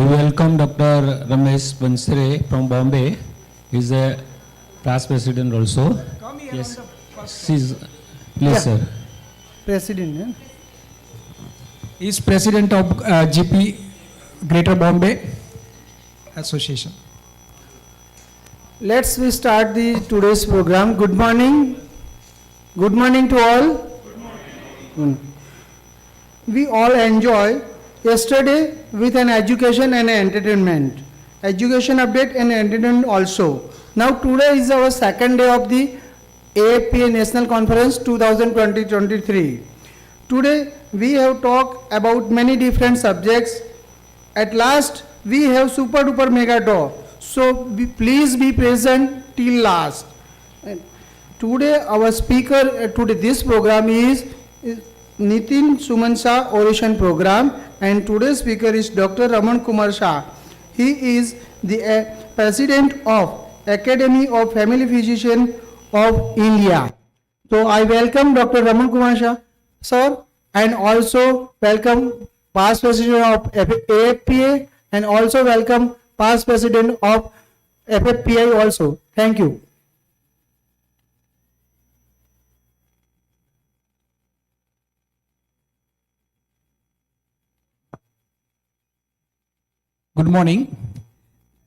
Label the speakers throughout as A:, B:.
A: welcome Dr. Ramesh Bansare from Bombay. He's a past president also.
B: Come here
A: Yes.
B: on the first.
A: Please, please
B: Yeah.
A: sir.
B: President. Yeah? Is president of GP Greater Bombay Association.
C: Let's we start the today's program. Good morning. Good morning to all. Good morning. We all enjoy yesterday with an education and entertainment. Education update and entertainment also. Now today is our second day of the AFPA National Conference 2020-23. Today we have talked about many different subjects. At last we have super duper mega draw. So please be present till last. And today our speaker today this program is Nitin Suman Shah Oration Program, and today's speaker is Dr. Raman Kumar Shah. He is the President of Academy of Family Physician of India. So I welcome Dr. Raman Kumar Shah, sir, and also welcome past President of AFPA and also welcome past President of FFPI also. Thank you.
B: Good morning.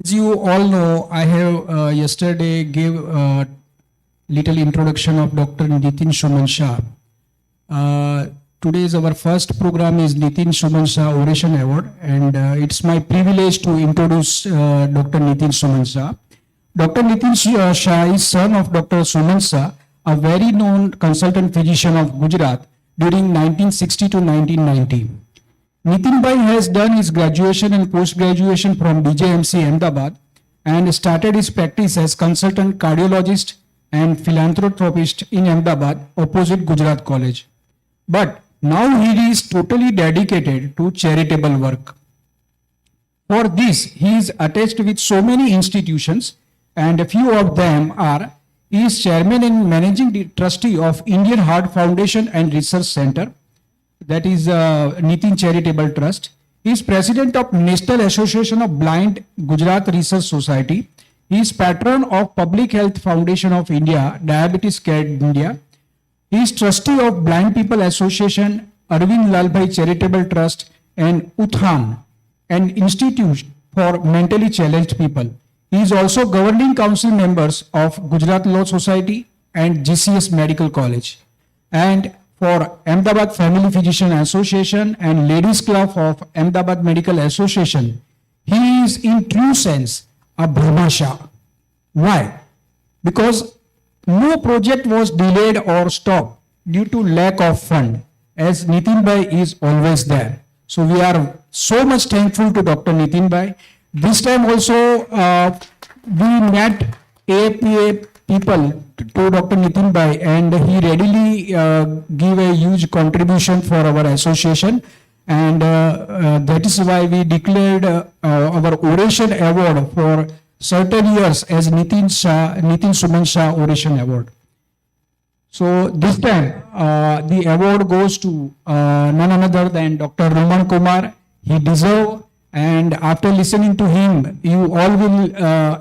B: As you all know, I have yesterday gave a little introduction of Dr. Nitin Suman Shah. Today's our first program is Nitin Suman Shah Oration Award, and it's my privilege to introduce Dr. Nitin Suman Shah. Dr. Nitin Shah is son of Dr. Suman Shah, a very known consultant physician of Gujarat during 1960 to 1990. Nitin Bhai has done his graduation and post-graduation from DJMC Ahmedabad and started his practice as consultant cardiologist and philanthropist in Ahmedabad opposite Gujarat College. But now he is totally dedicated to charitable work. For this, he is attached with so many institutions, and a few of them are: he is chairman and managing trustee of Indian Heart Foundation and Research Center, that is Nitin Charitable Trust. He is president of National Association of Blind Gujarat Research Society. He is patron of Public Health Foundation of India, Diabetes Care India. He is trustee of Blind People Association, Arvind Lalbhai Charitable Trust, and Uthan, an institute for mentally challenged people. He is also governing council members of Gujarat Law Society and GCS Medical College, and for Ahmedabad Family Physician Association and Ladies Club of Ahmedabad Medical Association. He is in true sense a Brahmasha. Why? Because no project was delayed or stopped due to lack of fund, as Nitin Bhai is always there. So we are so much thankful to Dr. Nitin Bhai. This time also we met APA people to Dr. Nitin Bhai, and he readily gave a huge contribution for our association, and that is why we declared our Oration Award for certain years as Nitin Suman Shah Oration Award. So this time the award goes to none other than Dr. Raman Kumar. He deserves, and after listening to him, you all will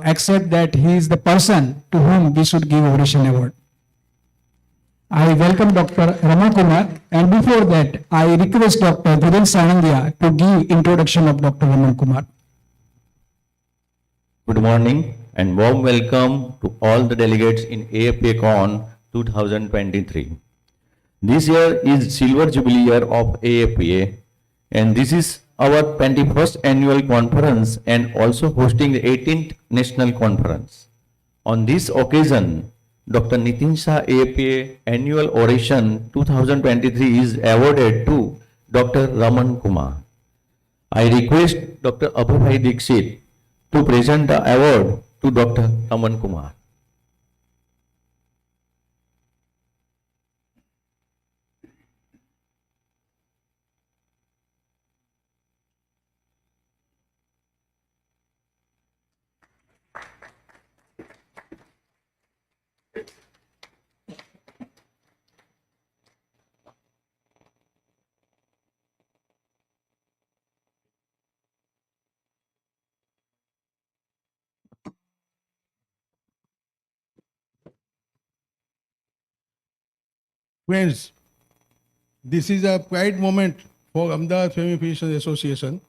B: accept that he is the person to whom we should give Oration Award. I welcome Dr. Raman Kumar, and before that, I request Dr. Viren Sanandia to give introduction of Dr. Raman Kumar.
D: Good morning and warm welcome to all the delegates in AFPA Con 2023. This year is Silver Jubilee year of AFPA, and this is our 21st annual conference and also hosting the 18th national conference. On this occasion, Dr. Nitin Shah AFPA Annual Oration 2023 is awarded to Dr. Raman Kumar. I request Dr. Abhubhai Dixit to present the award to Dr. Raman Kumar.
E: Friends, this is a pride moment for Ahmedabad Family Physicians Association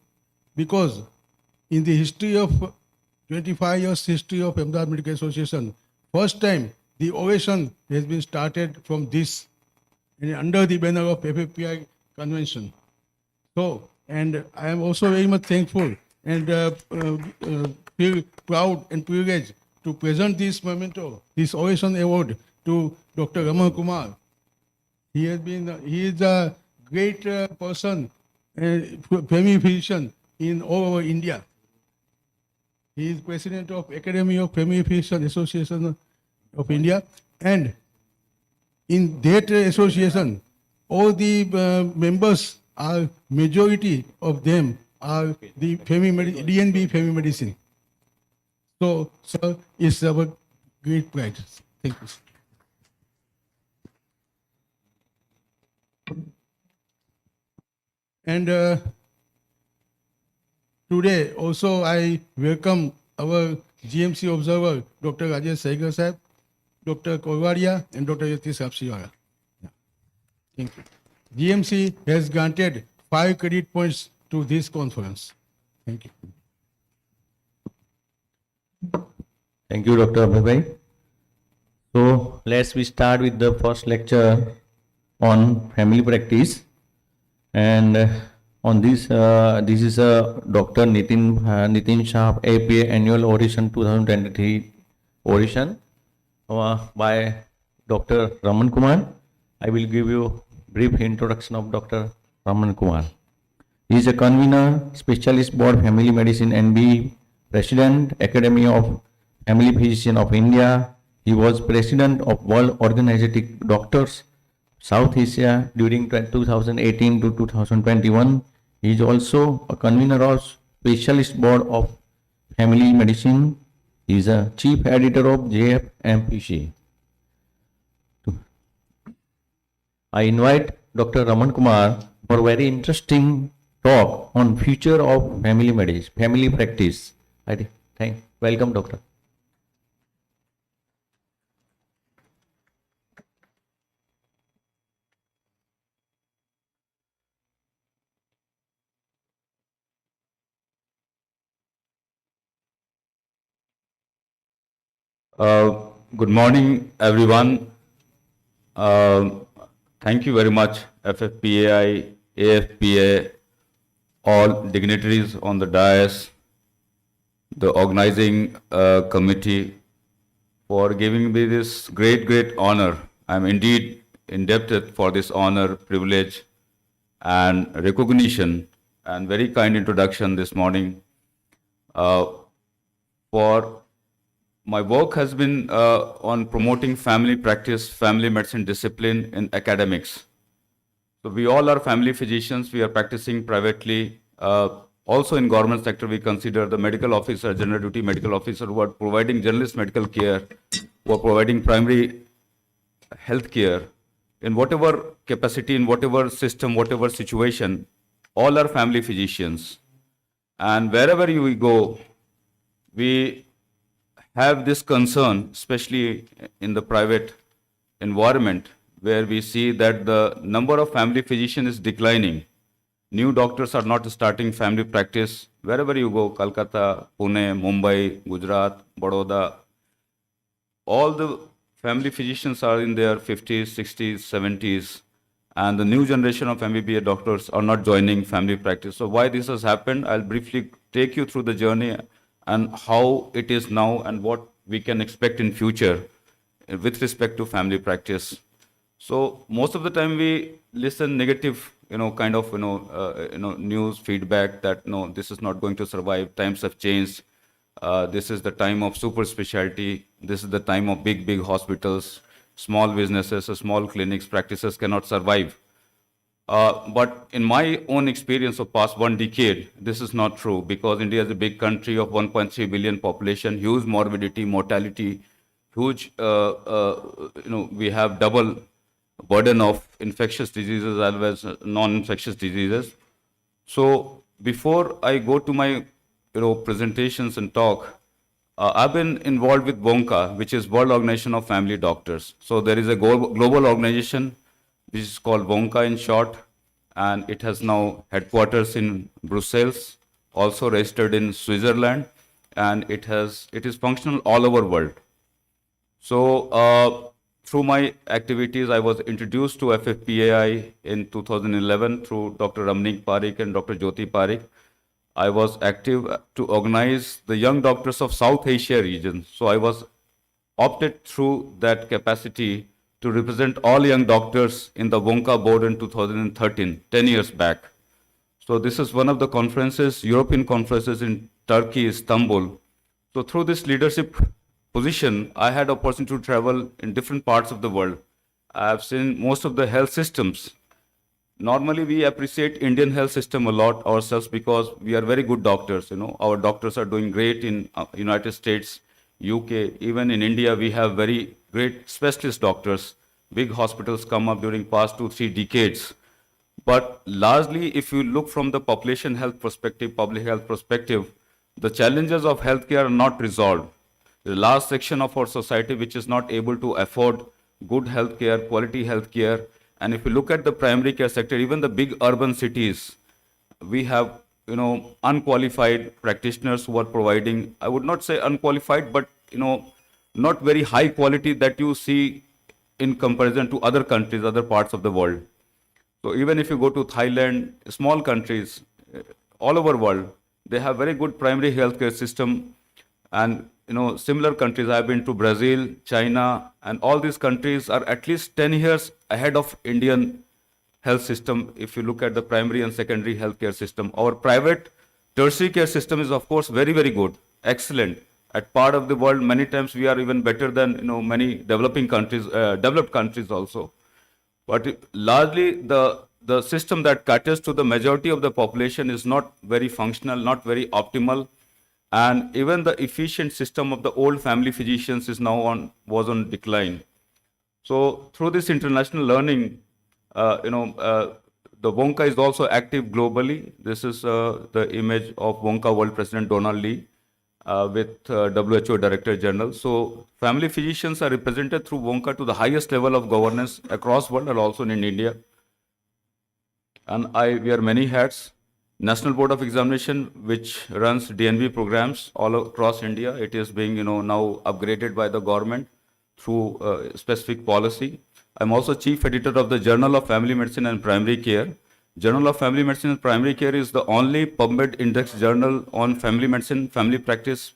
E: because in the history of 25 years history of Ahmedabad Medical Association, first time the ovation has been started from this and under the banner of FFPI convention. So, and I am also very much thankful and feel proud and privileged to present this memento, this ovation award to Dr. Raman Kumar. He is a great person, family physician in all over India. He is president of Academy of Family Physician Association of India, and in that association, all the members are majority of them are the DNB family medicine. So, sir, it's our great pride. Thank you. And today also I welcome our GMC observer, Dr. Rajesh Saigar Sahib, Dr. Korwadia, and Dr. Yatish Apsiwala. Thank you. GMC has granted 5 credit points to this conference. Thank you.
D: Thank you, Dr. Abhay. So we start with the first lecture on family practice. And on this, this is Dr. Nitin Shah APA Annual Oration 2023 Oration by Dr. Raman Kumar. I will give you brief introduction of Dr. Raman Kumar. He is a convener, specialist board family medicine NB, president Academy of Family Physician of India. He was president of World Organization Doctors South Asia during 2018 to 2021. He is also a convener of Specialist Board of Family Medicine. He is a chief editor of JFMPC. I invite Dr. Raman Kumar for a very interesting talk on future of family medicine, family practice. Welcome, Doctor.
F: Good morning, everyone. Thank you very much, FFPAI, AFPA, all dignitaries on the dais, the organizing committee, for giving me this great honor. I'm indeed indebted for this honor, privilege, and recognition, and very kind introduction this morning. For my work has been on promoting family practice, family medicine discipline in academics. So we all are family physicians. We are practicing privately. Also in government sector, we consider the medical officer, general duty medical officer who are providing generalist medical care, who are providing primary health care in whatever capacity, in whatever system, whatever situation, all are family physicians. And wherever we go, we have this concern, especially in the private environment, where we see that the number of family physicians is declining. New doctors are not starting family practice. Wherever you go, Kolkata, Pune, Mumbai, Gujarat, Baroda, all the family physicians are in their 50s, 60s, 70s, and the new generation of MBBS doctors are not joining family practice. So why this has happened, I'll briefly take you through the journey and how it is now and what we can expect in future with respect to family practice. So most of the time we listen negative, kind of, news feedback that no, this is not going to survive. Times have changed. This is the time of super specialty. This is the time of big hospitals, small businesses, small clinics, practices cannot survive. But in my own experience of past 1 decade, this is not true, because India is a big country of 1.3 billion population, huge morbidity, mortality, huge, we have double burden of infectious diseases as well as non-infectious diseases. So before I go to my, presentations and talk, I've been involved with WONCA, which is World Organization of Family Doctors. So there is a global organization which is called Wonka in short, and it has now headquarters in Brussels, also registered in Switzerland, and it is functional all over world. So through my activities, I was introduced to FFPAI in 2011 through Dr. Ramnik Parikh and Dr. Jyoti Parikh. I was active to organize the young doctors of South Asia region. So I was opted through that capacity to represent all young doctors in the Wonka board in 2013, 10 years back. So this is one of the conferences, European conferences in Turkey, Istanbul. So through this leadership position, I had opportunity to travel in different parts of the world. I have seen most of the health systems. Normally, we appreciate Indian health system a lot ourselves because we are very good doctors. Our doctors are doing great in United States, UK, even in India. We have very great specialist doctors. Big hospitals come up during past 2-3 decades. But largely, if you look from the population health perspective, public health perspective, the challenges of healthcare are not resolved. The large section of our society which is not able to afford good healthcare, quality healthcare. And if you look at the primary care sector, even the big urban cities, we have unqualified practitioners who are providing, I would not say unqualified, but not very high quality that you see in comparison to other countries, other parts of the world. So even if you go to Thailand, small countries, all over world, they have very good primary healthcare system. And similar countries, I've been to Brazil, China, and all these countries are at least 10 years ahead of Indian health system. If you look at the primary and secondary healthcare system, our private tertiary care system is of course very, very good, excellent. At part of the world, many times we are even better than many developing countries, developed countries also. But largely the system that caters to the majority of the population is not very functional, not very optimal. And even the efficient system of the old family physicians was on decline. So through this international learning, the Wonka is also active globally. This is the image of Wonka World President Donald Lee with WHO Director General. So family physicians are represented through Wonka to the highest level of governance across world and also in India. And I wear many hats. National Board of Examination, which runs DNB programs all across India, it is being now upgraded by the government through specific policy. I'm also chief editor of the Journal of Family Medicine and Primary Care. Journal of Family Medicine and Primary Care is the only PubMed index journal on family medicine, family practice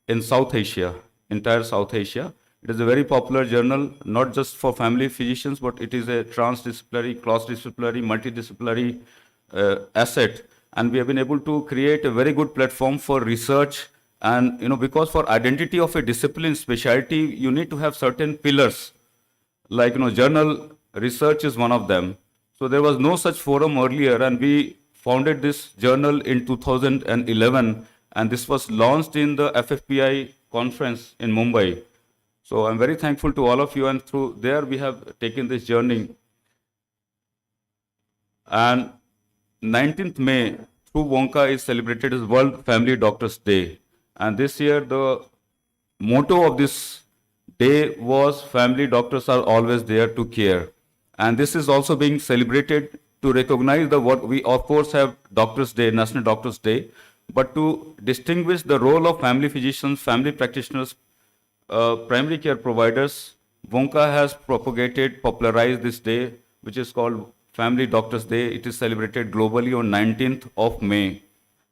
F: in South Asia, entire South Asia. It is a very popular journal, not just for family physicians, but it is a transdisciplinary, cross-disciplinary, multidisciplinary asset. And we have been able to create a very good platform for research. And because for identity of a discipline specialty, you need to have certain pillars. Like journal research is one of them. So there was no such forum earlier, and we founded this journal in 2011, and this was launched in the FFPI conference in Mumbai. So I'm very thankful to all of you, and through there we have taken this journey. And 19th May, through Wonka, is celebrated as World Family Doctors Day. And this year, the motto of this day was family doctors are always there to care. And this is also being celebrated to recognize what we of course have Doctors Day, National Doctors Day, but to distinguish the role of family physicians, family practitioners, primary care providers. Wonka has popularized this day, which is called Family Doctors Day. It is celebrated globally on 19th of May.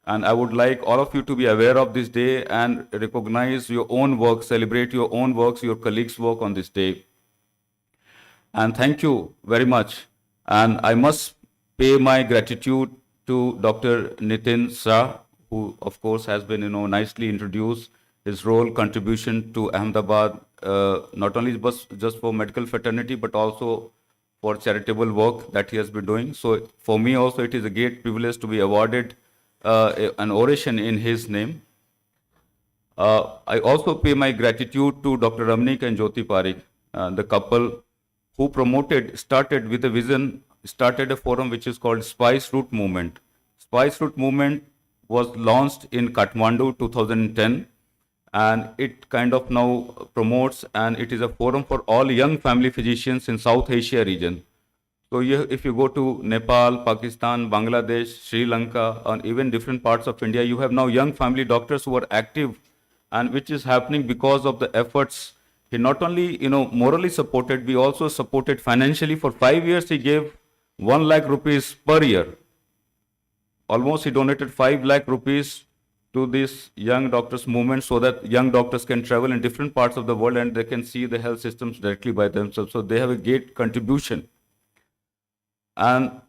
F: And I would like all of you to be aware of this day and recognize your own work, celebrate your own works, your colleagues' work on this day. And thank you very much. And I must pay my gratitude to Dr. Nitin Shah, who of course has been nicely introduced, his role, contribution to Ahmedabad, not only just for medical fraternity, but also for charitable work that he has been doing. So for me also, it is a great privilege to be awarded an oration in his name. I also pay my gratitude to Dr. Ramnik and Jyoti Parikh, the couple who started with a vision, started a forum which is called Spice Route Movement. Spice Route Movement was launched in Kathmandu 2010, and it kind of now promotes, and it is a forum for all young family physicians in South Asia region. So if you go to Nepal, Pakistan, Bangladesh, Sri Lanka, and even different parts of India, you have now young family doctors who are active, and which is happening because of the efforts. He not only, morally supported, we also supported financially. For 5 years, he gave 1 lakh rupees per year. Almost he donated 5 lakh rupees to this young doctors movement so that young doctors can travel in different parts of the world and they can see the health systems directly by themselves. So they have a great contribution. And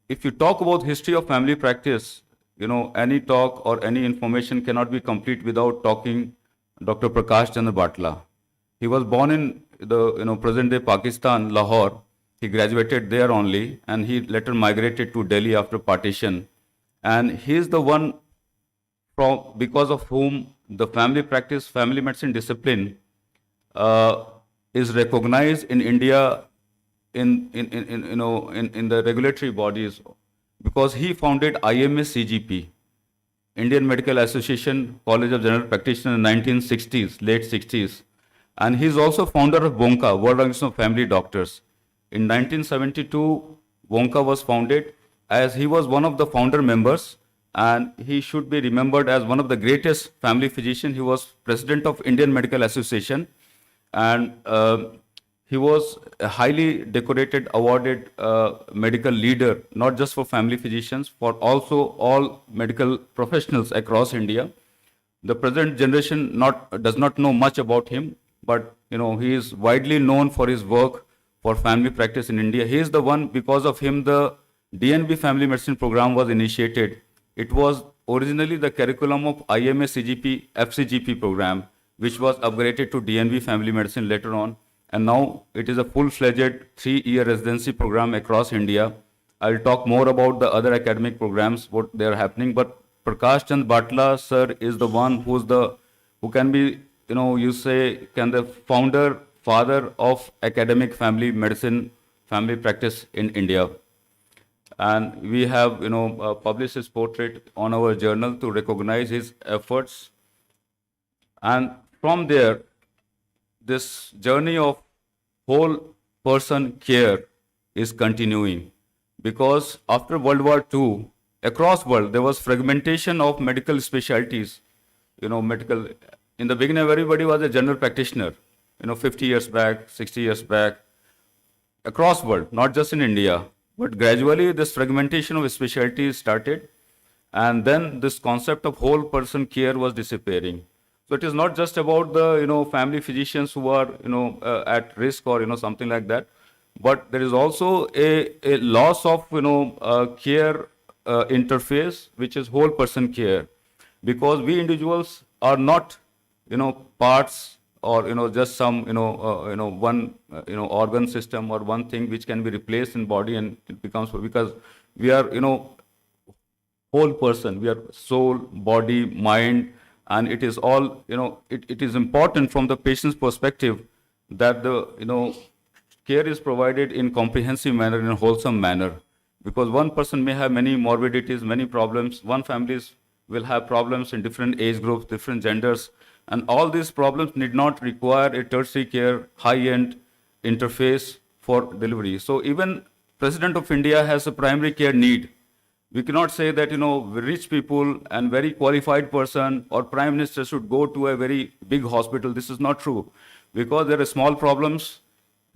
F: if you talk about history of family practice, any talk or any information cannot be complete without talking Dr. Prakash Chandra Batla. He was born in the present-day Pakistan, Lahore. He graduated there only, and he later migrated to Delhi after partition. And he is the one because of whom the family practice, family medicine discipline is recognized in India in the regulatory bodies, because he founded IMS-CGP, Indian Medical Association College of General Practitioners in 1960s, late 60s. And he is also founder of WONCA, World Organization of Family Doctors. In 1972, WONCA was founded as he was one of the founder members, and he should be remembered as one of the greatest family physicians. He was president of Indian Medical Association, and he was a highly decorated, awarded medical leader, not just for family physicians, for also all medical professionals across India. The present generation does not know much about him, but he is widely known for his work for family practice in India. He is the one, because of him, the DNB family medicine program was initiated. It was originally the curriculum of IMS CGP FCGP program, which was upgraded to DNB family medicine later on. And now it is a full-fledged 3-year residency program across India. I'll talk more about the other academic programs, what they are happening. But Prakash Chand Batla, sir, is the one who can be, the father of academic family medicine, family practice in India. And we have, published his portrait on our journal to recognize his efforts. And from there, this journey of whole person care is continuing, because after World War II, across world, there was fragmentation of medical specialties. In the beginning, everybody was a general practitioner, 50 years back, 60 years back, across world, not just in India. But gradually, this fragmentation of specialties started, and then this concept of whole person care was disappearing. So it is not just about the family physicians who are at risk or something like that, but there is also a loss of care interface, which is whole person care, because we individuals are not parts or just some one organ system or one thing which can be replaced in body, and it becomes, because we are whole person, we are soul, body, mind. And it is all, it is important from the patient's perspective that the, care is provided in comprehensive manner, in a wholesome manner. Because one person may have many morbidities, many problems. One families will have problems in different age groups, different genders. And all these problems need not require a tertiary care, high-end interface for delivery. So even President of India has a primary care need. We cannot say that, rich people and very qualified person or prime minister should go to a very big hospital. This is not true, because there are small problems,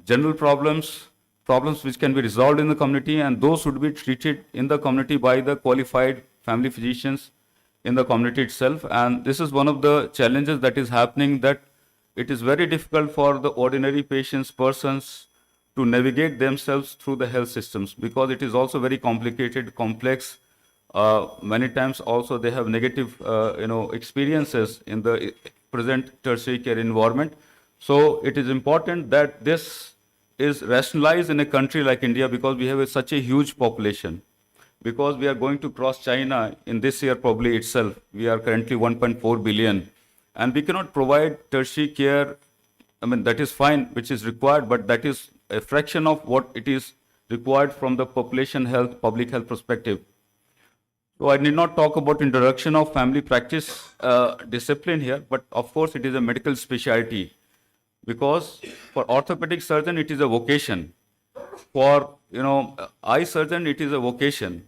F: general problems which can be resolved in the community, and those should be treated in the community by the qualified family physicians in the community itself. And this is one of the challenges that is happening, that it is very difficult for the ordinary persons to navigate themselves through the health systems, because it is also very complicated, complex. Many times also they have negative, experiences in the present tertiary care environment. So it is important that this is rationalized in a country like India, because we have such a huge population. Because we are going to cross China in this year probably itself. We are currently 1.4 billion. And we cannot provide tertiary care. I mean, that is fine, which is required, but that is a fraction of what it is required from the population health, public health perspective. So I need not talk about introduction of family practice discipline here, but of course it is a medical specialty, because for orthopedic surgeon it is a vocation. for, eye surgeon, it is a vocation.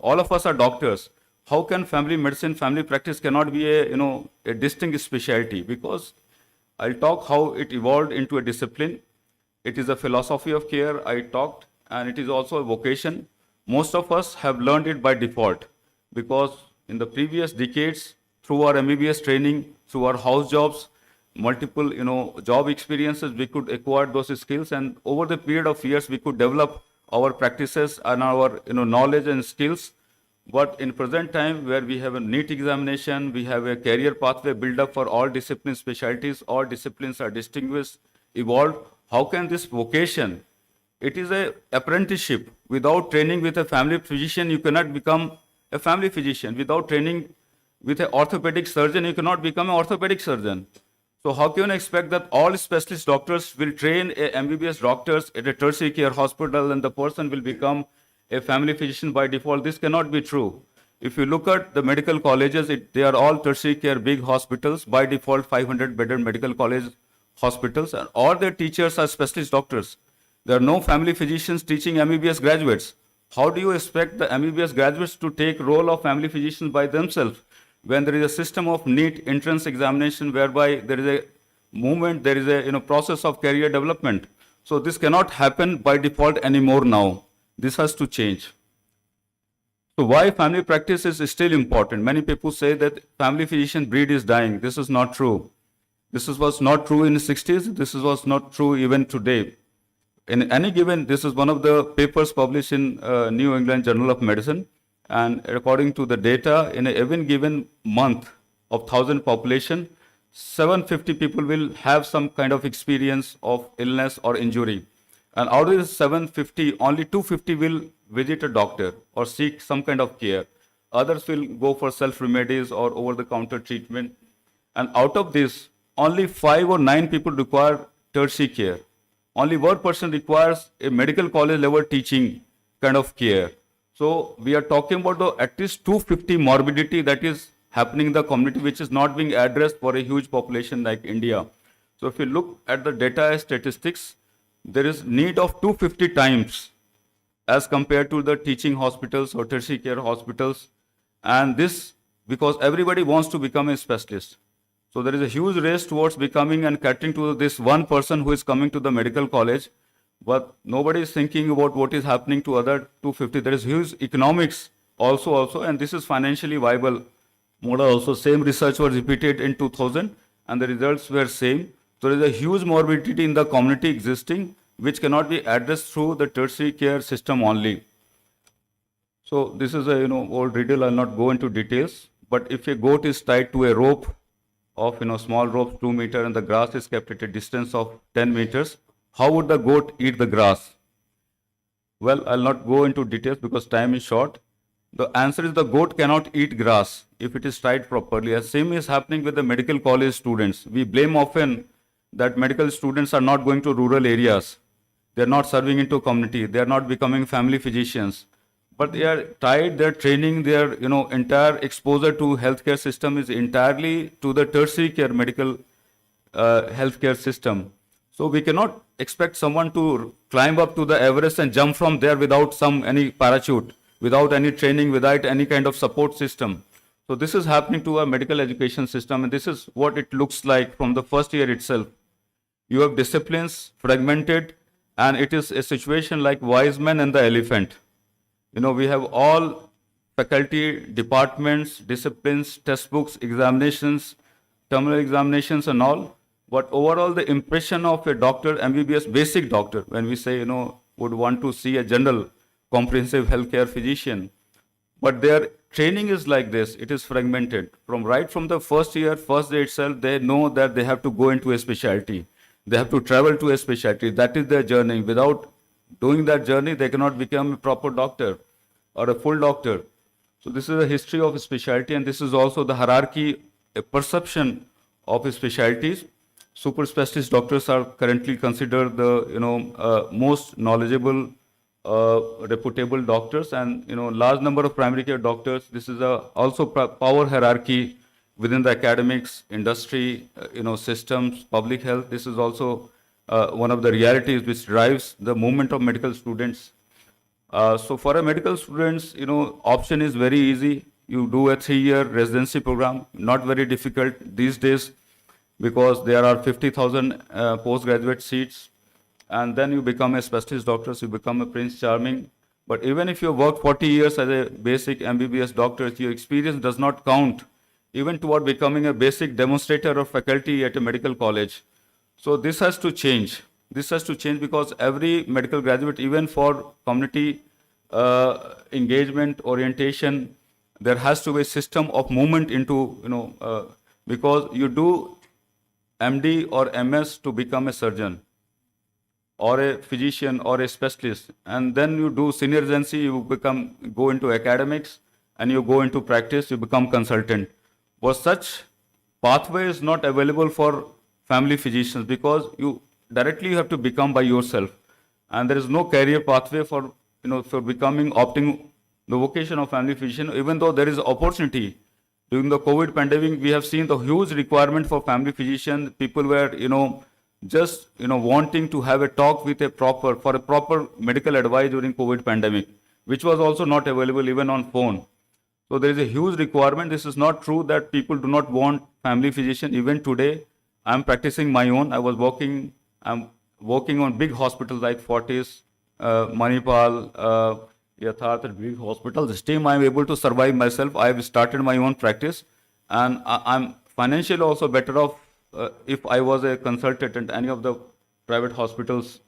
F: All of us are doctors. How can family medicine, family practice cannot be a distinct specialty? Because I'll talk how it evolved into a discipline. It is a philosophy of care, I talked, and it is also a vocation. Most of us have learned it by default because in the previous decades, through our MBBS training, through our house jobs, multiple, job experiences, we could acquire those skills, and over the period of years, we could develop our practices and our, knowledge and skills. But in present time, where we have a NEET examination, we have a career pathway built up for all discipline specialties, all disciplines are distinguished, evolved. How can this vocation? It is a apprenticeship. Without training with a family physician, you cannot become a family physician. Without training with an orthopedic surgeon, you cannot become an orthopedic surgeon. So how can you expect that all specialist doctors will train a MBBS doctors at a tertiary care hospital and the person will become a family physician by default? This cannot be true. If you look at the medical colleges, they are all tertiary care big hospitals, by default 500-bedded medical college hospitals, and all their teachers are specialist doctors. There are no family physicians teaching MBBS graduates. How do you expect the MBBS graduates to take role of family physicians by themselves when there is a system of NEET entrance examination whereby there is a movement, there is a process of career development? So this cannot happen by default anymore now. This has to change. So why family practice is still important? Many people say that family physician breed is dying. This is not true. This was not true in the 60s. This was not true even today. In any given, this is one of the papers published in New England Journal of Medicine. And according to the data, in a even given month of 1,000 population, 750 people will have some kind of experience of illness or injury. And out of this 750, only 250 will visit a doctor or seek some kind of care. Others will go for self-remedies or over-the-counter treatment. And out of this, only 5 or 9 people require tertiary care. Only 1% requires a medical college level teaching kind of care. So we are talking about at least 250 morbidity that is happening in the community, which is not being addressed for a huge population like India. So if you look at the data statistics, there is need of 250 times as compared to the teaching hospitals or tertiary care hospitals. And this because everybody wants to become a specialist. So there is a huge race towards becoming and catering to this one person who is coming to the medical college, but nobody is thinking about what is happening to other 250. There is huge economics also, and this is financially viable. Model also, same research was repeated in 2000, and the results were same. So there is a huge morbidity in the community existing, which cannot be addressed through the tertiary care system only. So this is a old riddle. I'll not go into details. But if a goat is tied to a rope of small rope 2 meters and the grass is kept at a distance of 10 meters, how would the goat eat the grass? Well, I'll not go into details because time is short. The answer is the goat cannot eat grass if it is tied properly. The same is happening with the medical college students. We blame often that medical students are not going to rural areas. They are not serving into community. They are not becoming family physicians. But they are tied, their training, their entire exposure to healthcare system is entirely to the tertiary care medical healthcare system. So we cannot expect someone to climb up to the Everest and jump from there without any parachute, without any training, without any kind of support system. So this is happening to our medical education system, and this is what it looks like from the first year itself. You have disciplines fragmented, and it is a situation like wise man and the elephant. We have all faculty, departments, disciplines, test books, examinations, terminal examinations and all. But overall, the impression of a doctor, MBBS basic doctor, when we say, would want to see a general comprehensive healthcare physician, but their training is like this. It is fragmented. Right from the first year, first day itself, they know that they have to go into a specialty. They have to travel to a specialty. That is their journey. Without doing that journey, they cannot become a proper doctor or a full doctor. So this is a history of specialty, and this is also the hierarchy, a perception of specialties. Super specialist doctors are currently considered the most knowledgeable, reputable doctors, and large number of primary care doctors. This is also power hierarchy within the academics, industry, systems, public health. This is also one of the realities which drives the movement of medical students. So for a medical students, option is very easy. You do a 3-year residency program, not very difficult these days because there are 50,000 postgraduate seats, and then you become a specialist doctor, so you become a Prince Charming. But even if you work 40 years as a basic MBBS doctor, your experience does not count even toward becoming a basic demonstrator of faculty at a medical college. So this has to change. This has to change because every medical graduate, even for community engagement, orientation, there has to be a system of movement into, because you do MD or MS to become a surgeon or a physician or a specialist, and then you do senior residency, you go into academics, and you go into practice, you become consultant. But such pathway is not available for family physicians because you have to become by yourself, and there is no career pathway for opting the vocation of family physician. Even though there is opportunity during the COVID pandemic, we have seen the huge requirement for family physician. People were just wanting to have a talk with a proper medical advice during COVID pandemic, which was also not available even on phone. So there is a huge requirement. This is not true that people do not want family physician. Even today, I'm practicing my own. I'm working on big hospitals like Fortis, Manipal, Yatharth, big hospitals. This time I'm able to survive myself. I've started my own practice, and I'm financially also better off if I was a consultant at any of the private hospitals.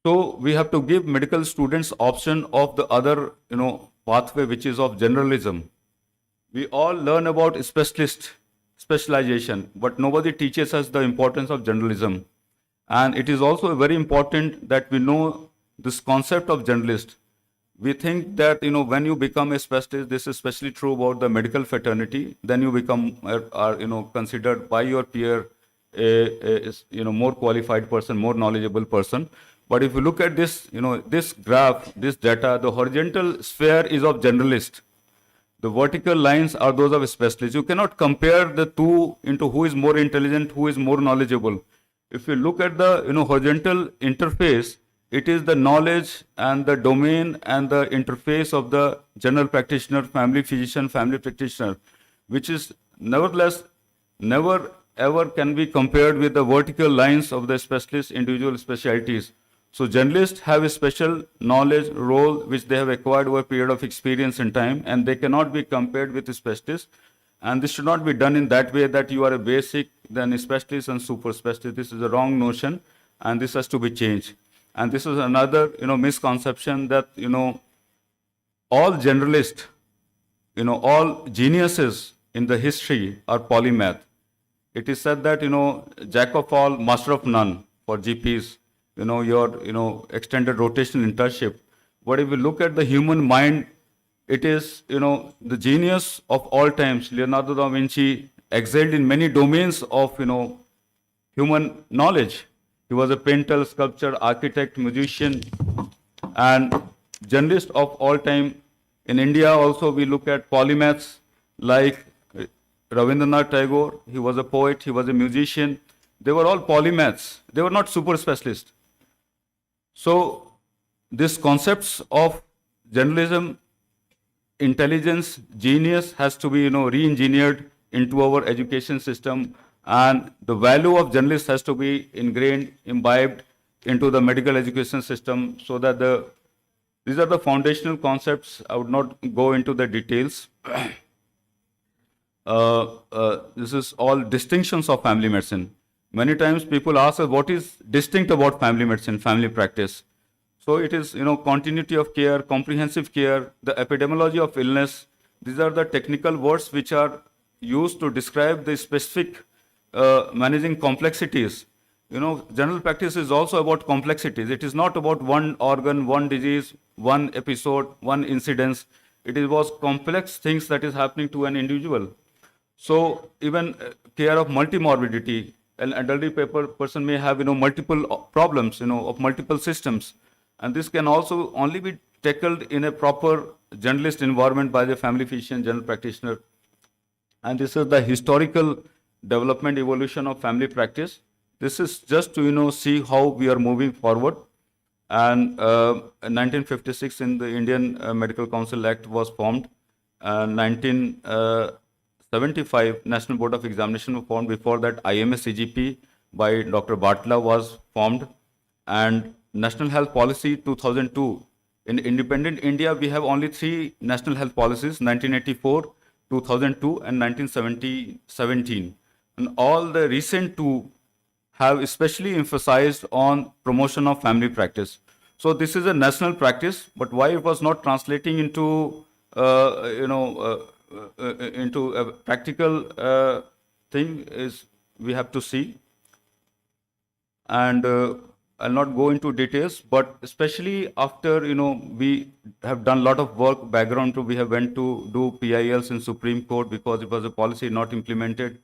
F: So we have to give medical students option of the other, pathway, which is of generalism. We all learn about specialization, but nobody teaches us the importance of generalism. And it is also very important that we know this concept of generalist. We think that, when you become a specialist, this is especially true about the medical fraternity, then you become, considered by your peer a more qualified person, more knowledgeable person. But if you look at this, this graph, this data, the horizontal sphere is of generalist. The vertical lines are those of specialists. You cannot compare the two into who is more intelligent, who is more knowledgeable. If you look at the horizontal interface, it is the knowledge and the domain and the interface of the general practitioner, family physician, family practitioner, which is nevertheless never ever can be compared with the vertical lines of the specialist individual specialties. So generalists have a special knowledge role which they have acquired over a period of experience and time, and they cannot be compared with the specialists. And this should not be done in that way that you are a basic, then a specialist and super specialist. This is a wrong notion, and this has to be changed. And this is another, misconception that, all generalists, all geniuses in the history are polymath. It is said that, jack of all, master of none for GPs, your, extended rotational internship. But if you look at the human mind, it is, the genius of all times. Leonardo da Vinci excelled in many domains of, human knowledge. He was a painter, sculptor, architect, musician, and journalist of all time. In India also we look at polymaths like Rabindranath Tagore. He was a poet, he was a musician. They were all polymaths. They were not super specialists. So these concepts of journalism, intelligence, genius has to be, re-engineered into our education system, and the value of journalists has to be ingrained, imbibed into the medical education system, so that these are the foundational concepts. I would not go into the details. This is all distinctions of family medicine. Many times people ask us what is distinct about family medicine, family practice. So it is, continuity of care, comprehensive care, the epidemiology of illness. These are the technical words which are used to describe the specific managing complexities. General practice is also about complexities. It is not about one organ, one disease, one episode, one incidence. It is about complex things that is happening to an individual. So even care of multimorbidity, an elderly person may have, multiple problems, of multiple systems. And this can also only be tackled in a proper generalist environment by the family physician, general practitioner. And this is the historical development, evolution of family practice. This is just to, see how we are moving forward. And in 1956, in the Indian Medical Council Act was formed. 1975, National Board of Examination was formed. Before that, IMS CGP by Dr. Bartla was formed. And National Health Policy 2002. In independent India, we have only 3 national health policies: 1984, 2002, and 1917. And all the recent 2 have especially emphasized on promotion of family practice. So this is a national practice, but why it was not translating into, into a practical thing is we have to see. And I'll not go into details, but especially after, we have done a lot of work background. We have went to do PILs in Supreme Court because it was a policy not implemented.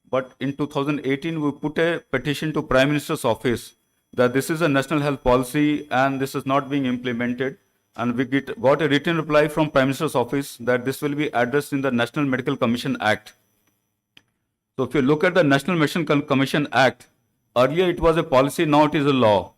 F: But in 2018, we put a petition to Prime Minister's office that this is a national health policy and this is not being implemented. And we got a written reply from Prime Minister's office that this will be addressed in the National Medical Commission Act. So if you look at the National Medical Commission Act, earlier it was a policy, now it is a law.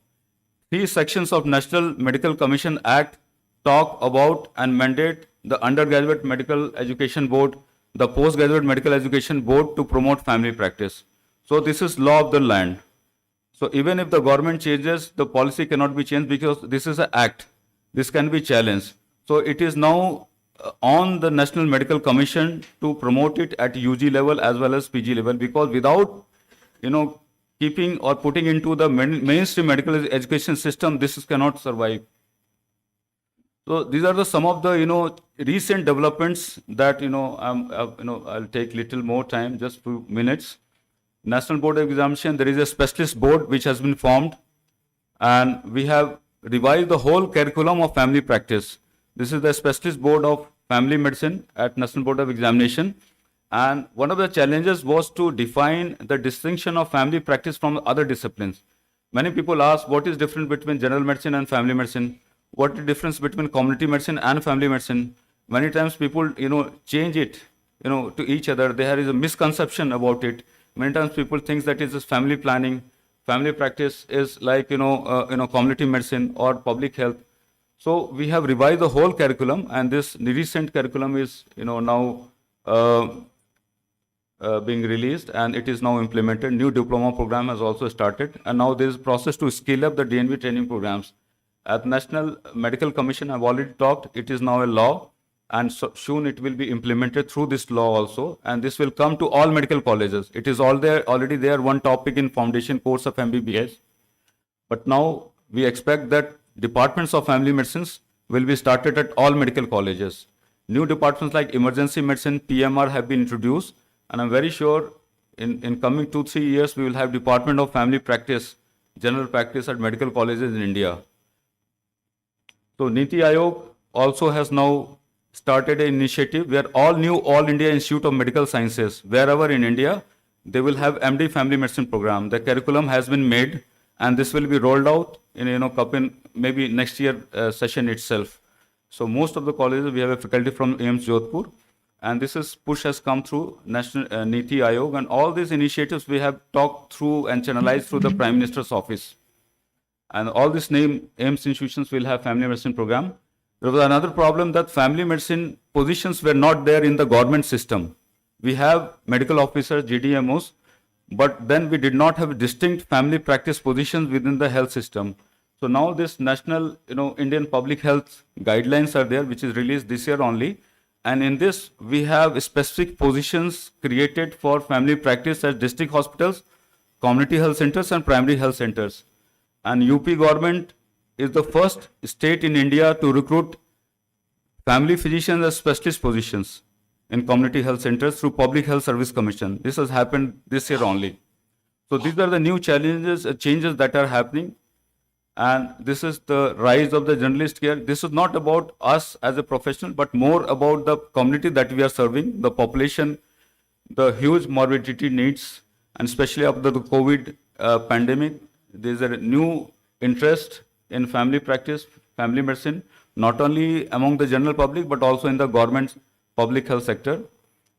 F: 3 sections of National Medical Commission Act talk about and mandate the Undergraduate Medical Education Board, the Postgraduate Medical Education Board to promote family practice. So this is law of the land. So even if the government changes, the policy cannot be changed because this is an act. This can be challenged. So it is now on the National Medical Commission to promote it at UG level as well as PG level, because without, keeping or putting into the mainstream medical education system, this cannot survive. So these are some of the recent developments that I'll take little more time, just few minutes. National Board of Examination, there is a specialist board which has been formed, and we have revised the whole curriculum of family practice. This is the specialist board of family medicine at National Board of Examination. And one of the challenges was to define the distinction of family practice from other disciplines. Many people ask what is different between general medicine and family medicine. What is the difference between community medicine and family medicine? Many times people, change it, to each other. There is a misconception about it. Many times people think that it is family planning. Family practice is like, community medicine or public health. So we have revised the whole curriculum, and this recent curriculum is, now being released, and it is now implemented. New diploma program has also started, and now there is a process to scale up the DNB training programs. At National Medical Commission, I've already talked, it is now a law, and soon it will be implemented through this law also, and this will come to all medical colleges. It is already there, one topic in foundation course of MBBS. But now we expect that departments of family medicines will be started at all medical colleges. New departments like emergency medicine, PMR have been introduced, and I'm very sure in coming 2-3 years, we will have Department of Family Practice, General Practice at medical colleges in India. So Niti Aayog also has now started an initiative where all India Institute of Medical Sciences, wherever in India, they will have MD Family Medicine program. The curriculum has been made, and this will be rolled out in maybe next year session itself. So most of the colleges, we have a faculty from AIIMS Jodhpur, and this push has come through National Niti Aayog, and all these initiatives we have talked through and channelized through the Prime Minister's office. And all these AIIMS institutions will have family medicine program. There was another problem that family medicine positions were not there in the government system. We have medical officers, GDMOs, but then we did not have distinct family practice positions within the health system. So now this national, Indian public health guidelines are there, which is released this year only. And in this, we have specific positions created for family practice at district hospitals, community health centers, and primary health centers. And UP government is the first state in India to recruit family physicians as specialist positions in community health centers through Public Health Service Commission. This has happened this year only. So these are the new challenges, changes that are happening. And this is the rise of the generalist care. This is not about us as a professional, but more about the community that we are serving, the population, the huge morbidity needs, and especially after the COVID pandemic, there is a new interest in family practice, family medicine, not only among the general public, but also in the government public health sector.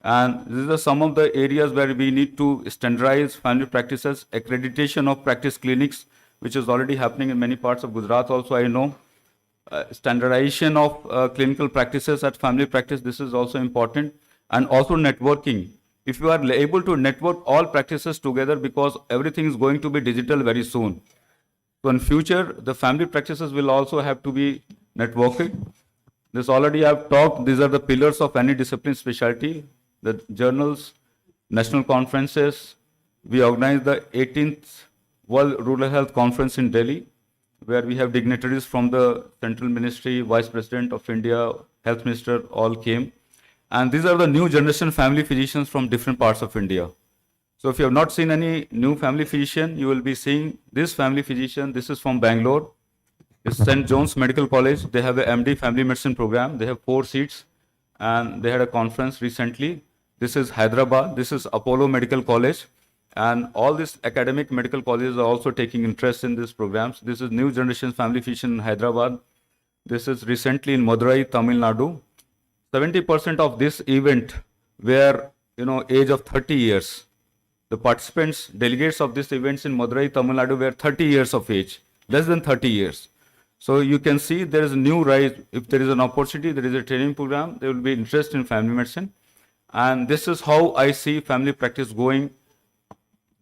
F: And these are some of the areas where we need to standardize family practices, accreditation of practice clinics, which is already happening in many parts of Gujarat also, I know. Standardization of clinical practices at family practice, this is also important. And also networking. If you are able to network all practices together, because everything is going to be digital very soon. So in future, the family practices will also have to be networking. This already I've talked, these are the pillars of any discipline specialty, the journals, national conferences. We organized the 18th World Rural Health Conference in Delhi, where we have dignitaries from the Central Ministry, Vice President of India, Health Minister, all came. And these are the new generation family physicians from different parts of India. So if you have not seen any new family physician, you will be seeing this family physician. This is from Bangalore. It's St. John's Medical College. They have a MD family medicine program. They have 4 seats and they had a conference recently. This is Hyderabad. This is Apollo Medical College. And all these academic medical colleges are also taking interest in these programs. This is new generation family physician in Hyderabad. This is recently in Madurai, Tamil Nadu. 70% of this event were, age of 30 years. The participants, delegates of this events in Madurai, Tamil Nadu were 30 years of age, less than 30 years. So you can see there is a new rise. If there is an opportunity, there is a training program, there will be interest in family medicine. And this is how I see family practice going.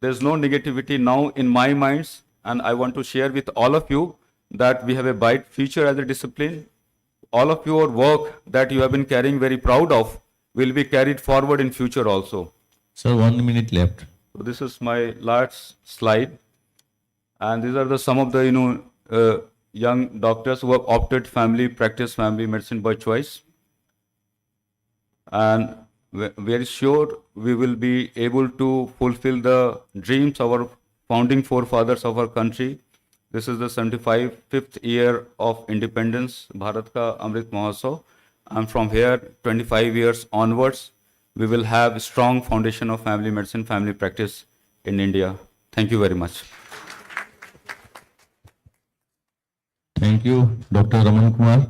F: There's no negativity now in my minds. And I want to share with all of you that we have a bright future as a discipline. All of your work that you have been carrying very proud of will be carried forward in future also.
D: Sir, 1 minute left.
F: So this is my last slide. And these are some of the, young doctors who have opted family practice, family medicine by choice. And we are sure we will be able to fulfill the dreams of our founding forefathers of our country. This is the 75th year of independence, Bharat Ka Amrit Mahotsav. And from here, 25 years onwards, we will have a strong foundation of family medicine, family practice in India. Thank you very much.
D: Thank you, Dr. Raman Kumar.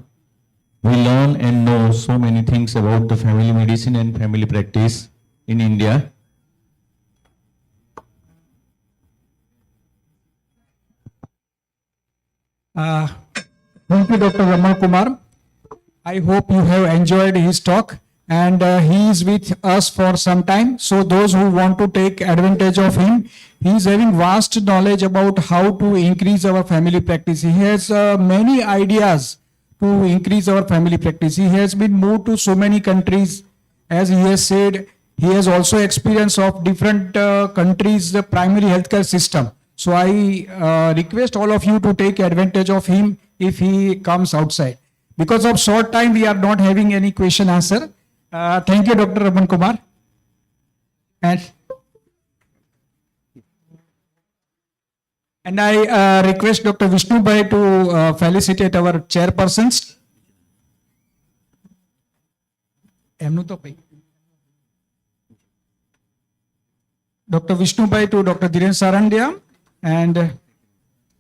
D: We learn and know so many things about the family medicine and family practice in India.
B: Thank you, Dr. Raman Kumar. I hope you have enjoyed his talk, and he is with us for some time. So those who want to take advantage of him, he is having vast knowledge about how to increase our family practice. He has many ideas to increase our family practice. He has been moved to so many countries. As he has said, he has also experience of different countries' primary healthcare system. So I request all of you to take advantage of him if he comes outside. Because of short time, we are not having any question answer. Thank you, Dr. Raman Kumar. And I request Dr. Vishnu Bhai to felicitate our chairpersons. Dr. Vishnu Bhai to Dr. Dhiren Sarandia, and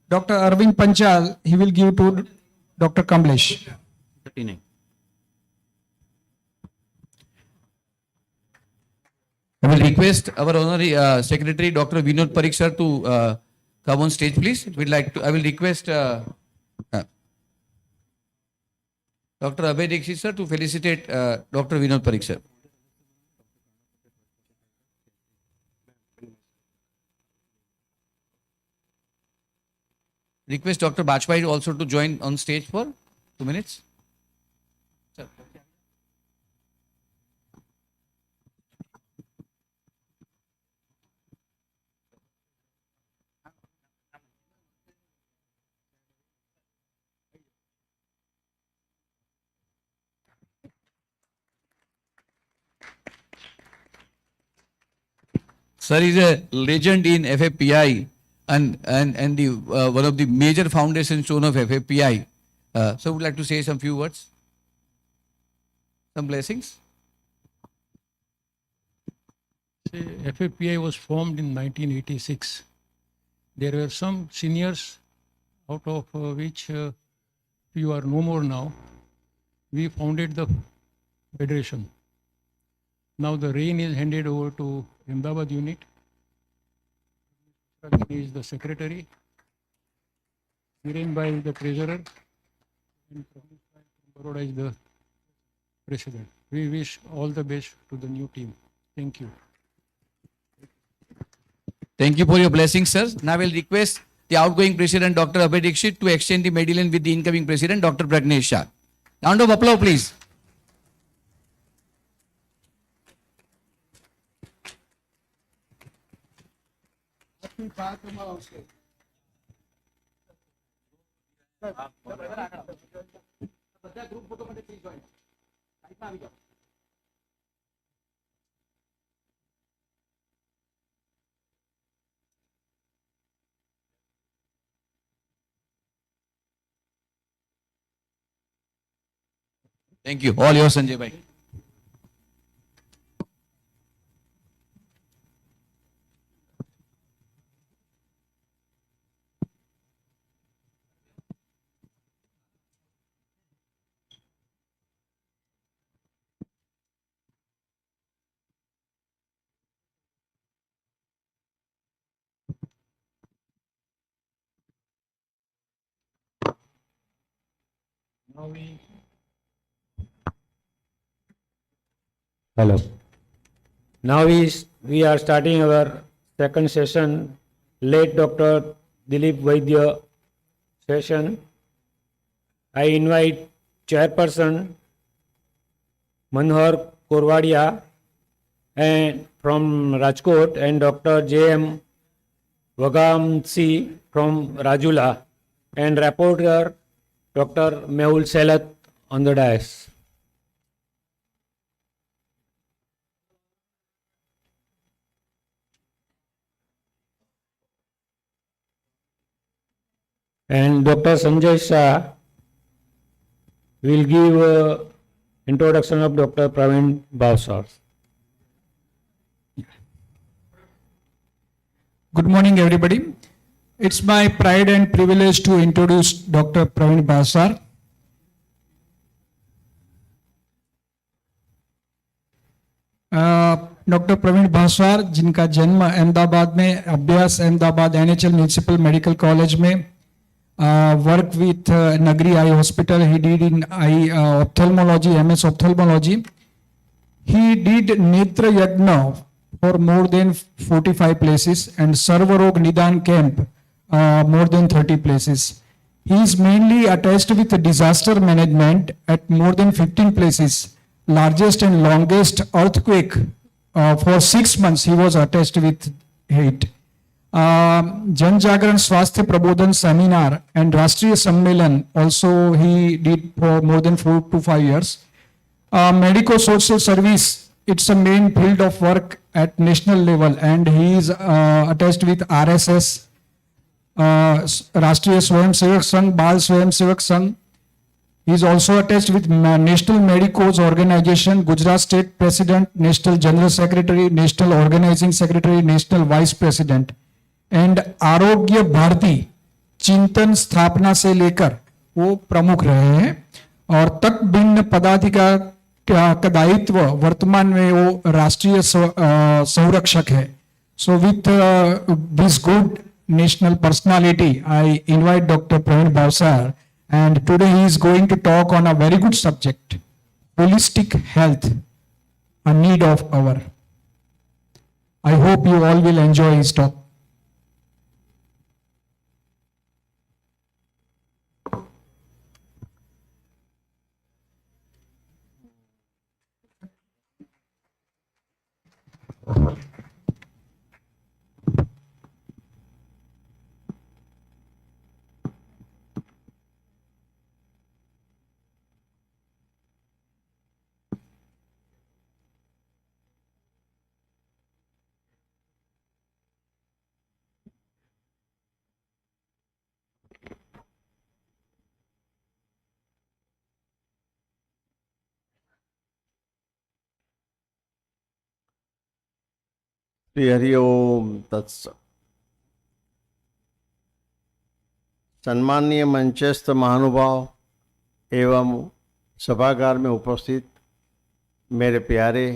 B: Dr. Arvind Panchal, he will give to Dr. Kamlesh.
D: 39.
G: I will request our honorary secretary, Dr. Vinod Parikh sir, to come on stage, please. I will request Dr. Abhay Dixit sir to felicitate Dr. Vinod Parikh sir. Request Dr. Bajpai also to join on stage for 2 minutes. Sir. Sir is a legend in FFPI and the one of the major foundation stone of FFPI. So would like to say some few words, some blessings.
H: See, FFPI was formed in 1986. There were some seniors, out of which few are no more now. We founded the federation. Now the reign is handed over to Ahmedabad unit. He is the secretary, Hiren by the treasurer, and Baroda is the president. We wish all the best to the new team. Thank you.
G: Thank you for your blessings, sir. Now I will request the outgoing president, Dr. Abhay Dixit, to exchange the medallion with the incoming president, Dr. Pragnesh Shah. Round of applause, please. Thank you. All yours, Sanjay bhai.
I: Hello. Now we are starting our second session, late Dr. Dilip Vaidya session. I invite Chairperson Manohar Korwadia and from Rajkot and Dr. J.M. Vagamsi from Rajula and Rapporteur Dr. Mehul Selat on the dais. And Dr. Sanjay Shah will give introduction of Dr. Praveen Bhavsar.
B: Good morning, everybody. It's my pride and privilege to introduce Dr. Praveen Bhavsar. Doctor Praveen Bhavsar, जिनका जन्म अहमदाबाद में, अभ्यास Ahmedabad NHL municipal medical college में, work with Nagri eye hospital, he did in eye ophthalmology, MS ophthalmology. He did नेत्र यज्ञ for more than 45 places and Sarvarog Nidan camp more than 30 places. He is mainly attached with disaster management at more than 15 places. Largest and longest earthquake for 6 months he was attached with it. Jan Jagran Swasthya Prabodhan seminar and Rashtriya Sammelan also he did for more than 4 to 5 years. Medico-social service, it's a main field of work at national level and he is attached with RSS, Rashtriya Swayam Sevak Sangh, Bal Swayam Sevak Sangh. He is also attached with National Medicos Organization, Gujarat State President, National General Secretary, National Organizing Secretary, National Vice President. And Arogya Bharati चिंतन स्थापना से लेकर वो प्रमुख रहे हैं और तक भिन्न पदाधिकारी का दायित्व वर्तमान में वो राष्ट्रीय संरक्षक है. So with this good national personality, I invite Dr. Praveen Bhavsar, and today he is going to talk on a very good subject, holistic health, a need of our. I hope you all will enjoy his talk.
J: Shri Hari ओम तत्सत. सम्माननीय मंचस्थ महानुभाव एवं सभागार में उपस्थित मेरे प्यारे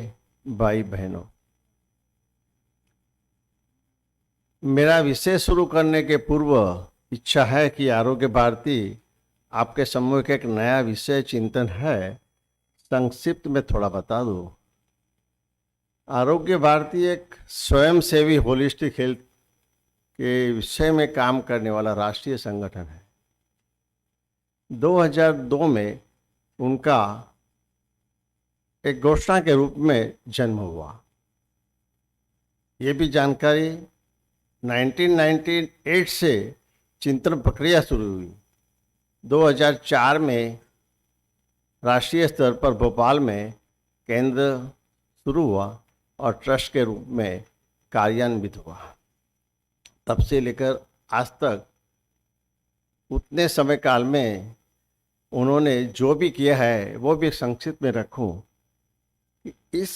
J: भाई बहनों, मेरा विषय शुरू करने के पूर्व इच्छा है कि आरोग्य भारती आपके सम्मुख एक नया विषय चिंतन है, संक्षिप्त में थोड़ा बता दूं। आरोग्य भारती एक स्वयंसेवी होलिस्टिक हेल्थ के विषय में काम करने वाला राष्ट्रीय संगठन है। 2002 में उनका एक घोषणा के रूप में जन्म हुआ। ये भी जानकारी 1998 से चिंतन प्रक्रिया शुरू हुई। 2004 में राष्ट्रीय स्तर पर भोपाल में केंद्र शुरू हुआ और ट्रस्ट के रूप में कार्यान्वित हुआ। तब से लेकर आज तक उतने समय काल में उन्होंने जो भी किया है वो भी संक्षिप्त में रखूं कि इस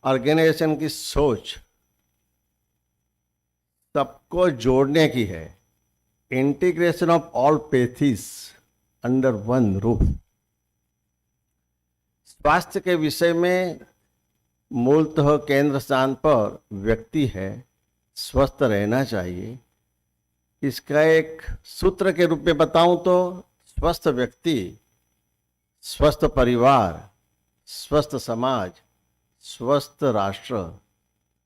J: ऑर्गेनाइजेशन की सोच सबको जोड़ने की है, integration of all pathies under one roof. स्वास्थ्य के विषय में मूलतः केंद्र स्थान पर व्यक्ति है, स्वस्थ रहना चाहिए। इसका एक सूत्र के रूप में बताऊं तो स्वस्थ व्यक्ति, स्वस्थ परिवार, स्वस्थ समाज, स्वस्थ राष्ट्र,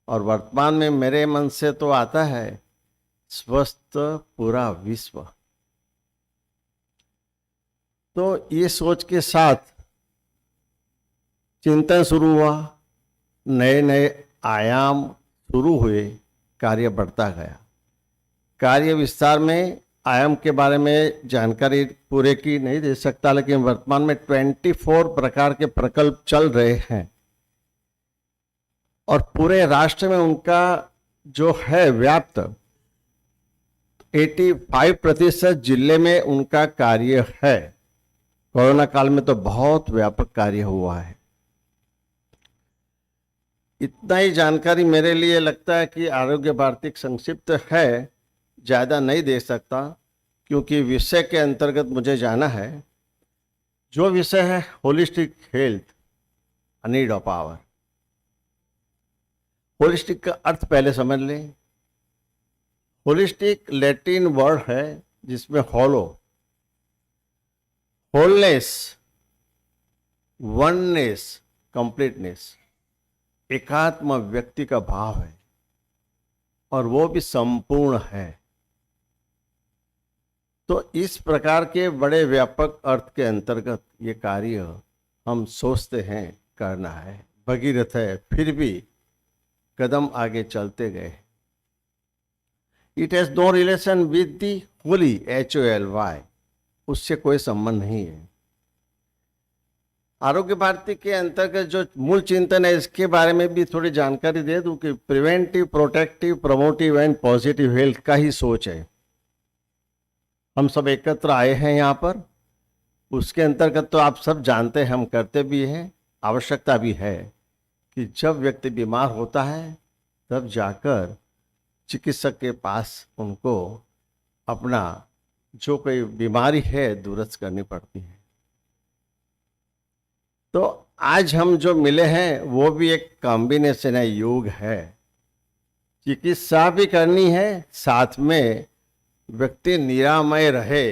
J: और वर्तमान में मेरे मन से तो आता है स्वस्थ पूरा विश्व। तो ये सोच के साथ चिंतन शुरू हुआ, नए नए आयाम शुरू हुए, कार्य बढ़ता गया। कार्य विस्तार में आयाम के बारे में जानकारी पूरे की नहीं दे सकता, लेकिन वर्तमान में 24 प्रकार के प्रकल्प चल रहे हैं और पूरे राष्ट्र में उनका जो है व्याप्त 85% जिले में उनका कार्य है। कोरोना काल में तो बहुत व्यापक कार्य हुआ है। इतना ही जानकारी मेरे लिए लगता है कि आरोग्य भारती संक्षिप्त है, ज़्यादा नहीं दे सकता क्योंकि विषय के अंतर्गत मुझे जाना है। जो विषय है holistic health, a need of our. Holistic का अर्थ पहले समझ लें। होलिस्टिक लैटिन वर्ड है जिसमें होलो, होलनेस, वननेस, कंप्लीटनेस, एकात्म व्यक्ति का भाव है और वो भी संपूर्ण है। तो इस प्रकार के बड़े व्यापक अर्थ के अंतर्गत ये कार्य हम सोचते हैं करना है। भगीरथ है, फिर भी कदम आगे चलते गए। It has no relation with the holy, HOLY, उससे कोई संबंध नहीं है। आरोग्य भारती के अंतर्गत जो मूल चिंतन है इसके बारे में भी थोड़ी जानकारी दे दूं कि preventive, protective, promotive and positive health का ही सोच है। हम सब एकत्र आए हैं यहाँ पर, उसके अंतर्गत तो आप सब जानते हैं, हम करते भी हैं, आवश्यकता भी है कि जब व्यक्ति बीमार होता है तब जाकर चिकित्सक के पास उनको अपना जो कोई बीमारी है दुरुस्त करनी पड़ती है। तो आज हम जो मिले हैं वो भी एक कॉम्बिनेशन है, योग है। चिकित्सा भी करनी है, साथ में व्यक्ति निरामय रहे,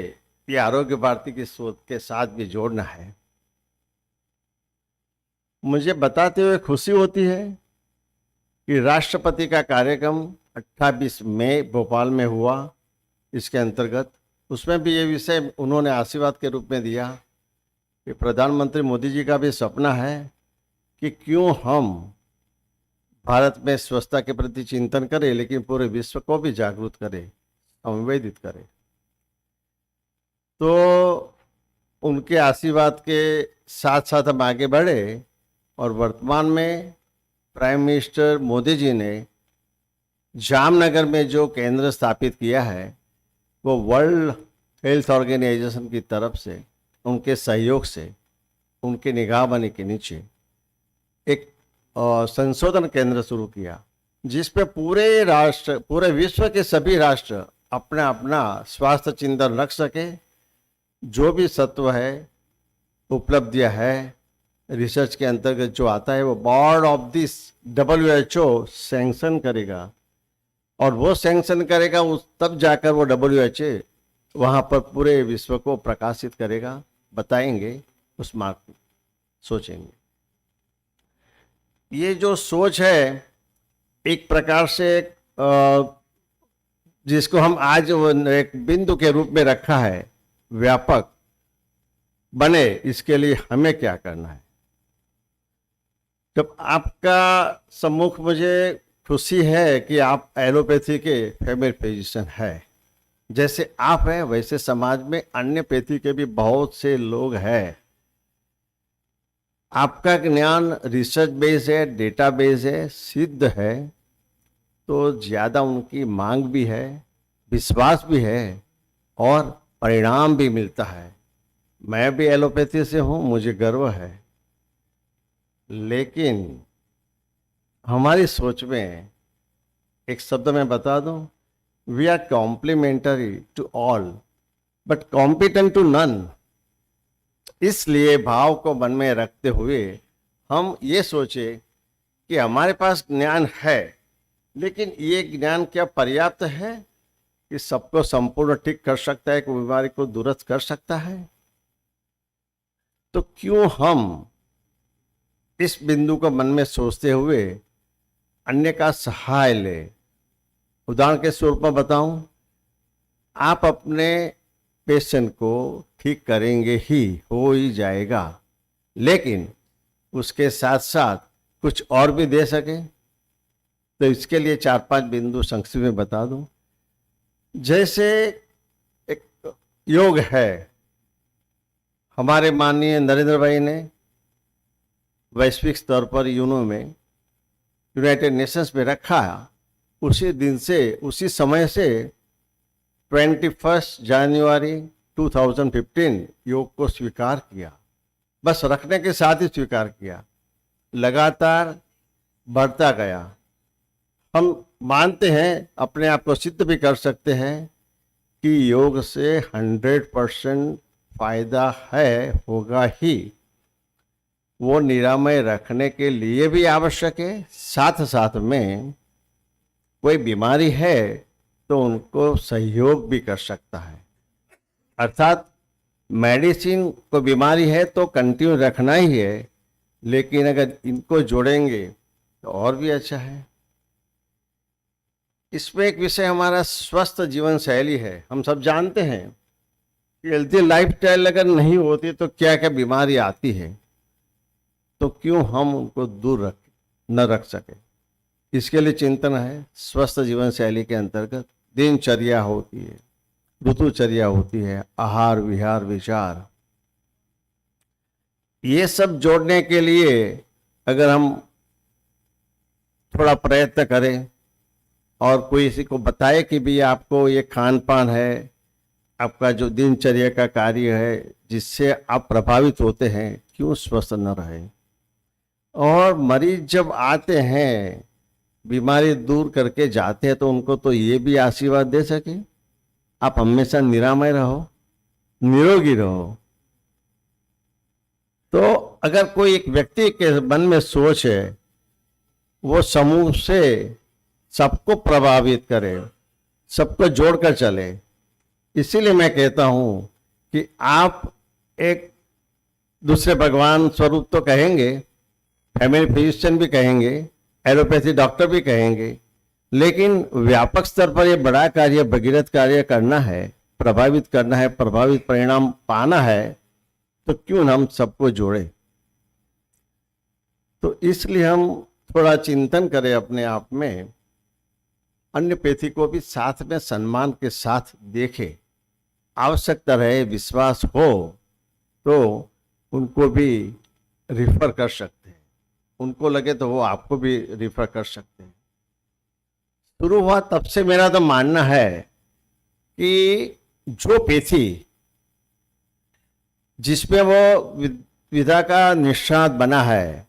J: ये आरोग्य भारती की सोच के साथ भी जोड़ना है। मुझे बताते हुए खुशी होती है कि राष्ट्रपति का कार्यक्रम 28 मई भोपाल में हुआ। इसके अंतर्गत उसमें भी ये विषय उन्होंने आशीर्वाद के रूप में दिया कि प्रधानमंत्री मोदी जी का भी सपना है कि क्यों हम भारत में स्वच्छता के प्रति चिंतन करें, लेकिन पूरे विश्व को भी जागरूक करें, संवेदित करें। तो उनके आशीर्वाद के साथ साथ हम आगे बढ़े और वर्तमान में प्राइम मिनिस्टर मोदी जी ने जामनगर में जो केंद्र स्थापित किया है वो वर्ल्ड हेल्थ ऑर्गेनाइजेशन की तरफ से, उनके सहयोग से, उनके निगरानी के नीचे एक संशोधन केंद्र शुरू किया जिस पे पूरे राष्ट्र, पूरे विश्व के सभी राष्ट्र अपना अपना स्वास्थ्य चिंतन रख सके। जो भी सत्व है, उपलब्धियां है, रिसर्च के अंतर्गत जो आता है वो board of this WHO sanction करेगा, और वो सैंक्शन करेगा उस तब जाकर वो WHO वहाँ पर पूरे विश्व को प्रकाशित करेगा, बताएंगे, उस मार्ग को सोचेंगे। ये जो सोच है एक प्रकार से जिसको हम आज वो एक बिंदु के रूप में रखा है, व्यापक बने, इसके लिए हमें क्या करना है। जब आपका सम्मुख मुझे खुशी है कि आप एलोपैथी के फैमिली फिजिशियन है, जैसे आप हैं वैसे समाज में अन्य पैथी के भी बहुत से लोग हैं। आपका ज्ञान रिसर्च बेस है, डेटा बेस है, सिद्ध है, तो ज़्यादा उनकी मांग भी है, विश्वास भी है और परिणाम भी मिलता है। मैं भी एलोपैथी से हूँ, मुझे गर्व है, लेकिन हमारी सोच में एक शब्द मैं बता दूं, we are complementary to all but competent to none. इसलिए भाव को मन में रखते हुए हम ये सोचे कि हमारे पास ज्ञान है, लेकिन ये ज्ञान क्या पर्याप्त है कि सबको संपूर्ण ठीक कर सकता है, कोई बीमारी को दुरुस्त कर सकता है? तो क्यों हम इस बिंदु को मन में सोचते हुए अन्य का सहाय ले। उदाहरण के स्वरूप में बताऊं, आप अपने पेशेंट को ठीक करेंगे ही, हो ही जाएगा, लेकिन उसके साथ साथ कुछ और भी दे सके, तो इसके लिए 4-5 बिंदु संक्षिप्त में बता दूं। जैसे एक योग है, हमारे माननीय नरेंद्र भाई ने वैश्विक स्तर पर यूनो में, यूनाइटेड नेशंस में रखा, उसी दिन से, उसी समय से 21 जनवरी 2015 योग को स्वीकार किया। बस रखने के साथ ही स्वीकार किया, लगातार बढ़ता गया। हम मानते हैं, अपने आप को सिद्ध भी कर सकते हैं कि योग से 100% फायदा है, होगा ही। वो निरामय रखने के लिए भी आवश्यक है, साथ साथ में कोई बीमारी है तो उनको सहयोग भी कर सकता है। अर्थात मेडिसिन को बीमारी है तो कंटिन्यू रखना ही है, लेकिन अगर इनको जोड़ेंगे तो और भी अच्छा है। इसमें एक विषय हमारा स्वस्थ जीवन शैली है। हम सब जानते हैं कि हेल्थी लाइफस्टाइल अगर नहीं होती तो क्या क्या बीमारी आती है, तो क्यों हम उनको दूर न रख सके। इसके लिए चिंतन है। स्वस्थ जीवन शैली के अंतर्गत दिनचर्या होती है, ऋतुचर्या होती है, आहार विहार विचार, ये सब जोड़ने के लिए अगर हम थोड़ा प्रयत्न करें और कोई किसी को बताए कि भी आपको ये खान पान है, आपका जो दिनचर्या का कार्य है जिससे आप प्रभावित होते हैं, क्यों स्वस्थ न रहे। और मरीज जब आते हैं, बीमारी दूर करके जाते हैं, तो उनको तो ये भी आशीर्वाद दे सके, आप हमेशा निरामय रहो, निरोगी रहो। तो अगर कोई एक व्यक्ति के मन में सोच है, वो समूह से सबको प्रभावित करे, सबको जोड़कर चले। इसीलिए मैं कहता हूं कि आप एक दूसरे भगवान स्वरूप तो कहेंगे, फैमिली फिजिशियन भी कहेंगे, एलोपैथी डॉक्टर भी कहेंगे, लेकिन व्यापक स्तर पर यह बड़ा कार्य, भगीरथ कार्य करना है, प्रभावित करना है, प्रभावित परिणाम पाना है, तो क्यों हम सबको जोड़े। तो इसलिए हम थोड़ा चिंतन करें अपने आप में, अन्य पैथी को भी साथ में सम्मान के साथ देखें। आवश्यकता रहे, विश्वास हो तो उनको भी रिफर कर सकते हैं, उनको लगे तो वो आपको भी रिफर कर सकते हैं। शुरू हुआ तब से मेरा तो मानना है कि जो पैथी जिसमें वो विधा का निष्णात बना है,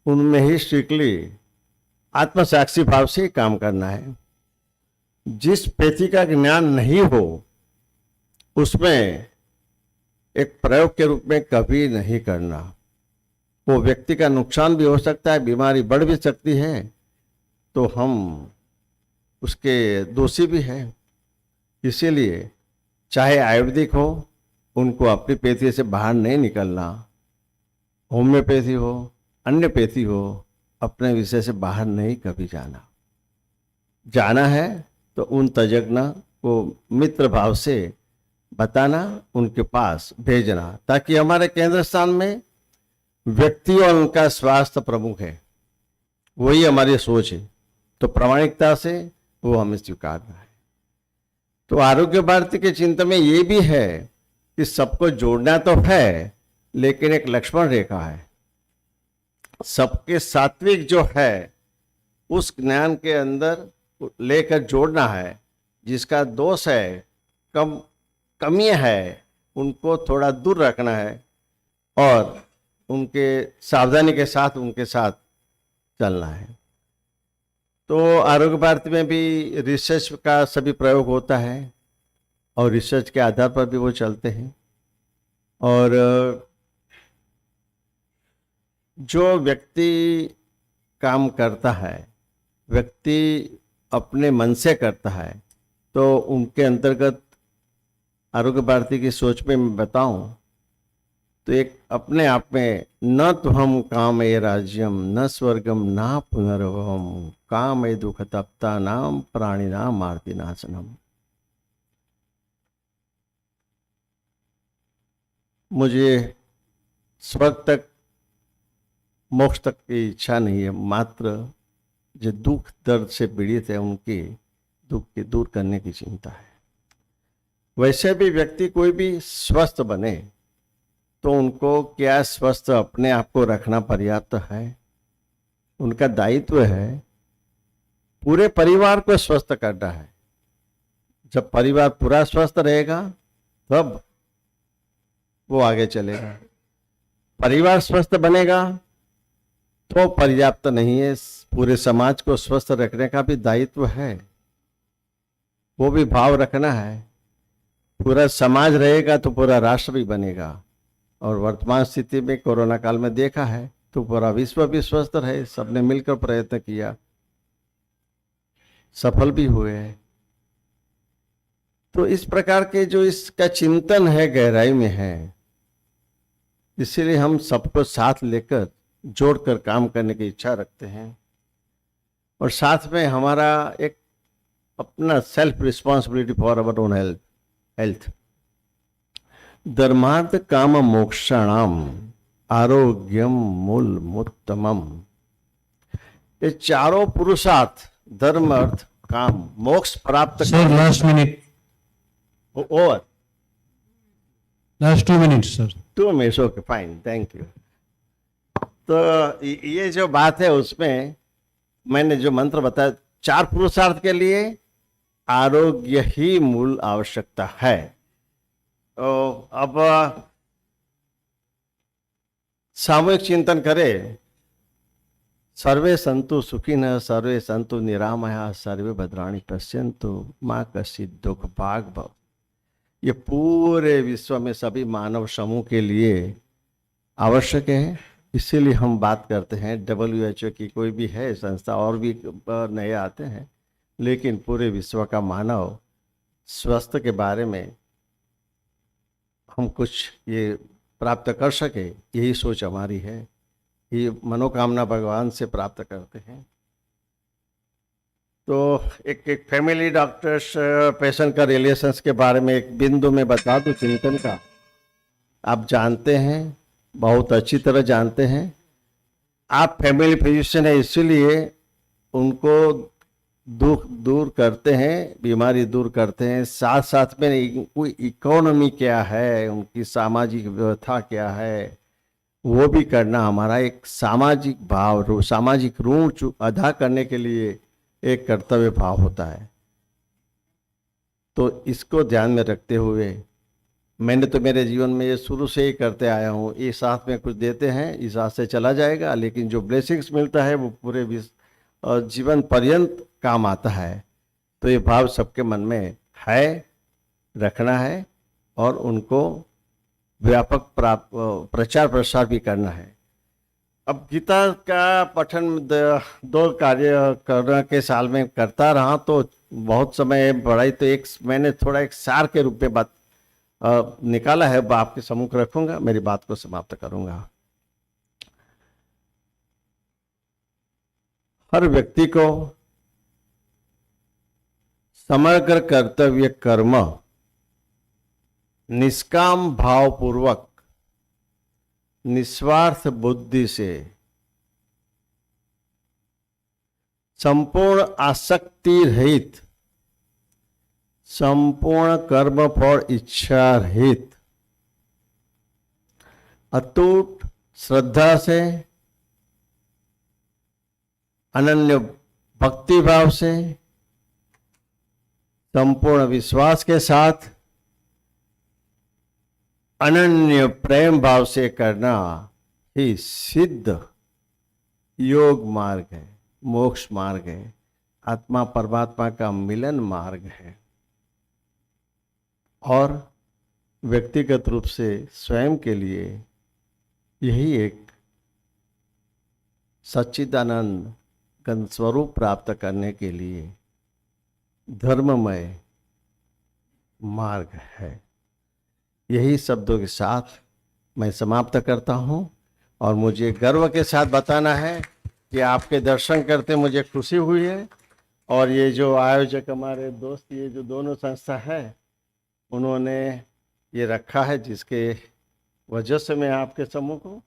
J: उनमें ही स्ट्रिक्टली आत्मसाक्षी भाव से काम करना है। जिस पैथी का ज्ञान नहीं हो, उसमें एक प्रयोग के रूप में कभी नहीं करना। वो व्यक्ति का नुकसान भी हो सकता है, बीमारी बढ़ भी सकती है, तो हम उसके दोषी भी हैं। इसीलिए चाहे आयुर्वेदिक हो, उनको अपनी पैथी से बाहर नहीं निकलना, होम्योपैथी हो, अन्य पैथी हो, अपने विषय से बाहर नहीं कभी जाना है तो उन तज्ञ को मित्र भाव से बताना, उनके पास भेजना, ताकि हमारे केंद्र स्थान में व्यक्ति और उनका स्वास्थ्य प्रमुख है, वही हमारी सोच है। तो प्रामाणिकता से वो हमें स्वीकारना है। तो आरोग्य भारती के चिंतन में ये भी है कि सबको जोड़ना तो है, लेकिन एक लक्ष्मण रेखा है, सबके सात्विक जो है उस ज्ञान के अंदर लेकर जोड़ना है। जिसका दोष है, कमियां है, उनको थोड़ा दूर रखना है और उनके सावधानी के साथ उनके साथ चलना है। तो आरोग्य भारती में भी रिसर्च का सभी प्रयोग होता है और रिसर्च के आधार पर भी वो चलते हैं। और जो व्यक्ति काम करता है, व्यक्ति अपने मन से करता है, तो उनके अंतर्गत आरोग्य भारती की सोच में मैं बताऊं तो एक अपने आप में न तो हम कामये राज्यम न स्वर्गम ना पुनर्भवम कामये दुख तप्ता नाम प्राणी नाम आरती नाशनम। मुझे स्वर्ग तक, मोक्ष तक की इच्छा नहीं है, मात्र जो दुख दर्द से पीड़ित है उनके दुख के दूर करने की चिंता है। वैसे भी व्यक्ति कोई भी स्वस्थ बने तो उनको क्या स्वस्थ अपने आप को रखना पर्याप्त है? उनका दायित्व है पूरे परिवार को स्वस्थ करना है। जब परिवार पूरा स्वस्थ रहेगा तब वो आगे चलेगा। परिवार स्वस्थ बनेगा तो पर्याप्त नहीं है, पूरे समाज को स्वस्थ रखने का भी दायित्व है, वो भी भाव रखना है। पूरा समाज रहेगा तो पूरा राष्ट्र भी बनेगा। और वर्तमान स्थिति में कोरोना काल में देखा है तो पूरा विश्व भी स्वस्थ रहे, सबने मिलकर प्रयत्न किया, सफल भी हुए हैं। तो इस प्रकार के जो इसका चिंतन है गहराई में है, इसीलिए हम सबको साथ लेकर जोड़कर काम करने की इच्छा रखते हैं। और साथ में हमारा एक अपना self responsibility for our own health. धर्मार्थ काम मोक्षाणाम आरोग्यम मूलमुत्तमम। ये चारों पुरुषार्थ, धर्म, अर्थ, काम, मोक्ष प्राप्त
B: Sir, last minute.
J: Over
B: Last 2 minutes, sir.
J: 2 minutes, okay fine, thank you. तो ये जो बात है उसमें मैंने जो मंत्र बताया, 4 पुरुषार्थ के लिए आरोग्य ही मूल आवश्यकता है। तो अब सामूहिक चिंतन करें। सर्वे संतु सुखिनः, सर्वे संतु निरामया, सर्वे भद्राणि पश्यन्तु मां कश्चित् दुःख भाग् भव। ये पूरे विश्व में सभी मानव समूह के लिए आवश्यक है। इसीलिए हम बात करते हैं, WHO की कोई भी है संस्था, और भी नए आते हैं, लेकिन पूरे विश्व का मानव स्वास्थ्य के बारे में हम कुछ ये प्राप्त कर सके, यही सोच हमारी है। ये मनोकामना भगवान से प्राप्त करते हैं। तो एक फैमिली डॉक्टर्स पेशेंट का रिलेशंस के बारे में एक बिंदु में बता दूं चिंतन का। आप जानते हैं, बहुत अच्छी तरह जानते हैं, आप फैमिली फिजिशियन है, इसीलिए उनको दुख दूर करते हैं, बीमारी दूर करते हैं। साथ साथ में कोई इकोनॉमी क्या है, उनकी सामाजिक व्यवस्था क्या है, वो भी करना हमारा एक सामाजिक भाव, सामाजिक ऋण अदा करने के लिए एक कर्तव्य भाव होता है। तो इसको ध्यान में रखते हुए मैंने तो मेरे जीवन में ये शुरू से ही करते आया हूँ। ये साथ में कुछ देते हैं, इस हाथ से चला जाएगा, लेकिन जो ब्लेसिंग्स मिलता है वो पूरे जीवन पर्यंत काम आता है। तो ये भाव सबके मन में है, रखना है और उनको व्यापक प्रचार प्रसार भी करना है। अब गीता का पठन दो कार्य करना के साल में करता रहा तो बहुत समय पढ़ाई, तो एक मैंने थोड़ा एक सार के रूप में बात निकाला है, आपके सम्मुख रखूंगा, मेरी बात को समाप्त करूंगा। हर व्यक्ति को समग्र कर्तव्य कर्म निष्काम भाव पूर्वक निस्वार्थ बुद्धि से संपूर्ण आसक्ति रहित, संपूर्ण कर्म फल इच्छा रहित, अटूट श्रद्धा से, अनन्य भक्ति भाव से, संपूर्ण विश्वास के साथ, अनन्य प्रेम भाव से करना ही सिद्ध योग मार्ग है, मोक्ष मार्ग है, आत्मा परमात्मा का मिलन मार्ग है। और व्यक्तिगत रूप से स्वयं के लिए यही एक सच्चिदानंद घन स्वरूप प्राप्त करने के लिए धर्ममय मार्ग है। यही शब्दों के साथ मैं समाप्त करता हूं और मुझे गर्व के साथ बताना है कि आपके दर्शन करते मुझे खुशी हुई है। और ये जो आयोजक हमारे दोस्त, ये जो दोनों संस्था है, उन्होंने ये रखा है जिसके वजह से मैं आपके सम्मुख हूँ।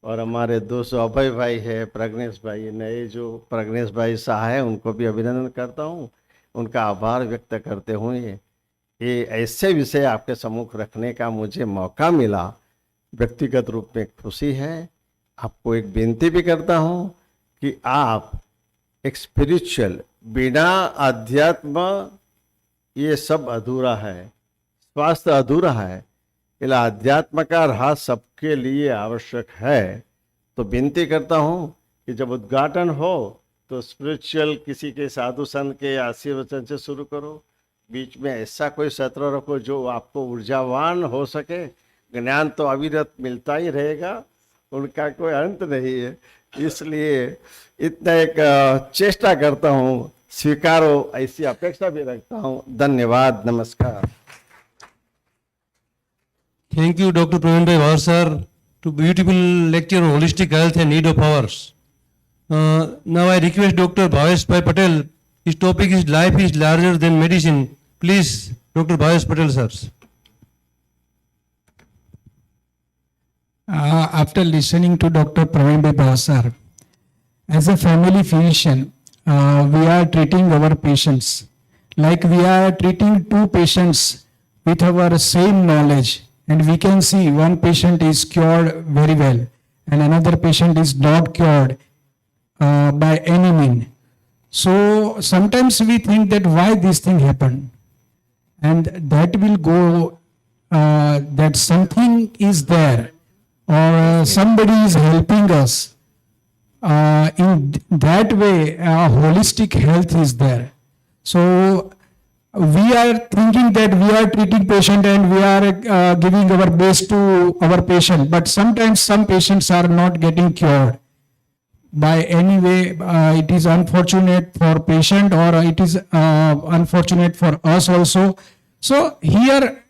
J: और हमारे दोस्त अभय भाई है, प्रज्ञेश भाई, नए जो प्रज्ञेश भाई शाह है, उनको भी अभिनंदन करता हूँ, उनका आभार व्यक्त करते हुए ये ऐसे विषय आपके सम्मुख रखने का मुझे मौका मिला, व्यक्तिगत रूप में खुशी है। आपको एक विनती भी करता हूँ कि आप एक स्पिरिचुअल, बिना अध्यात्म ये सब अधूरा है, स्वास्थ्य अधूरा है, इसलिए अध्यात्म का राह सबके लिए आवश्यक है। तो विनती करता हूँ कि जब उद्घाटन हो तो स्पिरिचुअल किसी के साधु संत के आशीर्वचन से शुरू करो, बीच में ऐसा कोई सत्र रखो जो आपको ऊर्जावान हो सके। ज्ञान तो अविरत मिलता ही रहेगा, उनका कोई अंत नहीं है, इसलिए इतना एक चेष्टा करता हूँ, स्वीकारो ऐसी अपेक्षा भी रखता हूँ। धन्यवाद, नमस्कार।
K: Thank you, Dr. Praveen Bhai Bhavar sir, to beautiful lecture on holistic health and need of powers. Now I request Dr. Bhavesh Bhai Patel. His topic is life is larger than medicine. Please, Dr. Bhavesh Patel sir.
B: After listening to Dr. Praveen Bhai Bhavar sir, as a family physician, we are treating our patients like we are treating two patients with our same knowledge, and we can see one patient is cured very well and another patient is not cured by any mean. So sometimes we think that why this thing happened, and that will go that something is there or somebody is helping us. In that way, holistic health is there. So we are thinking that we are treating patient and we are giving our best to our patient, but sometimes some patients are not getting cured by any way. It is unfortunate for patient or it is unfortunate for us also. So here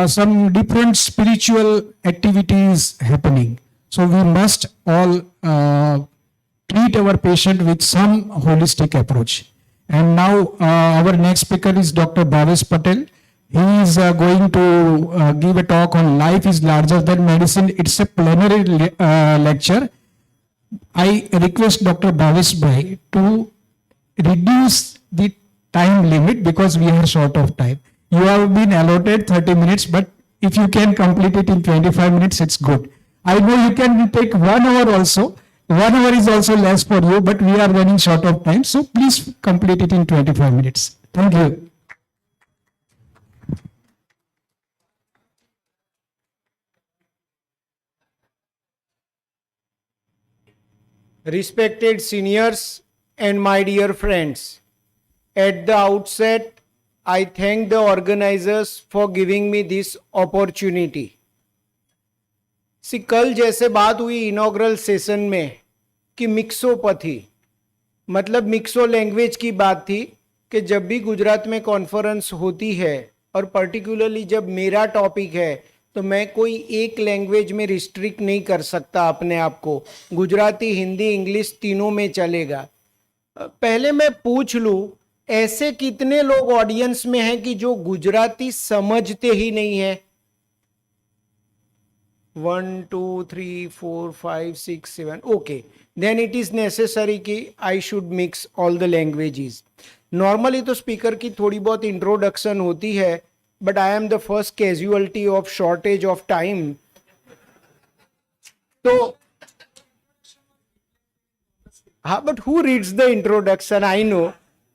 B: some different spiritual activities happening. So we must all treat our patient with some holistic approach. And now our next speaker is Dr. Bhavesh Patel. He is going to give a talk on life is larger than medicine. It's a plenary lecture. I request Dr. Bhavesh Bhai to reduce the time limit because we are short of time. You have been allotted 30 minutes, but if you can complete it in 25 minutes, it's good. I know you can take 1 hour also. 1 hour is also less for you, but we are running short of time. So please complete it in 25 minutes. Thank you.
C: Respected seniors and my dear friends, at the outset, I thank the organizers for giving me this opportunity. कल जैसे बात हुई inaugural session में कि mixopathy मतलब myxo language की बात थी कि जब भी गुजरात में कॉन्फ्रेंस होती है और पर्टिकुलरली जब मेरा टॉपिक है तो मैं कोई एक लैंग्वेज में रिस्ट्रिक्ट नहीं कर सकता अपने आप को, गुजराती, हिंदी, इंग्लिश तीनों में चलेगा। पहले मैं पूछ लूं, ऐसे कितने लोग ऑडियंस में हैं कि जो गुजराती समझते ही नहीं है? 1 2 3 4 5 6 7 okay, then it is necessary कि I should mix all the languages. Normally तो स्पीकर की थोड़ी बहुत इंट्रोडक्शन होती है, but I am the first casualty of shortage of time. तो हाँ, but who reads the introduction? I know,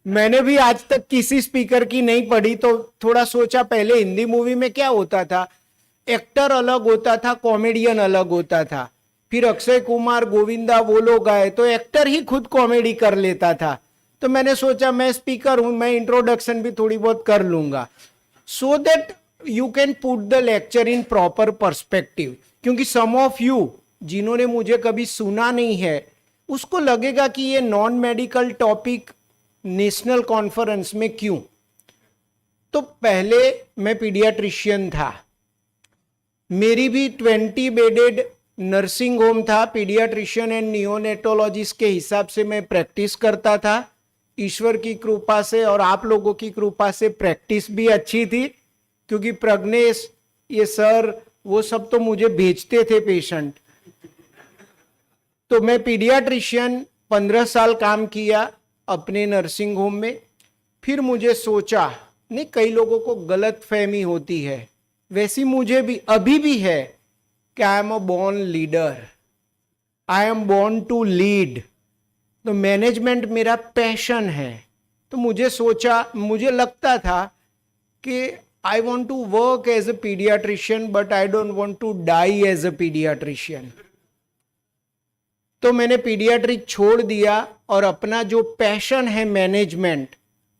C: मैंने भी आज तक किसी स्पीकर की नहीं पढ़ी, तो थोड़ा सोचा पहले हिंदी मूवी में क्या होता था, एक्टर अलग होता था, कॉमेडियन अलग होता था, फिर अक्षय कुमार, गोविंदा वो लोग आए तो एक्टर ही खुद कॉमेडी कर लेता था। तो मैंने सोचा मैं स्पीकर हूं, मैं इंट्रोडक्शन भी थोड़ी बहुत कर लूंगा, so that you can put the lecture in proper perspective. क्योंकि सम ऑफ यू जिन्होंने मुझे कभी सुना नहीं है उसको लगेगा कि ये non medical topic national conference में क्यों। तो पहले मैं पीडियाट्रिशियन था, मेरी भी 20 बेडेड नर्सिंग होम था, पीडियाट्रिशियन एंड नियोनेटोलॉजिस्ट के हिसाब से मैं प्रैक्टिस करता था। ईश्वर की कृपा से और आप लोगों की कृपा से प्रैक्टिस भी अच्छी थी, क्योंकि प्रज्ञेश, ये सर, वो सब तो मुझे भेजते थे पेशेंट। तो मैं पीडियाट्रिशियन 15 साल काम किया अपने नर्सिंग होम में। फिर मुझे सोचा, नहीं, कई लोगों को गलत फहमी होती है, वैसी मुझे भी अभी भी है, कि I am a born leader, I am born to lead. तो मैनेजमेंट मेरा पैशन है। तो मुझे सोचा, मुझे लगता था कि I want to work as a paediatrician but I don't want to die as a paediatrician. तो मैंने पीडियाट्रिक छोड़ दिया और अपना जो पैशन है मैनेजमेंट,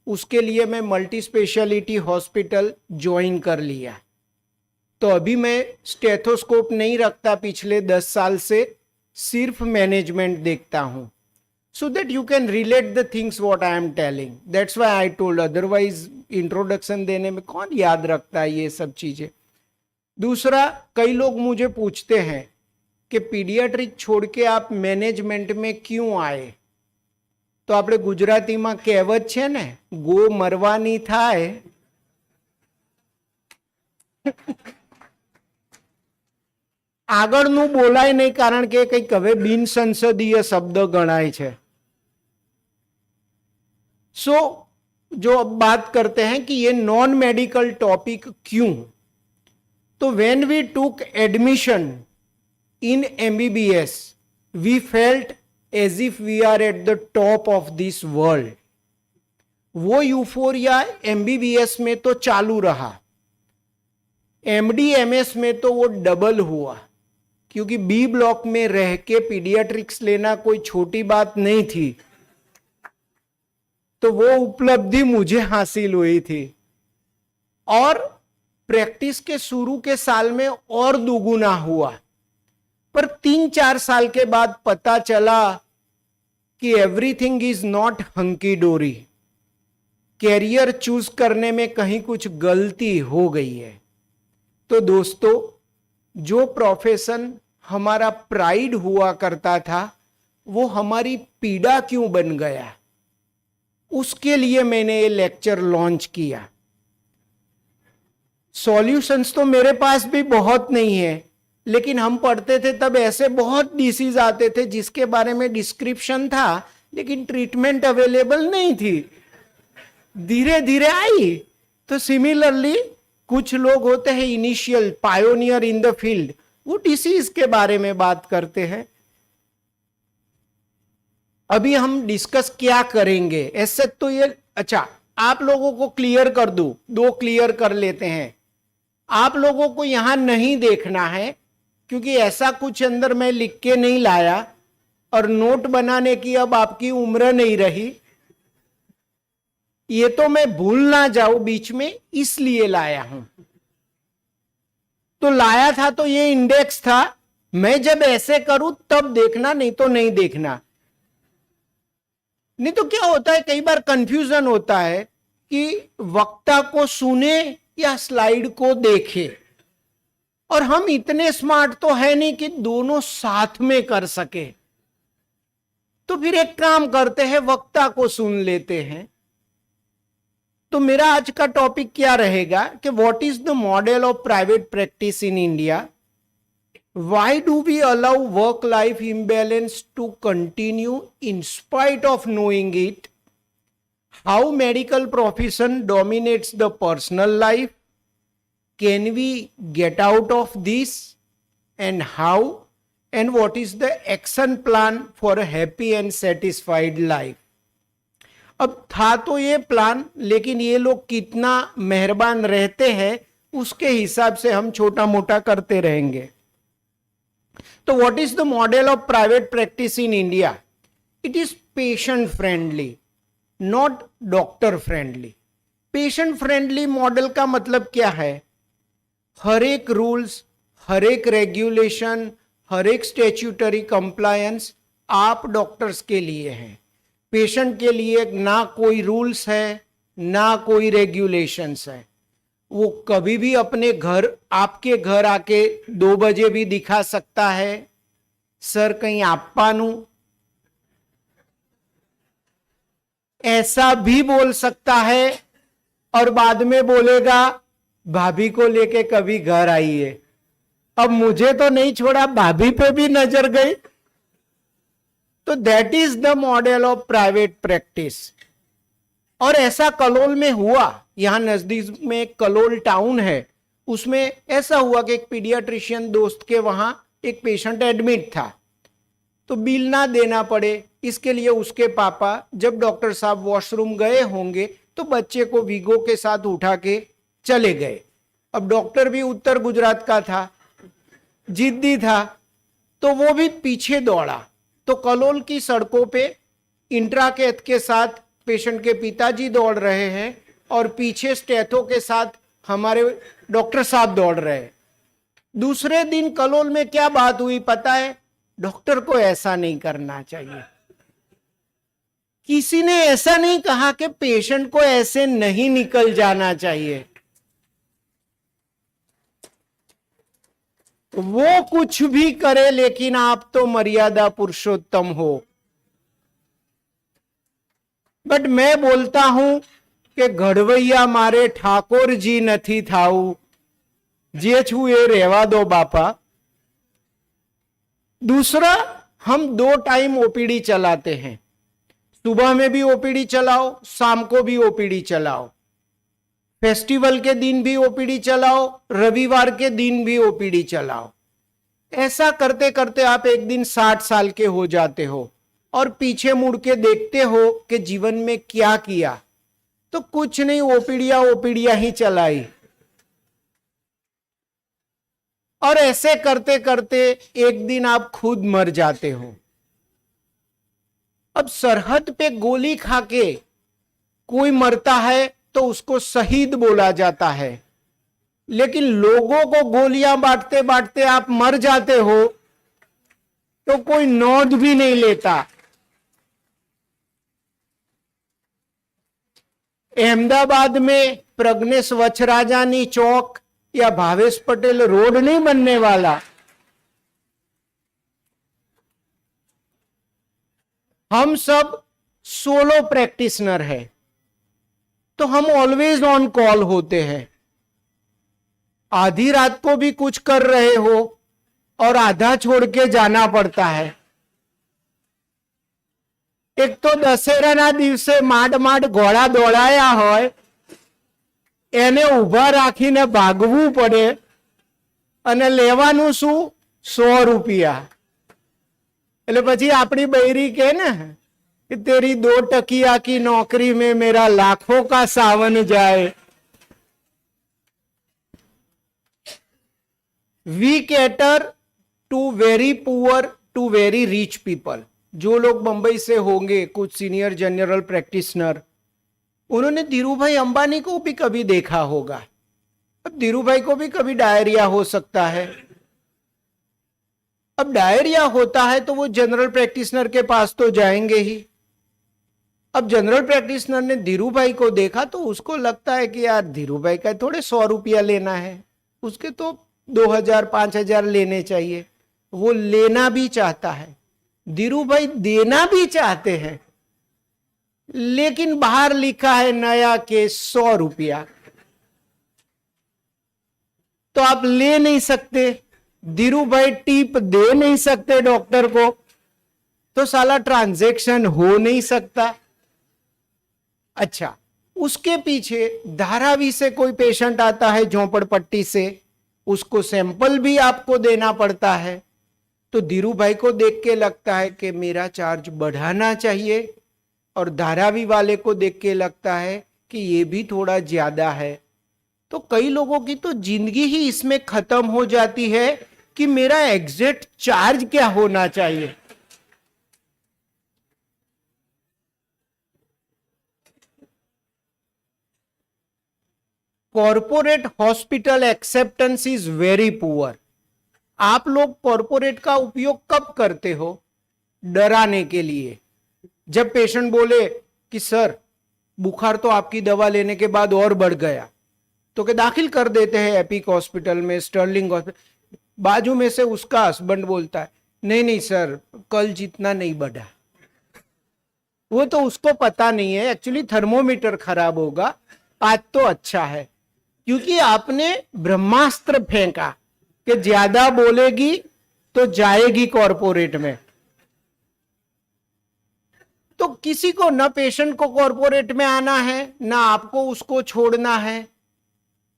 C: उसके लिए मैं मल्टी स्पेशलिटी हॉस्पिटल ज्वाइन कर लिया। तो अभी मैं स्टेथोस्कोप नहीं रखता पिछले 10 साल से, सिर्फ मैनेजमेंट देखता हूं, so that you can relate the things what I am telling. That's why I told, otherwise introduction देने में कौन याद रखता है ये सब चीजें। दूसरा, कई लोग मुझे पूछते हैं कि पीडियाट्रिक छोड़ के आप मैनेजमेंट में क्यों आए? तो આપણે ગુજરાતીમાં કહેવત છે ને, ગો મરવાની થાય આગળનું બોલાય નહીં, કારણ કે કંઈક હવે બિન સંસદીય શબ્દ ગણાય છે। सो जो अब बात करते हैं कि ये नॉन मेडिकल टॉपिक क्यों, तो when we took admission in MBBS we felt as if we are at the top of this world. वो यूफोरिया एमबीबीएस में तो चालू रहा, एमडीएमएस में तो वो डबल हुआ, क्योंकि बी ब्लॉक में रह के पीडियाट्रिक्स लेना कोई छोटी बात नहीं थी। तो वो उपलब्धि मुझे हासिल हुई थी, और प्रैक्टिस के शुरू के साल में और दुगुना हुआ। पर 3-4 साल के बाद पता चला कि एवरीथिंग इज नॉट हंकी डोरी, कैरियर चूज करने में कहीं कुछ गलती हो गई है। तो दोस्तों, जो प्रोफेशन हमारा प्राइड हुआ करता था वो हमारी पीड़ा क्यों बन गया, उसके लिए मैंने ये लेक्चर लॉन्च किया। सॉल्यूशंस तो मेरे पास भी बहुत नहीं है, लेकिन हम पढ़ते थे तब ऐसे बहुत डिसीज आते थे जिसके बारे में डिस्क्रिप्शन था लेकिन ट्रीटमेंट अवेलेबल नहीं थी। धीरे धीरे आई। तो सिमिलरली कुछ लोग होते हैं initial pioneer in the field, वो डिसीज के बारे में बात करते हैं। अभी हम डिस्कस क्या करेंगे ऐसे, तो ये अच्छा आप लोगों को क्लियर कर दूं, 2 क्लियर कर लेते हैं। आप लोगों को यहां नहीं देखना है, क्योंकि ऐसा कुछ अंदर मैं लिख के नहीं लाया, और नोट बनाने की अब आपकी उम्र नहीं रही। ये तो मैं भूल ना जाऊं बीच में, इसलिए लाया हूं। तो लाया था तो ये इंडेक्स था, मैं जब ऐसे करूं तब देखना, नहीं तो नहीं देखना। नहीं तो क्या होता है, कई बार कंफ्यूजन होता है कि वक्ता को सुने या स्लाइड को देखे, और हम इतने स्मार्ट तो है नहीं कि दोनों साथ में कर सके। तो फिर एक काम करते हैं, वक्ता को सुन लेते हैं। तो मेरा आज का टॉपिक क्या रहेगा कि what is the model of private practice in India, why do we allow work life imbalance to continue in spite of knowing it, how medical profession dominates the personal life, can we get out of this, and how, and what is the action plan for a happy and satisfied life। अब था तो ये plan, लेकिन ये लोग कितना मेहरबान रहते हैं उसके हिसाब से हम छोटा मोटा करते रहेंगे। तो what is the model of private practice in India, it is patient friendly, not doctor friendly. Patient friendly model का मतलब क्या है, हर एक रूल्स, हर एक रेगुलेशन, हर एक स्टैट्यूटरी कंप्लायंस आप डॉक्टर्स के लिए हैं। पेशेंट के लिए ना कोई रूल्स है, ना कोई रेगुलेशंस है। वो कभी भी अपने घर, आपके घर आके 2 बजे भी दिखा सकता है, सर कहीं आप्पा नू, ऐसा भी बोल सकता है, और बाद में बोलेगा भाभी को लेके कभी घर आइए। अब मुझे तो नहीं छोड़ा, भाभी पे भी नजर गई। तो that is the model of private practice. और ऐसा कलोल में हुआ, यहां नजदीक में एक कलोल टाउन है, उसमें ऐसा हुआ कि एक पीडियाट्रिशियन दोस्त के वहां एक पेशेंट एडमिट था, तो बिल ना देना पड़े इसके लिए उसके पापा जब डॉक्टर साहब वॉशरूम गए होंगे तो बच्चे को वीगो के साथ उठा के चले गए। अब डॉक्टर भी उत्तर गुजरात का था, जिद्दी था, तो वो भी पीछे दौड़ा। तो कलोल की सड़कों पे इंट्राकेथ के साथ पेशेंट के पिताजी दौड़ रहे हैं और पीछे स्टेथो के साथ हमारे डॉक्टर साहब दौड़ रहे हैं। दूसरे दिन कलोल में क्या बात हुई पता है, डॉक्टर को ऐसा नहीं करना चाहिए। किसी ने ऐसा नहीं कहा कि पेशेंट को ऐसे नहीं निकल जाना चाहिए। वो कुछ भी करे, लेकिन आप तो मर्यादा पुरुषोत्तम हो। बट मैं बोलता हूं कि घड़वैया मारे ठाकुर जी नहीं थाऊ, जे छू ये रेवा दो बापा। दूसरा, हम 2 टाइम ओपीडी चलाते हैं, सुबह में भी ओपीडी चलाओ, शाम को भी ओपीडी चलाओ, फेस्टिवल के दिन भी ओपीडी चलाओ, रविवार के दिन भी ओपीडी चलाओ। ऐसा करते करते आप एक दिन 60 साल के हो जाते हो और पीछे मुड़ के देखते हो कि जीवन में क्या किया, तो कुछ नहीं, ओपीडिया ही चलाई। और ऐसे करते करते एक दिन आप खुद मर जाते हो। अब सरहद पे गोली खा के कोई मरता है तो उसको शहीद बोला जाता है, लेकिन लोगों को गोलियां बांटते बांटते आप मर जाते हो तो कोई नोट भी नहीं लेता। अहमदाबाद में प्रज्ञेश वचराजानी चौक या भावेश पटेल रोड नहीं बनने वाला। हम सब सोलो प्रैक्टिशनर है, तो हम ऑलवेज ऑन कॉल होते हैं। आधी रात को भी कुछ कर रहे हो और आधा छोड़ के जाना पड़ता है। एक तो दशहराना दिवसे माड घोड़ा दौड़ाया होय, એને ઊભા રાખીને ભાગવું પડે અને લેવાનું શું 100 રૂપિયા। એટલે પછી આપણી બૈરી કહે ને कि तेरी 2 टकिया की नौकरी में मेरा लाखों का सावन जाए। We cater to very poor to very rich people. जो लोग बंबई से होंगे, कुछ सीनियर जनरल प्रैक्टिशनर, उन्होंने धीरूभाई अंबानी को भी कभी देखा होगा। अब धीरूभाई को भी कभी डायरिया हो सकता है, अब डायरिया होता है तो वो जनरल प्रैक्टिशनर के पास तो जाएंगे ही। अब जनरल प्रैक्टिशनर ने धीरू भाई को देखा तो उसको लगता है कि यार धीरू भाई का थोड़े 100 रुपया लेना है, उसके तो 2000 5000 लेने चाहिए। वो लेना भी चाहता है, धीरू भाई देना भी चाहते हैं, लेकिन बाहर लिखा है नया केस 100 रुपया, तो आप ले नहीं सकते, धीरू भाई टिप दे नहीं सकते डॉक्टर को, तो साला ट्रांजैक्शन हो नहीं सकता। अच्छा, उसके पीछे धारावी से कोई पेशेंट आता है झोपड़पट्टी से, उसको सैंपल भी आपको देना पड़ता है, तो धीरू भाई को देख के लगता है कि मेरा चार्ज बढ़ाना चाहिए, और धारावी वाले को देख के लगता है कि ये भी थोड़ा ज्यादा है। तो कई लोगों की तो जिंदगी ही इसमें खत्म हो जाती है कि मेरा एग्जैक्ट चार्ज क्या होना चाहिए। Corporate hospital acceptance is very poor. आप लोग कॉरपोरेट का उपयोग कब करते हो? डराने के लिए। जब पेशेंट बोले कि सर बुखार तो आपकी दवा लेने के बाद और बढ़ गया, तो के दाखिल कर देते हैं एपिक हॉस्पिटल में, स्टर्लिंग हॉस्पिटल। बाजू में से उसका हस्बैंड बोलता है नहीं नहीं सर, कल जितना नहीं बढ़ा। वो तो उसको पता नहीं है, एक्चुअली थर्मोमीटर खराब होगा, आज तो अच्छा है, क्योंकि आपने ब्रह्मास्त्र फेंका कि ज्यादा बोलेगी तो जाएगी कॉरपोरेट में। तो किसी को ना पेशेंट को कॉरपोरेट में आना है, ना आपको उसको छोड़ना है,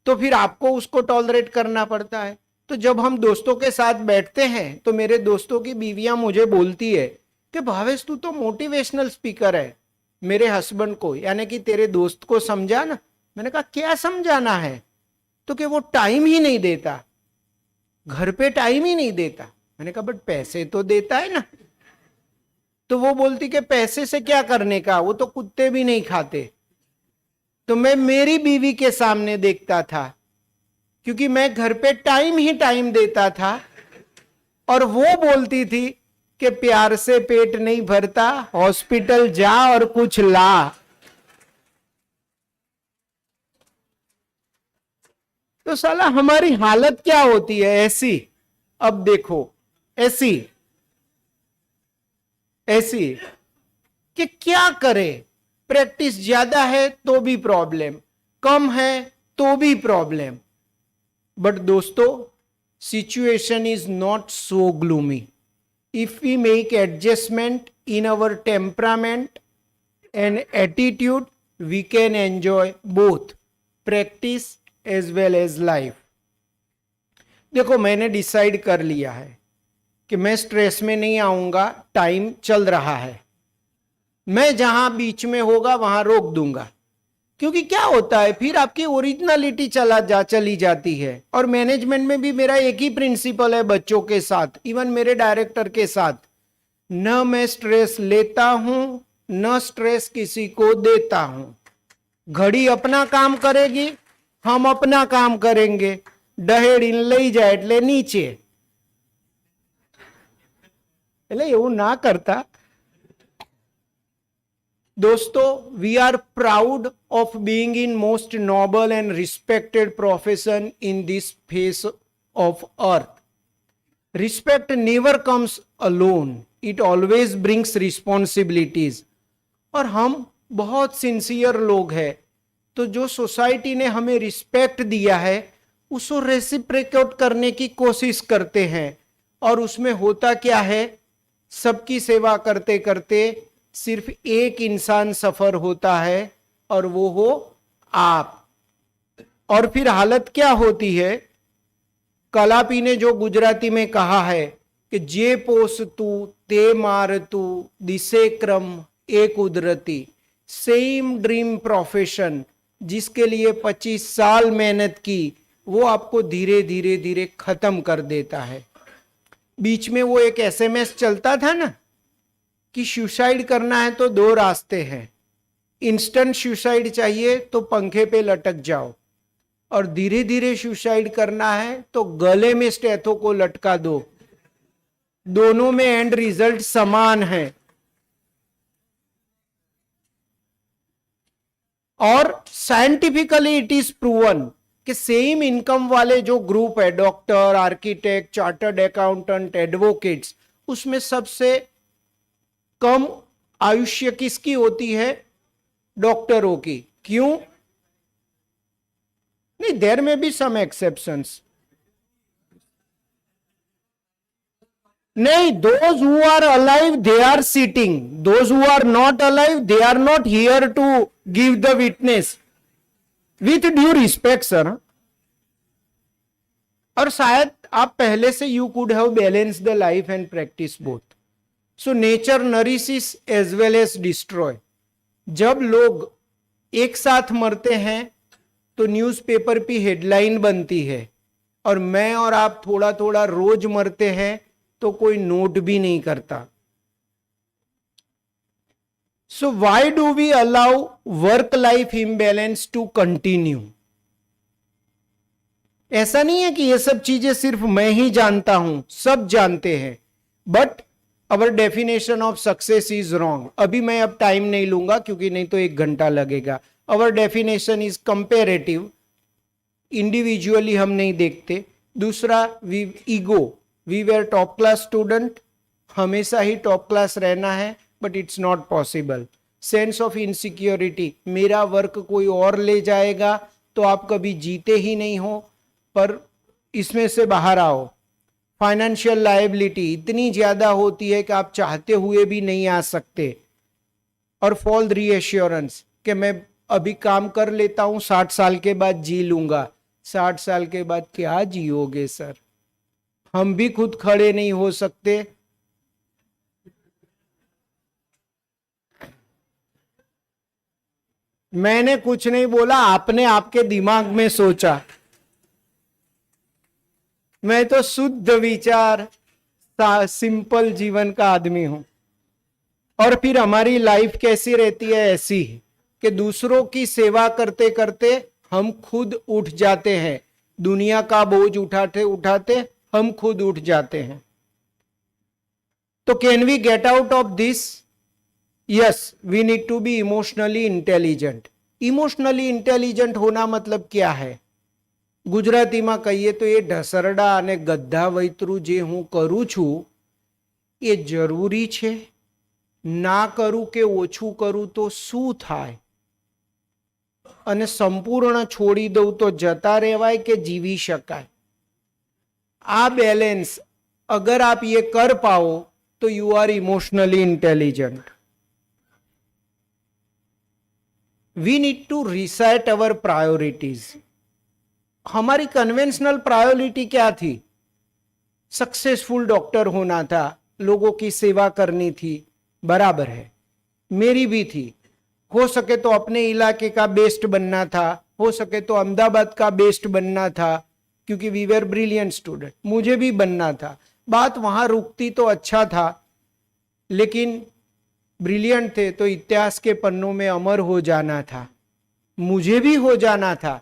C: तो फिर आपको उसको टॉलरेट करना पड़ता है। तो जब हम दोस्तों के साथ बैठते हैं तो मेरे दोस्तों की बीवियां मुझे बोलती है कि भावेश तू तो मोटिवेशनल स्पीकर है, मेरे हस्बैंड को यानी कि तेरे दोस्त को समझा ना। मैंने कहा क्या समझाना है? तो कि वो टाइम ही नहीं देता, घर पे टाइम ही नहीं देता। मैंने कहा बट पैसे तो देता है ना। तो वो बोलती कि पैसे से क्या करने का, वो तो कुत्ते भी नहीं खाते। तो मैं मेरी बीवी के सामने देखता था, क्योंकि मैं घर पे टाइम ही टाइम देता था, और वो बोलती थी कि प्यार से पेट नहीं भरता, हॉस्पिटल जा और कुछ ला। तो साला हमारी हालत क्या होती है ऐसी। अब देखो ऐसी कि क्या करे, प्रैक्टिस ज्यादा है तो भी प्रॉब्लम, कम है तो भी प्रॉब्लम। बट दोस्तों, situation is not so gloomy if we make adjustment in our temperament and attitude, we can enjoy both practice as well as life. देखो मैंने डिसाइड कर लिया है कि मैं स्ट्रेस में नहीं आऊंगा, टाइम चल रहा है, मैं जहां बीच में होगा वहां रोक दूंगा। क्योंकि क्या होता है फिर आपकी ओरिजिनलिटी चली जाती है। और मैनेजमेंट में भी मेरा एक ही प्रिंसिपल है बच्चों के साथ, इवन मेरे डायरेक्टर के साथ, न मैं स्ट्रेस लेता हूं न स्ट्रेस किसी को देता हूं। घड़ी अपना काम करेगी, हम अपना काम करेंगे, डहेड़ी लई जाए એટલે નીચે। એટલે એવું ના करता। दोस्तों, we are proud of being in most noble and respected profession in this face of earth. Respect never comes alone, it always brings responsibilities. और हम बहुत सिंसियर लोग हैं, तो जो सोसाइटी ने हमें रिस्पेक्ट दिया है उसको रेसिप्रोकेट करने की कोशिश करते हैं। और उसमें होता क्या है, सबकी सेवा करते करते सिर्फ एक इंसान सफर होता है, और वो हो आप। और फिर हालत क्या होती है, कलापी ने जो गुजराती में कहा है कि जे पोस तू ते मार तू दिसे क्रम ए कुदरती। सेम ड्रीम प्रोफेशन जिसके लिए 25 साल मेहनत की, वो आपको धीरे धीरे धीरे खत्म कर देता है। बीच में वो एक एसएमएस चलता था ना कि सुसाइड करना है तो 2 रास्ते हैं, इंस्टेंट सुसाइड चाहिए तो पंखे पे लटक जाओ, और धीरे धीरे सुसाइड करना है तो गले में स्टेथो को लटका दो। दोनों में एंड रिजल्ट समान है। और साइंटिफिकली इट इज प्रूवन कि सेम इनकम वाले जो ग्रुप है, doctor, architect, chartered accountant, advocates, उसमें सबसे कम आयुष्य किसकी होती है? डॉक्टरों की। क्यों? नहीं, देयर में बी सम एक्सेप्शंस। नहीं, those who are alive they are sitting, those who are not alive they are not here to give the witness, with due respect sir। और शायद आप पहले से you could have balanced the life and practice both, so nature nourishes as well as destroy। जब लोग एक साथ मरते हैं तो न्यूज़पेपर पे हेडलाइन बनती है, और मैं और आप थोड़ा थोड़ा रोज मरते हैं तो कोई नोट भी नहीं करता। So why do we allow work life imbalance to continue? ऐसा नहीं है कि ये सब चीजें सिर्फ मैं ही जानता हूं, सब जानते हैं, but our definition of success is wrong. अभी मैं अब टाइम नहीं लूंगा क्योंकि नहीं तो 1 घंटा लगेगा। Our definition is comparative, individually हम नहीं देखते। दूसरा, ego, we were top class student, हमेशा ही टॉप क्लास रहना है, but it's not possible. Sense of insecurity, मेरा वर्क कोई और ले जाएगा तो आप कभी जीते ही नहीं हो, पर इसमें से बाहर आओ। फाइनेंशियल लायबिलिटी इतनी ज्यादा होती है कि आप चाहते हुए भी नहीं आ सकते। और फॉल्स रीएश्योरेंस कि मैं अभी काम कर लेता हूं, 60 साल के बाद जी लूंगा। 60 साल के बाद क्या जियोगे सर? हम भी खुद खड़े नहीं हो सकते। मैंने कुछ नहीं बोला, आपने आपके दिमाग में सोचा। मैं तो शुद्ध विचार, सिंपल जीवन का आदमी हूं। और फिर हमारी लाइफ कैसी रहती है? ऐसी कि दूसरों की सेवा करते करते हम खुद उठ जाते हैं। दुनिया का बोझ उठाते उठाते हम खुद उठ जाते हैं। तो can we get out of this? Yes, we need to be emotionally intelligent. Emotionally intelligent होना मतलब क्या है? ગુજરાતીમાં કહીએ તો એ ઢસરડા અને ગધા વૈતરું જે હું કરું છું એ જરૂરી છે? ના કરું કે ઓછું કરું તો શું થાય? અને સંપૂર્ણ છોડી દઉં તો જતા રહેવાય કે જીવી શકાય? આ બેલેન્સ અગર આપ ये कर पाओ तो you are emotionally intelligent. We need to reset our priorities. हमारी कन्वेंशनल प्रायोरिटी क्या थी? सक्सेसफुल डॉक्टर होना था, लोगों की सेवा करनी थी, बराबर है, मेरी भी थी। हो सके तो अपने इलाके का बेस्ट बनना था, हो सके तो अहमदाबाद का बेस्ट बनना था, क्योंकि वी वर ब्रिलियंट स्टूडेंट, मुझे भी बनना था। बात वहां रुकती तो अच्छा था, लेकिन ब्रिलियंट थे तो इतिहास के पन्नों में अमर हो जाना था, मुझे भी हो जाना था।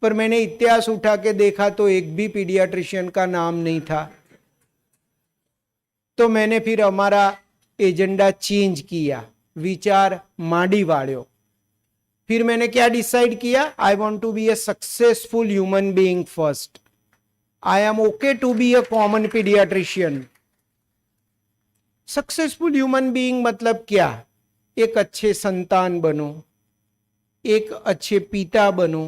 C: पर मैंने इतिहास उठा के देखा तो एक भी पीडियाट्रिशियन का नाम नहीं था। तो मैंने फिर हमारा एजेंडा चेंज किया, विचार माड़ी वाड़ो। फिर मैंने क्या डिसाइड किया? I want to be a successful human being first. I am okay to be a common paediatrician. Successful human being मतलब क्या? एक अच्छे संतान बनो, एक अच्छे पिता बनो,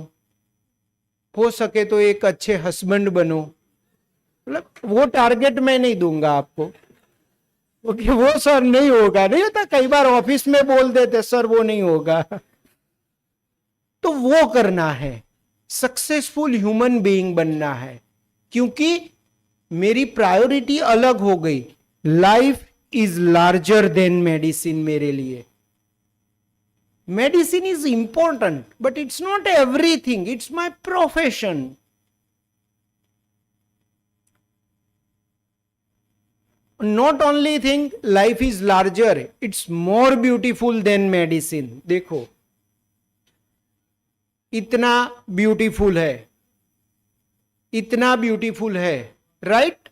C: हो सके तो एक अच्छे हस्बैंड बनो। मतलब वो टारगेट मैं नहीं दूंगा आपको, क्योंकि वो सर नहीं होगा। नहीं होता, कई बार ऑफिस में बोल देते सर वो नहीं होगा। तो वो करना है, सक्सेसफुल ह्यूमन बीइंग बनना है, क्योंकि मेरी प्रायोरिटी अलग हो गई। Life is larger than medicine मेरे लिए। Medicine is important, but it's not everything. It's my profession. Not only think life is larger, it's more beautiful than medicine. देखो, इतना ब्यूटीफुल है, इतना ब्यूटीफुल है, राइट?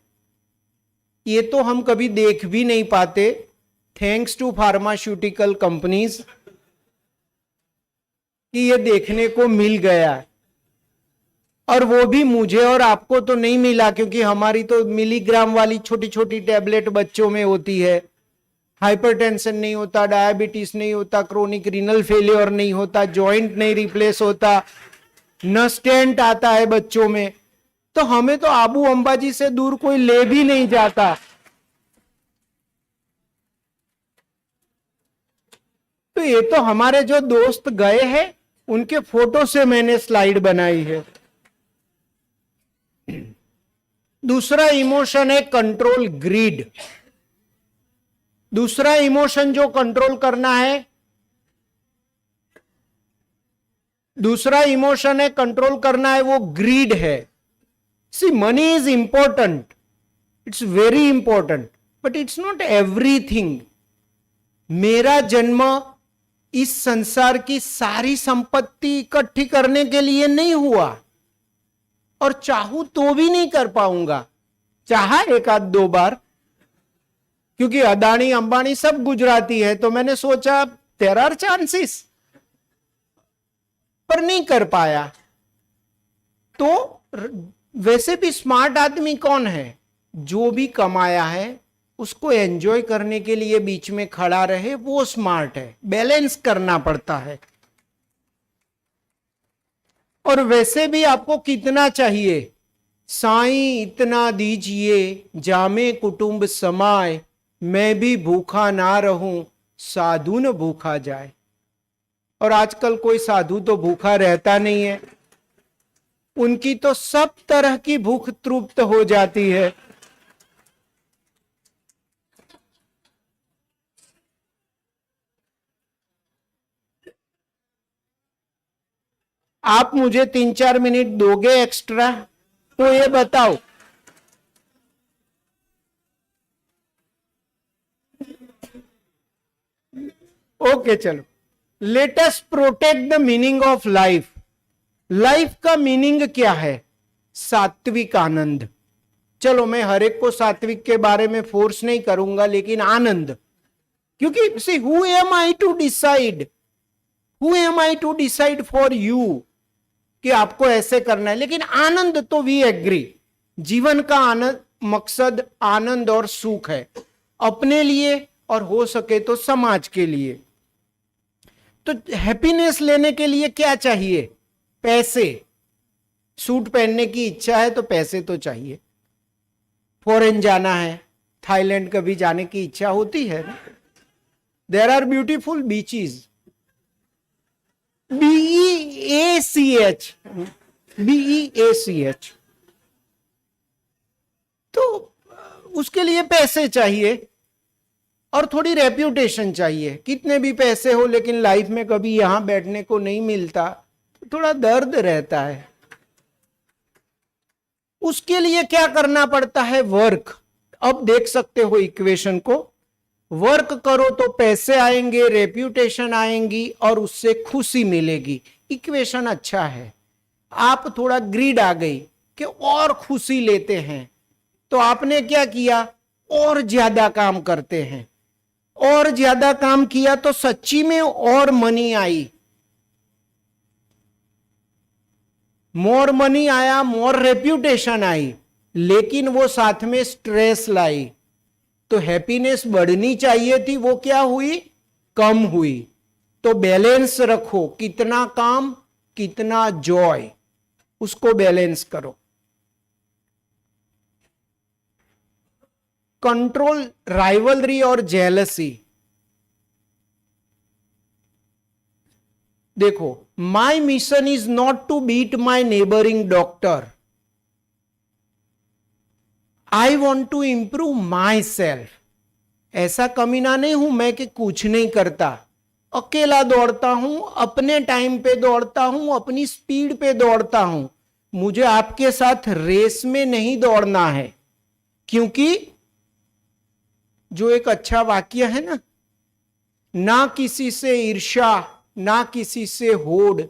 C: ये तो हम कभी देख भी नहीं पाते, थैंक्स टू फार्मास्यूटिकल कंपनीज कि ये देखने को मिल गया है। और वो भी मुझे और आपको तो नहीं मिला, क्योंकि हमारी तो मिलीग्राम वाली छोटी छोटी टैबलेट बच्चों में होती है। हाइपरटेंशन नहीं होता, डायबिटीज नहीं होता, क्रोनिक रीनल फेलियर नहीं होता, जॉइंट नहीं रिप्लेस होता, न स्टेंट आता है बच्चों में। तो हमें तो आबू अंबाजी से दूर कोई ले भी नहीं जाता। तो ये तो हमारे जो दोस्त गए हैं उनके फोटो से मैंने स्लाइड बनाई है। दूसरा इमोशन है कंट्रोल ग्रीड। दूसरा इमोशन जो कंट्रोल करना है, दूसरा इमोशन है कंट्रोल करना है, वो ग्रीड है। See money is important, it's very important, but it's not everything. मेरा जन्म इस संसार की सारी संपत्ति इकट्ठी करने के लिए नहीं हुआ, और चाहूं तो भी नहीं कर पाऊंगा। चाहा एक आध दो बार, क्योंकि अदानी अंबानी सब गुजराती है, तो मैंने सोचा देयर आर चांसेस, पर नहीं कर पाया। तो वैसे भी स्मार्ट आदमी कौन है? जो भी कमाया है उसको एंजॉय करने के लिए बीच में खड़ा रहे, वो स्मार्ट है। बैलेंस करना पड़ता है। और वैसे भी आपको कितना चाहिए? साईं इतना दीजिए जामे कुटुंब समाए, मैं भी भूखा ना रहूं साधु न भूखा जाए। और आजकल कोई साधु तो भूखा रहता नहीं है, उनकी तो सब तरह की भूख तृप्त हो जाती है। आप मुझे 3-4 मिनट दोगे एक्स्ट्रा तो ये बताओ, ओके चलो। Let us protect the meaning of life. Life का मीनिंग क्या है? सात्विक आनंद। चलो मैं हर एक को सात्विक के बारे में फोर्स नहीं करूंगा, लेकिन आनंद, क्योंकि see who am I to decide, who am I to decide for you कि आपको ऐसे करना है। लेकिन आनंद तो वी एग्री। जीवन का आनंद, मकसद आनंद और सुख है, अपने लिए और हो सके तो समाज के लिए। तो हैप्पीनेस लेने के लिए क्या चाहिए? पैसे। सूट पहनने की इच्छा है तो पैसे तो चाहिए। फॉरेन जाना है, थाईलैंड कभी जाने की इच्छा होती है ना। There are beautiful beaches, BEACH, BEACH। तो उसके लिए पैसे चाहिए और थोड़ी रेप्यूटेशन चाहिए। कितने भी पैसे हो, लेकिन लाइफ में कभी यहां बैठने को नहीं मिलता तो थोड़ा दर्द रहता है। उसके लिए क्या करना पड़ता है? वर्क। अब देख सकते हो इक्वेशन को, वर्क करो तो पैसे आएंगे, रेप्यूटेशन आएंगी और उससे खुशी मिलेगी। इक्वेशन अच्छा है। आप थोड़ा ग्रीड आ गई कि और खुशी लेते हैं, तो आपने क्या किया? और ज्यादा काम करते हैं। और ज्यादा काम किया तो सच्ची में और मनी आई, मोर मनी आया, मोर रेप्यूटेशन आई, लेकिन वो साथ में स्ट्रेस लाई। तो हैप्पीनेस बढ़नी चाहिए थी, वो क्या हुई? कम हुई। तो बैलेंस रखो, कितना काम कितना जॉय, उसको बैलेंस करो। कंट्रोल राइवलरी और जेलसी। देखो, my mission is not to beat my neighbouring doctor, I want to improve myself. ऐसा कमीना नहीं हूं मैं कि कुछ नहीं करता, अकेला दौड़ता हूं, अपने टाइम पे दौड़ता हूं, अपनी स्पीड पे दौड़ता हूं। मुझे आपके साथ रेस में नहीं दौड़ना है, क्योंकि जो एक अच्छा वाक्य है ना किसी से ईर्ष्या ना किसी से होड़,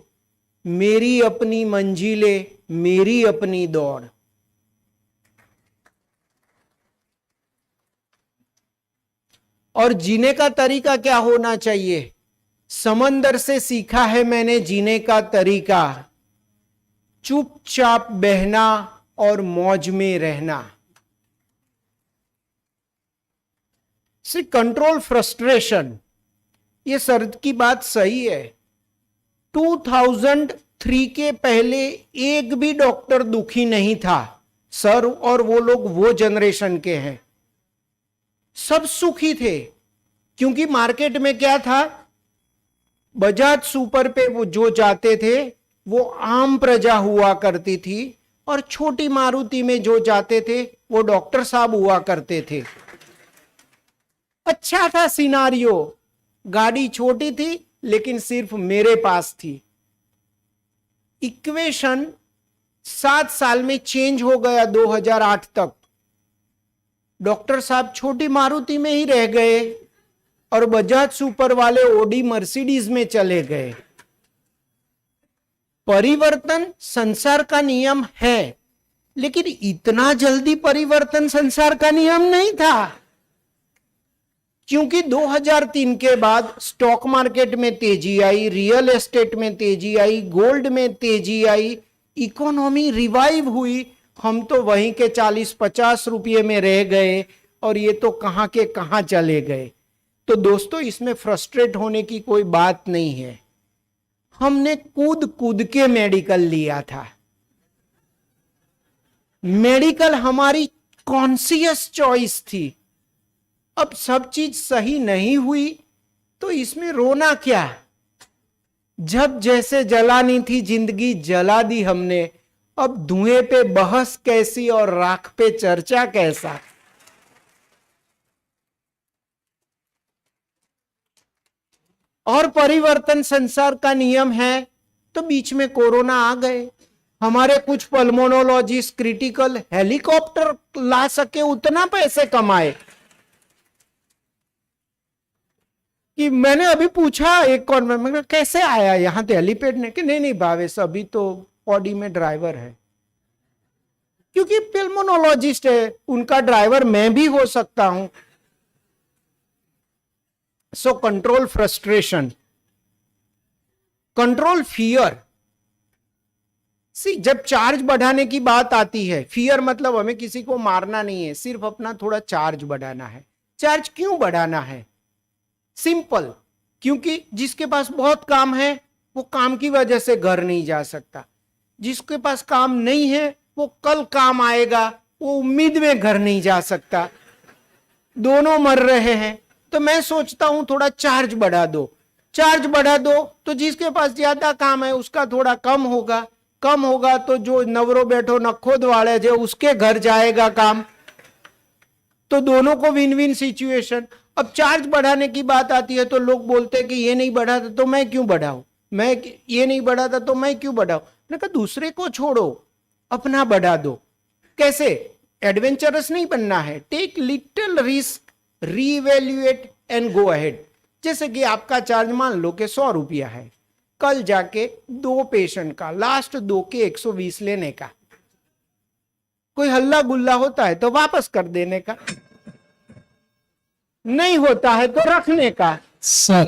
C: मेरी अपनी मंजिलें मेरी अपनी दौड़। और जीने का तरीका क्या होना चाहिए? समंदर से सीखा है मैंने जीने का तरीका, चुपचाप बहना और मौज में रहना। सी कंट्रोल फ्रस्ट्रेशन, ये सर की बात सही है। 2003 के पहले एक भी डॉक्टर दुखी नहीं था सर, और वो लोग वो जनरेशन के हैं, सब सुखी थे। क्योंकि मार्केट में क्या था, बजाज सुपर पे वो जो जाते थे वो आम प्रजा हुआ करती थी, और छोटी मारुति में जो जाते थे वो डॉक्टर साहब हुआ करते थे। अच्छा था सिनारियो, गाड़ी छोटी थी लेकिन सिर्फ मेरे पास थी। इक्वेशन 7 साल में चेंज हो गया। 2008 तक डॉक्टर साहब छोटी मारुति में ही रह गए और बजाज सुपर वाले ओडी मर्सिडीज में चले गए। परिवर्तन संसार का नियम है, लेकिन इतना जल्दी परिवर्तन संसार का नियम नहीं था। क्योंकि 2003 के बाद स्टॉक मार्केट में तेजी आई, रियल एस्टेट में तेजी आई, गोल्ड में तेजी आई, इकोनॉमी रिवाइव हुई। हम तो वहीं के 40-50 रुपये में रह गए और ये तो कहां के कहां चले गए। तो दोस्तों, इसमें फ्रस्ट्रेट होने की कोई बात नहीं है। हमने कूद कूद के मेडिकल लिया था। मेडिकल हमारी कॉन्शियस चॉइस थी। अब सब चीज सही नहीं हुई तो इसमें रोना क्या? जब जैसे जलानी थी जिंदगी जला दी हमने। अब धुएं पे बहस कैसी और राख पे चर्चा कैसा। और परिवर्तन संसार का नियम है। तो बीच में कोरोना आ गए, हमारे कुछ पल्मोनोलॉजिस्ट क्रिटिकल हेलीकॉप्टर ला सके, उतना पैसे कमाए कि मैंने अभी पूछा एक कॉन्वेंट में, कैसे आया यहां तो हेलीपैड ने, कि नहीं भावेश अभी तो बॉडी में ड्राइवर है। क्योंकि पल्मोनोलॉजिस्ट है, उनका ड्राइवर मैं भी हो सकता हूं। So control frustration, control fear. See, जब चार्ज बढ़ाने की बात आती है, फियर मतलब हमें किसी को मारना नहीं है, सिर्फ अपना थोड़ा चार्ज बढ़ाना है। चार्ज क्यों बढ़ाना है? सिंपल, क्योंकि जिसके पास बहुत काम है वो काम की वजह से घर नहीं जा सकता। जिसके पास काम नहीं है वो कल काम आएगा, वो उम्मीद में घर नहीं जा सकता। दोनों मर रहे हैं। तो मैं सोचता हूं थोड़ा चार्ज बढ़ा दो। चार्ज बढ़ा दो तो जिसके पास ज्यादा काम है उसका थोड़ा कम होगा, कम होगा तो जो नवरो बैठो नखोद वाले जो उसके घर जाएगा काम। तो दोनों को विन विन सिचुएशन। अब चार्ज बढ़ाने की बात आती है तो लोग बोलते हैं कि ये नहीं बढ़ा था तो मैं क्यों बढ़ाऊं, ये नहीं बढ़ा था तो मैं क्यों बढ़ाऊं। मैंने कहा दूसरे को छोड़ो, अपना बढ़ा दो। कैसे? एडवेंचरस नहीं बनना है, take little risk, reevaluate and go ahead. जैसे कि आपका चार्ज मान लो कि 100 रुपया है, कल जाके 2 पेशेंट का लास्ट 2 के 120 लेने का। कोई हल्ला गुल्ला होता है तो वापस कर देने का, नहीं होता है तो रखने का।
B: Sir,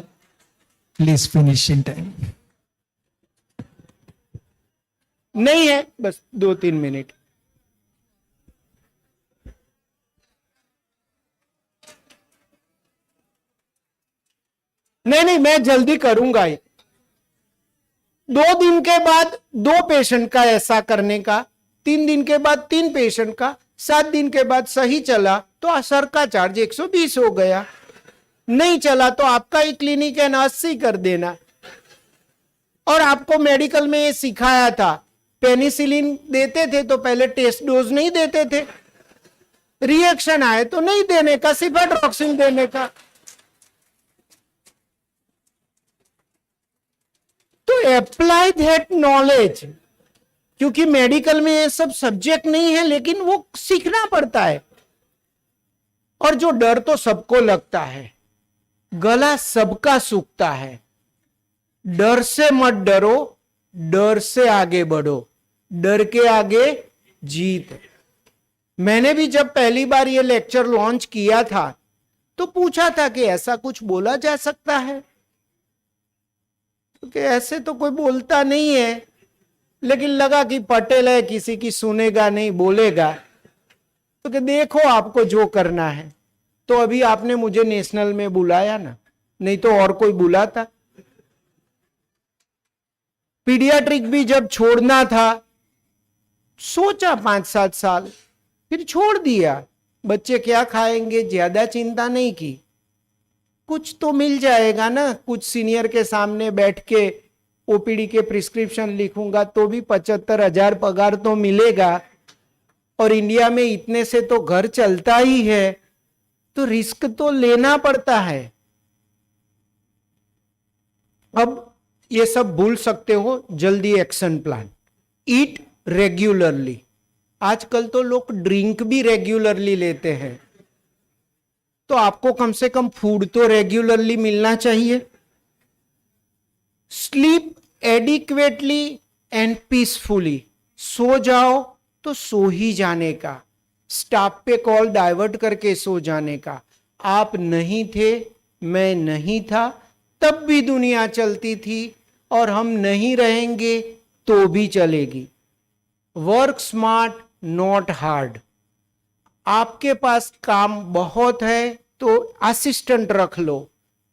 B: please finish in time.
C: नहीं है, बस 2-3 मिनट। नहीं, मैं जल्दी करूंगा। 2 दिन के बाद 2 पेशेंट का ऐसा करने का, 3 दिन के बाद 3 पेशेंट का, 7 दिन के बाद सही चला तो सर का चार्ज 120 हो गया। नहीं चला तो आपका ही क्लिनिक है ना 80 कर देना। और आपको मेडिकल में ये सिखाया था, पेनिसिलिन देते थे तो पहले टेस्ट डोज नहीं देते थे, रिएक्शन आए तो नहीं देने का, सिर्फ ड्रॉक्सिन देने का। तो अप्लाई दैट नॉलेज, क्योंकि मेडिकल में ये सब सब्जेक्ट नहीं है, लेकिन वो सीखना पड़ता है। और जो डर तो सबको लगता है, गला सबका सूखता है। डर से मत डरो, डर से आगे बढ़ो, डर के आगे जीत। मैंने भी जब पहली बार ये लेक्चर लॉन्च किया था तो पूछा था कि ऐसा कुछ बोला जा सकता है, क्योंकि ऐसे तो कोई बोलता नहीं है, लेकिन लगा कि पटेल है, किसी की सुनेगा नहीं, बोलेगा, तो कि देखो आपको जो करना है। तो अभी आपने मुझे नेशनल में बुलाया ना, नहीं तो और कोई बुलाता। पीडियाट्रिक भी जब छोड़ना था, सोचा 5-7 साल, फिर छोड़ दिया। बच्चे क्या खाएंगे, ज्यादा चिंता नहीं की, कुछ तो मिल जाएगा ना। कुछ सीनियर के सामने बैठ के ओपीडी के प्रिस्क्रिप्शन लिखूंगा तो भी 75,000 पगार तो मिलेगा, और इंडिया में इतने से तो घर चलता ही है, तो रिस्क तो लेना पड़ता है। अब ये सब भूल सकते हो, जल्दी एक्शन प्लान। ईट रेगुलरली। आजकल तो लोग ड्रिंक भी रेगुलरली लेते हैं, तो आपको कम से कम फूड तो रेगुलरली मिलना चाहिए। Sleep adequately and peacefully. सो जाओ तो सो ही जाने का, स्टाफ पे कॉल डाइवर्ट करके सो जाने का। आप नहीं थे, मैं नहीं था, तब भी दुनिया चलती थी, और हम नहीं रहेंगे तो भी चलेगी। Work smart not hard. आपके पास काम बहुत है तो असिस्टेंट रख लो,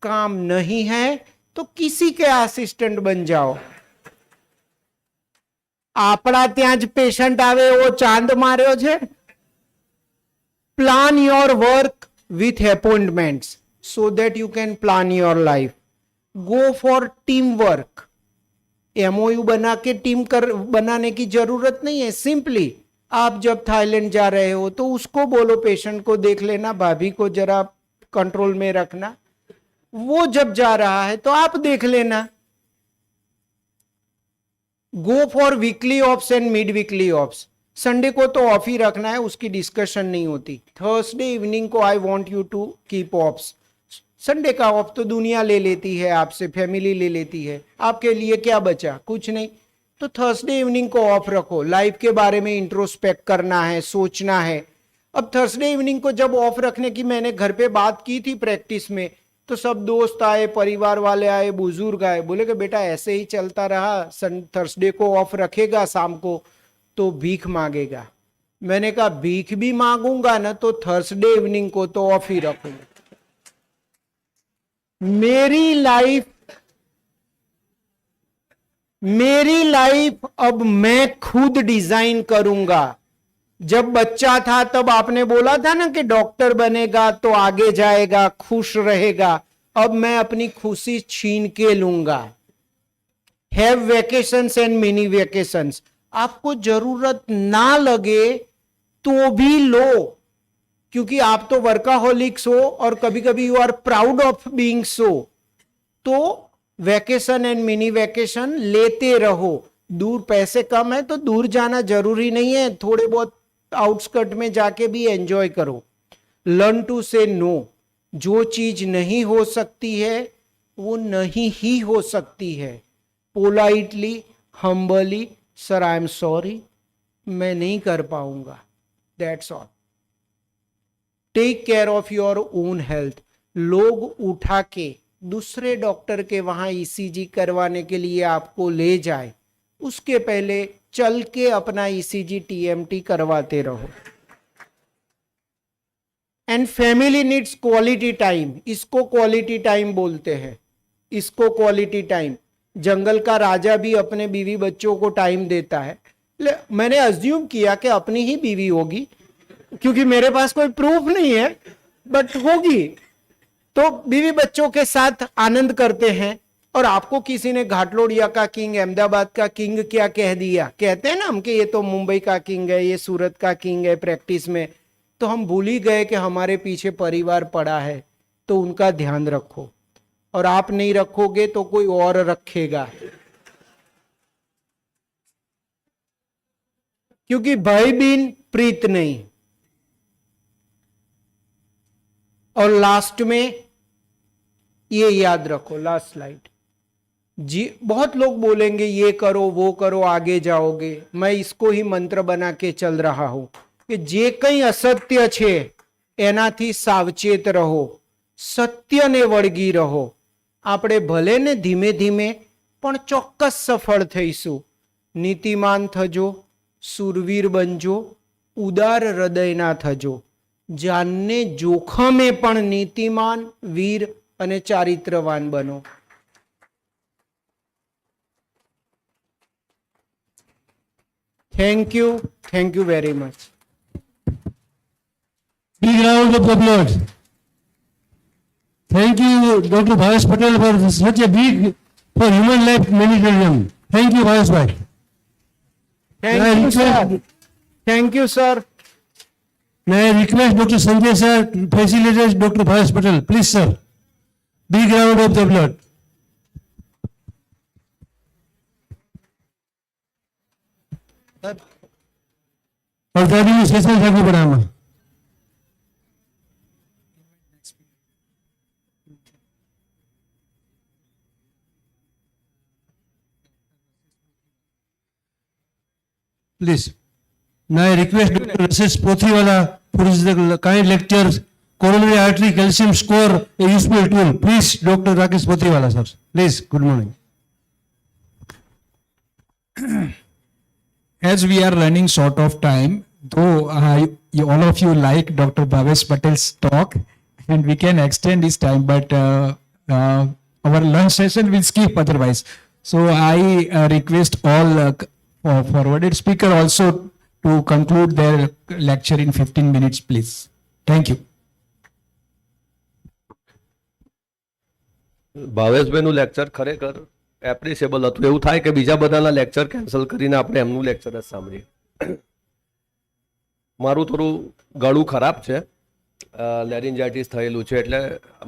C: काम नहीं है तो किसी के असिस्टेंट बन जाओ। આપણા ત્યાં જ પેશન્ટ આવે એવો ચાંદ માર્યો છે. Plan your work with appointments so that you can plan your life. Go for teamwork. MOU बना के टीम बनाने की जरूरत नहीं है. सिंपली आप जब थाईलैंड जा रहे हो तो उसको बोलो पेशेंट को देख लेना, भाभी को जरा कंट्रोल में रखना. वो जब जा रहा है तो आप देख लेना. Go for weekly offs and mid weekly offs. Sunday को तो ऑफ ही रखना है, उसकी डिस्कशन नहीं होती. थर्सडे इवनिंग को I want you to keep offs. Sunday का ऑफ तो दुनिया ले लेती है आपसे, फैमिली ले लेती है. आपके लिए क्या बचा? कुछ नहीं. तो थर्सडे इवनिंग को ऑफ रखो. लाइफ के बारे में इंट्रोस्पेक्ट करना है, सोचना है. अब थर्सडे इवनिंग को जब ऑफ रखने की मैंने घर पे बात की थी प्रैक्टिस में, तो सब दोस्त आए, परिवार वाले आए, बुजुर्ग आए, बोले कि बेटा ऐसे ही चलता रहा, थर्सडे को ऑफ रखेगा शाम को तो भीख मांगेगा. मैंने कहा भीख भी मांगूंगा ना तो थर्सडे इवनिंग को तो ऑफ ही रखूंगा. मेरी लाइफ अब मैं खुद डिजाइन करूंगा. जब बच्चा था तब आपने बोला था ना कि डॉक्टर बनेगा तो आगे जाएगा, खुश रहेगा. अब मैं अपनी खुशी छीन के लूंगा. Have vacations and mini vacations. आपको जरूरत ना लगे तो भी लो, क्योंकि आप तो वर्काहोलिक्स हो और कभी कभी you are proud of being so. तो वैकेशन एंड मिनी वैकेशन लेते रहो. दूर पैसे कम है तो दूर जाना जरूरी नहीं है, थोड़े बहुत आउटस्कर्ट में जाके भी एंजॉय करो. लर्न टू से नो. जो चीज नहीं हो सकती है वो नहीं ही हो सकती है. Politely, humbly, sir I am sorry, मैं नहीं कर पाऊंगा. That's all. Take care of your own health. लोग उठा के दूसरे डॉक्टर के वहां ईसीजी करवाने के लिए आपको ले जाए, उसके पहले चल के अपना ईसीजी टीएमटी करवाते रहो. And family needs quality time. इसको क्वालिटी टाइम बोलते हैं, इसको क्वालिटी टाइम. जंगल का राजा भी अपने बीवी बच्चों को टाइम देता है. मैंने अज्यूम किया कि अपनी ही बीवी होगी, क्योंकि मेरे पास कोई प्रूफ नहीं है, बट होगी. तो बीवी बच्चों के साथ आनंद करते हैं. और आपको किसी ने घाटलोड़िया का किंग, अहमदाबाद का किंग क्या कह दिया, कहते हैं ना हम कि ये तो मुंबई का किंग है, ये सूरत का किंग है प्रैक्टिस में, तो हम भूल ही गए कि हमारे पीछे परिवार पड़ा है. तो उनका ध्यान रखो, और आप नहीं रखोगे तो कोई और रखेगा. क्योंकि भय बिन प्रीत नहीं. और लास्ट में ये याद रखो, लास्ट स्लाइड जी. बहुत लोग बोलेंगे ये करो वो करो आगे जाओगे. मैं इसको ही मंत्र बना के चल रहा हूं कि जे कई असत्य छे एनाथी सावचेत रहो. સત્યને વળગી રહો. આપણે ભલે ને ધીમે ધીમે પણ ચોક્કસ સફળ થઈશું. નીતિમાન થજો, સુરવીર બનજો, ઉદાર હૃદયના થજો. જાનને જોખમે પણ નીતિમાન, વીર અને ચારિત્રવાન બનો. Thank you very much.
K: Big round of applause. Thank you, Dr. Bhavesh Patel, for such a big, for human life humanitarian. Thank you, Bhavesh Bhai.
C: Thank you sir.
K: May I request Dr. Sanjay sir to facilitate Dr. Bhavesh Patel. Please, sir. Big round of applause. और गाड़ी में session करना पड़ा हमें. Please. Now I request Dr. Rashesh Pothiwala for his kind lectures, coronary artery calcium score, a useful tool. Please, Dr. Rakesh Pothiwala, sir. Please, good morning.
B: As we are running short of time, though all of you like Dr. Bhavesh Patel's talk, and we can extend this time, but our lunch session will skip otherwise. So I request all forwarded speaker also to conclude their lecture in 15 minutes, please. Thank you.
L: ભાવેશભાઈનું lecture ખરેખર appreciable હતું. એવું થાય કે બીજા બધાના lecture cancel કરીને આપણે એમનું લેક્ચર જ સાંભળીએ. મારું થોડું ગળું ખરાબ છે, લેરિન્જાઇટિસ થયેલું છે, એટલે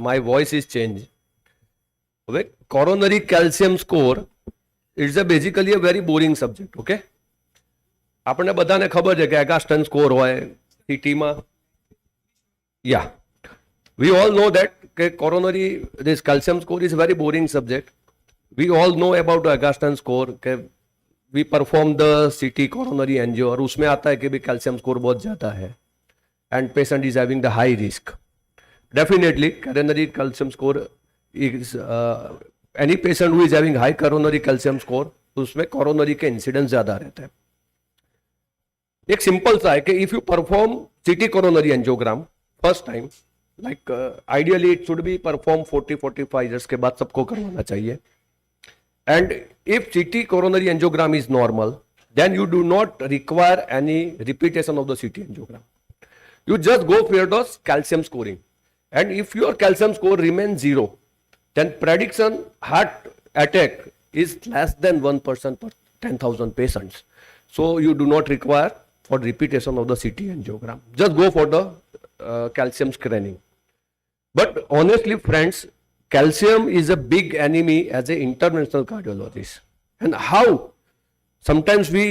L: માય વોઇસ ઇઝ ચેન્જ. હવે coronary calcium score it's a basically a very boring subject. Okay, આપણને બધાને ખબર છે કે એગાસ્ટન સ્કોર હોય સિટીમાં. Yeah, we all know that કે coronary this calcium score is a very boring subject. We all know about the Augustin score कि we perform the CT coronary angio और उसमें आता है कि भी calcium score बहुत ज़्यादा है and patient is having the high risk. Definitely coronary calcium score is any patient who is having high coronary calcium score उसमें coronary के incidence ज़्यादा रहता है. एक simple सा है कि if you perform CT coronary angiogram first time, like ideally it should be performed 40-45 years के बाद सबको करवाना चाहिए. And if CT coronary angiogram is normal, then you do not require any repetition of the CT angiogram. You just go for the calcium scoring. And if your calcium score remains 0, then prediction heart attack is less than 1% per 10,000 patients. So you do not require for repetition of the CT angiogram. Just go for the calcium screening. But honestly, friends, calcium is a big enemy as an interventional cardiologist. And how sometimes we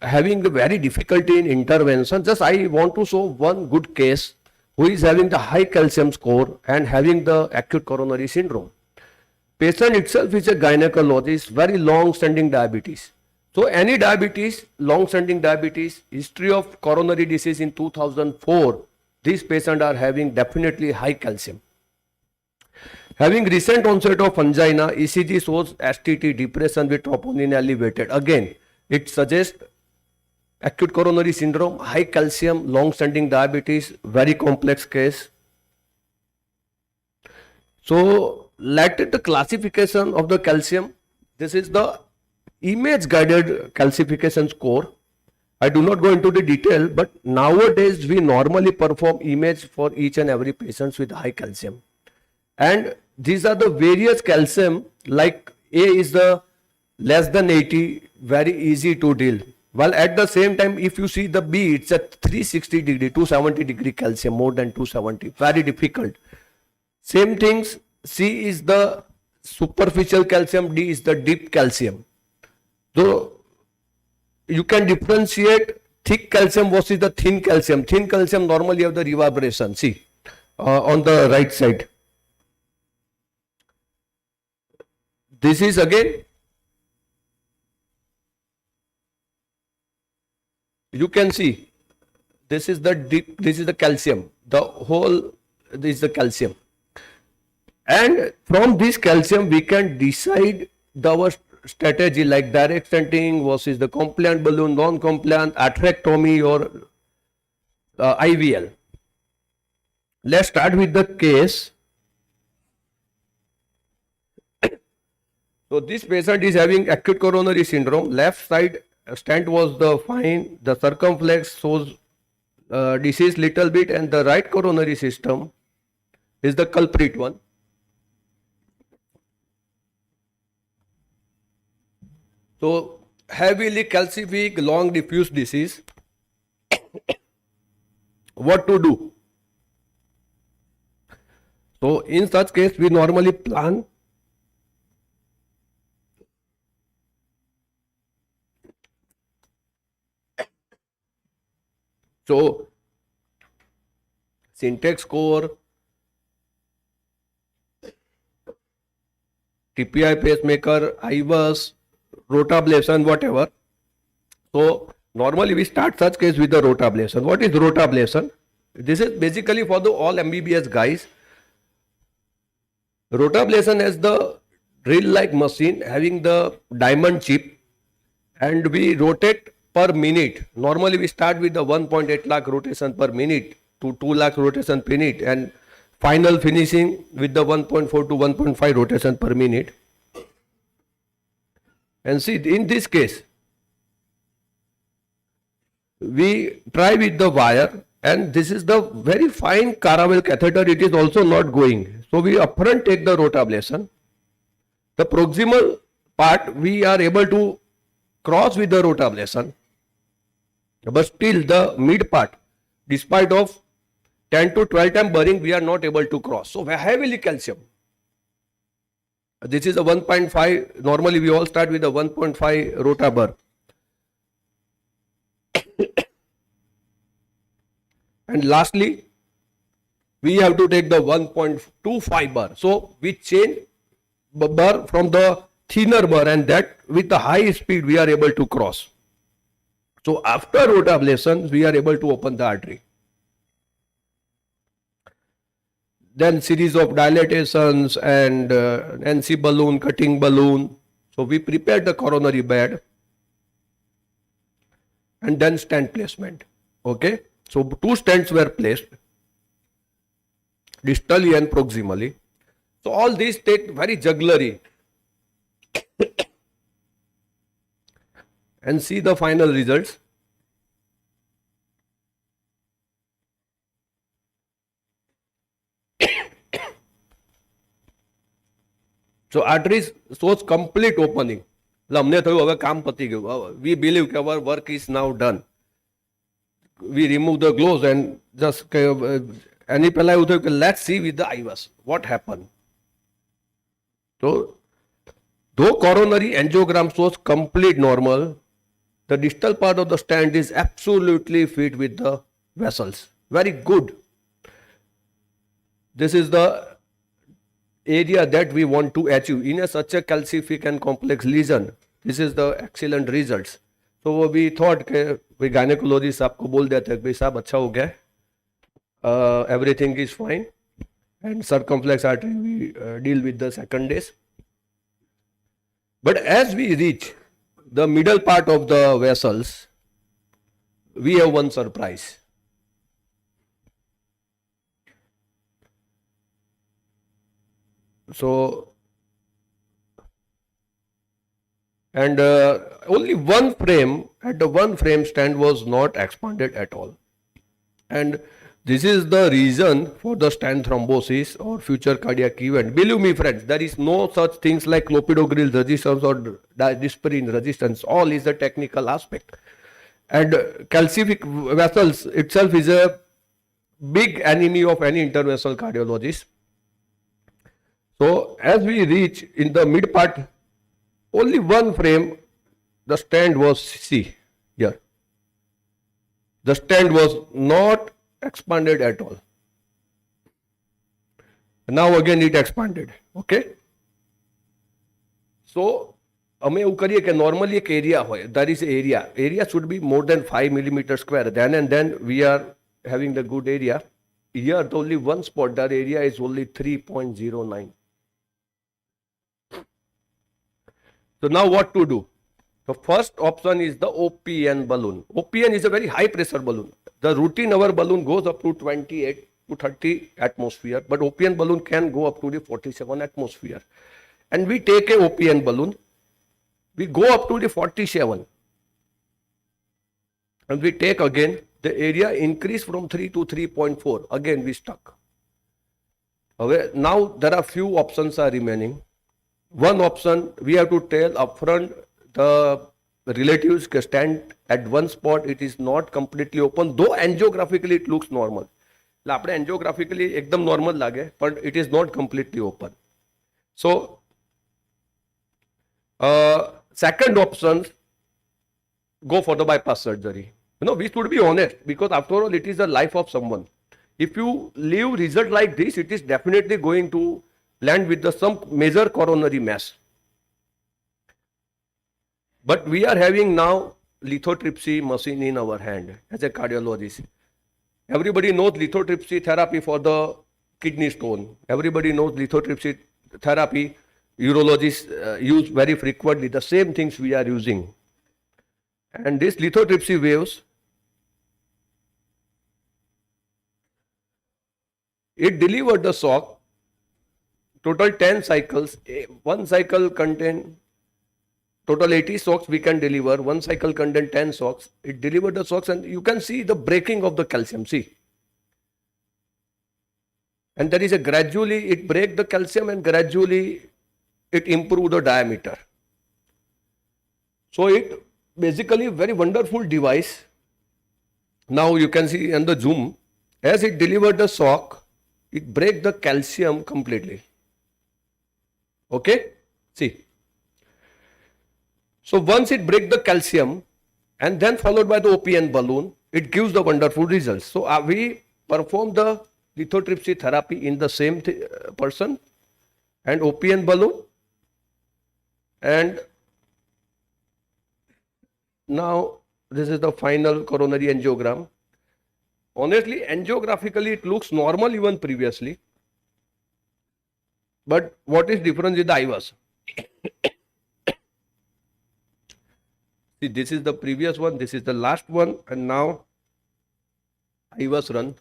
L: having the very difficulty in intervention. Just I want to show one good case who is having the high calcium score and having the acute coronary syndrome. Patient itself is a gynecologist, very long-standing diabetes. So any diabetes, long-standing diabetes, history of coronary disease in 2004, these patients are having definitely high calcium. Having recent onset of angina, ECG shows STT, depression with troponin elevated. Again, it suggests acute coronary syndrome, high calcium, long-standing diabetes, very complex case. So, let the classification of the calcium. This is the image-guided calcification score. I do not go into the detail, but nowadays we normally perform image for each and every patient with high calcium. And these are the various calcium, like A is the less than 80, very easy to deal. While at the same time, if you see the B, it's at 360 degree, 270 degree calcium, more than 270, very difficult. Same things, C is the superficial calcium, D is the deep calcium. So you can differentiate thick calcium versus the thin calcium. Thin calcium normally have the reverberation, see, on the right side. This is again, you can see, this is the deep, this is the calcium. The whole is the calcium. And from this calcium, we can decide our strategy like direct stenting versus the compliant balloon, non-compliant, atherectomy or IVL. Let's start with the case. So this patient is having acute coronary syndrome. Left side stent was the fine. The circumflex shows disease little bit, and the right coronary system is the culprit one. So heavily calcific, long diffuse disease. What to do? So in such case, we normally plan so syntax score, TPI pacemaker, IVUS, rotablation, whatever. So normally we start such case with the rotablation. What is rotablation? This is basically for the all MBBS guys. Rotablation is the drill-like machine having the diamond chip, and we rotate per minute. Normally we start with the 1.8 lakh rotation per minute to 2 lakh rotation per minute, and final finishing with the 1.4 to 1.5 rotation per minute. And see, in this case, we try with the wire, and this is the very fine Carawel catheter. It is also not going. So we upfront take the rotablation. The proximal part we are able to cross with the rotablation, but still the mid part, despite of 10 to 12 time burring, we are not able to cross. So heavily calcium. This is a 1.5. Normally we all start with a 1.5 rotabur. And lastly, we have to take the 1.25 bar. So we change bar from the thinner bar, and that with the high speed we are able to cross. So after rotablation, we are able to open the artery. Then series of dilatations and NC balloon, cutting balloon. So we prepared the coronary bed, and then stent placement. Okay. So 2 stents were placed, distally and proximally. So all these take very jugglery. And see the final results. So arteries shows complete opening. We believe our work is now done. We remove the gloves and just let's see with the IVUS what happened. So though coronary angiogram shows complete normal, the distal part of the stent is absolutely fit with the vessels. Very good. This is the area that we want to achieve in such a calcific and complex lesion. This is the excellent results. So we thought कि gynecologist साहब को बोल देते हैं कि साहब अच्छा हो गया, everything is fine, and circumflex artery we deal with the second days. But as we reach the middle part of the vessels, we have one surprise. So, and only one frame, at the one frame stent was not expanded at all. And this is the reason for the stent thrombosis or future cardiac event. Believe me friends, there is no such things like clopidogrel resistance or disperin resistance. All is a technical aspect. And calcific vessels itself is a big enemy of any interventional cardiologist. So as we reach in the mid part, only one frame, the stent was here. The stent was not expanded at all. Now again it expanded. Okay. So, हमें वो करिए कि normally एक area होए, there is area. Area should be more than 5 millimeter square. Then and then we are having the good area. here the only one spot, that area is only 3.09. So now what to do? The first option is the OPN balloon. OPN is a very high pressure balloon. The routine our balloon goes up to 28 to 30 atmosphere, but OPN balloon can go up to the 47 atmosphere. And we take a OPN balloon, we go up to the 47, and we take again, the area increase from 3 to 3.4, again we stuck. Okay, now there are few options are remaining. One option, we have to tell upfront the relatives can stand at one spot, it is not completely open, though angiographically it looks normal. એટલે આપણે angiographically એકદમ normal લાગે, but it is not completely open. So, second option, go for the bypass surgery. You know, we should be honest, because after all, it is the life of someone. If you leave result like this, it is definitely going to land with some major coronary mass. But we are having now lithotripsy machine in our hand as a cardiologist. Everybody knows lithotripsy therapy for the kidney stone. Everybody knows lithotripsy therapy urologists use very frequently. The same things we are using. And this lithotripsy waves, it delivered the shock, total 10 cycles, one cycle contain total 80 shocks we can deliver, one cycle contain 10 shocks, it delivered the shocks and you can see the breaking of the calcium, see. And there is a gradually, it break the calcium and gradually it improve the diameter. So it basically very wonderful device. Now you can see in the zoom, as it delivered the shock, it break the calcium completely. Okay, see. So once it break the calcium and then followed by the OPN balloon, it gives the wonderful results. So we perform the lithotripsy therapy in the same person and OPN balloon, and now this is the final coronary angiogram. Honestly, angiographically it looks normal even previously, but what is different is the IVAS. See, this is the previous one, this is the last one, and now IVAS run.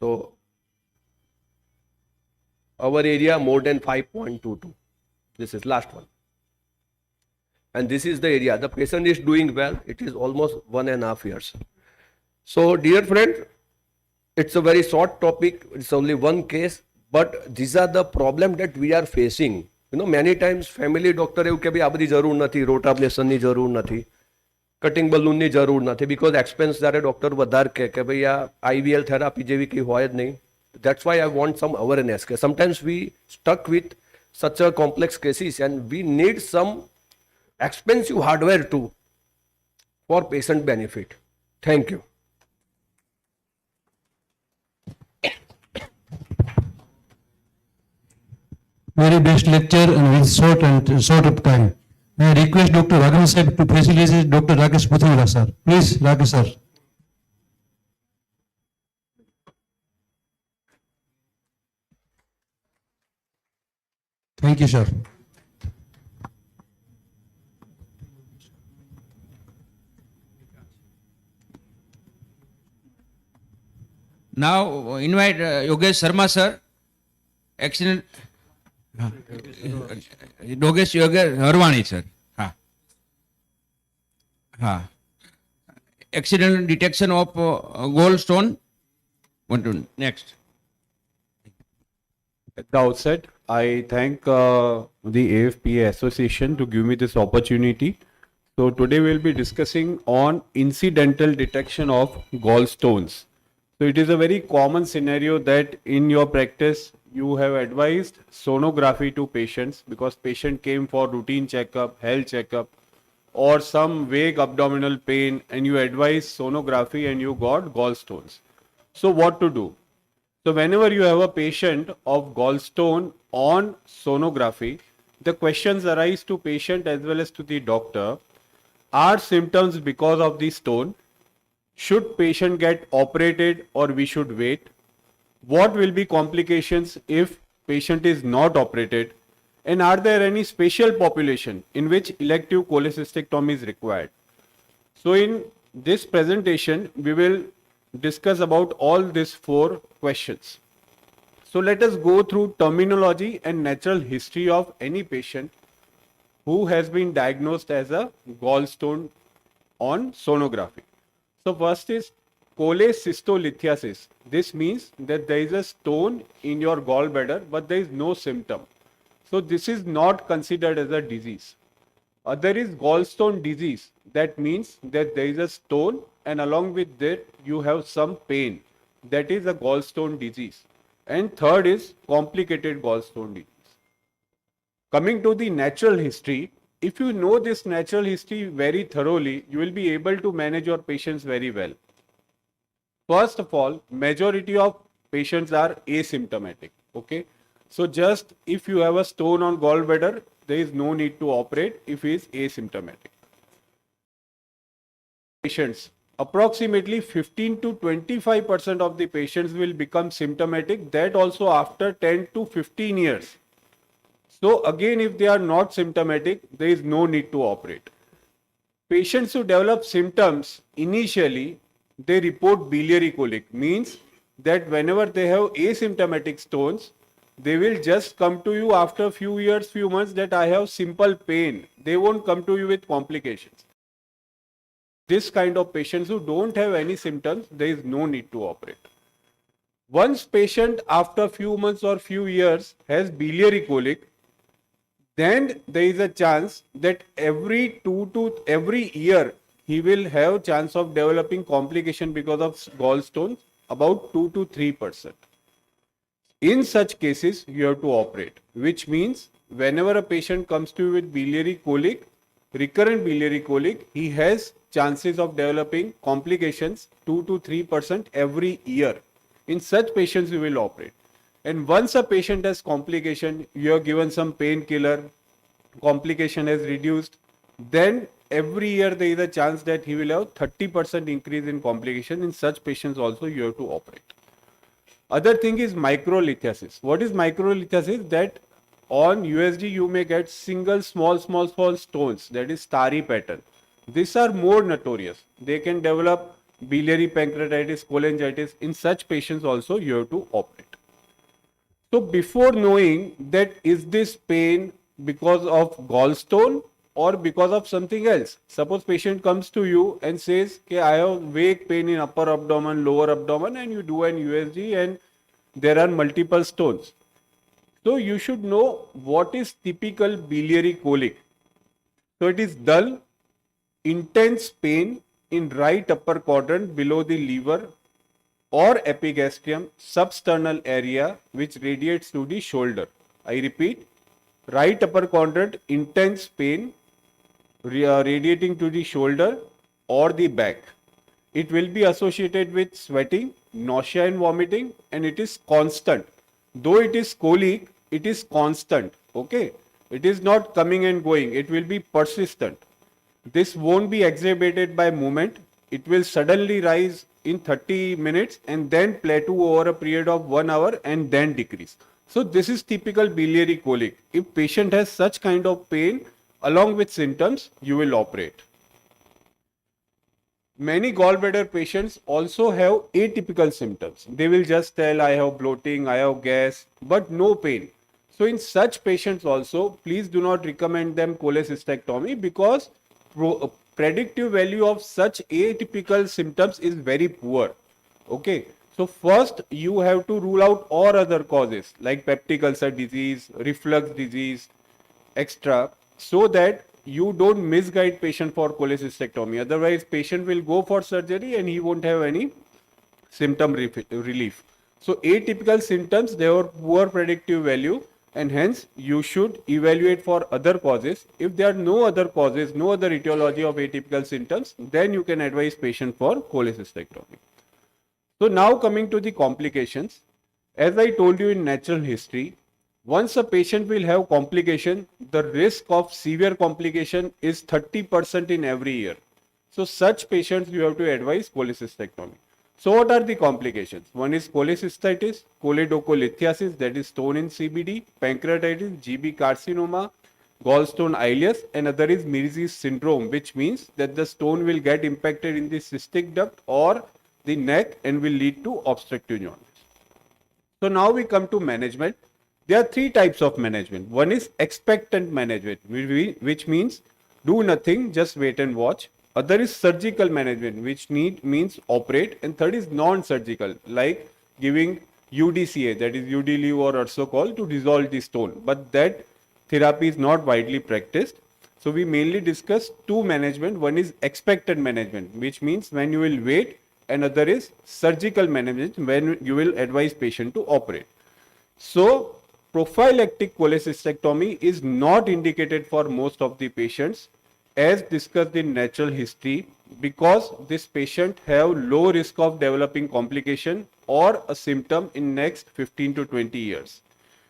L: So our area more than 5.22. This is last one. And this is the area. The patient is doing well. It is almost 1.5 years. So dear friend, it's a very short topic. It's only one case, but these are the problems that we are facing. You know, many times family doctor એવું કે ભાઈ આ બધી જરૂર નથી, રોટ એબ્લેશનની જરૂર નથી, cutting બલૂનની જરૂર નથી, because expense જ્યારે ડોક્ટર વધારે કે ભાઈ આ IVL therapy જેવી કંઈ હોય જ નહીં. That's why I want some awareness. Sometimes we stuck with such a complex cases and we need some expensive hardware too for patient benefit. Thank you.
K: Very best lecture and with short of time. I request Dr. Raghavan Sahib to facilitate Dr. Rakesh Puthula sir. Please, Rakesh sir. Thank you, sir.
G: Now invite Yogesh Sharma sir, excellent. Yogesh Harwani sir. Accident detection of gallstone. Next.
M: At the outset, I thank the AFPA Association to give me this opportunity. So today we'll be discussing on incidental detection of gallstones. So it is a very common scenario that in your practice you have advised sonography to patients because patient came for routine checkup, health checkup, or some vague abdominal pain, and you advise sonography and you got gallstones. So what to do? So whenever you have a patient of gallstone on sonography, the questions arise to patient as well as to the doctor. Are symptoms because of the stone? Should patient get operated or we should wait? What will be complications if patient is not operated? And are there any special population in which elective cholecystectomy is required? So in this presentation, we will discuss about all these 4 questions. So let us go through terminology and natural history of any patient who has been diagnosed as a gallstone on sonography. So first is cholecystolithiasis. This means that there is a stone in your gallbladder, but there is no symptom. So this is not considered as a disease. There is gallstone disease. That means that there is a stone and along with that you have some pain. That is a gallstone disease. And third is complicated gallstone disease. Coming to the natural history, if you know this natural history very thoroughly, you will be able to manage your patients very well. First of all, majority of patients are asymptomatic. Okay. So just if you have a stone on gallbladder, there is no need to operate if he is asymptomatic. Patients, approximately 15 to 25% of the patients will become symptomatic, that also after 10 to 15 years. So again, if they are not symptomatic, there is no need to operate. Patients who develop symptoms initially, they report biliary colic, means that whenever they have asymptomatic stones, they will just come to you after few years, few months that I have simple pain. They won't come to you with complications. This kind of patients who don't have any symptoms, there is no need to operate. Once patient after few months or few years has biliary colic, then there is a chance that every year he will have chance of developing complication because of gallstones, about 2 to 3%. In such cases, you have to operate, which means whenever a patient comes to you with biliary colic, recurrent biliary colic, he has chances of developing complications 2 to 3% every year. In such patients, you will operate. And once a patient has complication, you have given some painkiller, complication has reduced, then every year there is a chance that he will have 30% increase in complication. In such patients also, you have to operate. Other thing is microlithiasis. What is microlithiasis? That on USD you may get single small stones, that is starry pattern. These are more notorious. They can develop biliary pancreatitis, cholangitis. In such patients also you have to operate. So before knowing that is this pain because of gallstone or because of something else. Suppose patient comes to you and says, okay, I have vague pain in upper abdomen, lower abdomen, and you do an USG and there are multiple stones. So you should know what is typical biliary colic. So it is dull, intense pain in right upper quadrant below the liver or epigastrium substernal area which radiates to the shoulder. I repeat, right upper quadrant, intense pain radiating to the shoulder or the back. It will be associated with sweating, nausea and vomiting, and it is constant. Though it is colic, it is constant. Okay, it is not coming and going. It will be persistent. This won't be exacerbated by movement. It will suddenly rise in 30 minutes and then plateau over a period of 1 hour and then decrease. So this is typical biliary colic. If patient has such kind of pain along with symptoms, you will operate. Many gallbladder patients also have atypical symptoms. They will just tell, I have bloating, I have gas, but no pain. So in such patients also, please do not recommend them cholecystectomy because predictive value of such atypical symptoms is very poor. Okay. So first you have to rule out all other causes like peptic ulcer disease, reflux disease, extra, so that you don't misguide patient for cholecystectomy. Otherwise, patient will go for surgery and he won't have any symptom relief. So atypical symptoms, they have poor predictive value and hence you should evaluate for other causes. If there are no other causes, no other etiology of atypical symptoms, then you can advise patient for cholecystectomy. So now coming to the complications, as I told you in natural history, once a patient will have complication, the risk of severe complication is 30% in every year. So such patients you have to advise cholecystectomy. So what are the complications? One is cholecystitis, choledocholithiasis, that is stone in CBD, pancreatitis, GB carcinoma, gallstone ileus, and other is Mersey's syndrome, which means that the stone will get impacted in the cystic duct or the neck and will lead to obstructive jaundice. So now we come to management. There are three types of management. One is expectant management, which means do nothing, just wait and watch. Other is surgical management, which means operate. And third is non-surgical, like giving UDCA, that is UD-Leave or Ursocol to dissolve the stone. But that therapy is not widely practiced. So we mainly discuss two management. One is expectant management, which means when you will wait, and other is surgical management, when you will advise patient to operate. So prophylactic cholecystectomy is not indicated for most of the patients as discussed in natural history, because this patient have low risk of developing complication or a symptom in next 15 to 20 years.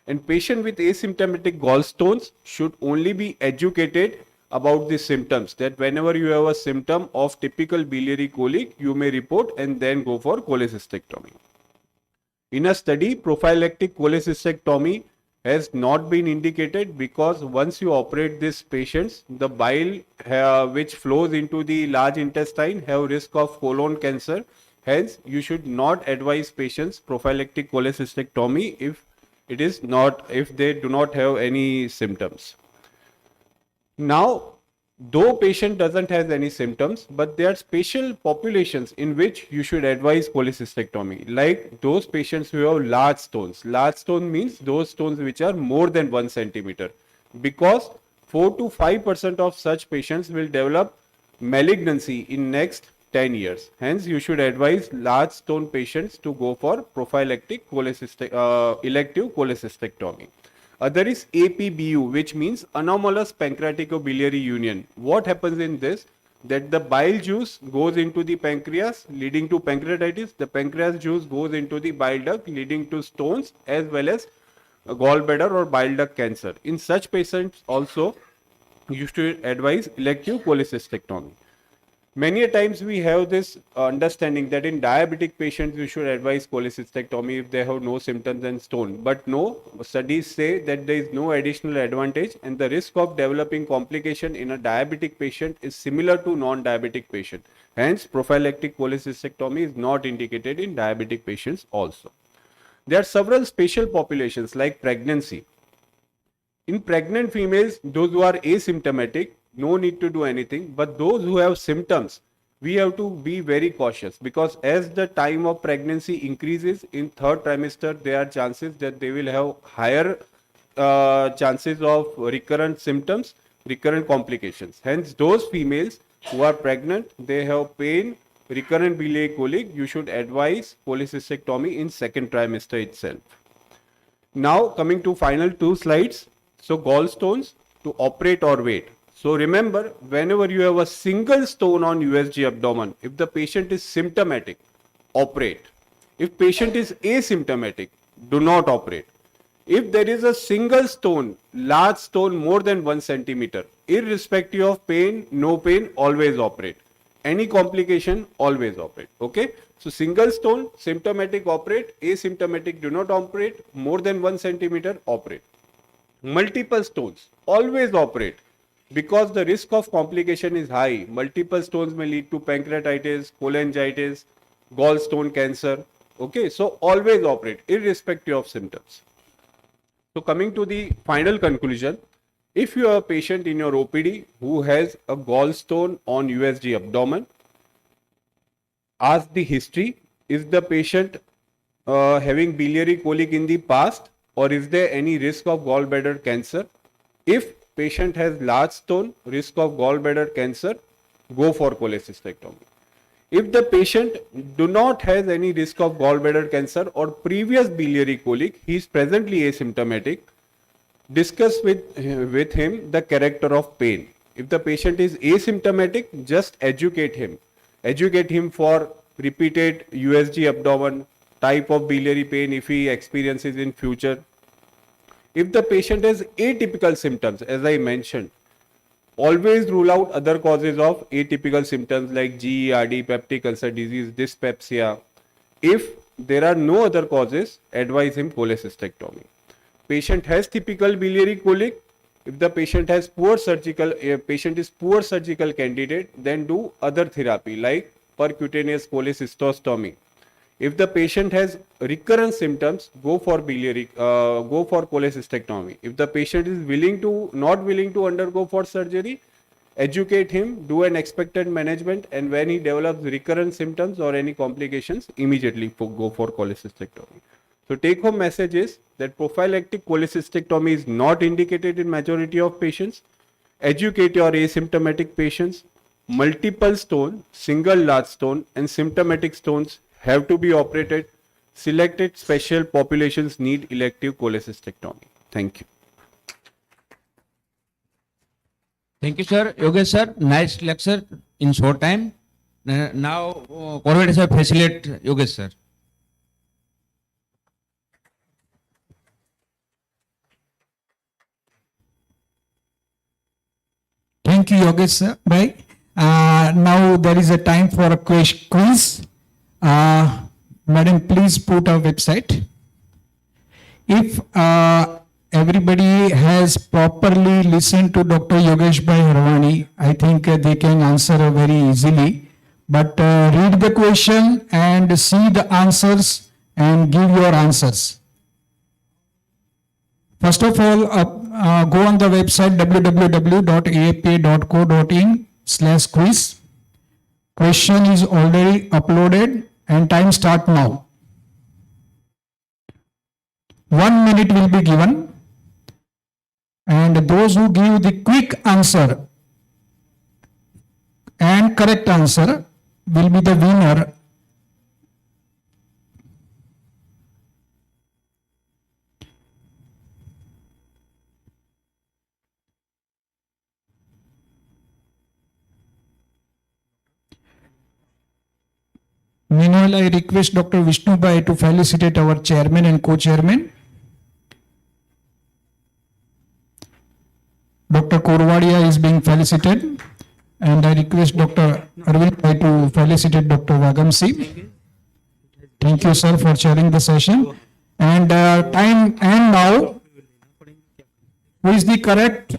M: And patient with asymptomatic gallstones should only be educated about the symptoms, that whenever you have a symptom of typical biliary colic, you may report and then go for cholecystectomy. In a study, prophylactic cholecystectomy has not been indicated because once you operate these patients, the bile which flows into the large intestine have risk of colon cancer. Hence, you should not advise patients prophylactic cholecystectomy if they do not have any symptoms. Now, though patient doesn't have any symptoms, but there are special populations in which you should advise cholecystectomy, like those patients who have large stones. Large stone means those stones which are more than 1 centimeter, because 4 to 5% of such patients will develop malignancy in next 10 years. Hence, you should advise large stone patients to go for prophylactic elective cholecystectomy. Other is APBU, which means anomalous pancreatico-biliary union. What happens in this? That the bile juice goes into the pancreas, leading to pancreatitis. The pancreas juice goes into the bile duct, leading to stones as well as gallbladder or bile duct cancer. In such patients also, you should advise elective cholecystectomy. Many a times we have this understanding that in diabetic patients you should advise cholecystectomy if they have no symptoms and stone. But no, studies say that there is no additional advantage, and the risk of developing complication in a diabetic patient is similar to non-diabetic patient. Hence, prophylactic cholecystectomy is not indicated in diabetic patients also. There are several special populations like pregnancy. In pregnant females, those who are asymptomatic, no need to do anything, but those who have symptoms, we have to be very cautious, because as the time of pregnancy increases in third trimester, there are chances that they will have higher chances of recurrent symptoms, recurrent complications. Hence, those females who are pregnant, they have pain, recurrent biliary colic, you should advise cholecystectomy in second trimester itself. Now coming to final two slides. So gallstones, to operate or wait. So remember, whenever you have a single stone on USG abdomen, if the patient is symptomatic, operate. If patient is asymptomatic, do not operate. If there is a single stone, large stone more than 1 centimeter, irrespective of pain, no pain, always operate. Any complication, always operate. Okay. So single stone, symptomatic, operate. Asymptomatic, do not operate. More than 1 centimeter, operate. Multiple stones, always operate, because the risk of complication is high. Multiple stones may lead to pancreatitis, cholangitis, gallstone cancer. Okay, so always operate irrespective of symptoms. So coming to the final conclusion, if you have a patient in your OPD who has a gallstone on USG abdomen, ask the history. Is the patient having biliary colic in the past, or is there any risk of gallbladder cancer? If patient has large stone, risk of gallbladder cancer, go for cholecystectomy. If the patient do not has any risk of gallbladder cancer or previous biliary colic, he is presently asymptomatic, discuss with him the character of pain. If the patient is asymptomatic, just educate him. Educate him for repeated USG abdomen, type of biliary pain if he experiences in future. If the patient has atypical symptoms, as I mentioned, always rule out other causes of atypical symptoms like GERD, peptic ulcer disease, dyspepsia. If there are no other causes, advise him cholecystectomy. Patient has typical biliary colic. If the patient has patient is poor surgical candidate, then do other therapy like percutaneous cholecystostomy. If the patient has recurrent symptoms, go for cholecystectomy. If the patient is not willing to undergo for surgery, educate him, do an expected management, and when he develops recurrent symptoms or any complications, immediately go for cholecystectomy. So take home message is that prophylactic cholecystectomy is not indicated in majority of patients. Educate your asymptomatic patients. Multiple stone, single large stone and symptomatic stones have to be operated. Selected special populations need elective cholecystectomy. Thank you.
G: Thank you, sir. Yogesh sir, nice lecture in short time. Now, coordinator sir, facilitate Yogesh sir.
B: Thank you, Yogesh sir. Bye. Now there is a time for a quiz. Madam, please put our website. If everybody has properly listened to Dr. Yogesh Bhai Harwani, I think they can answer very easily. But read the question and see the answers and give your answers. First of all, go on the website www.aapa.co.in/quiz. Question is already uploaded and time start now. 1 minute will be given, and those who give the quick answer and correct answer will be the winner. Meanwhile, I request Dr. Vishnu Bhai to felicitate our chairman and co-chairman. Dr. Korwadia is being felicitated, and I request Dr. Arvind Bhai to felicitate Dr. Vagamsi. Thank you, sir, for chairing the session. And time and now, who is the correct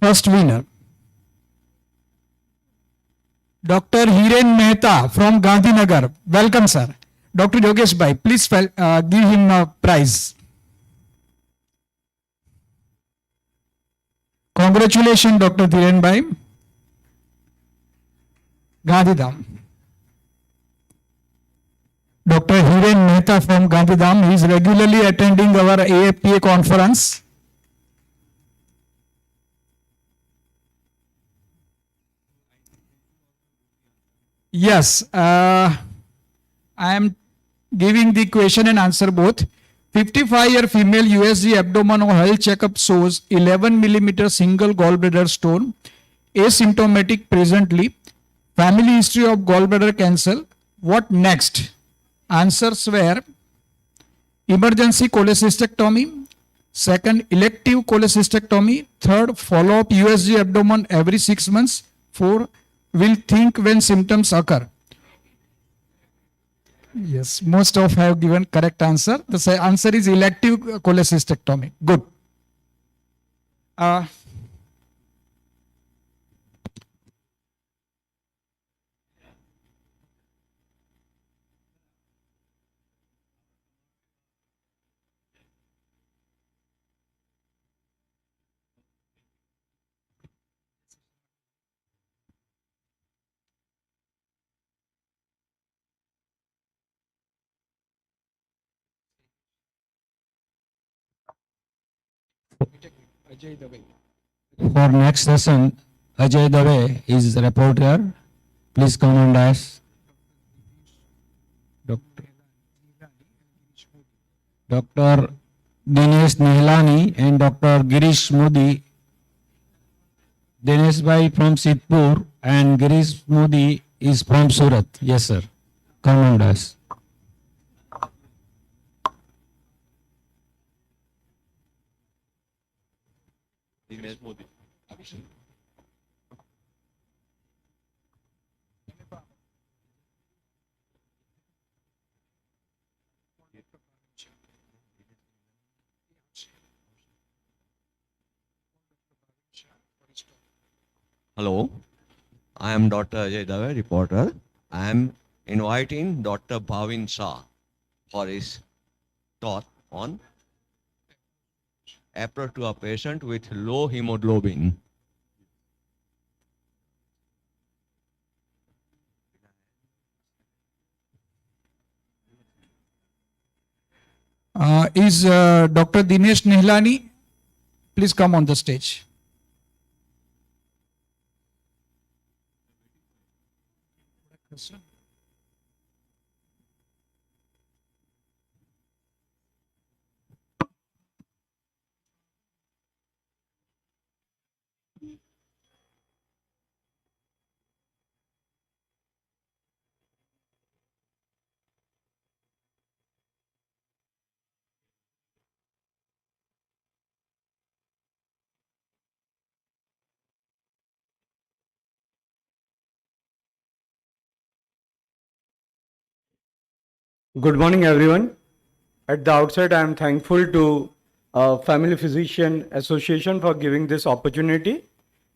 B: first winner? Dr. Hiren Mehta from Gandhinagar. Welcome, sir. Dr. Yogesh Bhai, please give him a prize. Congratulations, Dr. Hiren Bhai. Gandhidham. Dr. Hiren Mehta from Gandhidham. He is regularly attending our AFPA conference. Yes, I am giving the question and answer both. 55-year female USG abdominal health checkup shows 11 millimeter single gallbladder stone, asymptomatic presently, family history of gallbladder cancer. What next? Answers were emergency cholecystectomy, second elective cholecystectomy, third follow-up USG abdomen every 6 months, 4 will think when symptoms occur. Yes, most of have given correct answer. The answer is elective cholecystectomy. Good.
A: For next session, Ajay Dave is the reporter. Please come and ask. Dr. Dinesh Nihlani and Dr. Girish Modi. Dinesh Bhai from Sidpur and Girish Modi is from Surat. Yes, sir. Come and ask.
N: Hello, I am Dr. Ajay Dave, reporter. I am inviting Dr. Bhavin Shah for his talk on approach to a patient with low hemoglobin.
B: Is Dr. Dinesh Nihlani? Please come on the stage.
O: Good morning, everyone. At the outset, I am thankful to Family Physician Association for giving this opportunity,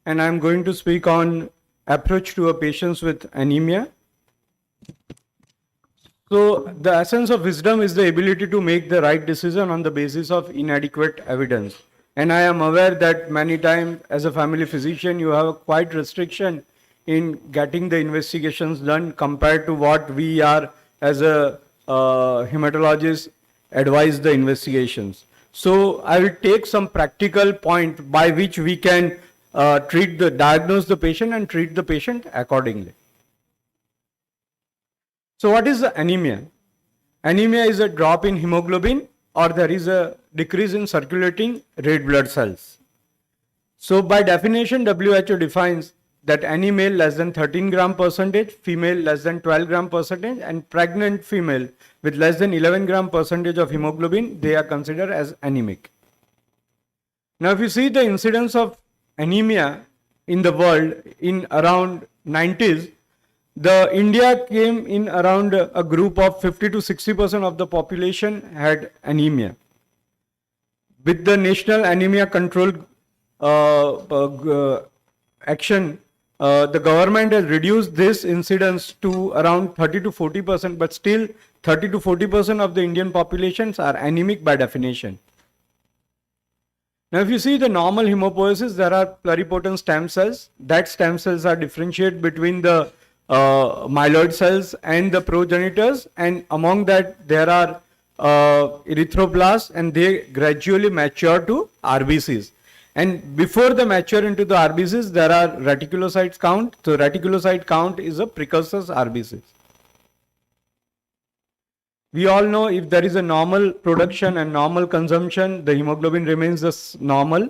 O: and I am going to speak on approach to a patients with anemia. So, the essence of wisdom is the ability to make the right decision on the basis of inadequate evidence. And I am aware that many times, as a family physician, you have a quite restriction in getting the investigations done compared to what we are as a hematologist advise the investigations. So I will take some practical point by which we can diagnose the patient and treat the patient accordingly. So what is the anemia? Anemia is a drop in hemoglobin, or there is a decrease in circulating red blood cells. So by definition, WHO defines that any male less than 13 gram percentage, female less than 12 gram percentage, and pregnant female with less than 11 gram percentage of hemoglobin, they are considered as anemic. Now, if you see the incidence of anemia in the world in around 90s, the India came in around a group of 50 to 60% of the population had anemia. With the National Anemia Control action, the government has reduced this incidence to around 30 to 40%, but still 30 to 40% of the Indian populations are anemic by definition. Now, if you see the normal hemopoiesis, there are pluripotent stem cells. That stem cells are differentiated between the myeloid cells and the progenitors, and among that there are erythroblasts, and they gradually mature to RBCs. And before they mature into the RBCs, there are reticulocyte count. So reticulocyte count is a precursor RBCs. We all know if there is a normal production and normal consumption, the hemoglobin remains normal.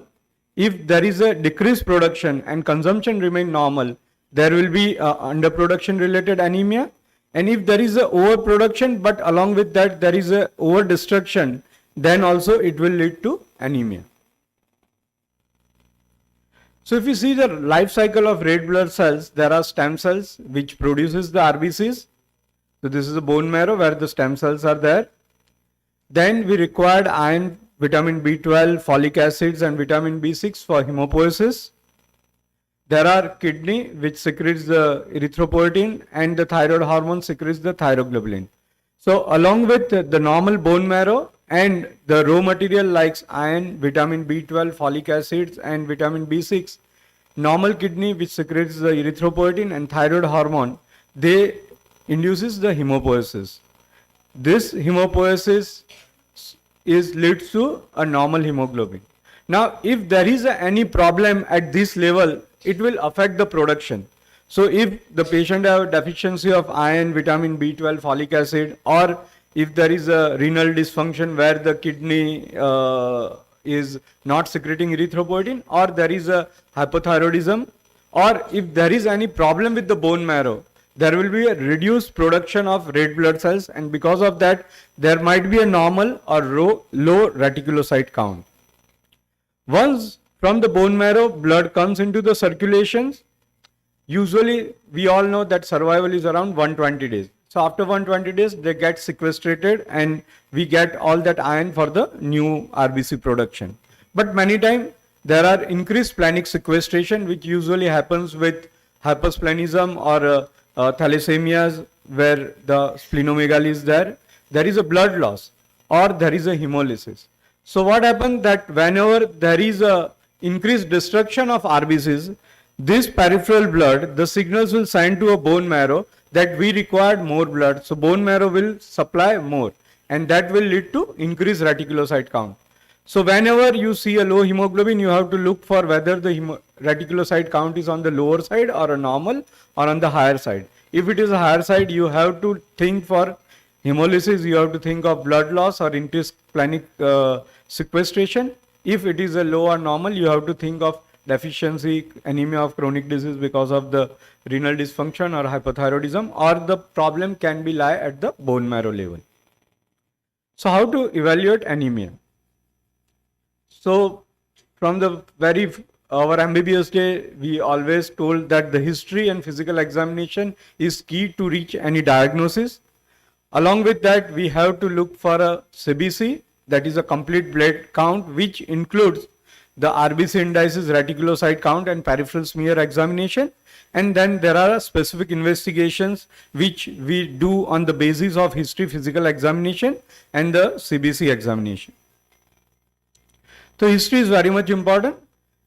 O: If there is a decreased production and consumption remain normal, there will be underproduction related anemia. And if there is a overproduction, but along with that there is a over destruction, then also it will lead to anemia. So if you see the life cycle of red blood cells, there are stem cells which produces the RBCs. So this is the bone marrow where the stem cells are there. Then we required iron, vitamin B12, folic acids and vitamin B6 for hemopoiesis. There are kidney which secretes the erythropoietin, and the thyroid hormone secretes the thyroglobulin. So along with the normal bone marrow and the raw material like iron, vitamin B12, folic acids and vitamin B6, normal kidney which secretes the erythropoietin and thyroid hormone, they induces the hemopoiesis. This hemopoiesis leads to a normal hemoglobin. Now, if there is any problem at this level, it will affect the production. So if the patient have deficiency of iron, vitamin B12, folic acid, or if there is a renal dysfunction where the kidney is not secreting erythropoietin, or there is a hypothyroidism, or if there is any problem with the bone marrow, there will be a reduced production of red blood cells, and because of that there might be a normal or low reticulocyte count. Once from the bone marrow blood comes into the circulations, usually we all know that survival is around 120 days. So after 120 days, they get sequestrated and we get all that iron for the new RBC production. But many times there are increased splenic sequestration, which usually happens with hypersplenism or thalassemias, where the splenomegaly is there. There is a blood loss or there is a hemolysis. So what happens that whenever there is a increased destruction of RBCs, this peripheral blood, the signals will send to a bone marrow that we require more blood. So bone marrow will supply more, and that will lead to increased reticulocyte count. So whenever you see a low hemoglobin, you have to look for whether the reticulocyte count is on the lower side or a normal or on the higher side. If it is a higher side, you have to think for hemolysis, you have to think of blood loss or increased splenic sequestration. If it is a low or normal, you have to think of deficiency, anemia of chronic disease because of the renal dysfunction or hypothyroidism, or the problem can be lie at the bone marrow level. So how to evaluate anemia? So from the our MBBS day, we always told that the history and physical examination is key to reach any diagnosis. Along with that, we have to look for a CBC, that is a complete blood count, which includes the RBC indices, reticulocyte count and peripheral smear examination. And then there are specific investigations which we do on the basis of history, physical examination and the CBC examination. So history is very much important.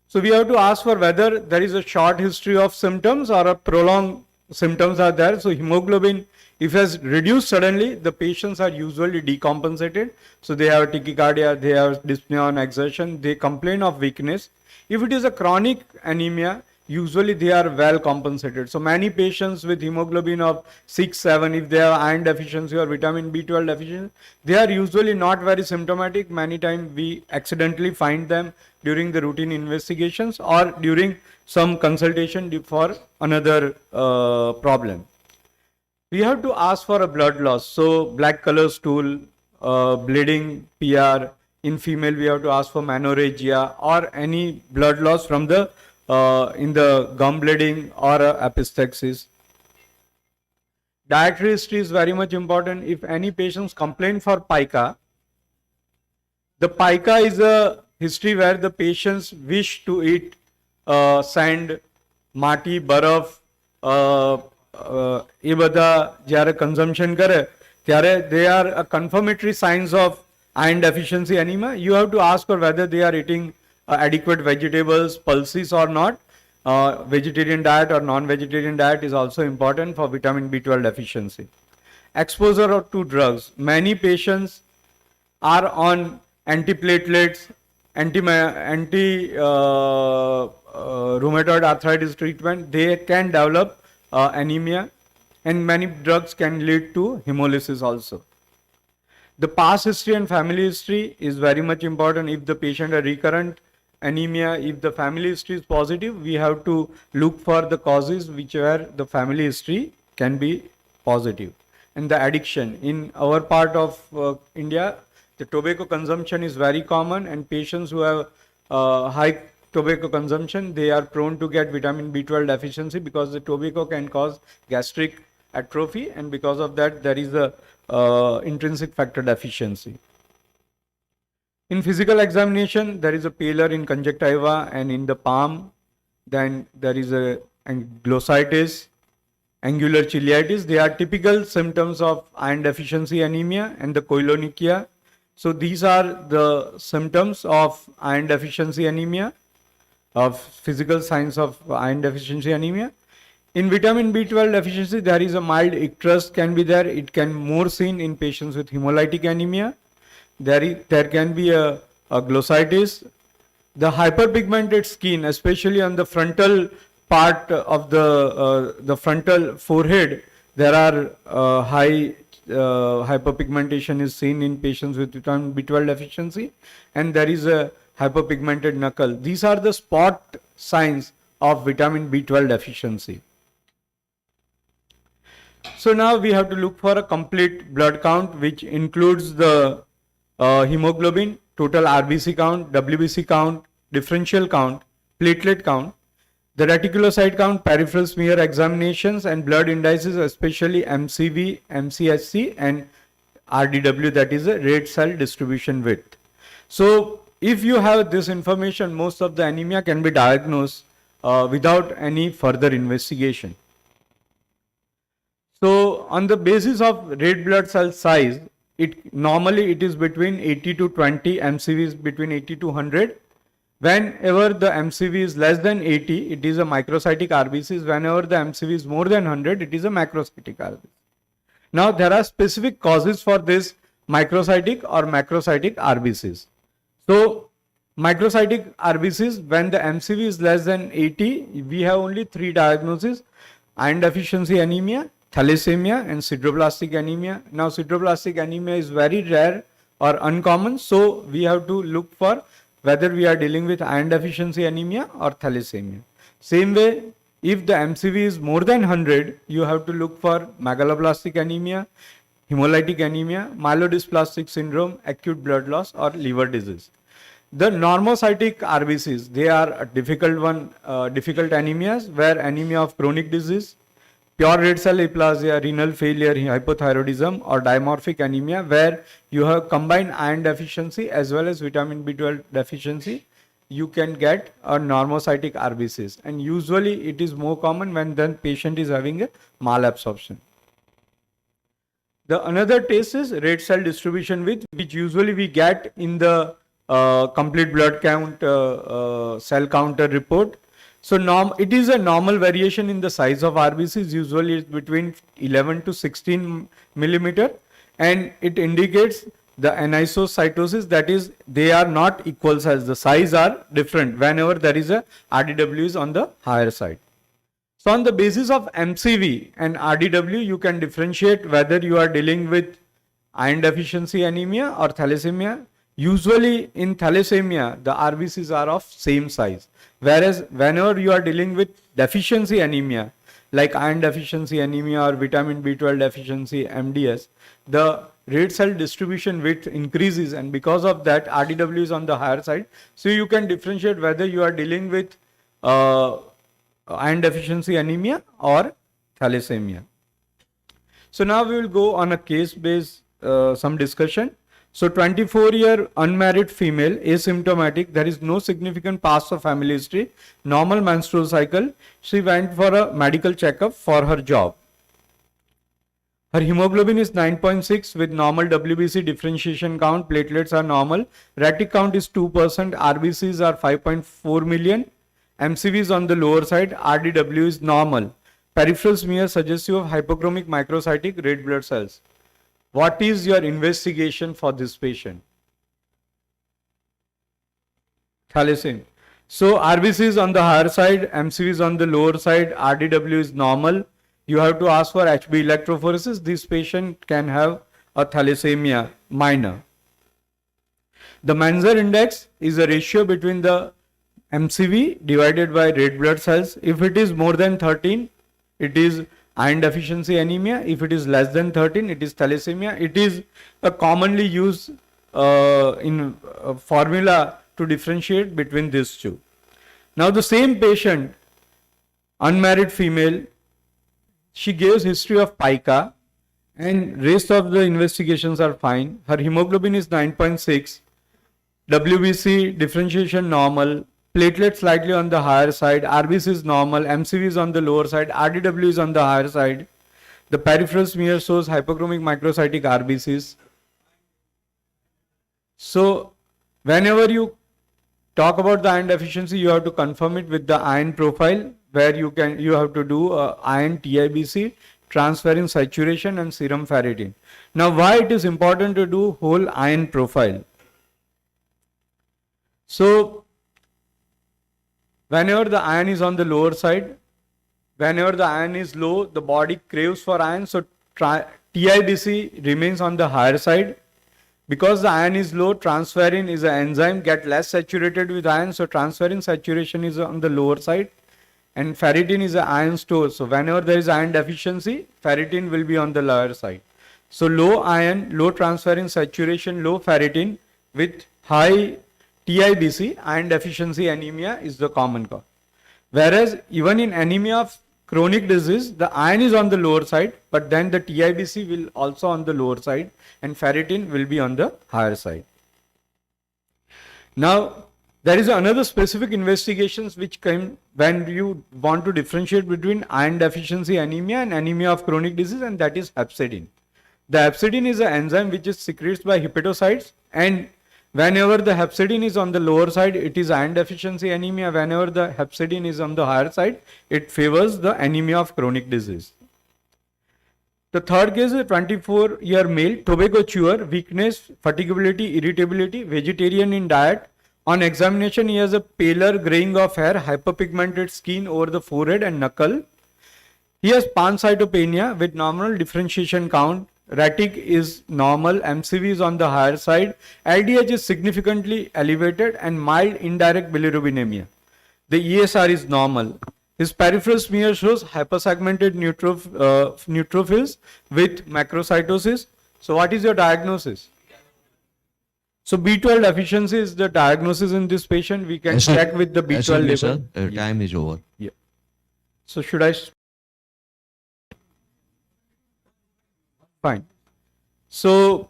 O: So we have to ask for whether there is a short history of symptoms or a prolonged symptoms are there. So hemoglobin, if it has reduced suddenly, the patients are usually decompensated. So they have tachycardia, they have dyspnea on exertion, they complain of weakness. If it is a chronic anemia, usually they are well compensated. So many patients with hemoglobin of 6, 7, if they have iron deficiency or vitamin B12 deficiency, they are usually not very symptomatic. Many times we accidentally find them during the routine investigations or during some consultation for another problem. We have to ask for a blood loss. So black color stool, bleeding, PR. In female, we have to ask for menorrhagia or any blood loss from the in the gum bleeding or epistaxis. Dietary history is very much important. If any patients complain for pica, the pica is a history where the patients wish to eat sand, mati, baraf, એ બધા જ્યારે consumption કરે ત્યારે they are a confirmatory signs of iron deficiency anemia. You have to ask for whether they are eating adequate vegetables, pulses or not. Vegetarian diet or non-vegetarian diet is also important for vitamin B12 deficiency. Exposure to drugs. Many patients are on antiplatelets, rheumatoid arthritis treatment. They can develop anemia, and many drugs can lead to hemolysis also. The past history and family history is very much important. If the patient has recurrent anemia, if the family history is positive, we have to look for the causes which where the family history can be positive. And the addiction. In our part of India, the tobacco consumption is very common, and patients who have high tobacco consumption, they are prone to get vitamin B12 deficiency because the tobacco can cause gastric atrophy, and because of that there is a intrinsic factor deficiency. In physical examination, there is a pallor in conjunctiva and in the palm. Then there is a glossitis, angular ciliitis. They are typical symptoms of iron deficiency anemia and the koilonychia. So these are the symptoms of iron deficiency anemia, of physical signs of iron deficiency anemia. In vitamin B12 deficiency, there is a mild icterus can be there. It can more seen in patients with hemolytic anemia. There can be a glossitis. The hyperpigmented skin, especially on the frontal part of the frontal forehead, there are high hyperpigmentation is seen in patients with vitamin B12 deficiency, and there is a hyperpigmented knuckle. These are the spot signs of vitamin B12 deficiency. So now we have to look for a complete blood count, which includes the hemoglobin, total RBC count, WBC count, differential count, platelet count. The reticulocyte count, peripheral smear examinations and blood indices, especially MCV, MCSC and RDW, that is a red cell distribution width. So if you have this information, most of the anemia can be diagnosed without any further investigation. So on the basis of red blood cell size, normally it is between 80 to 20, MCV is between 80 to 100. Whenever the MCV is less than 80, it is a microcytic RBCs. Whenever the MCV is more than 100, it is a macrocytic RBC. Now there are specific causes for this microcytic or macrocytic RBCs. So microcytic RBCs, when the MCV is less than 80, we have only 3 diagnoses: iron deficiency anemia, thalassemia and sideroblastic anemia. Now sideroblastic anemia is very rare or uncommon, so we have to look for whether we are dealing with iron deficiency anemia or thalassemia. Same way, if the MCV is more than 100, you have to look for megaloblastic anemia, hemolytic anemia, myelodysplastic syndrome, acute blood loss or liver disease. The normocytic RBCs, they are a difficult anemias where anemia of chronic disease, pure red cell aplasia, renal failure, hypothyroidism or dimorphic anemia where you have combined iron deficiency as well as vitamin B12 deficiency, you can get a normocytic RBCs, and usually it is more common when the patient is having a malabsorption. The another test is red cell distribution width, which usually we get in the complete blood count cell counter report. So it is a normal variation in the size of RBCs, usually it's between 11 to 16 millimeter, and it indicates the anisocytosis, that is they are not equal size, the size are different whenever there is a RDW is on the higher side. So on the basis of MCV and RDW, you can differentiate whether you are dealing with iron deficiency anemia or thalassemia. Usually in thalassemia, the RBCs are of same size. Whereas whenever you are dealing with deficiency anemia, like iron deficiency anemia or vitamin B12 deficiency, MDS, the red cell distribution width increases, and because of that, RDW is on the higher side. So you can differentiate whether you are dealing with iron deficiency anemia or thalassemia. So now we will go on a case-based some discussion. So 24-year unmarried female, asymptomatic, there is no significant past or family history, normal menstrual cycle. She went for a medical checkup for her job. Her hemoglobin is 9.6 with normal WBC differentiation count, platelets are normal, retic count is 2%, RBCs are 5.4 million, MCV is on the lower side, RDW is normal. Peripheral smear suggestive of hypochromic microcytic red blood cells. What is your investigation for this patient? Thalassemia. So RBC is on the higher side, MCV is on the lower side, RDW is normal. You have to ask for HB electrophoresis. This patient can have a thalassemia minor. The Manzer index is a ratio between the MCV divided by red blood cells. If it is more than 13, it is iron deficiency anemia. If it is less than 13, it is thalassemia. It is a commonly used formula to differentiate between these two. Now the same patient, unmarried female, she gives history of pica and rest of the investigations are fine. Her hemoglobin is 9.6, WBC differentiation normal, platelet slightly on the higher side, RBC is normal, MCV is on the lower side, RDW is on the higher side. The peripheral smear shows hypochromic microcytic RBCs. So whenever you talk about the iron deficiency, you have to confirm it with the iron profile, where you have to do iron TIBC, transferrin saturation and serum ferritin. Now why it is important to do whole iron profile? So whenever the iron is on the lower side, whenever the iron is low, the body craves for iron, so TIBC remains on the higher side. Because the iron is low, transferrin is an enzyme, get less saturated with iron, so transferrin saturation is on the lower side, and ferritin is an iron store. So whenever there is iron deficiency, ferritin will be on the lower side. So low iron, low transferrin saturation, low ferritin with high TIBC, iron deficiency anemia is the common cause. Whereas even in anemia of chronic disease, the iron is on the lower side, but then the TIBC will also on the lower side and ferritin will be on the higher side. Now, there is another specific investigations which came when you want to differentiate between iron deficiency anemia and anemia of chronic disease, and that is hepcidin. The hepcidin is an enzyme which is secreted by hepatocytes, and whenever the hepcidin is on the lower side, it is iron deficiency anemia. Whenever the hepcidin is on the higher side, it favors the anemia of chronic disease. The third case is a 24-year male, tobacco chewer, weakness, fatigability, irritability, vegetarian in diet. On examination, he has a paler graying of hair, hyperpigmented skin over the forehead and knuckle. He has pancytopenia with normal differentiation count. Retic is normal, MCV is on the higher side, LDH is significantly elevated, and mild indirect bilirubinemia. The ESR is normal. His peripheral smear shows hypersegmented neutrophils with macrocytosis. So what is your diagnosis? So B12 deficiency is the diagnosis in this patient. We can check with the B12 level.
N: Sir, time is over.
O: Yeah. So should I? Fine. So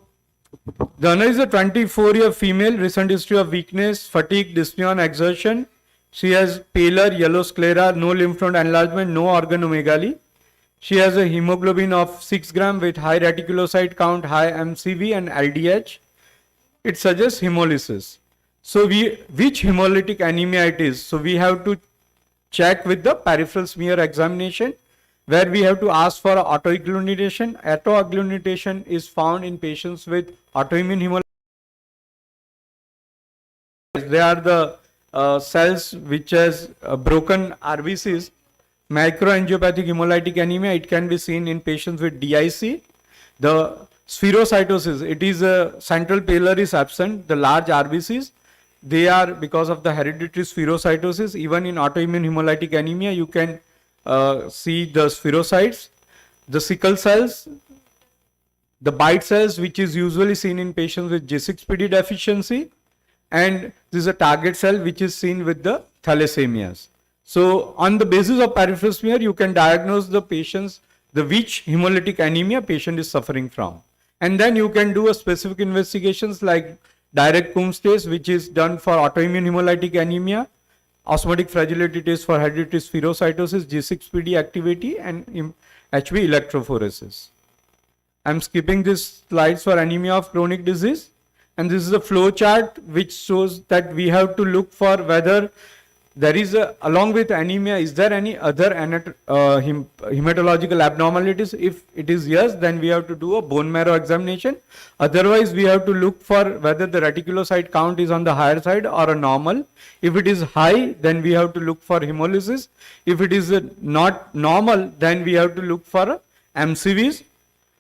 O: the other is a 24-year female, recent history of weakness, fatigue, dyspnea on exertion. She has paler yellow sclera, no lymph node enlargement, no organomegaly. She has a hemoglobin of 6 gram with high reticulocyte count, high MCV and LDH. It suggests hemolysis. So which hemolytic anemia it is? So we have to check with the peripheral smear examination, where we have to ask for autoagglutination. Autoagglutination is found in patients with autoimmune hemolysis. They are the cells which has broken RBCs. Microangiopathic hemolytic anemia, it can be seen in patients with DIC. The spherocytosis, it is a central pallor is absent, the large RBCs. They are because of the hereditary spherocytosis. Even in autoimmune hemolytic anemia, you can see the spherocytes, the sickle cells, the bite cells, which is usually seen in patients with G6PD deficiency, and this is a target cell which is seen with the thalassemias. So on the basis of peripheral smear, you can diagnose the patients, the which hemolytic anemia patient is suffering from. And then you can do a specific investigations like direct Coombs test, which is done for autoimmune hemolytic anemia, osmotic fragility test for hereditary spherocytosis, G6PD activity, and HB electrophoresis. I'm skipping these slides for anemia of chronic disease. And this is a flow chart which shows that we have to look for whether there is along with anemia, is there any other hematological abnormalities? If it is yes, then we have to do a bone marrow examination. Otherwise, we have to look for whether the reticulocyte count is on the higher side or a normal. If it is high, then we have to look for hemolysis. If it is not normal, then we have to look for MCVs.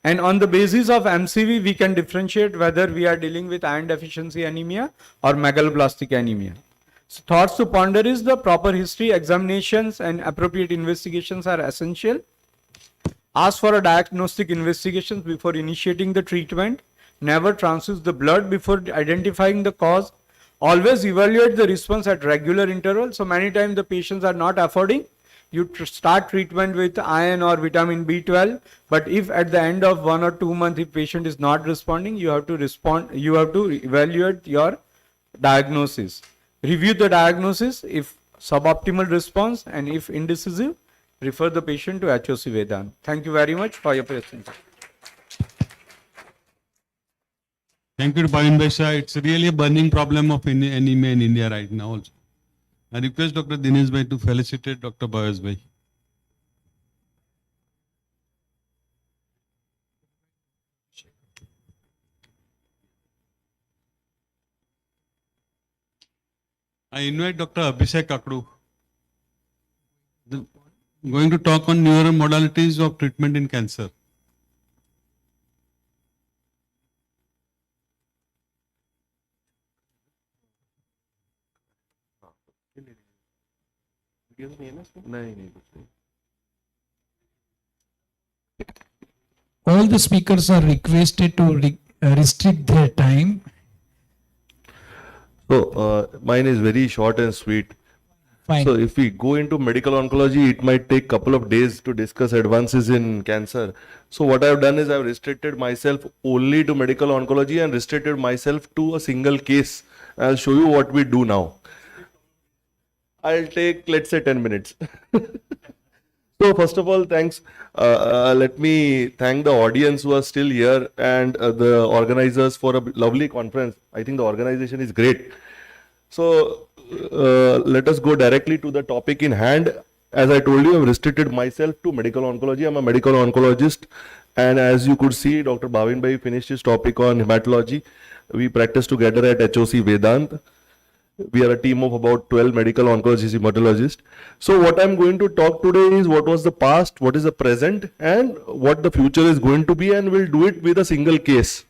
O: And on the basis of MCV, we can differentiate whether we are dealing with iron deficiency anemia or megaloblastic anemia. So thoughts to ponder is the proper history, examinations and appropriate investigations are essential. Ask for a diagnostic investigations before initiating the treatment. Never transfuse the blood before identifying the cause. Always evaluate the response at regular intervals. So many times the patients are not affording. You start treatment with iron or vitamin B12, but if at the end of 1 or 2 months, if patient is not responding, you have to evaluate your diagnosis. Review the diagnosis. If suboptimal response and if indecisive, refer the patient to HOC Vedant. Thank you very much for your patience.
P: Thank you, Bhavin Bhai sir. It's really a burning problem of anemia in India right now also. I request Dr. Dinesh Bhai to felicitate Dr. Bhavesh Bhai. I invite Dr. Abhishek Kakadu, going to talk on newer modalities of treatment in cancer.
B: All the speakers are requested to restrict their time.
Q: So, mine is very short and sweet. Fine.
R: So if we go into medical oncology, it might take couple of days to discuss advances in cancer. So what I've done is I've restricted myself only to medical oncology and restricted myself to a single case. I'll show you what we do now. I'll take, let's say, 10 minutes. So first of all, thanks. Let me thank the audience who are still here and the organizers for a lovely conference. I think the organization is great. So let us go directly to the topic in hand. As I told you, I've restricted myself to medical oncology. I'm a medical oncologist. And as you could see, Dr. Bhavin Bhai finished his topic on hematology. We practice together at HOC Vedant. We are a team of about 12 medical oncologists, hematologists. So what I'm going to talk today is what was the past, what is the present, and what the future is going to be, and we'll do it with a single case.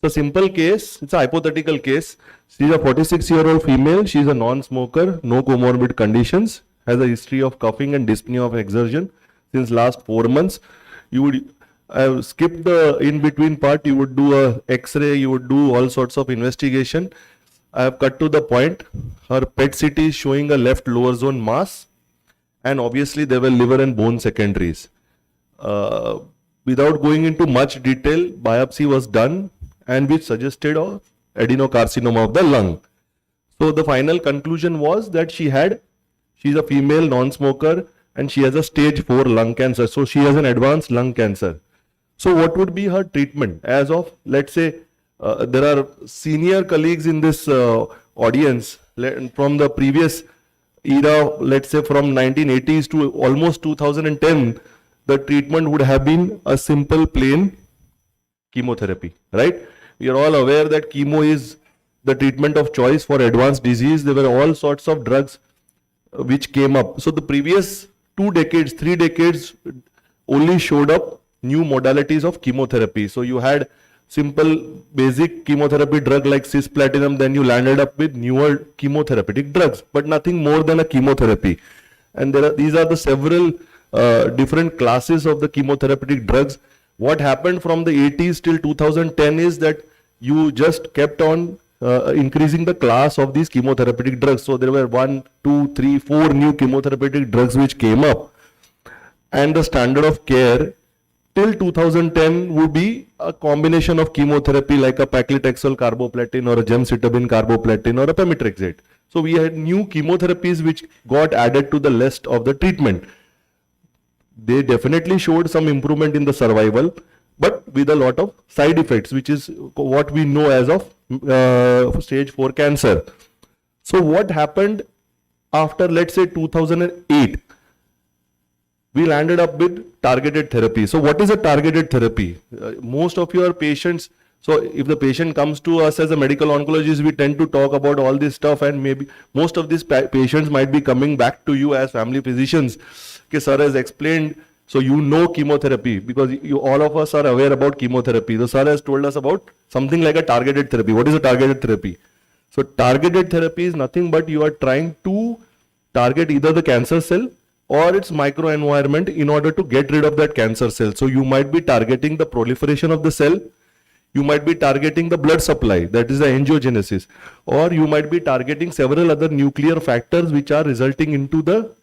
R: It's a simple case, it's a hypothetical case. She's a 46-year-old female, she's a non-smoker, no comorbid conditions, has a history of coughing and dyspnea of exertion since last 4 months. You would I've skipped the in-between part, you would do a X-ray, you would do all sorts of investigation. I have cut to the point. Her PET CT is showing a left lower zone mass, and obviously there were liver and bone secondaries. Without going into much detail, biopsy was done and which suggested a adenocarcinoma of the lung. So the final conclusion was that she's a female non-smoker and she has a stage 4 lung cancer. So she has an advanced lung cancer. So what would be her treatment? As of, let's say, there are senior colleagues in this audience from the previous era, let's say from 1980s to almost 2010, the treatment would have been a simple plain chemotherapy, right? We are all aware that chemo is the treatment of choice for advanced disease. There were all sorts of drugs which came up. So the previous 2 decades, 3 decades only showed up new modalities of chemotherapy. So you had simple basic chemotherapy drug like cisplatinum, then you landed up with newer chemotherapeutic drugs, but nothing more than a chemotherapy. And these are the several different classes of the chemotherapeutic drugs. What happened from the 80s till 2010 is that you just kept on increasing the class of these chemotherapeutic drugs. So there were 1, 2, 3, 4 new chemotherapeutic drugs which came up, and the standard of care till 2010 would be a combination of chemotherapy like a paclitaxel carboplatin or a gemcitabine carboplatin or a pemetrexate. So we had new chemotherapies which got added to the list of the treatment. They definitely showed some improvement in the survival, but with a lot of side effects, which is what we know as of stage 4 cancer. So what happened after, let's say, 2008? We landed up with targeted therapy. So what is a targeted therapy? Most of your patients, so if the patient comes to us as a medical oncologist, we tend to talk about all this stuff, and maybe most of these patients might be coming back to you as family physicians. Okay, sir has explained, so you know chemotherapy because all of us are aware about chemotherapy. So sir has told us about something like a targeted therapy. What is a targeted therapy? So targeted therapy is nothing but you are trying to target either the cancer cell or its microenvironment in order to get rid of that cancer cell. So you might be targeting the proliferation of the cell, you might be targeting the blood supply, that is the angiogenesis, or you might be targeting several other nuclear factors which are resulting into the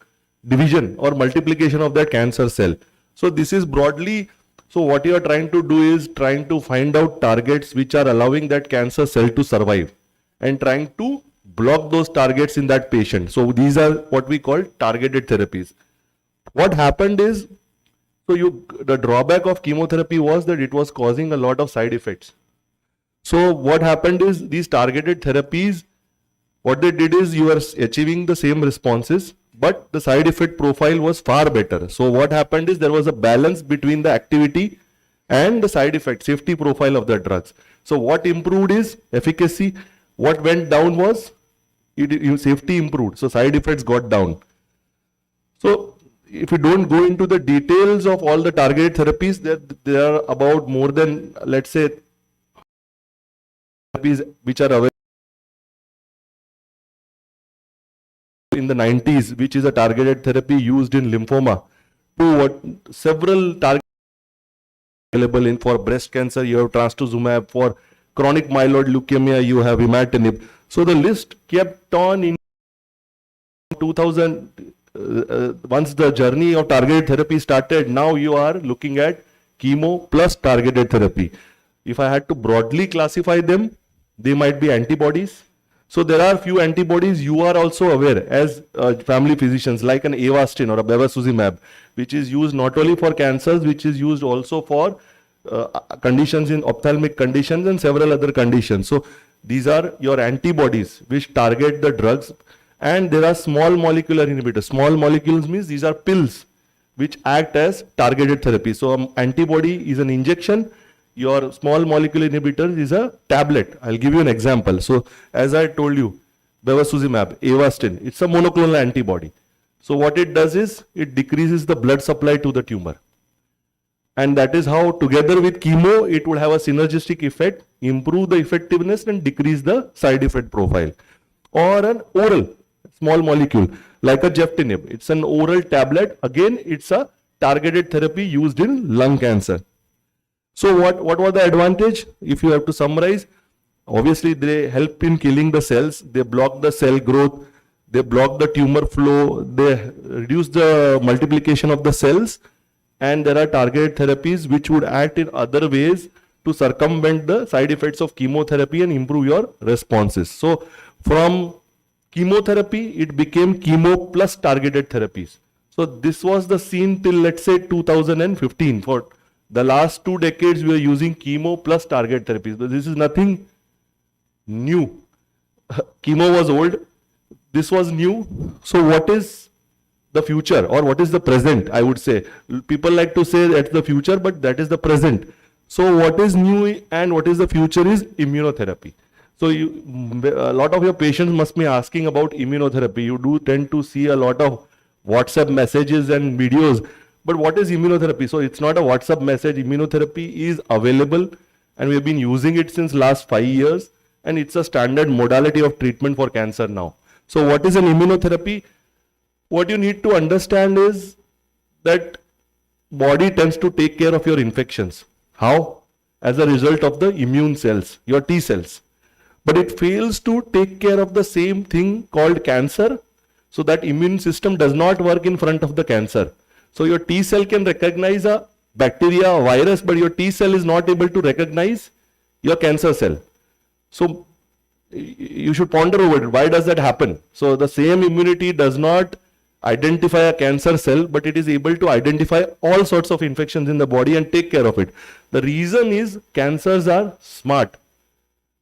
R: division or multiplication of that cancer cell. So this is broadly, so what you are trying to do is trying to find out targets which are allowing that cancer cell to survive and trying to block those targets in that patient. So these are what we call targeted therapies. What happened is, so the drawback of chemotherapy was that it was causing a lot of side effects. So what happened is these targeted therapies, what they did is you are achieving the same responses, but the side effect profile was far better. So what happened is there was a balance between the activity and the side effect, safety profile of the drugs. So what improved is efficacy. What went down was safety improved. So side effects got down. So if you don't go into the details of all the targeted therapies, there are about more than, let's say, therapies which are available in the 90s, which is a targeted therapy used in lymphoma. Several targets available for breast cancer. You have trastuzumab. For chronic myeloid leukemia, you have imatinib. So the list kept on in 2000, once the journey of targeted therapy started, now you are looking at chemo plus targeted therapy. If I had to broadly classify them, they might be antibodies. So there are few antibodies you are also aware as family physicians, like an Avastin or a bevacizumab, which is used not only for cancers, which is used also for conditions in ophthalmic conditions and several other conditions. So these are your antibodies which target the drugs, and there are small molecular inhibitors. Small molecules means these are pills which act as targeted therapy. So antibody is an injection. Your small molecule inhibitor is a tablet. I'll give you an example. So as I told you, bevacizumab, Avastin, it's a monoclonal antibody. So what it does is it decreases the blood supply to the tumor. And that is how, together with chemo, it would have a synergistic effect, improve the effectiveness and decrease the side effect profile. Or an oral small molecule like a Jeftinib. It's an oral tablet. Again, it's a targeted therapy used in lung cancer. So what was the advantage? If you have to summarize, obviously they help in killing the cells, they block the cell growth, they block the tumor flow, they reduce the multiplication of the cells, and there are targeted therapies which would act in other ways to circumvent the side effects of chemotherapy and improve your responses. So from chemotherapy, it became chemo plus targeted therapies. So this was the scene till, let's say, 2015. For the last 2 decades, we are using chemo plus target therapies. But this is nothing new. Chemo was old. This was new. So what is the future, or what is the present? I would say people like to say that's the future, but that is the present. So what is new and what is the future is immunotherapy. So a lot of your patients must be asking about immunotherapy. You do tend to see a lot of WhatsApp messages and videos. But what is immunotherapy? So it's not a WhatsApp message. Immunotherapy is available and we have been using it since last 5 years, and it's a standard modality of treatment for cancer now. So what is an immunotherapy? What you need to understand is that body tends to take care of your infections. How? As a result of the immune cells, your T cells. But it fails to take care of the same thing called cancer. So that immune system does not work in front of the cancer. So your T cell can recognize a bacteria, a virus, but your T cell is not able to recognize your cancer cell. So you should ponder over it. Why does that happen? So the same immunity does not identify a cancer cell, but it is able to identify all sorts of infections in the body and take care of it. The reason is cancers are smart.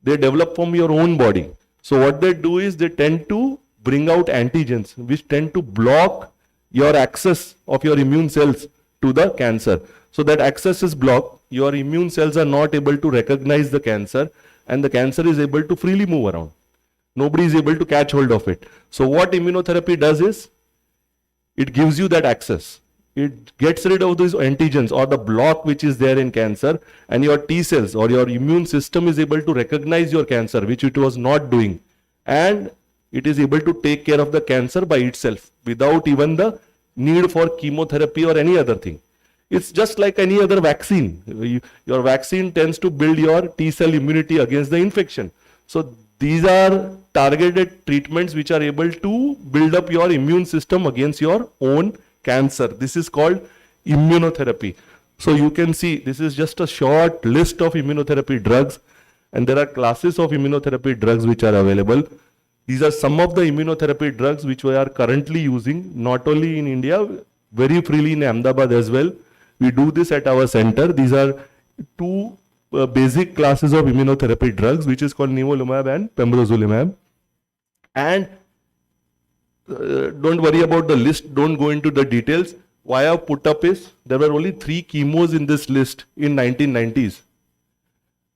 R: They develop from your own body. So what they do is they tend to bring out antigens which tend to block your access of your immune cells to the cancer. So that access is blocked, your immune cells are not able to recognize the cancer, and the cancer is able to freely move around. Nobody is able to catch hold of it. So what immunotherapy does is, it gives you that access. It gets rid of those antigens or the block which is there in cancer, and your T cells or your immune system is able to recognize your cancer, which it was not doing. And it is able to take care of the cancer by itself without even the need for chemotherapy or any other thing. It's just like any other vaccine. Your vaccine tends to build your T cell immunity against the infection. So these are targeted treatments which are able to build up your immune system against your own cancer. This is called immunotherapy. So you can see this is just a short list of immunotherapy drugs, and there are classes of immunotherapy drugs which are available. These are some of the immunotherapy drugs which we are currently using, not only in India, very freely in Ahmedabad as well. We do this at our center. These are 2 basic classes of immunotherapy drugs, which is called nivolumab and pembrolizumab. And don't worry about the list, don't go into the details. Why I have put up is, there were only 3 chemos in this list in 1990s.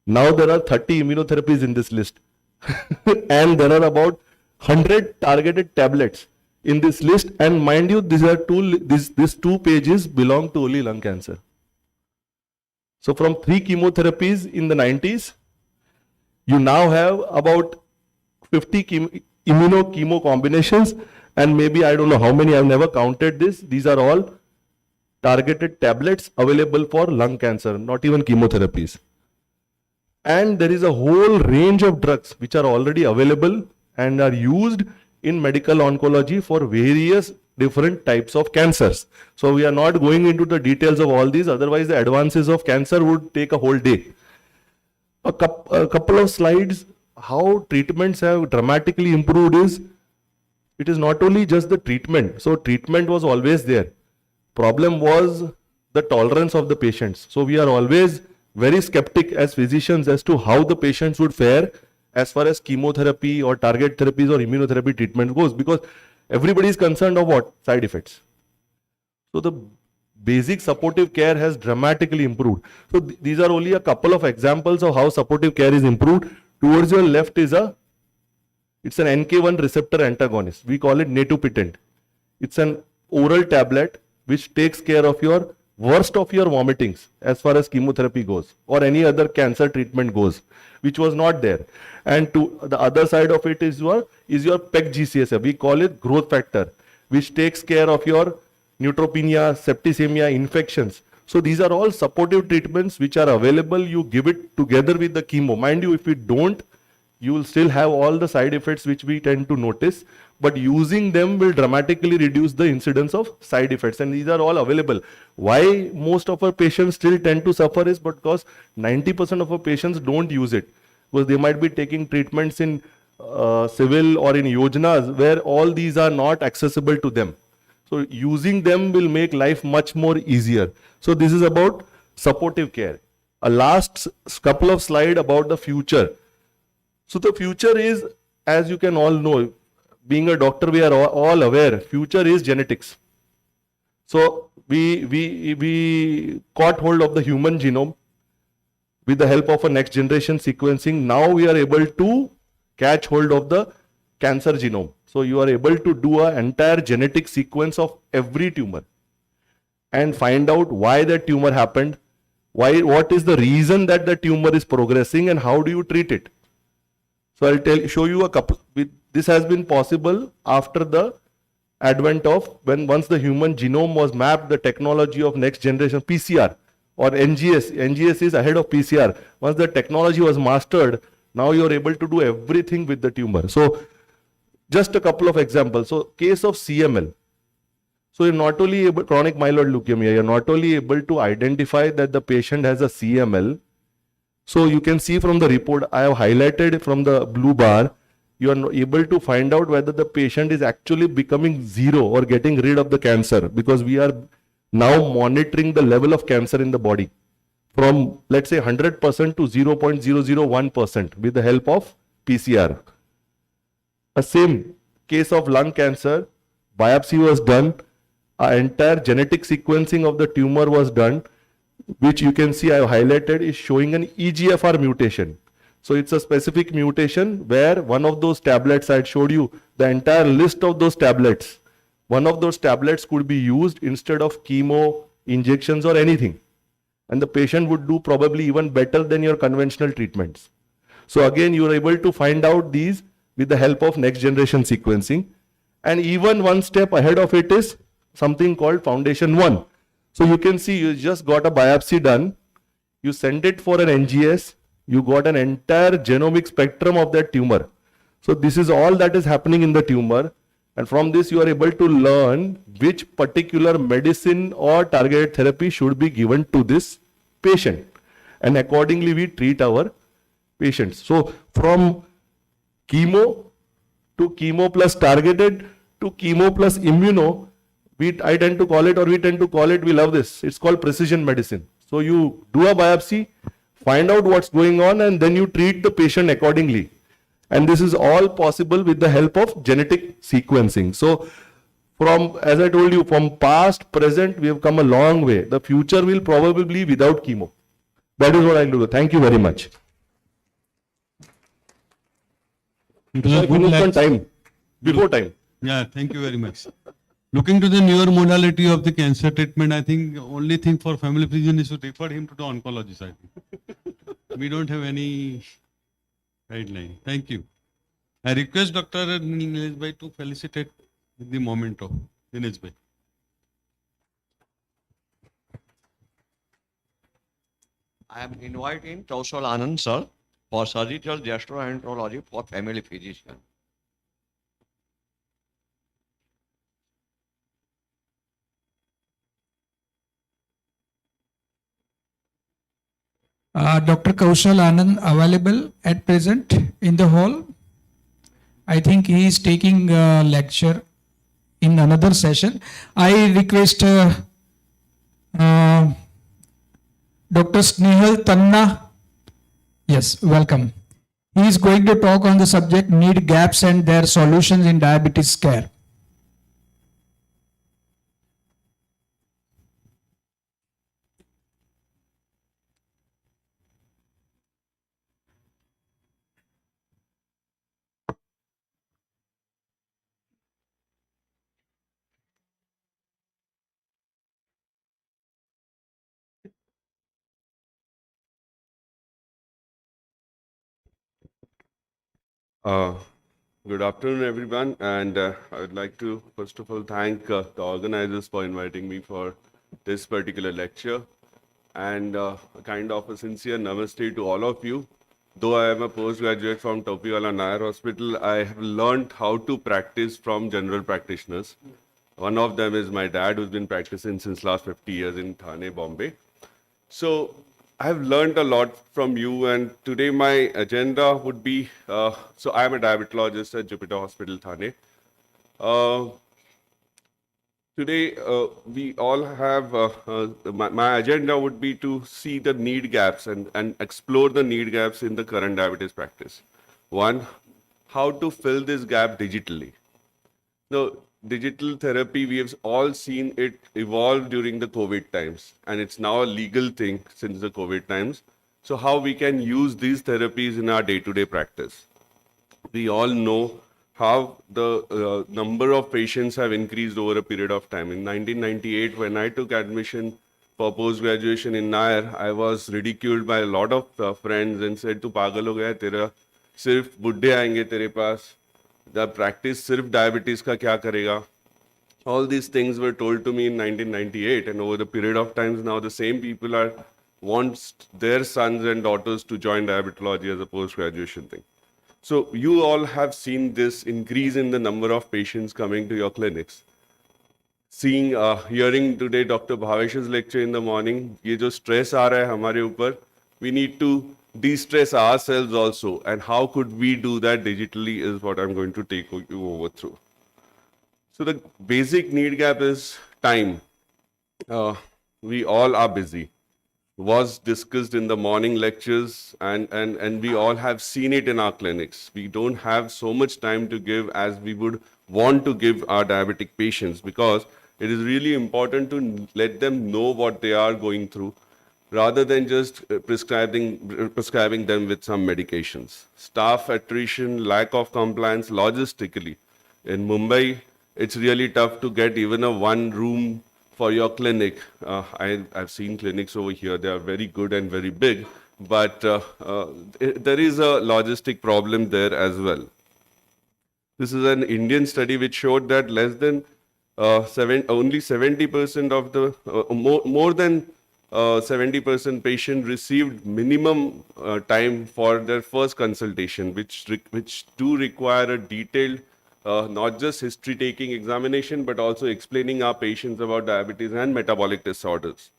R: Now there are 30 immunotherapies in this list. And there are about 100 targeted tablets in this list. And mind you, these 2 pages belong to only lung cancer. So from 3 chemotherapies in the 90s, you now have about 50 immuno-chemo combinations, and maybe I don't know how many, I've never counted this. These are all targeted tablets available for lung cancer, not even chemotherapies. And there is a whole range of drugs which are already available and are used in medical oncology for various different types of cancers. So we are not going into the details of all these, otherwise the advances of cancer would take a whole day. A couple of slides, how treatments have dramatically improved is, it is not only just the treatment. So treatment was always there. Problem was the tolerance of the patients. So we are always very skeptic as physicians as to how the patients would fare as far as chemotherapy or target therapies or immunotherapy treatment goes, because everybody is concerned of what? Side effects. So the basic supportive care has dramatically improved. So these are only a couple of examples of how supportive care is improved. Towards your left is it's an NK1 receptor antagonist. We call it Netopitant. It's an oral tablet which takes care of your worst of your vomitings as far as chemotherapy goes or any other cancer treatment goes, which was not there. And to the other side of it is your PEG GCSF. We call it growth factor, which takes care of your neutropenia, septicemia, infections. So these are all supportive treatments which are available. You give it together with the chemo. Mind you, if you don't, you will still have all the side effects which we tend to notice, but using them will dramatically reduce the incidence of side effects, and these are all available. Why most of our patients still tend to suffer is because 90% of our patients don't use it, because they might be taking treatments in civil or in yojanas where all these are not accessible to them. So using them will make life much more easier. So this is about supportive care. A last couple of slides about the future. So the future is, as you can all know, being a doctor, we are all aware, future is genetics. So we caught hold of the human genome with the help of a next generation sequencing. Now we are able to catch hold of the cancer genome. So you are able to do an entire genetic sequence of every tumor and find out why that tumor happened, what is the reason that the tumor is progressing, and how do you treat it. So I'll show you a couple. This has been possible after the advent of once the human genome was mapped, the technology of next generation PCR or NGS. NGS is ahead of PCR. Once the technology was mastered, now you are able to do everything with the tumor. So just a couple of examples. So case of CML. So you're not only able, chronic myeloid leukemia, you're not only able to identify that the patient has a CML. So you can see from the report, I have highlighted from the blue bar, you are able to find out whether the patient is actually becoming zero or getting rid of the cancer, because we are now monitoring the level of cancer in the body from, let's say, 100% to 0.001% with the help of PCR. A same case of lung cancer, biopsy was done, our entire genetic sequencing of the tumor was done, which you can see I have highlighted is showing an EGFR mutation. So it's a specific mutation where one of those tablets, I had showed you the entire list of those tablets. One of those tablets could be used instead of chemo, injections or anything. And the patient would do probably even better than your conventional treatments. So again, you are able to find out these with the help of next generation sequencing. And even one step ahead of it is something called Foundation 1. So you can see you just got a biopsy done, you send it for an NGS, you got an entire genomic spectrum of that tumor. So this is all that is happening in the tumor, and from this you are able to learn which particular medicine or targeted therapy should be given to this patient, and accordingly we treat our patients. So from chemo to chemo plus targeted to chemo plus immuno, I tend to call it, or we tend to call it, we love this, it's called precision medicine. So you do a biopsy, find out what's going on, and then you treat the patient accordingly. And this is all possible with the help of genetic sequencing. So from, as I told you, from past, present, we have come a long way. The future will probably be without chemo. That is what I do. Thank you very much.
P: It was a good lecture.
R: Time. Before time.
P: Yeah, thank you very much. Looking to the newer modality of the cancer treatment, I think only thing for family physician is to refer him to the oncologist. I think we don't have any guideline. Thank you. I request Dr. Nilesh Bhai to felicitate the moment of Dinesh Bhai.
N: I am inviting Kaushal Anand sir for surgical gastroenterology for family physician.
B: Dr. Kaushal Anand available at present in the hall? I think he is taking a lecture in another session. I request Dr. Snehal Tanna. Yes, welcome. He is going to talk on the subject need gaps and their solutions in diabetes care.
Q: Uh, Good afternoon, everyone, and I would like to first of all thank the organizers for inviting me for this particular lecture, and a kind of a sincere namaste to all of you. Though I am a postgraduate from Topiwala Nair Hospital, I have learned how to practice from general practitioners. One of them is my dad, who's been practicing since last 50 years in Thane, Bombay. So I've learned a lot from you, and today my agenda would be, so I'm a diabetologist at Jupiter Hospital, Thane. Uh, Today, we all have, my agenda would be to see the need gaps and explore the need gaps in the current diabetes practice. One, how to fill this gap digitally. Now, digital therapy, we have all seen it evolve during the COVID times, and it's now a legal thing since the COVID times. So how we can use these therapies in our day-to-day practice. We all know how the number of patients have increased over a period of time. In 1998, when I took admission for post-graduation in Nair, I was ridiculed by a lot of friends and said, "Tu pagal ho gaya, tera sirf buddhe aayenge tere paas. The practice sirf diabetes ka kya karega?" All these things were told to me in 1998, and over the period of times now, the same people wants their sons and daughters to join diabetology as a post-graduation thing. So you all have seen this increase in the number of patients coming to your clinics. Hearing today Dr. Bhavesh's lecture in the morning, ये जो stress आ रहा है हमारे ऊपर, we need to de-stress ourselves also. And how could we do that digitally is what I'm going to take you over through. So the basic need gap is time. We all are busy. Was discussed in the morning lectures, and we all have seen it in our clinics. We don't have so much time to give as we would want to give our diabetic patients, because it is really important to let them know what they are going through rather than just prescribing them with some medications. Staff attrition, lack of compliance logistically. In Mumbai, it's really tough to get even a one room for your clinic. I've seen clinics over here, they are very good and very big, but there is a logistic problem there as well. This is an Indian study which showed that less than only 70% of the, more than 70% patient received minimum time for their first consultation, which do require a detailed not just history-taking examination, but also explaining our patients about diabetes and metabolic disorders.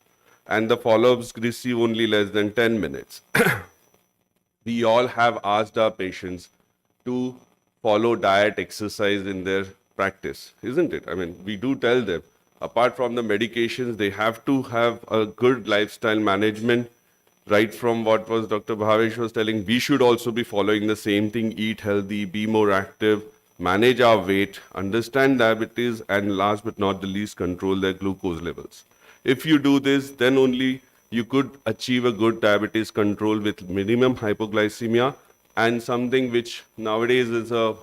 Q: And the follow-ups receive only less than 10 minutes. We all have asked our patients to follow diet, exercise in their practice, isn't it? I mean, we do tell them, apart from the medications, they have to have a good lifestyle management. Right from what was Dr. Bhavesh was telling, we should also be following the same thing, eat healthy, be more active, manage our weight, understand diabetes, and last but not the least, control their glucose levels. If you do this, then only you could achieve a good diabetes control with minimum hypoglycemia, and something which nowadays is a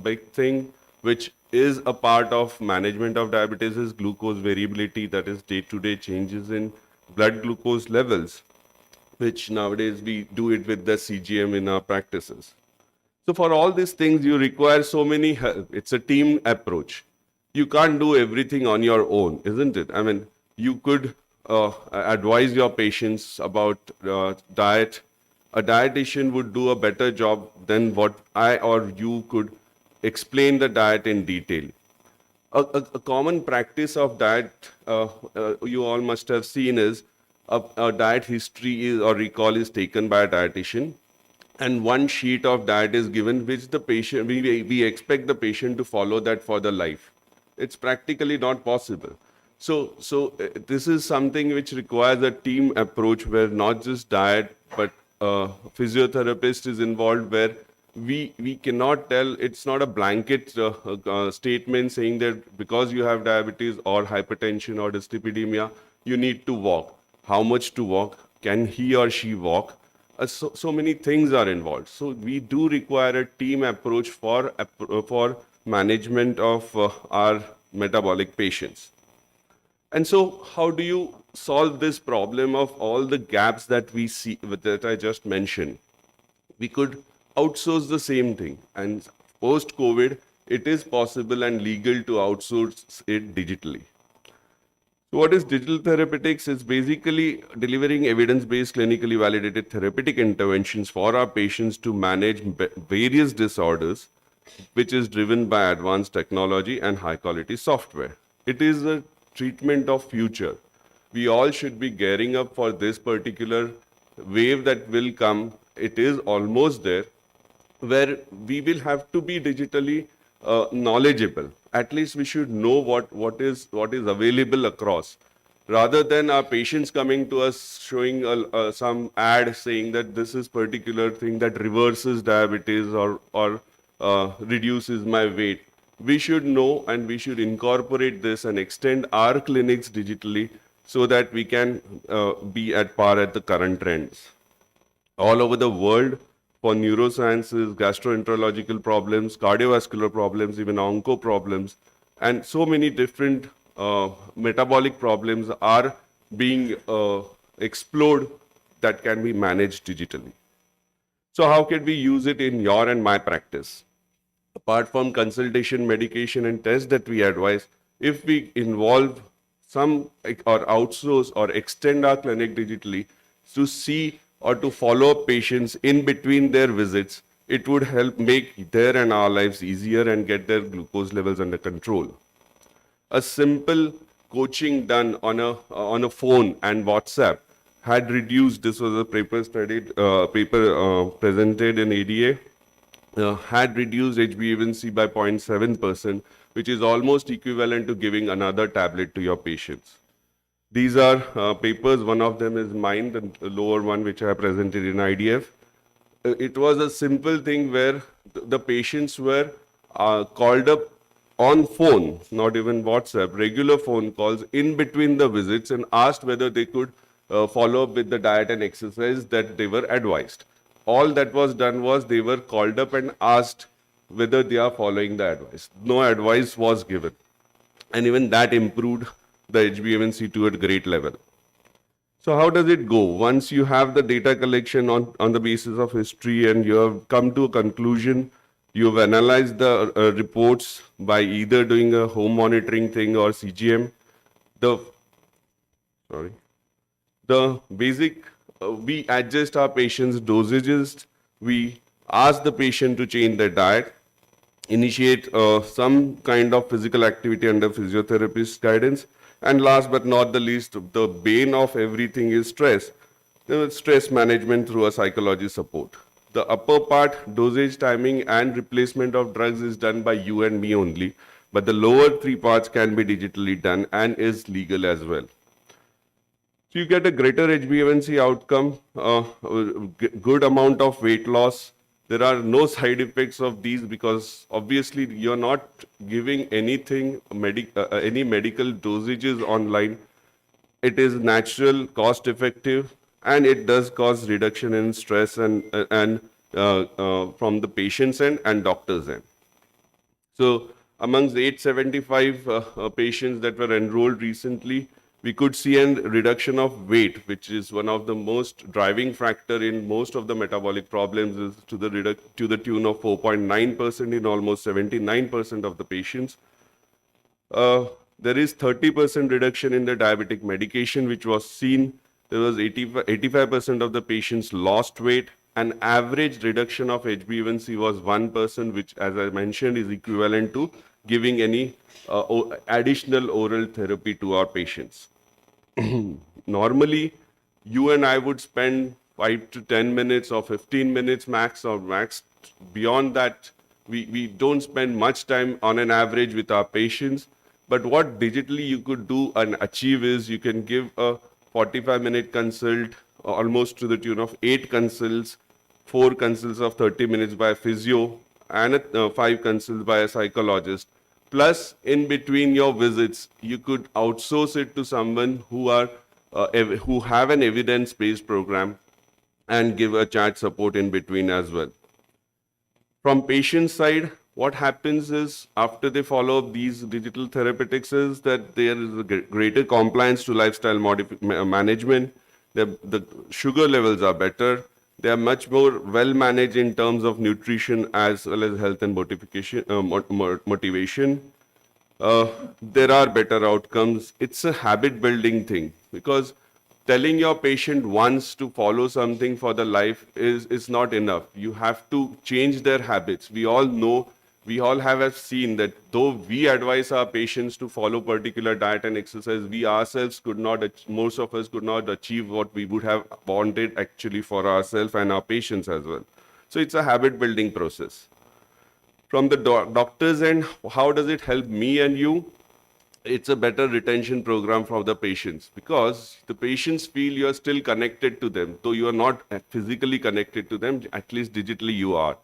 Q: big thing, which is a part of management of diabetes, is glucose variability, that is day-to-day changes in blood glucose levels, which nowadays we do it with the CGM in our practices. So for all these things, you require so many help. It's a team approach. You can't do everything on your own, isn't it? I mean, you could advise your patients about diet. A dietitian would do a better job than what I or you could explain the diet in detail. A common practice of diet you all must have seen is a diet history is, or recall is taken by a dietitian, and one sheet of diet is given which the patient, we expect the patient to follow that for the life. It's practically not possible. So this is something which requires a team approach where not just diet, but physiotherapist is involved, where we cannot tell, it's not a blanket statement saying that because you have diabetes or hypertension or dyslipidemia, you need to walk. How much to walk? Can he or she walk? So many things are involved. So we do require a team approach for management of our metabolic patients. And so how do you solve this problem of all the gaps that we see, that I just mentioned? We could outsource the same thing. And post-COVID, it is possible and legal to outsource it digitally. So what is digital therapeutics? It's basically delivering evidence-based, clinically validated therapeutic interventions for our patients to manage various disorders, which is driven by advanced technology and high-quality software. It is a treatment of future. We all should be gearing up for this particular wave that will come. It is almost there, where we will have to be digitally knowledgeable. At least we should know what is available across, rather than our patients coming to us showing some ad saying that this is particular thing that reverses diabetes or reduces my weight. We should know, and we should incorporate this and extend our clinics digitally so that we can be at par at the current trends. All over the world, for neurosciences, gastroenterological problems, cardiovascular problems, even onco problems, and so many different metabolic problems are being explored that can be managed digitally. So how can we use it in your and my practice? Apart from consultation, medication, and tests that we advise, if we involve some or outsource or extend our clinic digitally to see or to follow up patients in between their visits, it would help make their and our lives easier and get their glucose levels under control. A simple coaching done on a phone and WhatsApp had reduced, this was a paper presented in ADA, had reduced HbA1c by 0.7%, which is almost equivalent to giving another tablet to your patients. These are papers. One of them is mine, the lower one, which I presented in IDF. It was a simple thing where the patients were called up on phone, not even WhatsApp, regular phone calls in between the visits, and asked whether they could follow up with the diet and exercise that they were advised. All that was done was they were called up and asked whether they are following the advice. No advice was given. And even that improved the HbA1c to a great level. So how does it go? Once you have the data collection on the basis of history and you have come to a conclusion, you've analyzed the reports by either doing a home monitoring thing or CGM. The basic, we adjust our patients' dosages, we ask the patient to change their diet, initiate some kind of physical activity under physiotherapist guidance, and last but not the least, the bane of everything is stress. Stress management through a psychology support. The upper part, dosage, timing, and replacement of drugs is done by you and me only, but the lower three parts can be digitally done and is legal as well. So you get a greater HbA1c outcome, good amount of weight loss. There are no side effects of these because obviously you're not giving anything, any medical dosages online. It is natural, cost effective, and it does cause reduction in stress and from the patient's end and doctor's end. So amongst 875 patients that were enrolled recently, we could see a reduction of weight, which is one of the most driving factor in most of the metabolic problems, is to the tune of 4.9% in almost 79% of the patients. There is 30% reduction in the diabetic medication, which was seen. There was 85% of the patients lost weight. An average reduction of HbA1c was 1%, which, as I mentioned, is equivalent to giving any additional oral therapy to our patients. Normally, you and I would spend 5 to 10 minutes or 15 minutes max or max. Beyond that, we don't spend much time on an average with our patients. But what digitally you could do and achieve is you can give a 45-minute consult almost to the tune of 8 consults, 4 consults of 30 minutes by a physio, and 5 consults by a psychologist. Plus, in between your visits, you could outsource it to someone who have an evidence-based program and give a chat support in between as well. From patient side, what happens is after they follow up these digital therapeutics is that there is a greater compliance to lifestyle management. The sugar levels are better. They are much more well managed in terms of nutrition as well as health and motivation. There are better outcomes. It's a habit building thing because telling your patient once to follow something for the life is not enough. You have to change their habits. We all know, we all have seen that though we advise our patients to follow particular diet and exercise, we ourselves could not, most of us could not achieve what we would have wanted actually for ourselves and our patients as well. So it's a habit building process. From the doctor's end, how does it help me and you? It's a better retention program for the patients because the patients feel you are still connected to them. Though you are not physically connected to them, at least digitally you are.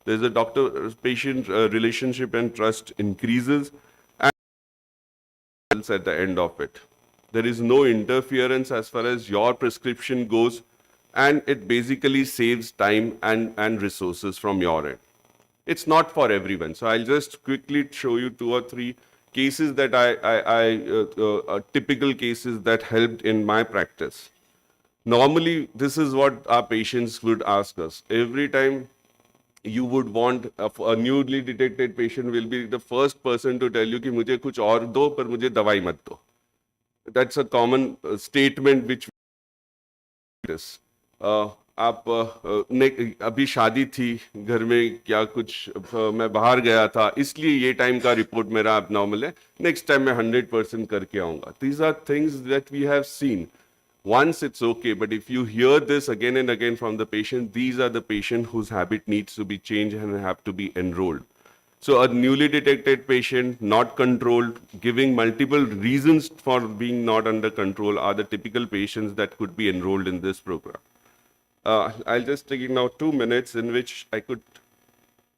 Q: There's a doctor-patient relationship and trust increases and at the end of it. There is no interference as far as your prescription goes, and it basically saves time and resources from your end. It's not for everyone. So I'll just quickly show you 2 or 3 cases that typical cases that helped in my practice. Normally, this is what our patients would ask us. Every time you would want a newly detected patient will be the first person to tell you कि मुझे कुछ और दो पर मुझे दवाई मत दो. That's a common statement which आप अभी शादी थी घर में क्या कुछ मैं बाहर गया था इसलिए ये टाइम का रिपोर्ट मेरा अब नॉर्मल है नेक्स्ट टाइम मैं 100% करके आऊंगा. These are things that we have seen. Once it's okay, but if you hear this again and again from the patient, these are the patient whose habit needs to be changed and have to be enrolled. So a newly detected patient, not controlled, giving multiple reasons for being not under control are the typical patients that could be enrolled in this program. I'll just take now 2 minutes in which I could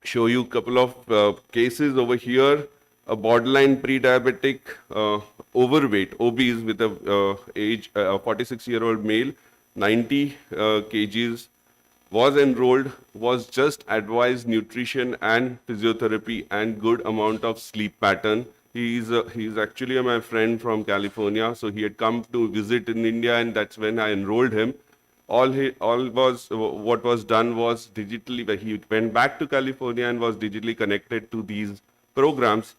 Q: show you a couple of cases over here. A borderline pre-diabetic, overweight, obese with a age, 46-year-old male, 90 kgs, was enrolled, was just advised nutrition and physiotherapy and good amount of sleep pattern. He's actually my friend from California, so he had come to visit in India, and that's when I enrolled him. What was done was digitally, he went back to California and was digitally connected to these programs.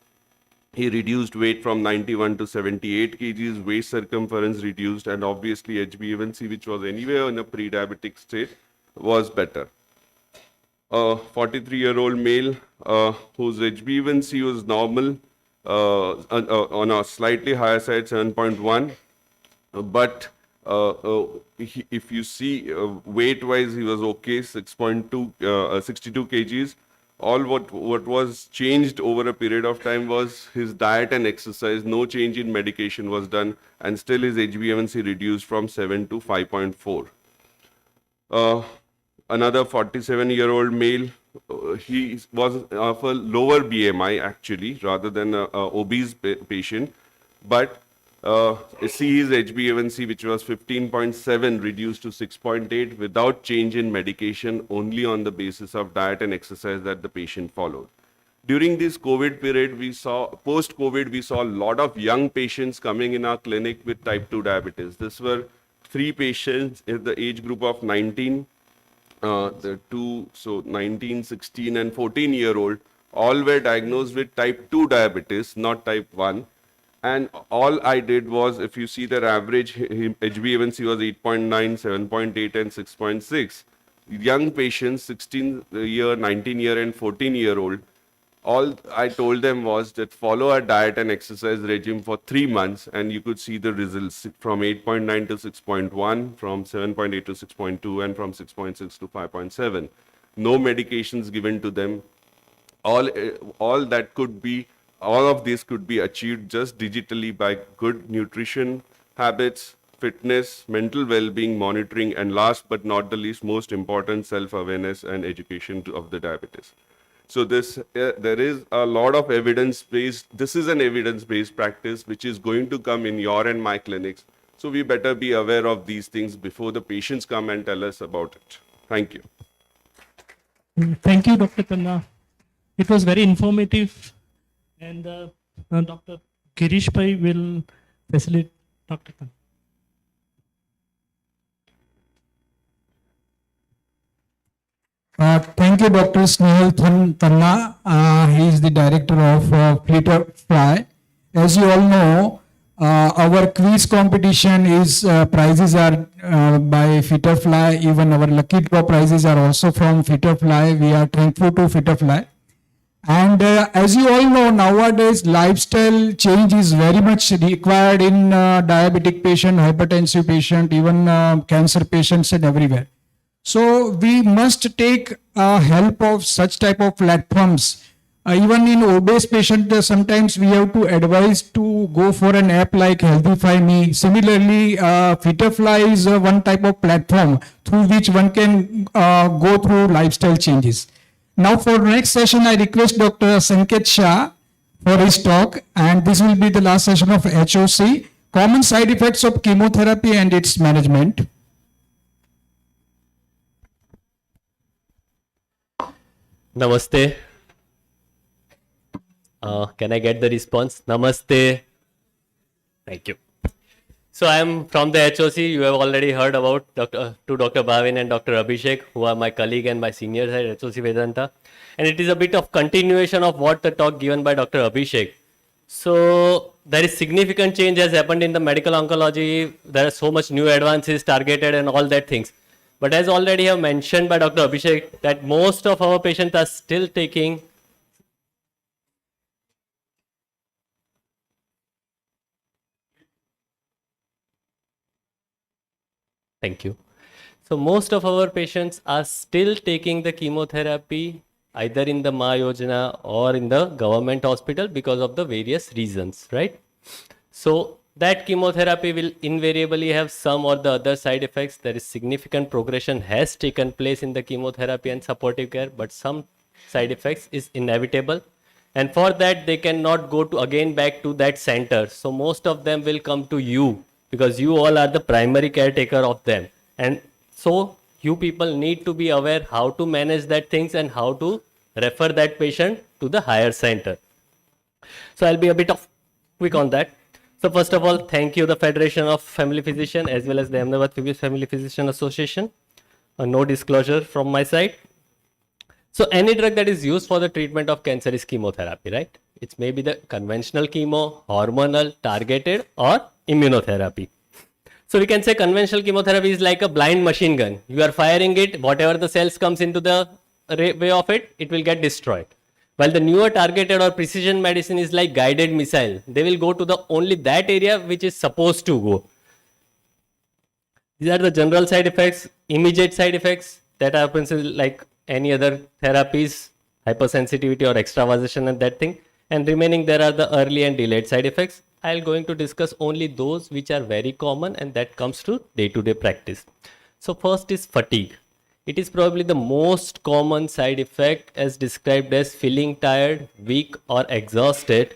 Q: He reduced weight from 91 to 78 kgs, waist circumference reduced, and obviously HbA1c, which was anywhere in a pre-diabetic state, was better. A 43-year-old male whose HbA1c was normal, on a slightly higher side, 7.1, but if you see weight-wise, he was okay, 6.2, 62 kgs. All what was changed over a period of time was his diet and exercise. No change in medication was done, and still his HbA1c reduced from 7 to 5.4. Another 47-year-old male, he was of a lower BMI actually, rather than an obese patient, but see his HbA1c, which was 15.7, reduced to 6.8 without change in medication, only on the basis of diet and exercise that the patient followed. During this COVID period, post-COVID, we saw a lot of young patients coming in our clinic with type 2 diabetes. This were 3 patients in the age group of 19, 19, 16, and 14-year-old. All were diagnosed with type 2 diabetes, not type 1. And all I did was, if you see their average, HbA1c was 8.9, 7.8, and 6.6. Young patients, 16-year, 19-year, and 14-year-old, all I told them was that follow a diet and exercise regime for 3 months, and you could see the results from 8.9 to 6.1, from 7.8 to 6.2, and from 6.6 to 5.7. No medications given to them. All that could be, all of this could be achieved just digitally by good nutrition habits, fitness, mental well-being monitoring, and last but not the least, most important, self-awareness and education of the diabetes. So there is a lot of evidence-based, this is an evidence-based practice which is going to come in your and my clinics. So we better be aware of these things before the patients come and tell us about it. Thank you.
S: Thank you, Dr. Tanna. It was very informative, and Dr. Girish Bhai will facilitate Dr. Tanna.
B: Thank you, Dr. Snehal Tanna. He is the director of Flutterfly. As you all know, our quiz competition is prizes are by Flutterfly. Even our lucky draw prizes are also from Flutterfly. We are thankful to Flutterfly. And as you all know, nowadays lifestyle change is very much required in diabetic patient, hypertensive patient, even cancer patients and everywhere. So we must take help of such type of platforms. Even in obese patient, sometimes we have to advise to go for an app like Healthify Me. Similarly, Flutterfly is one type of platform through which one can go through lifestyle changes. Now for next session, I request Dr. Sanket Shah for his talk, and this will be the last session of HOC, common side effects of chemotherapy and its management.
T: Namaste. Can I get the response? Namaste. Thank you. So I am from the HOC. You have already heard about Dr. Bhavin and Dr. Abhishek, who are my colleague and my seniors at HOC Vedanta. And it is a bit of continuation of what the talk given by Dr. Abhishek. So there is significant change has happened in the medical oncology. There are so much new advances targeted and all that things. But as already have mentioned by Dr. Abhishek, that most of our patients are still taking Thank you. So most of our patients are still taking the chemotherapy either in the Ma Yojana or in the government hospital because of the various reasons, right? So that chemotherapy will invariably have some or the other side effects. There is significant progression has taken place in the chemotherapy and supportive care, but some side effects is inevitable. And for that, they cannot go to again back to that center. So most of them will come to you because you all are the primary caretaker of them. And so you people need to be aware how to manage that things and how to refer that patient to the higher center. So I'll be a bit of quick on that. So first of all, thank you the Federation of Family Physicians as well as the Ahmedabad Family Physician Association. No disclosure from my side. So any drug that is used for the treatment of cancer is chemotherapy, right? It's maybe the conventional chemo, hormonal, targeted or immunotherapy. So we can say conventional chemotherapy is like a blind machine gun. You are firing it, whatever the cells comes into the way of it, it will get destroyed. While the newer targeted or precision medicine is like guided missile. They will go to the only that area which is supposed to go. These are the general side effects, immediate side effects that happens like any other therapies, hypersensitivity or extravasation and that thing. And remaining there are the early and delayed side effects. I'll going to discuss only those which are very common and that comes to day-to-day practice. So first is fatigue. It is probably the most common side effect as described as feeling tired, weak or exhausted.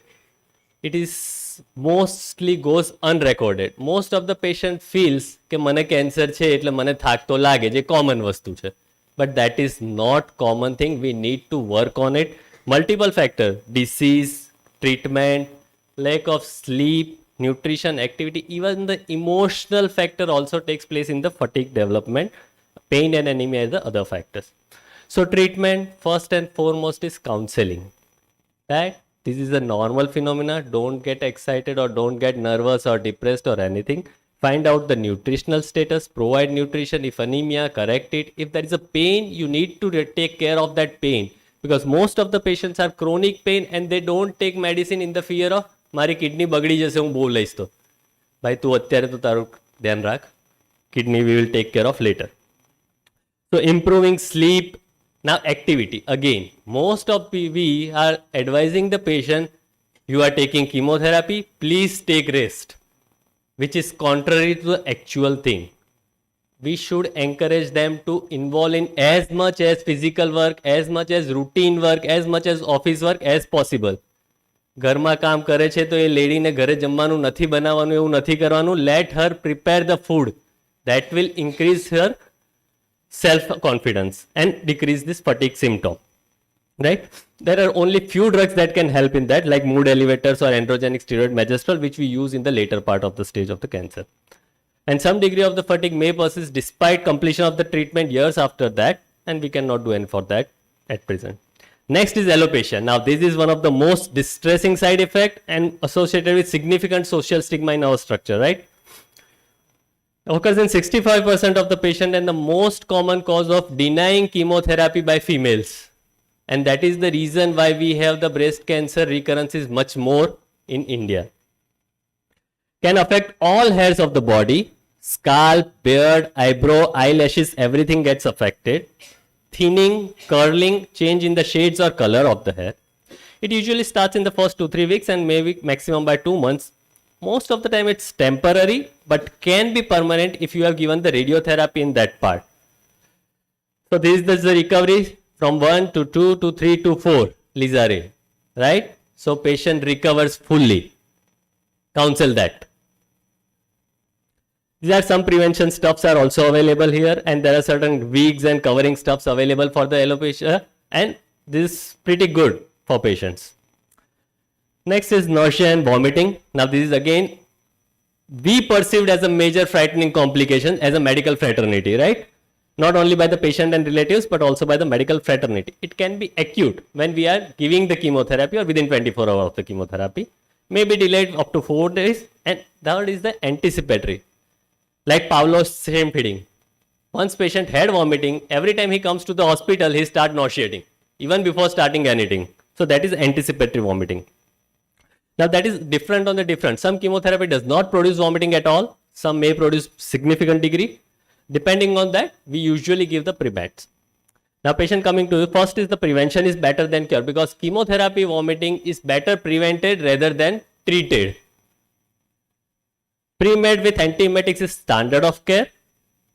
T: It is mostly goes unrecorded. Most of the patient feels કે મને cancer છે એટલે મને થાક તો લાગે જે common વસ્તુ છે. But that is not common thing. We need to work on it. Multiple factors, disease, treatment, lack of sleep, nutrition, activity, even the emotional factor also takes place in the fatigue development. Pain and anemia are the other factors. So treatment, first and foremost is counseling. Right? This is a normal phenomena. Don't get excited or don't get nervous or depressed or anything. Find out the nutritional status, provide nutrition. If anemia, correct it. If there is a pain, you need to take care of that pain. because most of the patients have chronic pain and they don't take medicine in the fear of મારી kidney બગડી જશે હું બહુ લઈશ તો ભાઈ તું અત્યારે તો તારું ધ્યાન રાખ, kidney we will take care of later. So improving sleep. Now activity, again most of we are advising the patient, you are taking chemotherapy, please take rest, which is contrary to the actual thing. We should encourage them to involve in as much as physical work, as much as routine work, as much as office work as possible. ઘરમાં કામ કરે છે તો એ લેડીને ઘરે જમવાનું નથી બનાવવાનું, એવું નથી કરવાનું. Let her prepare the food. That will increase her self-confidence and decrease this fatigue symptom. Right? There are only few drugs that can help in that, like mood elevators or androgenic steroid magestrol, which we use in the later part of the stage of the cancer. And some degree of the fatigue may persist despite completion of the treatment years after that, and we cannot do anything for that at present. Next is alopecia. Now this is one of the most distressing side effect and associated with significant social stigma in our structure, right? Occurs in 65% of the patient and the most common cause of denying chemotherapy by females. And that is the reason why we have the breast cancer recurrence is much more in India. Can affect all hairs of the body, scalp, beard, eyebrow, eyelashes, everything gets affected. Thinning, curling, change in the shades or color of the hair. It usually starts in the first 2-3 weeks and maybe maximum by 2 months. Most of the time it's temporary, but can be permanent if you have given the radiotherapy in that part. So this is the recovery from 1 to 2 to 3 to 4 Lisa ray, right? So patient recovers fully. Counsel that. These are some prevention stuffs are also available here, and there are certain wigs and covering stuffs available for the alopecia, and this is pretty good for patients. Next is nausea and vomiting. Now this is again we perceived as a major frightening complication as a medical fraternity, right? Not only by the patient and relatives but also by the medical fraternity. It can be acute when we are giving the chemotherapy or within 24 hours of the chemotherapy, may be delayed up to 4 days, and third is the anticipatory, like Pavlov's same feeding. Once patient had vomiting, every time he comes to the hospital he start nauseating even before starting anything. So that is anticipatory vomiting. Now that is different on the different. Some chemotherapy does not produce vomiting at all. Some may produce significant degree. Depending on that, we usually give the premeds. Now patient coming to first is the prevention is better than cure, because chemotherapy vomiting is better prevented rather than treated. Pre-med with antiemetics is standard of care,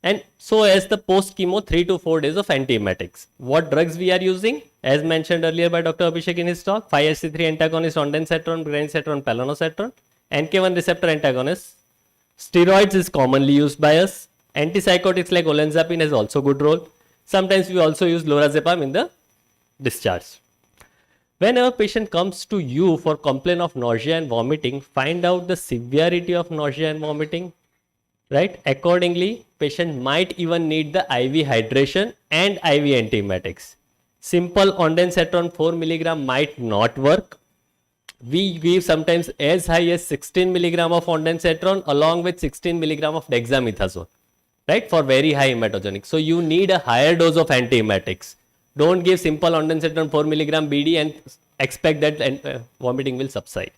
T: and so as the post-chemo 3 to 4 days of antiemetics. What drugs we are using? As mentioned earlier by Dr. Abhishek in his talk, 5-HT3 antagonist, ondansetron, granisetron, palonosetron, NK1 receptor antagonist. Steroids is commonly used by us. Antipsychotics like olanzapine has also good role. Sometimes we also use lorazepam in the discharge. Whenever patient comes to you for complaint of nausea and vomiting, find out the severity of nausea and vomiting, right? Accordingly, patient might even need the IV hydration and IV antiemetics. Simple ondansetron 4 mg might not work. We give sometimes as high as 16 mg of ondansetron along with 16 mg of dexamethasone, right? For very high hematogenic. So you need a higher dose of antiemetics. Don't give simple ondansetron 4 mg BD and expect that vomiting will subside.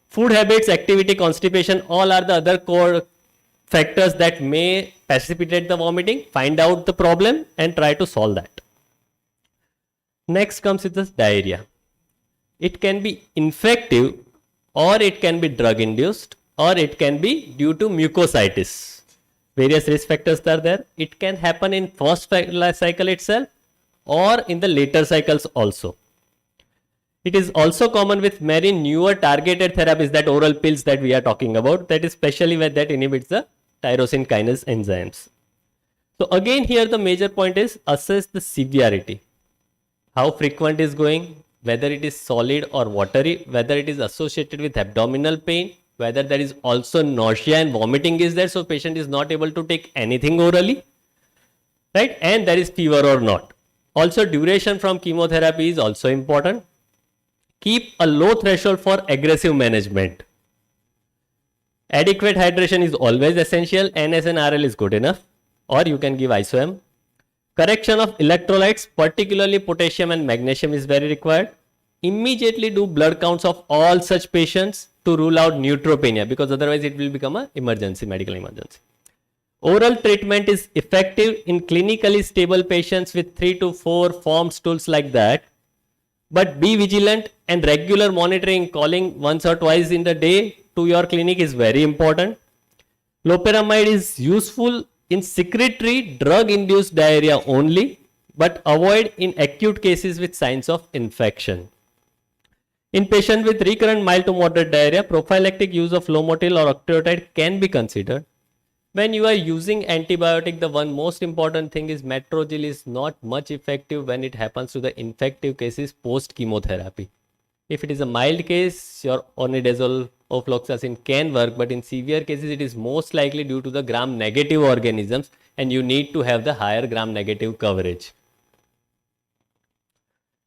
T: Food habits, activity, constipation, all are the other core factors that may precipitate the vomiting. Find out the problem and try to solve that. Next comes with this diarrhea. It can be infective, or it can be drug induced, or it can be due to mucositis. Various risk factors are there. It can happen in first cycle itself or in the later cycles also. It is also common with many newer targeted therapies, that oral pills that we are talking about, that is especially when that inhibits the tyrosine kinase enzymes. So again here the major point is assess the severity. How frequent is going, whether it is solid or watery, whether it is associated with abdominal pain, whether there is also nausea and vomiting is there, so patient is not able to take anything orally, right? And there is fever or not. Also duration from chemotherapy is also important. Keep a low threshold for aggressive management. Adequate hydration is always essential. NS and RL is good enough, or you can give ISOM. Correction of electrolytes, particularly potassium and magnesium, is very required. Immediately do blood counts of all such patients to rule out neutropenia, because otherwise it will become an emergency, medical emergency. Oral treatment is effective in clinically stable patients with 3 to 4 formed stools like that. But be vigilant, and regular monitoring, calling once or twice in the day to your clinic is very important. Loperamide is useful in secretory drug-induced diarrhea only, but avoid in acute cases with signs of infection. In patients with recurrent mild to moderate diarrhea, prophylactic use of Lomotil or octreotide can be considered. When you are using antibiotic, the one most important thing is Metrogyl is not much effective when it happens to the infective cases post chemotherapy. If it is a mild case, your onidazole ofloxacin can work, but in severe cases, it is most likely due to the gram-negative organisms, and you need to have the higher gram-negative coverage.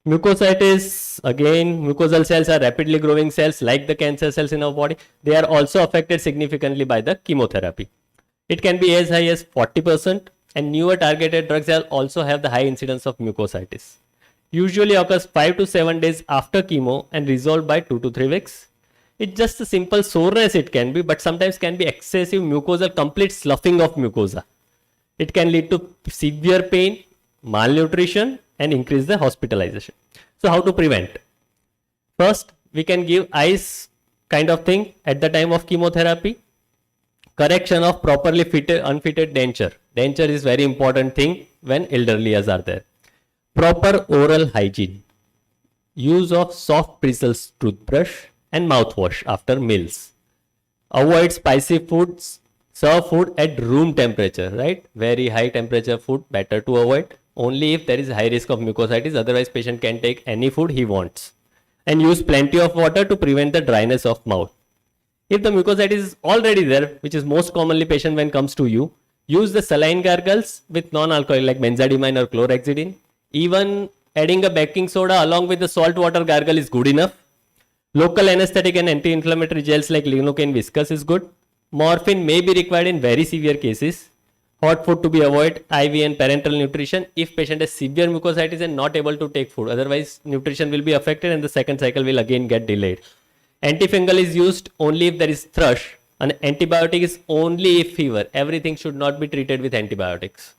T: Mucositis, again, mucosal cells are rapidly growing cells like the cancer cells in our body. They are also affected significantly by the chemotherapy. It can be as high as 40%, and newer targeted drugs also have the high incidence of mucositis. Usually occurs 5 to 7 days after chemo and resolved by 2 to 3 weeks. It's just a simple soreness it can be, but sometimes can be excessive mucosal, complete sloughing of mucosa. It can lead to severe pain, malnutrition, and increase the hospitalization. So how to prevent? First, we can give ice kind of thing at the time of chemotherapy. Correction of properly fitted, unfitted denture. Denture is very important thing when elderly are there. Proper oral hygiene. Use of soft bristles toothbrush and mouthwash after meals. Avoid spicy foods. Serve food at room temperature, right? Very high temperature food better to avoid. Only if there is high risk of mucositis, otherwise patient can take any food he wants. And use plenty of water to prevent the dryness of mouth. If the mucositis is already there, which is most commonly patient when comes to you, use the saline gargles with non-alcoholic like benzodiazepine or chlorhexidine. Even adding a baking soda along with the salt water gargle is good enough. Local anesthetic and anti-inflammatory gels like lidocaine viscous is good. Morphine may be required in very severe cases. Hot food to be avoided. IV and parenteral nutrition if patient has severe mucositis and not able to take food. Otherwise, nutrition will be affected and the second cycle will again get delayed. Antifungal is used only if there is thrush. An antibiotic is only if fever. Everything should not be treated with antibiotics.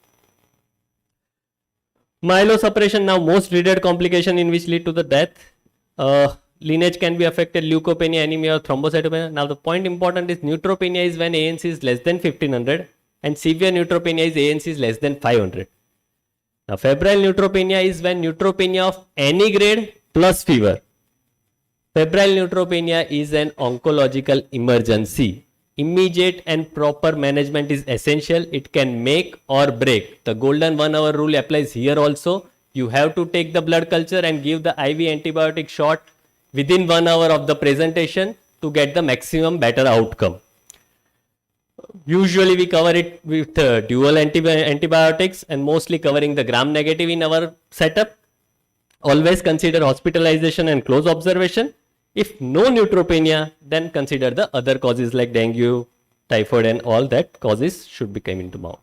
T: Myelosuppression, now most dreaded complication in which lead to the death. Lineage can be affected, leukopenia, anemia, or thrombocytopenia. Now the point important is neutropenia is when ANC is less than 1500 and severe neutropenia is ANC is less than 500. Now febrile neutropenia is when neutropenia of any grade plus fever. Febrile neutropenia is an oncological emergency. Immediate and proper management is essential. It can make or break. The golden 1 hour rule applies here also. You have to take the blood culture and give the IV antibiotic shot within 1 hour of the presentation to get the maximum better outcome. Usually we cover it with dual antibiotics and mostly covering the gram negative in our setup. Always consider hospitalization and close observation. If no neutropenia, then consider the other causes like dengue, typhoid and all that causes should be coming into mouth.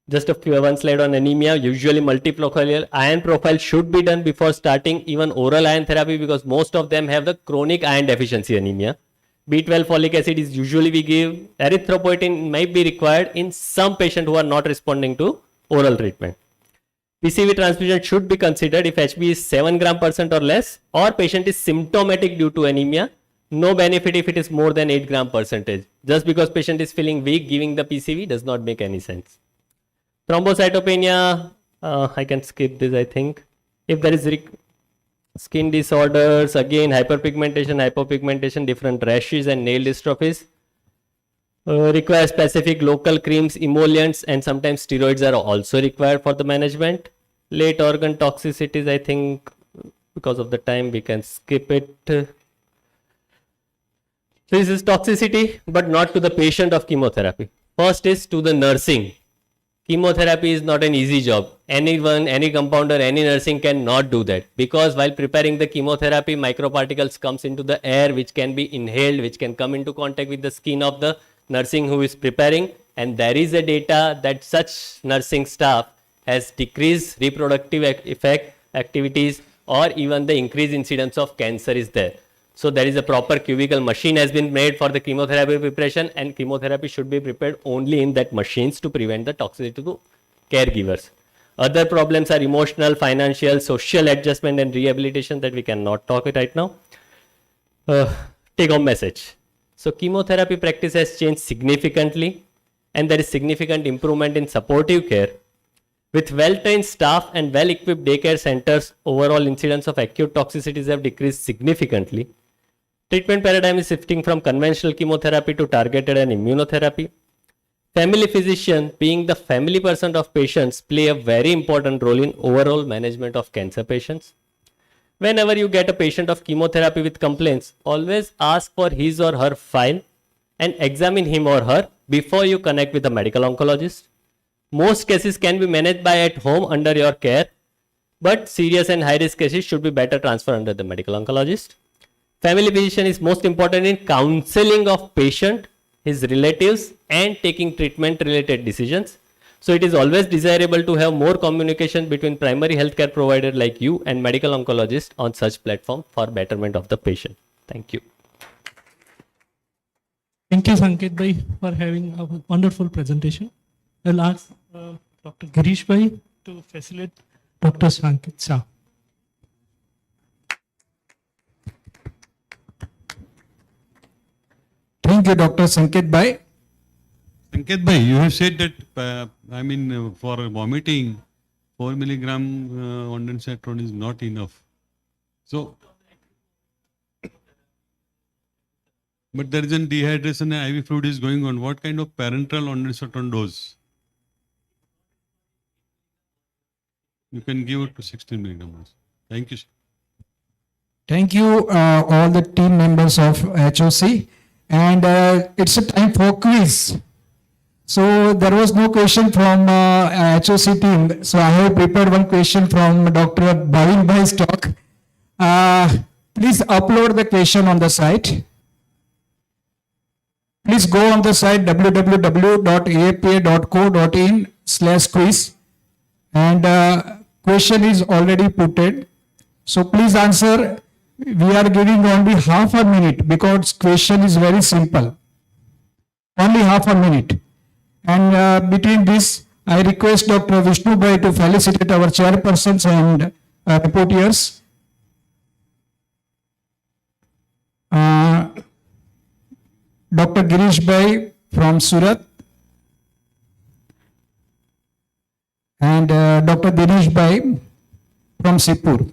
T: Just one slide on anemia. Usually multifocal iron profile should be done before starting even oral iron therapy because most of them have the chronic iron deficiency anemia. B12 folic acid is usually we give. Erythropoietin might be required in some patients who are not responding to oral treatment. PCV transfusion should be considered if HB is 7 gram% or less or patient is symptomatic due to anemia. No benefit if it is more than 8 gram%. Just because patient is feeling weak, giving the PCV does not make any sense. Thrombocytopenia, I can skip this I think. If there is skin disorders, again hyperpigmentation, different rashes and nail dystrophies. Require specific local creams, emollients and sometimes steroids are also required for the management. Late organ toxicities, I think because of the time we can skip it. This is toxicity but not to the patient of chemotherapy. First is to the nursing. Chemotherapy is not an easy job. Anyone, any compounder, any nursing cannot do that because while preparing the chemotherapy, microparticles comes into the air which can be inhaled, which can come into contact with the skin of the nursing who is preparing, and there is a data that such nursing staff has decreased reproductive effect activities, or even the increased incidence of cancer is there. So there is a proper cubicle machine has been made for the chemotherapy preparation, and chemotherapy should be prepared only in that machines to prevent the toxicity to caregivers. Other problems are emotional, financial, social adjustment and rehabilitation that we cannot talk right now. Take home message. So chemotherapy practice has changed significantly, and there is significant improvement in supportive care. With well-trained staff and well-equipped daycare centers, overall incidence of acute toxicities have decreased significantly. Treatment paradigm is shifting from conventional chemotherapy to targeted and immunotherapy. Family physician, being the family person of patients, play a very important role in overall management of cancer patients. Whenever you get a patient of chemotherapy with complaints, always ask for his or her file and examine him or her before you connect with a medical oncologist. Most cases can be managed by at home under your care, but serious and high risk cases should be better transferred under the medical oncologist. Family physician is most important in counseling of patient, his relatives, and taking treatment related decisions. So it is always desirable to have more communication between primary healthcare provider like you and medical oncologist on such platform for betterment of the patient. Thank you.
S: Thank you, Sanket Bhai, for having a wonderful presentation. I'll ask Dr. Girish Bhai to facilitate Dr. Sanket Shah.
B: Thank you, Dr. Sanket Bhai.
P: Sanket bhai, you have said that, for vomiting, 4 milligram ondansetron is not enough. So, but there is a dehydration and IV fluid is going on. What kind of parenteral ondansetron dose? You can give it to 16 milligrams. Thank you, sir.
B: Thank you, all the team members of HOC. And it's a time for quiz. So there was no question from HOC team. So I have prepared one question from Dr. Bhavin Bhai's talk. Please upload the question on the site. Please go on the site www.apa.co.in/quiz, and question is already put. So please answer. We are giving only half a minute because question is very simple. Only half a minute. And between this, I request Dr. Vishnu Bhai to felicitate our chairpersons and reporters. Dr. Girish Bhai from Surat and Dr. Dinesh Bhai from Sipur.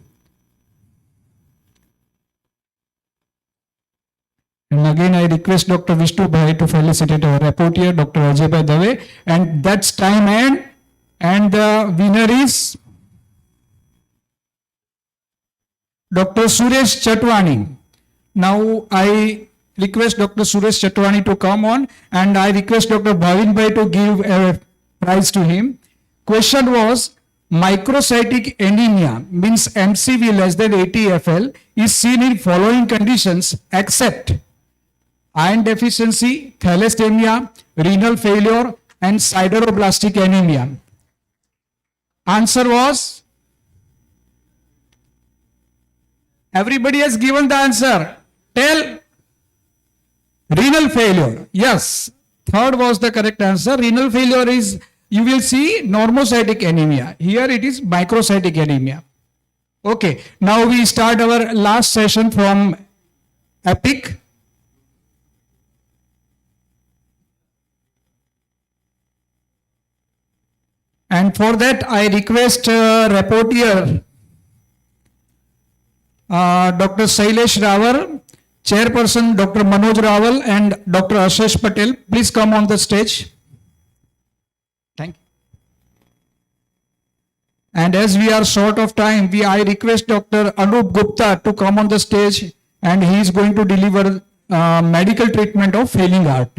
B: And again, I request Dr. Vishnu Bhai to felicitate our reporter, Dr. Ajay Bhai Dave. And that's time end. And the winner is Dr. Suresh Chatwani. Now, I request Dr. Suresh Chatwani to come on, and I request Dr. Bhavin Bhai to give a prize to him. Question was, microcytic anemia means MCV less than 80 FL is seen in following conditions except iron deficiency, thalassemia, renal failure, and sideroblastic anemia. Answer was, everybody has given the answer. Tell. Renal failure. Yes. Third was the correct answer. Renal failure is, you will see, normocytic anemia. Here it is microcytic anemia. Okay. Now we start our last session from EPIC. And for that, I request reporter Dr. Sailesh Rawal, Chairperson Dr. Manoj Rawal, and Dr. Ashish Patel. Please come on the stage. Thank you. And as we are short of time, I request Dr. Anup Gupta to come on the stage, and he is going to deliver medical treatment of failing heart.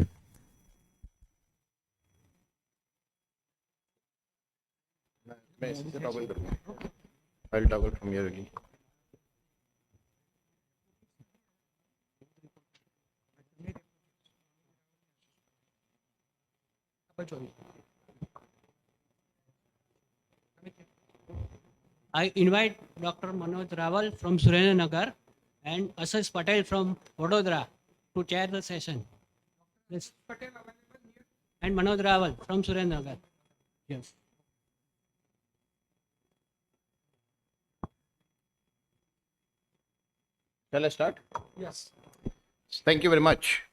J: I'll toggle from here again.
U: I invite Dr. Manoj Rawal from Surendranagar and Ashish Patel from Vadodara to chair the session. Yes. And Manoj Rawal from Surendranagar. Yes.
V: Shall I start?
U: Yes.
V: Thank you very much.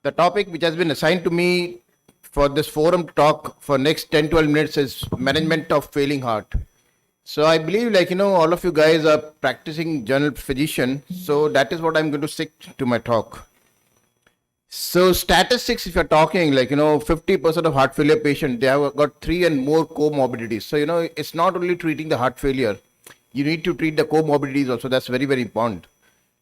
V: The topic which has been assigned to me for this forum to talk for next 10-12 minutes is management of failing heart. So I believe all of you guys are practicing general physician. So that is what I'm going to stick to my talk. So statistics, if you're talking 50% of heart failure patients, they have got 3 and more comorbidities. So, it's not only treating the heart failure, you need to treat the comorbidities also. That's very, very important.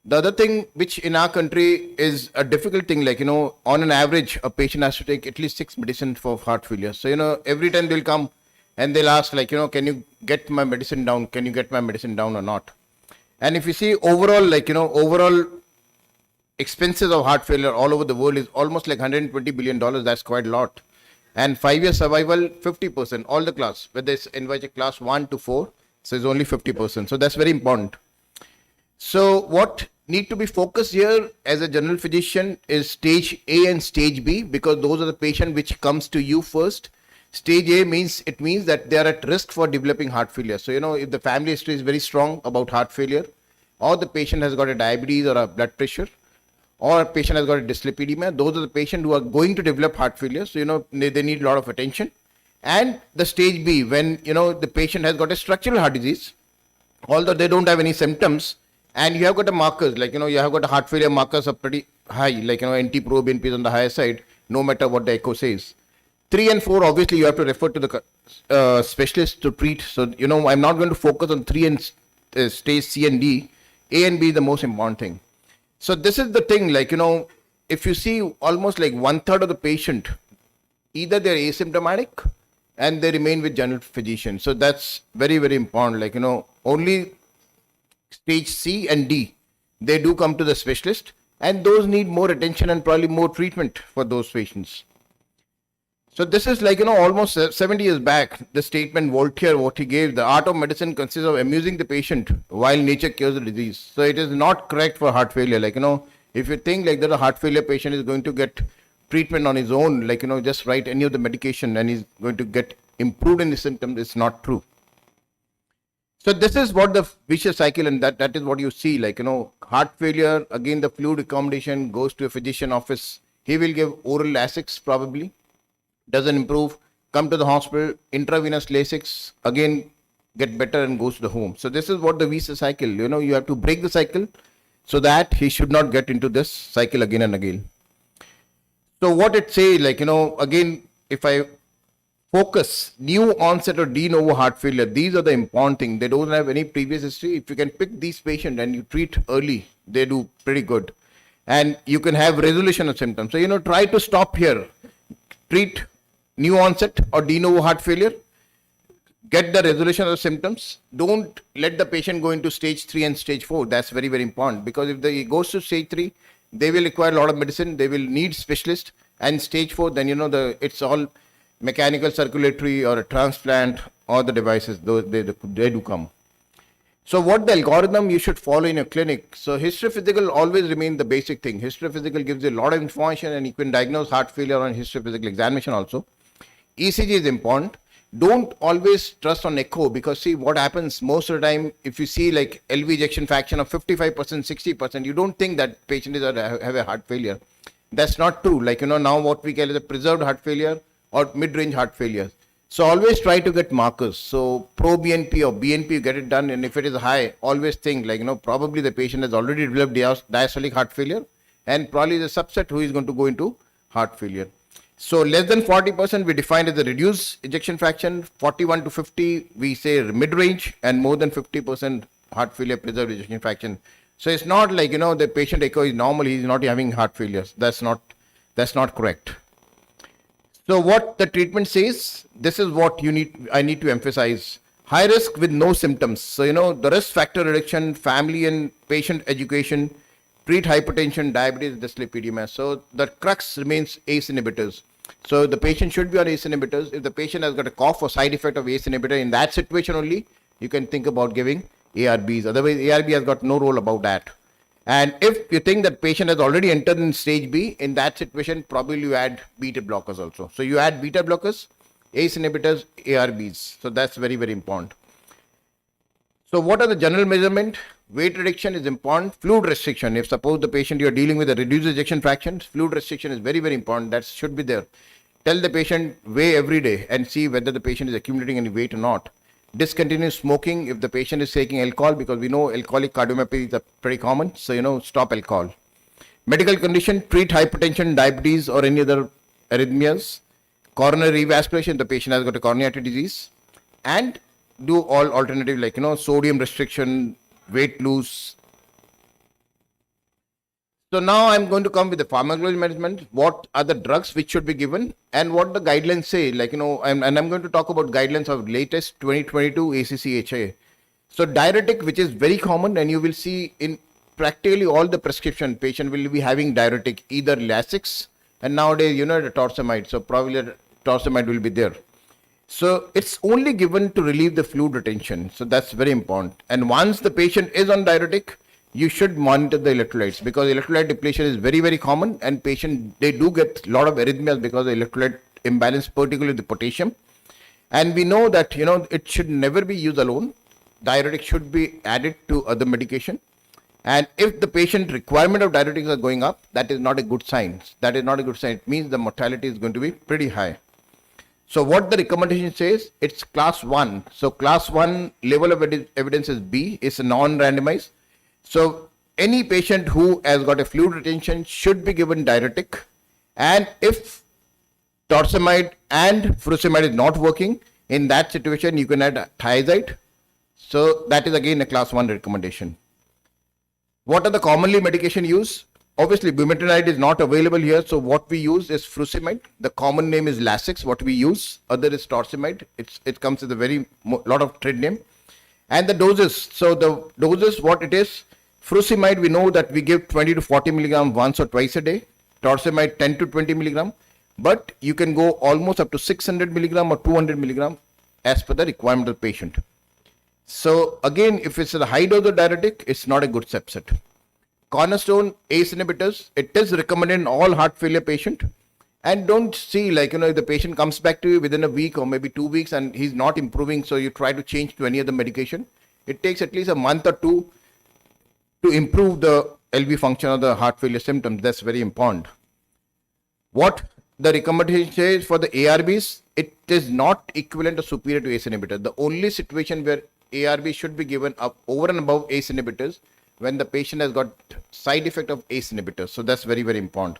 V: The other thing which in our country is a difficult thing, on an average, a patient has to take at least 6 medicines for heart failure. So, every time they'll come and they'll ask can you get my medicine down? Can you get my medicine down or not? And if you see overall, overall expenses of heart failure all over the world is almost $120 billion. That's quite a lot. And 5-year survival, 50%, all the class, whether it's NYHA class 1 to 4, so it's only 50%. So that's very important. So what need to be focused here as a general physician is stage A and stage B, because those are the patient which comes to you first. Stage A means that they are at risk for developing heart failure. So, if the family history is very strong about heart failure, or the patient has got a diabetes or a blood pressure, or a patient has got a dyslipidemia, those are the patients who are going to develop heart failure. So, they need a lot of attention. And the stage B, when, the patient has got a structural heart disease, although they don't have any symptoms, and you have got the markers, you have got the heart failure markers are pretty high, NT-proBNP is on the higher side, no matter what the echo says. 3 and 4, obviously, you have to refer to the specialist to treat. So, I'm not going to focus on 3 and stage C and D. A and B is the most important thing. So, this is the thing, if you see almost 1/3 of the patient, either they're asymptomatic and they remain with general physician. So, that's very, very important. Only stage C and D, they do come to the specialist, and those need more attention and probably more treatment for those patients. So this is almost 70 years back, the statement Voltaire, what he gave, the art of medicine consists of amusing the patient while nature cures the disease. So it is not correct for heart failure. If you think that a heart failure patient is going to get treatment on his own, just write any of the medication and he's going to get improved in his symptoms, it's not true. So this is what the vicious cycle, and that is what you see, heart failure, again the fluid accommodation, goes to a physician office. He will give oral Lasix probably. Doesn't improve, come to the hospital, intravenous Lasix, again get better and goes to the home. So this is what the vicious cycle, you have to break the cycle so that he should not get into this cycle again and again. So what it says, again, if I focus new onset or de novo heart failure, these are the important things. They don't have any previous history. If you can pick these patients and you treat early, they do pretty good. And you can have resolution of symptoms. So, try to stop here. Treat new onset or de novo heart failure, get the resolution of the symptoms. Don't let the patient go into stage 3 and stage 4. That's very, very important, because if he goes to stage 3, they will require a lot of medicine. They will need specialist. And stage 4, then it's all mechanical circulatory or a transplant or the devices. They do come. So what the algorithm you should follow in your clinic? So histophysical always remain the basic thing. Histophysical gives you a lot of information, and you can diagnose heart failure on histophysical examination also. ECG is important. Don't always trust on echo, because see what happens most of the time, if you see LV ejection fraction of 55%, 60%, you don't think that patient is have a heart failure. That's not true. Now what we call is a preserved heart failure or mid-range heart failure. So always try to get markers. So pro-BNP or BNP, you get it done, and if it is high, always think probably the patient has already developed diastolic heart failure, and probably the subset who is going to go into heart failure. So less than 40% we define as a reduced ejection fraction, 41 to 50 we say mid-range, and more than 50% heart failure preserved ejection fraction. So it's not the patient echo is normal, he is not having heart failures. That's not correct. So what the treatment says, this is what I need to emphasize. High risk with no symptoms. So, the risk factor reduction, family and patient education, treat hypertension, diabetes, dyslipidemia. So the crux remains ACE inhibitors. So the patient should be on ACE inhibitors. If the patient has got a cough or side effect of ACE inhibitor, in that situation only, you can think about giving ARBs. Otherwise, ARB has got no role about that. And if you think that patient has already entered in stage B, in that situation, probably you add beta blockers also. So you add beta blockers, ACE inhibitors, ARBs. So that's very, very important. So what are the general measurement? Weight reduction is important. Fluid restriction. If suppose the patient you are dealing with a reduced ejection fraction, fluid restriction is very, very important. That should be there. Tell the patient weigh every day and see whether the patient is accumulating any weight or not. Discontinue smoking if the patient is taking alcohol, because we know alcoholic cardiomyopathy is pretty common. So, stop alcohol. Medical condition, treat hypertension, diabetes or any other arrhythmias. Coronary revascularization, the patient has got a coronary artery disease. And do all alternative like, sodium restriction, weight loss. So now I'm going to come with the pharmacology management. What are the drugs which should be given and what the guidelines say, and I'm going to talk about guidelines of latest 2022 ACCHA. So diuretic, which is very common, and you will see in practically all the prescription, patient will be having diuretic, either Lasix and nowadays, the torsemide. So probably torsemide will be there. So it's only given to relieve the fluid retention. So that's very important. And once the patient is on diuretic, you should monitor the electrolytes, because electrolyte depletion is very, very common, and patient, they do get a lot of arrhythmias because of electrolyte imbalance, particularly the potassium. And we know that, it should never be used alone. Diuretic should be added to other medication. And if the patient requirement of diuretics are going up, that is not a good sign. That is not a good sign. It means the mortality is going to be pretty high. So what the recommendation says, it's class 1. So class 1 level of evidence is B, it's a non-randomized. So any patient who has got a fluid retention should be given diuretic. And if torsemide and furosemide is not working, in that situation you can add thiazide. So that is again a class 1 recommendation. What are the commonly medication used? Obviously bumetanide is not available here, so what we use is furosemide. The common name is Lasix, what we use. Other is torsemide. It comes with a very lot of trade name. And the doses. So the doses, what it is, furosemide, we know that we give 20 to 40 milligram once or twice a day. Torsemide 10 to 20 milligram. But you can go almost up to 600 milligram or 200 milligram as per the requirement of the patient. So again, if it's a high dose of diuretic, it's not a good subset. Cornerstone ACE inhibitors, it is recommended in all heart failure patient. And don't see if the patient comes back to you within a week or maybe 2 weeks and he's not improving, so you try to change to any other medication. It takes at least a month or two to improve the LV function of the heart failure symptoms. That's very important. What the recommendation says for the ARBs, it is not equivalent or superior to ACE inhibitor. The only situation where ARB should be given up over and above ACE inhibitors when the patient has got side effect of ACE inhibitors. So that's very, very important.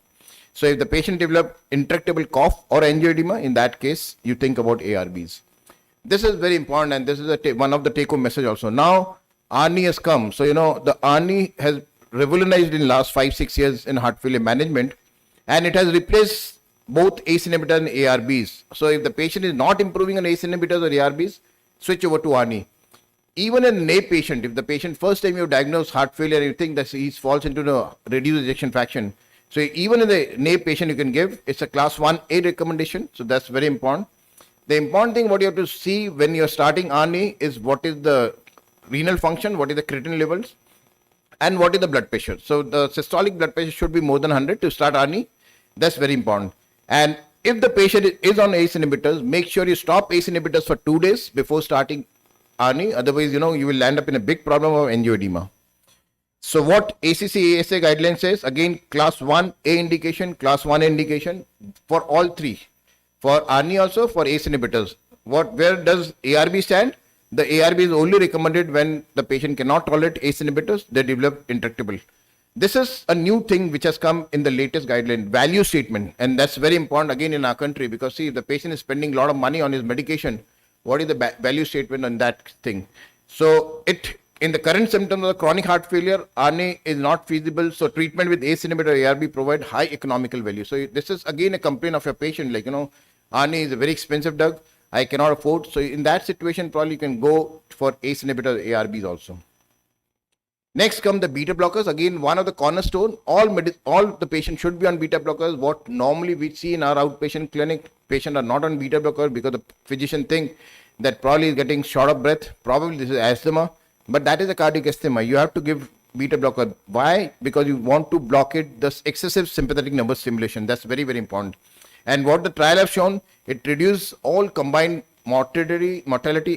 V: So if the patient develops intractable cough or angioedema, in that case, you think about ARBs. This is very important, and this is one of the take-home message also. Now, ARNI has come. So, the ARNI has revolutionized in last 5-6 years in heart failure management, and it has replaced both ACE inhibitors and ARBs. So if the patient is not improving on ACE inhibitors or ARBs, switch over to ARNI. Even in a NAPE patient, if the patient first time you diagnose heart failure, you think that he falls into the reduced ejection fraction. So even in the NAPE patient you can give, it's a class 1A recommendation. So that's very important. The important thing what you have to see when you're starting ARNI is what is the renal function, what is the creatinine levels, and what is the blood pressure. So the systolic blood pressure should be more than 100 to start ARNI. That's very important. And if the patient is on ACE inhibitors, make sure you stop ACE inhibitors for 2 days before starting ARNI. Otherwise, you will land up in a big problem of angioedema. So what ACC-ASA guideline says, again, class 1A indication, class 1A indication for all three. For ARNI also, for ACE inhibitors. Where does ARB stand? The ARB is only recommended when the patient cannot tolerate ACE inhibitors, they develop intractable. This is a new thing which has come in the latest guideline, value statement. And that's very important again in our country, because see, if the patient is spending a lot of money on his medication, what is the value statement on that thing? So in the current symptoms of the chronic heart failure, ARNI is not feasible. So treatment with ACE inhibitor ARB provide high economical value. So this is again a complaint of your patient, ARNI is a very expensive drug, I cannot afford. So in that situation, probably you can go for ACE inhibitor ARBs also. Next come the beta blockers. Again, one of the cornerstone, all the patients should be on beta blockers. What normally we see in our outpatient clinic, patients are not on beta blocker because the physician think that probably is getting short of breath. Probably this is asthma, but that is a cardiac asthma. You have to give beta blocker. Why? Because you want to block it, the excessive sympathetic nervous stimulation. That's very, very important. And what the trial have shown, it reduces all combined mortality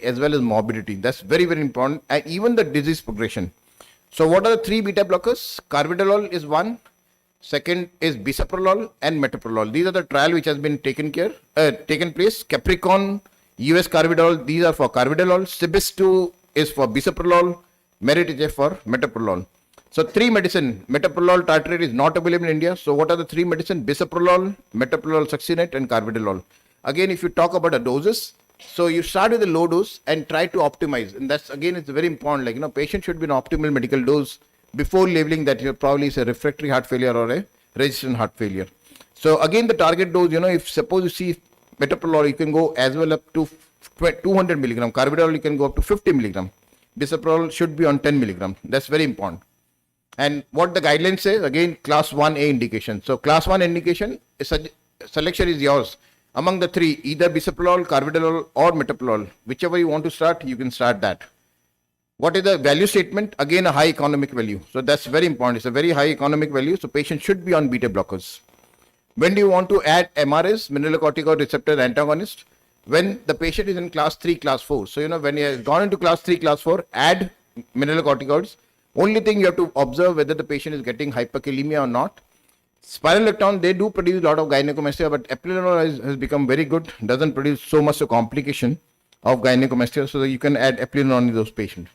V: as well as morbidity. That's very, very important. And even the disease progression. So what are the three beta blockers? Carvedilol is one. Second is bisoprolol and metoprolol. These are the trial which has been taken place. Capricorn, US carvedilol, these are for carvedilol. Cibis2 is for bisoprolol. Merit is for metoprolol. So three medicine, metoprolol tartrate is not available in India. So what are the three medicine? Bisoprolol, metoprolol succinate and carvedilol. Again, if you talk about the doses, so you start with a low dose and try to optimize. And that's again, it's very important. Like, patient should be an optimal medical dose before labeling that probably is a refractory heart failure or a resistant heart failure. So again, the target dose, if suppose you see metoprolol, you can go as well up to 200 milligram. Carvedilol, you can go up to 50 milligram. Bisoprolol should be on 10 milligram. That's very important. And what the guidelines says, again, class 1A indication. So class 1 indication, selection is yours. Among the three, either bisoprolol, carvedilol or metoprolol, whichever you want to start, you can start that. What is the value statement? Again, a high economic value. So that's very important. It's a very high economic value. So patient should be on beta blockers. When do you want to add MRS, mineralocorticoid receptor antagonist? When the patient is in class 3, class 4. So, when he has gone into class 3, class 4, add mineralocorticoids. Only thing you have to observe whether the patient is getting hyperkalemia or not. Spironolactone, they do produce a lot of gynecomastia, but eplerenone has become very good. Doesn't produce so much a complication of gynecomastia. So you can add eplerenone in those patients.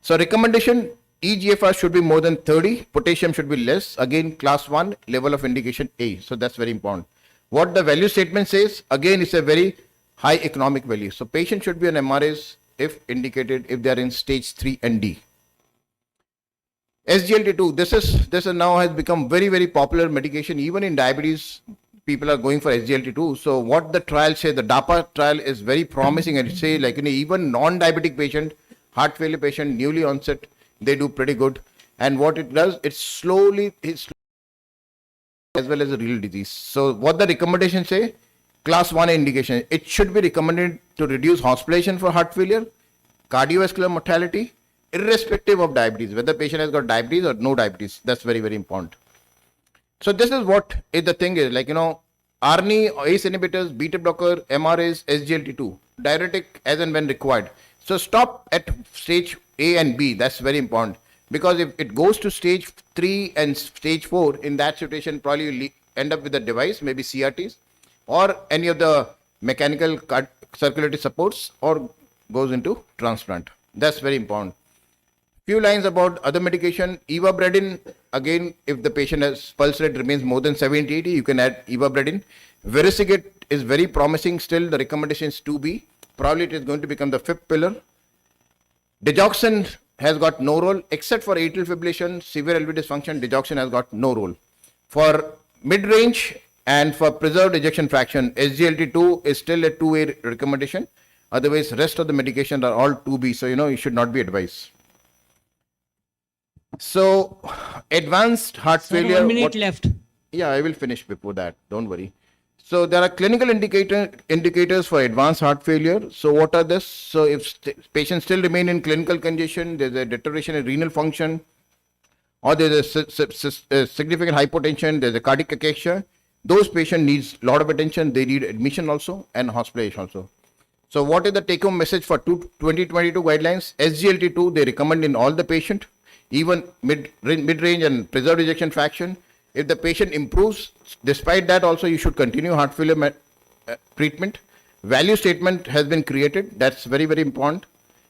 V: So recommendation, eGFR should be more than 30, potassium should be less. Again, class 1, level of indication A. So that's very important. What the value statement says, again, it's a very high economic value. So patient should be on MRAs if indicated, if they are in stage 3 and D. SGLT2, this is now has become very, very popular medication. Even in diabetes, people are going for SGLT2. So what the trial says, the DAPA trial is very promising, and it say even non-diabetic patient, heart failure patient, newly onset, they do pretty good. And what it does, it's slowly as well as a real disease. So what the recommendation say, class 1 indication, it should be recommended to reduce hospitalization for heart failure, cardiovascular mortality, irrespective of diabetes, whether patient has got diabetes or no diabetes. That's very, very important. So this is what is the thing is, ARNI, ACE inhibitors, beta blocker, MRAs, SGLT2, diuretic as and when required. So stop at stage A and B. That's very important. Because if it goes to stage 3 and stage 4, in that situation, probably you end up with a device, maybe CRTs, or any of the mechanical circulatory supports, or goes into transplant. That's very important. Few lines about other medication. Ivabradine, again, if the patient has pulse rate remains more than 70-80, you can add ivabradine. Vericiguat is very promising. Still, the recommendation is 2B. Probably it is going to become the 5th pillar. Digoxin has got no role, except for atrial fibrillation, severe LV dysfunction, digoxin has got no role. For mid-range and for preserved ejection fraction, SGLT2 is still a 2A recommendation. Otherwise, rest of the medications are all 2B. So, you should not be advised. So, advanced heart failure.
U: 1 minute left.
V: Yeah, I will finish before that. Don't worry. So, there are clinical indicators for advanced heart failure. So, what are this? So, if patients still remain in clinical congestion, there's a deterioration in renal function, or there's a significant hypotension, there's a cardiac acacia, those patients needs a lot of attention. They need admission also and hospitalization also. So, what is the take-home message for 2022 guidelines? SGLT2, they recommend in all the patient, even mid-range and preserved ejection fraction. If the patient improves, despite that also you should continue heart failure treatment. Value statement has been created. That's very, very important.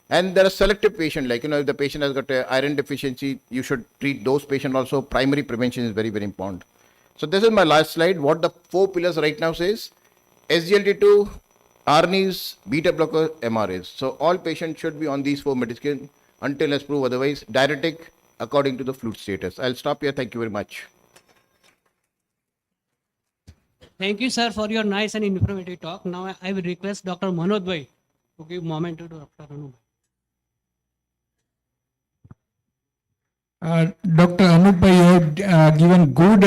V: And there are selective patients, if the patient has got a iron deficiency, you should treat those patients also. Primary prevention is very, very important. So this is my last slide. What the 4 pillars right now says, SGLT2, ARNIs, beta blocker, MRAs. So all patients should be on these 4 medications until as proved otherwise, diuretic according to the fluid status. I'll stop here. Thank you very much.
U: Thank you, sir, for your nice and informative talk. Now I will request Dr. Manoj Bhai to give moment to Dr. Anu.
B: Dr. Anup, you have given good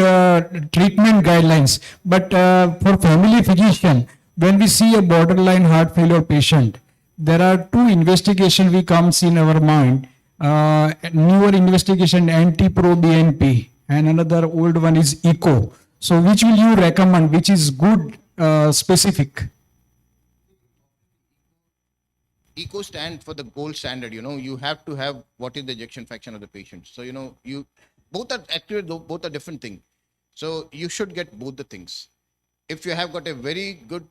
B: treatment guidelines, but for family physician, when we see a borderline heart failure patient, there are two investigation we comes in our mind. Newer investigation anti-pro-BNP and another old one is echo. So which will you recommend, which is good, specific?
V: Eco stand for the gold standard. You have to have what is the ejection fraction of the patient. So, you both are actually both are different things. So you should get both the things. If you have got a very good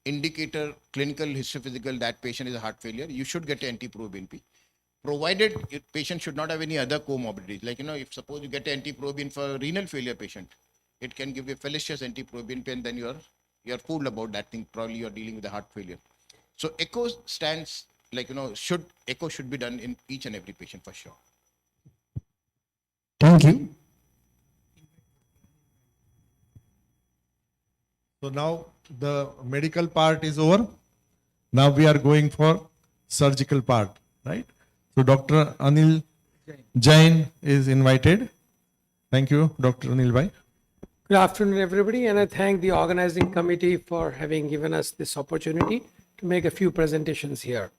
V: indicator, clinical histophysical, that patient is a heart failure, you should get an anti-proBNP. Provided your patient should not have any other comorbidities. Like, if suppose you get an anti-proBNP for renal failure patient, it can give you a fallacious anti-proBNP and then you're fooled about that thing. Probably you're dealing with a heart failure. So echo stands like, echo should be done in each and every patient for sure.
B: Thank you.
E: So now the medical part is over. Now we are going for surgical part, right? So Dr. Anil Jain is invited. Thank you, Dr. Anil Bhai.
F: Good afternoon, everybody, and I thank the organizing committee for having given us this opportunity to make a few presentations here.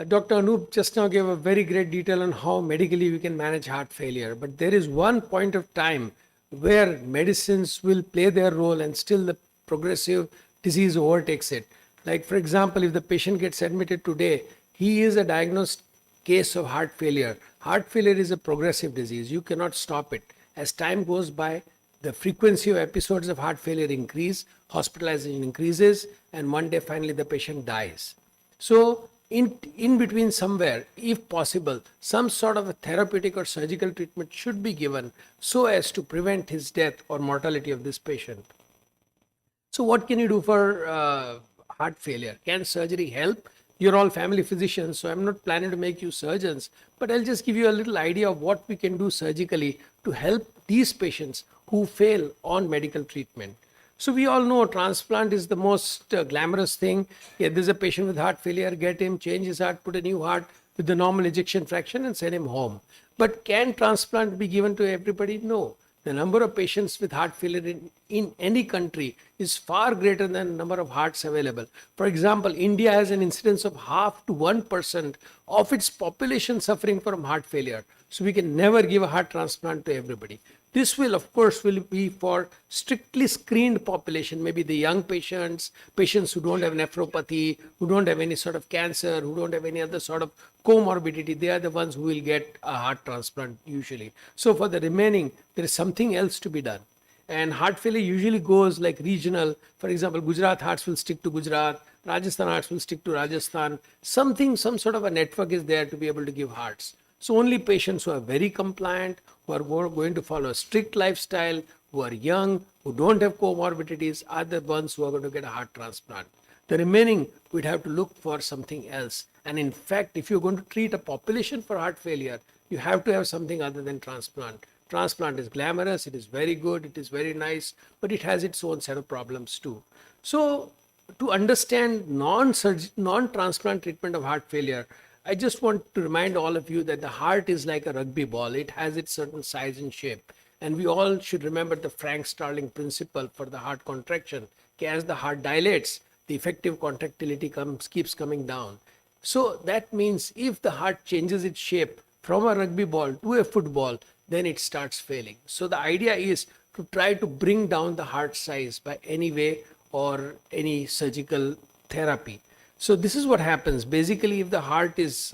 F: Dr. Anup just now gave a very great detail on how medically we can manage heart failure, but there is one point of time where medicines will play their role and still the progressive disease overtakes it. Like, for example, if the patient gets admitted today, he is a diagnosed case of heart failure. Heart failure is a progressive disease. You cannot stop it. As time goes by, the frequency of episodes of heart failure increase, hospitalization increases, and one day finally the patient dies. So in between somewhere, if possible, some sort of a therapeutic or surgical treatment should be given so as to prevent his death or mortality of this patient. So what can you do for heart failure? Can surgery help? You're all family physicians, so I'm not planning to make you surgeons, but I'll just give you a little idea of what we can do surgically to help these patients who fail on medical treatment. So we all know transplant is the most glamorous thing. Yeah, there's a patient with heart failure, get him, change his heart, put a new heart with the normal ejection fraction and send him home. But can transplant be given to everybody? No. The number of patients with heart failure in any country is far greater than the number of hearts available. For example, India has an incidence of 0.5 to 1% of its population suffering from heart failure. So we can never give a heart transplant to everybody. This will, of course, be for strictly screened population, maybe the young patients, patients who don't have nephropathy, who don't have any sort of cancer, who don't have any other sort of comorbidity. They are the ones who will get a heart transplant usually. So for the remaining, there is something else to be done. And heart failure usually goes like regional. For example, Gujarat hearts will stick to Gujarat, Rajasthan hearts will stick to Rajasthan. Some sort of a network is there to be able to give hearts. So only patients who are very compliant, who are going to follow a strict lifestyle, who are young, who don't have comorbidities are the ones who are going to get a heart transplant. The remaining, we'd have to look for something else. And in fact, if you're going to treat a population for heart failure, you have to have something other than transplant. Transplant is glamorous, it is very good, it is very nice, but it has its own set of problems too. So to understand non-transplant treatment of heart failure, I just want to remind all of you that the heart is like a rugby ball. It has its certain size and shape. And we all should remember the Frank Starling principle for the heart contraction. As the heart dilates, the effective contractility keeps coming down. So that means if the heart changes its shape from a rugby ball to a football, then it starts failing. So the idea is to try to bring down the heart size by any way or any surgical therapy. So this is what happens. Basically, if the heart is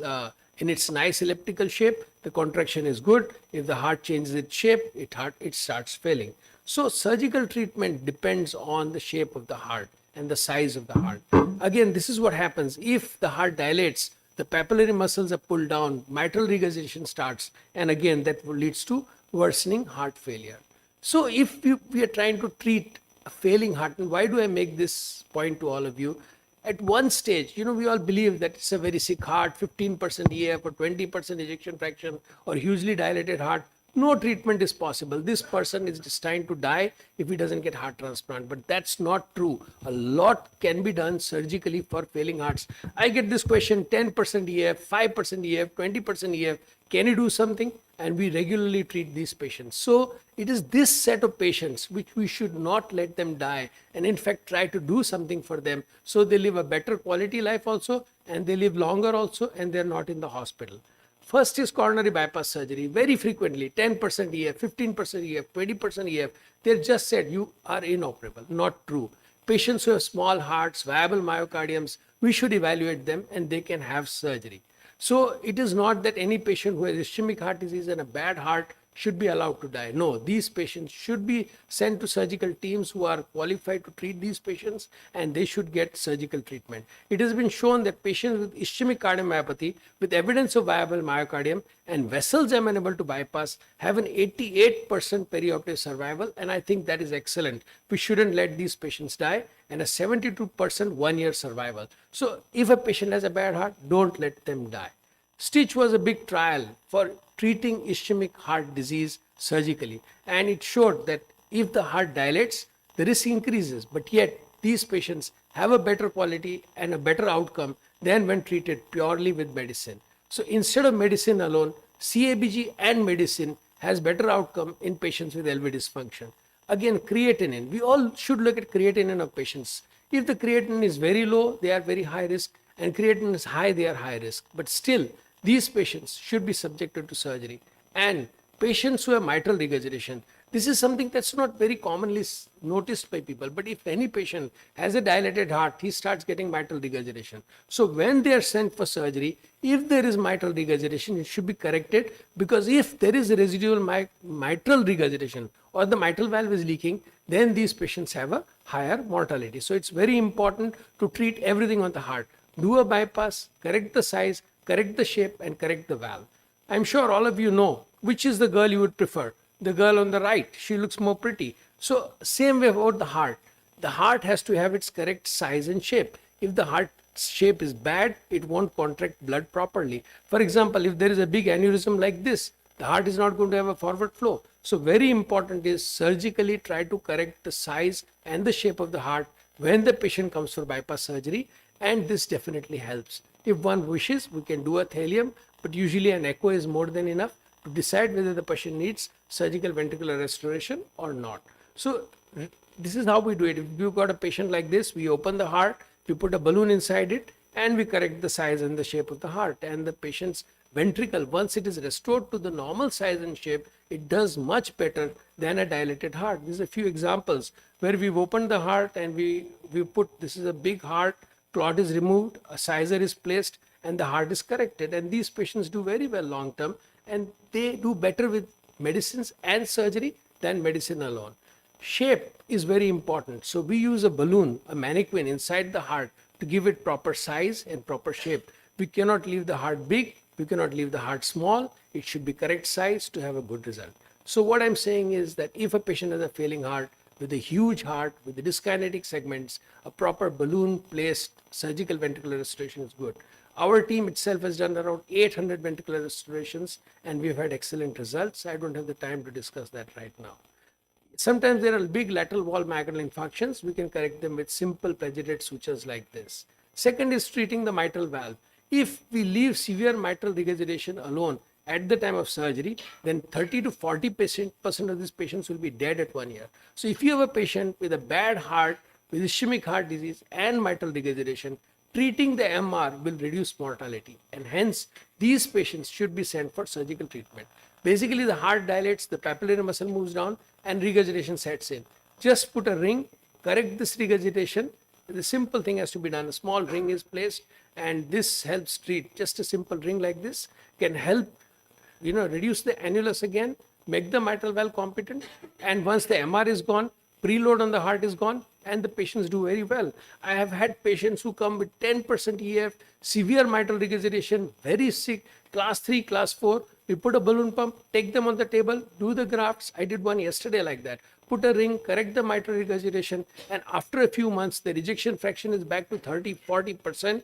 F: in its nice elliptical shape, the contraction is good. If the heart changes its shape, it starts failing. So surgical treatment depends on the shape of the heart and the size of the heart. Again, this is what happens. If the heart dilates, the papillary muscles are pulled down, mitral regurgitation starts, and again, that leads to worsening heart failure. So if we are trying to treat a failing heart, and why do I make this point to all of you? At one stage, we all believe that it's a very sick heart, 15% EF or 20% ejection fraction or hugely dilated heart. No treatment is possible. This person is destined to die if he doesn't get heart transplant. But that's not true. A lot can be done surgically for failing hearts. I get this question, 10% EF, 5% EF, 20% EF. Can you do something? and we regularly treat these patients. So it is this set of patients which we should not let them die, and in fact try to do something for them so they live a better quality life also, and they live longer also, and they're not in the hospital. First is coronary bypass surgery. Very frequently, 10% EF, 15% EF, 20% EF, they're just said you are inoperable. Not true. Patients who have small hearts, viable myocardiums, we should evaluate them and they can have surgery. So it is not that any patient who has ischemic heart disease and a bad heart should be allowed to die. No, these patients should be sent to surgical teams who are qualified to treat these patients, and they should get surgical treatment. It has been shown that patients with ischemic cardiomyopathy with evidence of viable myocardium and vessels amenable to bypass have an 88% perioperative survival, and I think that is excellent. We shouldn't let these patients die, and a 72% 1-year survival. So if a patient has a bad heart, don't let them die. Stitch was a big trial for treating ischemic heart disease surgically, and it showed that if the heart dilates, the risk increases, but yet these patients have a better quality and a better outcome than when treated purely with medicine. So instead of medicine alone, CABG and medicine has better outcome in patients with LV dysfunction. Again, creatinine. We all should look at creatinine of patients. If the creatinine is very low, they are very high risk, and creatinine is high, they are high risk. But still, these patients should be subjected to surgery. And patients who have mitral regurgitation, this is something that's not very commonly noticed by people. But if any patient has a dilated heart, he starts getting mitral regurgitation. So when they are sent for surgery, if there is mitral regurgitation, it should be corrected, because if there is a residual mitral regurgitation or the mitral valve is leaking, then these patients have a higher mortality. So it's very important to treat everything on the heart. Do a bypass, correct the size, correct the shape, and correct the valve. I'm sure all of you know which is the girl you would prefer. The girl on the right, she looks more pretty. So same way about the heart. The heart has to have its correct size and shape. If the heart shape is bad, it won't contract blood properly. For example, if there is a big aneurysm like this, the heart is not going to have a forward flow. So very important is surgically try to correct the size and the shape of the heart when the patient comes for bypass surgery, and this definitely helps. If one wishes, we can do a thallium, but usually an echo is more than enough to decide whether the patient needs surgical ventricular restoration or not. So this is how we do it. If you've got a patient like this, we open the heart, we put a balloon inside it, and we correct the size and the shape of the heart. And the patient's ventricle, once it is restored to the normal size and shape, it does much better than a dilated heart. These are a few examples where we've opened the heart and we put, this is a big heart, clot is removed, a sizer is placed, and the heart is corrected. And these patients do very well long term, and they do better with medicines and surgery than medicine alone. Shape is very important. So we use a balloon, a mannequin inside the heart to give it proper size and proper shape. We cannot leave the heart big, we cannot leave the heart small. It should be correct size to have a good result. So what I'm saying is that if a patient has a failing heart, with a huge heart, with the dyskinetic segments, a proper balloon placed surgical ventricular restoration is good. Our team itself has done around 800 ventricular restorations, and we've had excellent results. I don't have the time to discuss that right now. Sometimes there are big lateral wall myocardial infarctions. We can correct them with simple pegylated sutures like this. Second is treating the mitral valve. If we leave severe mitral regurgitation alone at the time of surgery, then 30 to 40% of these patients will be dead at 1 year. So if you have a patient with a bad heart, with ischemic heart disease and mitral regurgitation, treating the MR will reduce mortality, and hence these patients should be sent for surgical treatment. Basically, the heart dilates, the papillary muscle moves down, and regurgitation sets in. Just put a ring, correct this regurgitation. The simple thing has to be done. A small ring is placed, and this helps treat. Just a simple ring like this can help, reduce the annulus again, make the mitral valve competent, and once the MR is gone, preload on the heart is gone, and the patients do very well. I have had patients who come with 10% EF, severe mitral regurgitation, very sick, class 3, class 4. We put a balloon pump, take them on the table, do the grafts. I did one yesterday like that. Put a ring, correct the mitral regurgitation, and after a few months, the rejection fraction is back to 30-40%.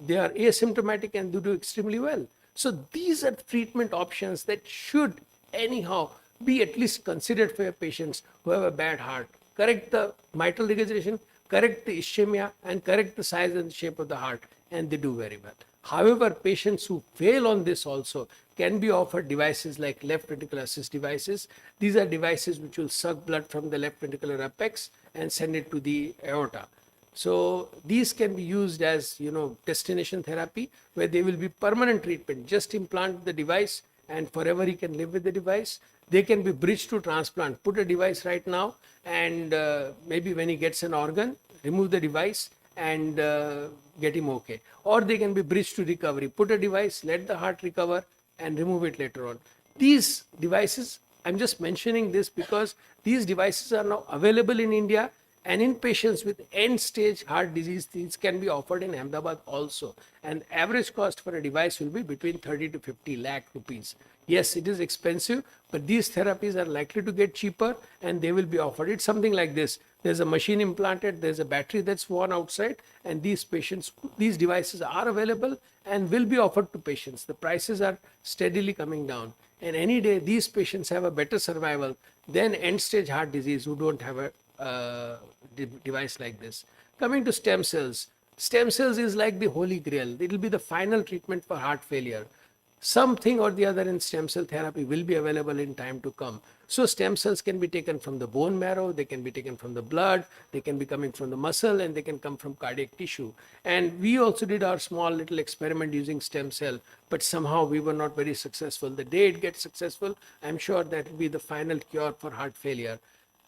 F: They are asymptomatic and they do extremely well. So these are treatment options that should anyhow be at least considered for your patients who have a bad heart. Correct the mitral regurgitation, correct the ischemia, and correct the size and shape of the heart, and they do very well. However, patients who fail on this also, can be offered devices like left ventricular assist devices. These are devices which will suck blood from the left ventricular apex and send it to the aorta. So these can be used as, destination therapy, where they will be permanent treatment. Just implant the device and forever he can live with the device. They can be bridged to transplant. Put a device right now, and maybe when he gets an organ, remove the device and get him okay. Or they can be bridged to recovery. Put a device, let the heart recover, and remove it later on. These devices, I'm just mentioning this because these devices are now available in India, and in patients with end-stage heart disease, these can be offered in Ahmedabad also. And average cost for a device will be between 30 to 50 lakh rupees. Yes, it is expensive, but these therapies are likely to get cheaper and they will be offered. It's something like this. There's a machine implanted, there's a battery that's worn outside, and these devices are available and will be offered to patients. The prices are steadily coming down. And any day, these patients have a better survival than end-stage heart disease who don't have a device like this. Coming to stem cells. Stem cells is like the holy grail. It will be the final treatment for heart failure. Something or the other in stem cell therapy will be available in time to come. So stem cells can be taken from the bone marrow, they can be taken from the blood, they can be coming from the muscle, and they can come from cardiac tissue. And we also did our small little experiment using stem cell, but somehow we were not very successful. The day it gets successful, I'm sure that will be the final cure for heart failure.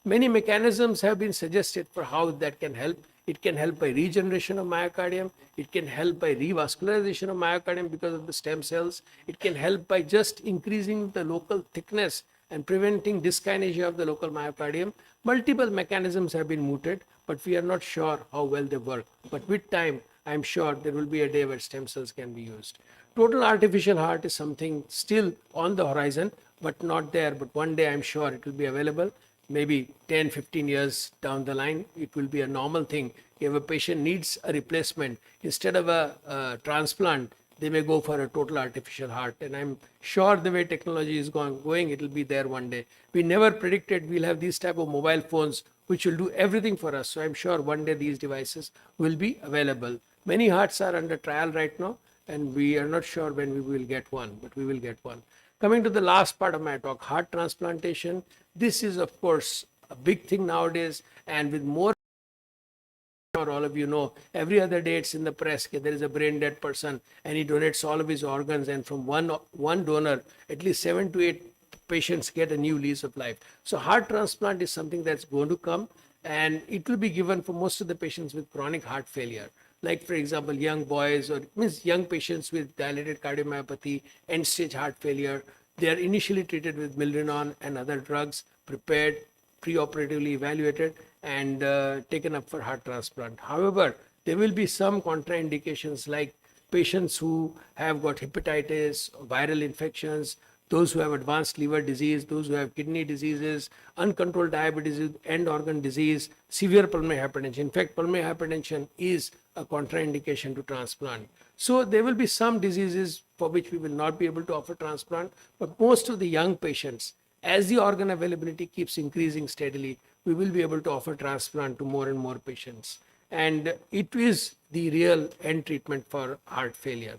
F: Many mechanisms have been suggested for how that can help. It can help by regeneration of myocardium. It can help by revascularization of myocardium because of the stem cells. It can help by just increasing the local thickness and preventing dyskinesia of the local myocardium. Multiple mechanisms have been mooted, but we are not sure how well they work. But with time, I'm sure there will be a day where stem cells can be used. Total artificial heart is something still on the horizon, but not there. But one day, I'm sure it will be available. Maybe 10, 15 years down the line, it will be a normal thing. If a patient needs a replacement, instead of a transplant, they may go for a total artificial heart. And I'm sure the way technology is going, it will be there one day. We never predicted we'll have these type of mobile phones which will do everything for us. So I'm sure one day these devices will be available. Many hearts are under trial right now, and we are not sure when we will get one, but we will get one. Coming to the last part of my talk, heart transplantation. This is, of course, a big thing nowadays, and with more, all of you know, every other day it's in the press, there is a brain dead person and he donates all of his organs, and from one donor, at least 7 to 8 patients get a new lease of life. So heart transplant is something that's going to come, and it will be given for most of the patients with chronic heart failure. Like, for example, young boys, or young patients with dilated cardiomyopathy, end-stage heart failure. They are initially treated with milrinone and other drugs, prepared, preoperatively evaluated, and taken up for heart transplant. However, there will be some contraindications, like patients who have got hepatitis, viral infections, those who have advanced liver disease, those who have kidney diseases, uncontrolled diabetes, end organ disease, severe pulmonary hypertension. In fact, pulmonary hypertension is a contraindication to transplant. So there will be some diseases for which we will not be able to offer transplant, but most of the young patients, as the organ availability keeps increasing steadily, we will be able to offer transplant to more and more patients. And it is the real end treatment for heart failure.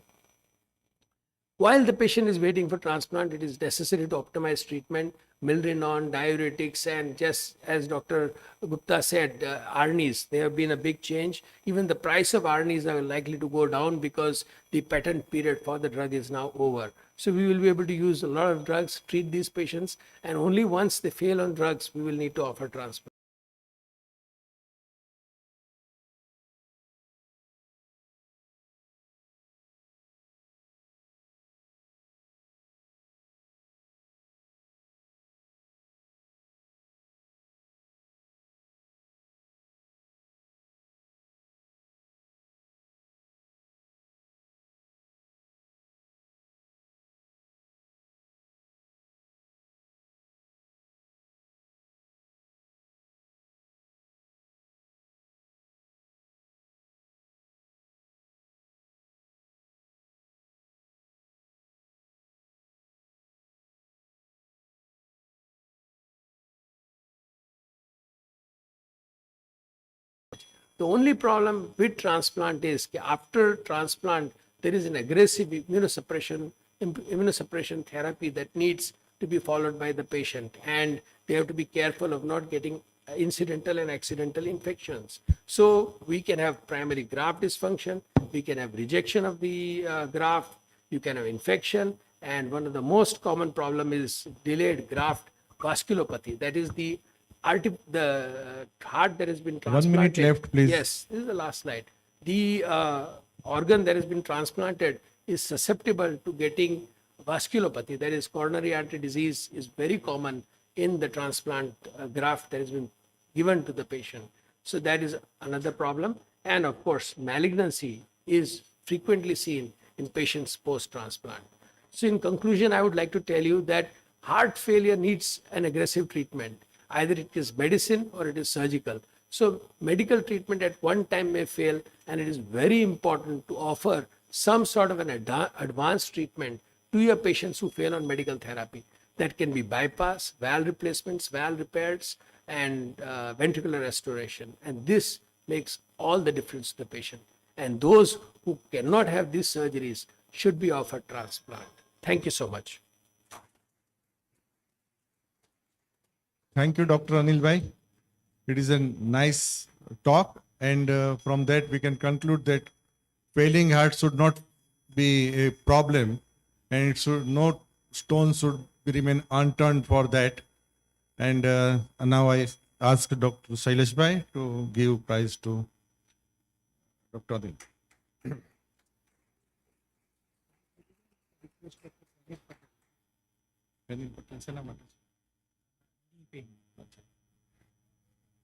F: While the patient is waiting for transplant, it is necessary to optimize treatment, milrinone, diuretics, and just as Dr. Gupta said, ARNIs, they have been a big change. Even the price of ARNIs are likely to go down because the patent period for the drug is now over. So we will be able to use a lot of drugs, treat these patients, and only once they fail on drugs, we will need to offer transplant. The only problem with transplant is after transplant, there is an aggressive immunosuppression immunosuppression therapy that needs to be followed by the patient, and they have to be careful of not getting incidental and accidental infections. So we can have primary graft dysfunction, we can have rejection of the graft, you can have infection, and one of the most common problem is delayed graft vasculopathy. That is the heart that has been
E: 1 minute
F: transplanted.
E: left, please.
F: Yes, this is the last slide. The organ that has been transplanted is susceptible to getting vasculopathy, that is coronary artery disease, is very common in the transplant graft that has been given to the patient. So that is another problem. And of course, malignancy is frequently seen in patients post-transplant. So in conclusion, I would like to tell you that heart failure needs an aggressive treatment. Either it is medicine or it is surgical. So medical treatment at one time may fail, and it is very important to offer some sort of an advanced treatment to your patients who fail on medical therapy. That can be bypass, valve replacements, valve repairs, and ventricular restoration. And this makes all the difference to the patient. And those who cannot have these surgeries should be offered transplant. Thank you so much.
E: Thank you, Dr. Anil Bhai. It is a nice talk, and from that we can conclude that failing heart should not be a problem, and it should no stone should remain unturned for that. And now I ask Dr. Shailesh Bhai to give prize to Dr. Anil.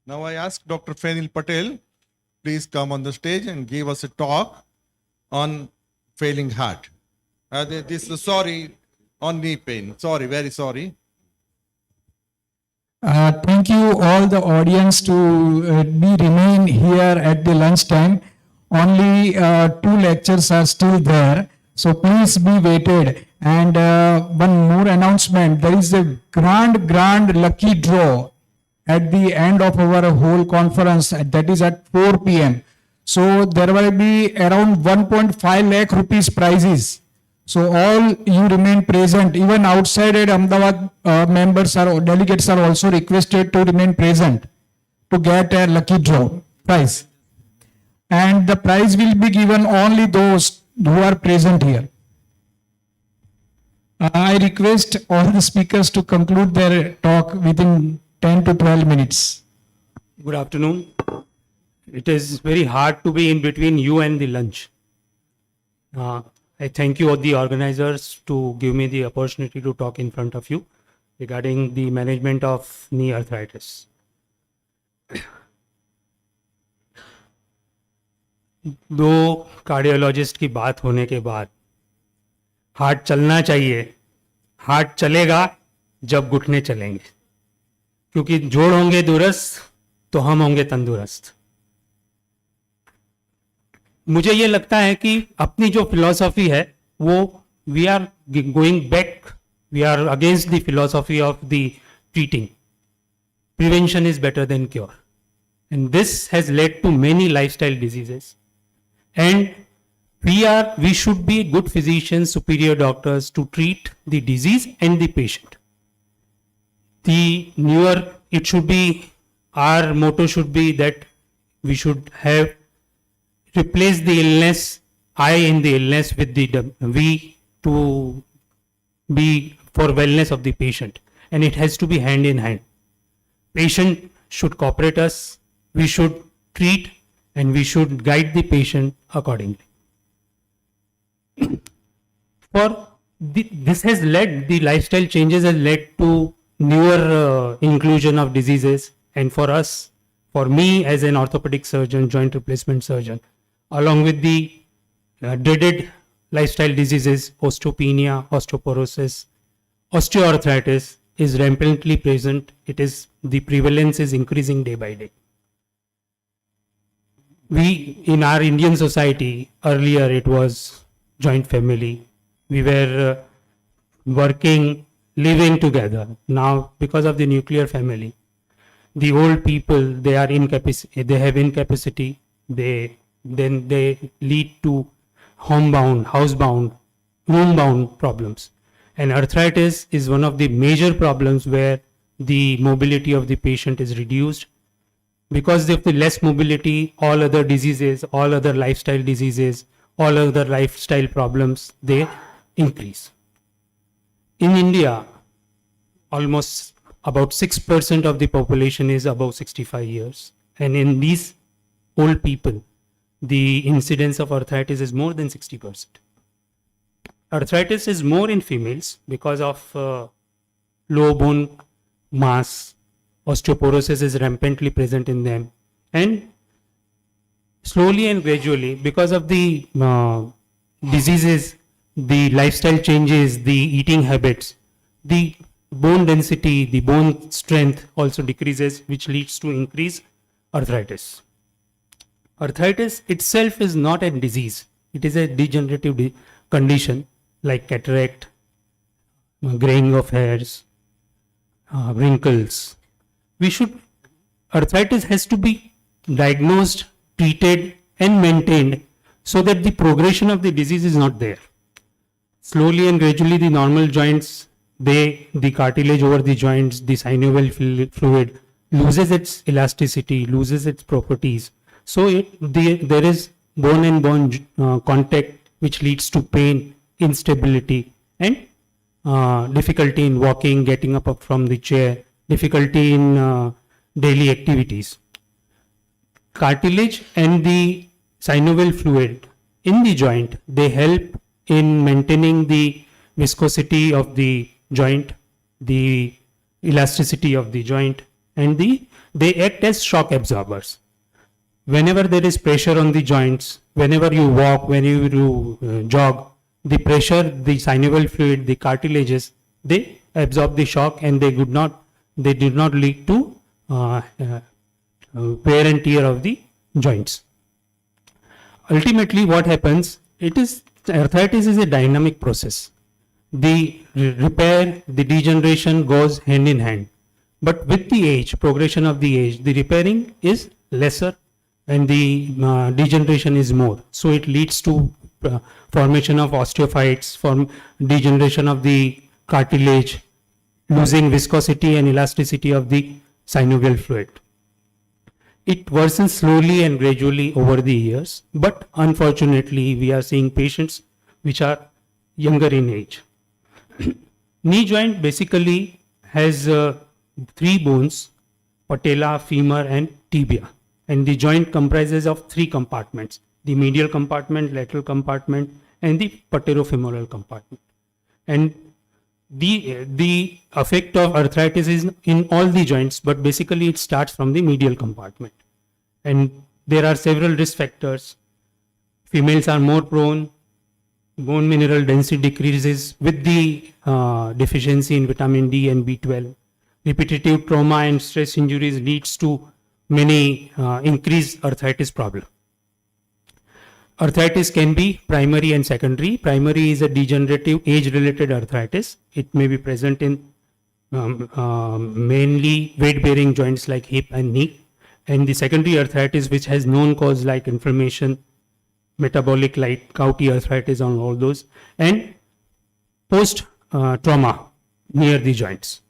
E: Now I ask Dr. Fenil Patel, please come on the stage and give us a talk on failing heart. Sorry, on knee pain. Sorry, very sorry.
B: Thank you all the audience to remain here at the lunchtime. Only 2 lectures are still there. So please be waited. And one more announcement. There is a grand lucky draw at the end of our whole conference. That is at 4 p.m. So there will be around 1.5 lakh rupees prizes. So all you remain present, even outside at Ahmedabad members or delegates are also requested to remain present to get a lucky draw prize. And the prize will be given only those who are present here. I request all the speakers to conclude their talk within 10 to 12 minutes.
I: Good afternoon. It is very hard to be in between you and the lunch. I thank you all the organizers to give me the opportunity to talk in front of you regarding the management of knee arthritis. दो cardiologist की बात होने के बाद heart चलना चाहिए, heart चलेगा जब घुटने चलेंगे, क्योंकि जोड़ होंगे दुरुस्त तो हम होंगे तंदुरुस्त. मुझे ये लगता है कि अपनी जो फिलॉसफी है वो we are going back, we are against the philosophy of the treating. Prevention is better than cure, and this has led to many lifestyle diseases. And we should be good physicians, superior doctors to treat the disease and the patient. It should be, our motto should be that we should have replaced the illness, I in the illness with the we to be for wellness of the patient, and it has to be hand in hand. Patient should cooperate us, we should treat, and we should guide the patient accordingly. This has led, the lifestyle changes has led to newer inclusion of diseases, and for us, for me as an orthopedic surgeon, joint replacement surgeon, along with the dreaded lifestyle diseases, osteopenia, osteoporosis, osteoarthritis is rampantly present. The prevalence is increasing day by day. We, in our Indian society, earlier it was joint family. We were working, living together. Now, because of the nuclear family, the old people, they have incapacity, they lead to homebound, housebound, room-bound problems. And arthritis is one of the major problems where the mobility of the patient is reduced. Because of the less mobility, all other diseases, all other lifestyle diseases, all other lifestyle problems, they increase. In India, almost about 6% of the population is above 65 years. And in these old people, the incidence of arthritis is more than 60%. Arthritis is more in females because of low bone mass. Osteoporosis is rampantly present in them. And slowly and gradually, because of the diseases, the lifestyle changes, the eating habits, the bone density, the bone strength also decreases, which leads to increased arthritis. Arthritis itself is not a disease. It is a degenerative condition like cataract, graying of hairs, wrinkles. Arthritis has to be diagnosed, treated and maintained so that the progression of the disease is not there. Slowly and gradually the normal joints, the cartilage over the joints, the synovial fluid loses its elasticity, loses its properties. So there is bone and bone contact which leads to pain, instability and difficulty in walking, getting up from the chair, difficulty in daily activities. Cartilage and the synovial fluid in the joint, they help in maintaining the viscosity of the joint, the elasticity of the joint, and they act as shock absorbers. Whenever there is pressure on the joints, whenever you walk, whenever you jog, the pressure, the synovial fluid, the cartilages, they absorb the shock and they did not lead to wear and tear of the joints. Ultimately, what happens? Arthritis is a dynamic process. The repair, the degeneration goes hand in hand. But with the age, progression of the age, the repairing is lesser and the degeneration is more. So it leads to formation of osteophytes, degeneration of the cartilage, losing viscosity and elasticity of the synovial fluid. It worsens slowly and gradually over the years, but unfortunately we are seeing patients which are younger in age. Knee joint basically has 3 bones, patella, femur and tibia, and the joint comprises of 3 compartments: the medial compartment, lateral compartment and the patellofemoral compartment. And the effect of arthritis is in all the joints, but basically it starts from the medial compartment. And there are several risk factors. Females are more prone, bone mineral density decreases with the deficiency in vitamin D and B12. Repetitive trauma and stress injuries leads to many increased arthritis problem. Arthritis can be primary and secondary. Primary is a degenerative age-related arthritis. It may be present in mainly weight-bearing joints like hip and knee. And the secondary arthritis, which has known cause like inflammation, metabolic like gouty arthritis on all those, and post-trauma near the joints.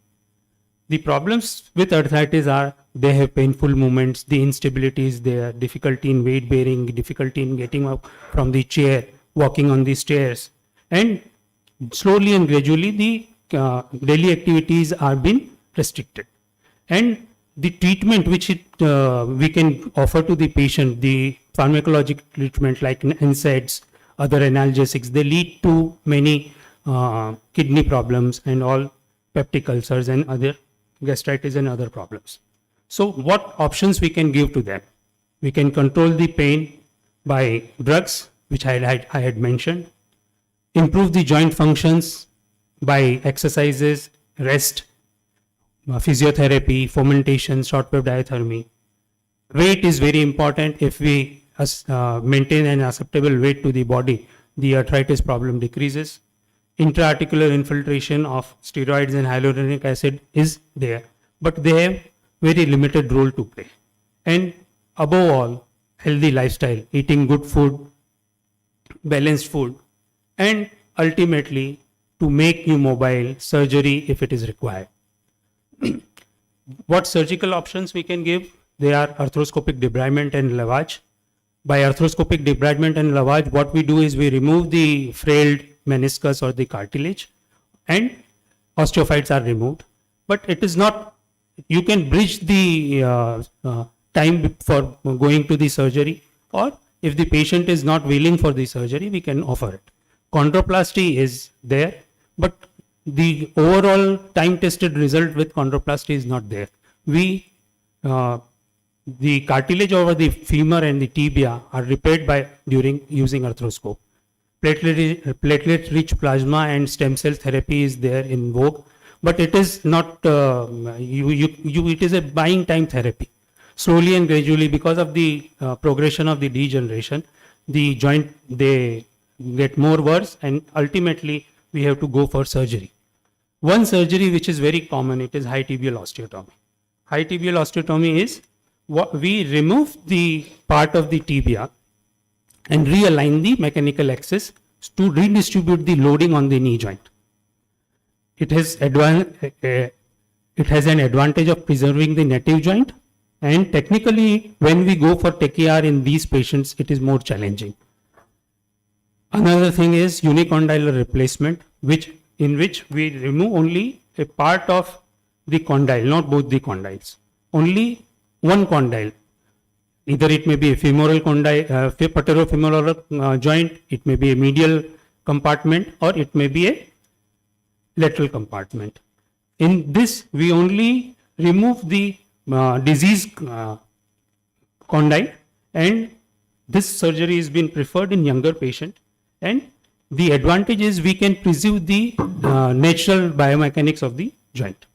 I: The problems with arthritis are they have painful movements, the instability is there, difficulty in weight bearing, difficulty in getting up from the chair, walking on the stairs, and slowly and gradually the daily activities are being restricted. And the treatment which we can offer to the patient, the pharmacological treatment like NSAIDs, other analgesics, they lead to many kidney problems and all peptic ulcers and other gastritis and other problems. So what options we can give to them? We can control the pain by drugs, which I had mentioned, improve the joint functions by exercises, rest, physiotherapy, fomentation, short-wave diathermy. Weight is very important. If we maintain an acceptable weight to the body, the arthritis problem decreases. Intra-articular infiltration of steroids and hyaluronic acid is there, but they have very limited role to play. And above all, healthy lifestyle, eating good food, balanced food, and ultimately to make you mobile, surgery if it is required. What surgical options we can give? They are arthroscopic debridement and lavage. By arthroscopic debridement and lavage, what we do is we remove the frayed meniscus or the cartilage and osteophytes are removed. But it is not, you can bridge the time for going to the surgery, or if the patient is not willing for the surgery, we can offer it. Chondroplasty is there, but the overall time-tested result with chondroplasty is not there. The cartilage over the femur and the tibia are repaired by during using arthroscope. Platelet-rich plasma and stem cell therapy is there in vogue, but it is not. It is a buying time therapy. Slowly and gradually, because of the progression of the degeneration, the joint they get more worse, and ultimately we have to go for surgery. One surgery which is very common, it is high tibial osteotomy. High tibial osteotomy is we remove the part of the tibia and realign the mechanical axis to redistribute the loading on the knee joint. It has an advantage of preserving the native joint, and technically when we go for TKR in these patients, it is more challenging. Another thing is unicondylar replacement, in which we remove only a part of the condyle, not both the condyles, only one condyle. Either it may be a femoral condyle, patellofemoral joint, it may be a medial compartment, or it may be a lateral compartment. In this, we only remove the diseased condyle, and this surgery has been preferred in younger patient. And the advantage is we can preserve the natural biomechanics of the joint.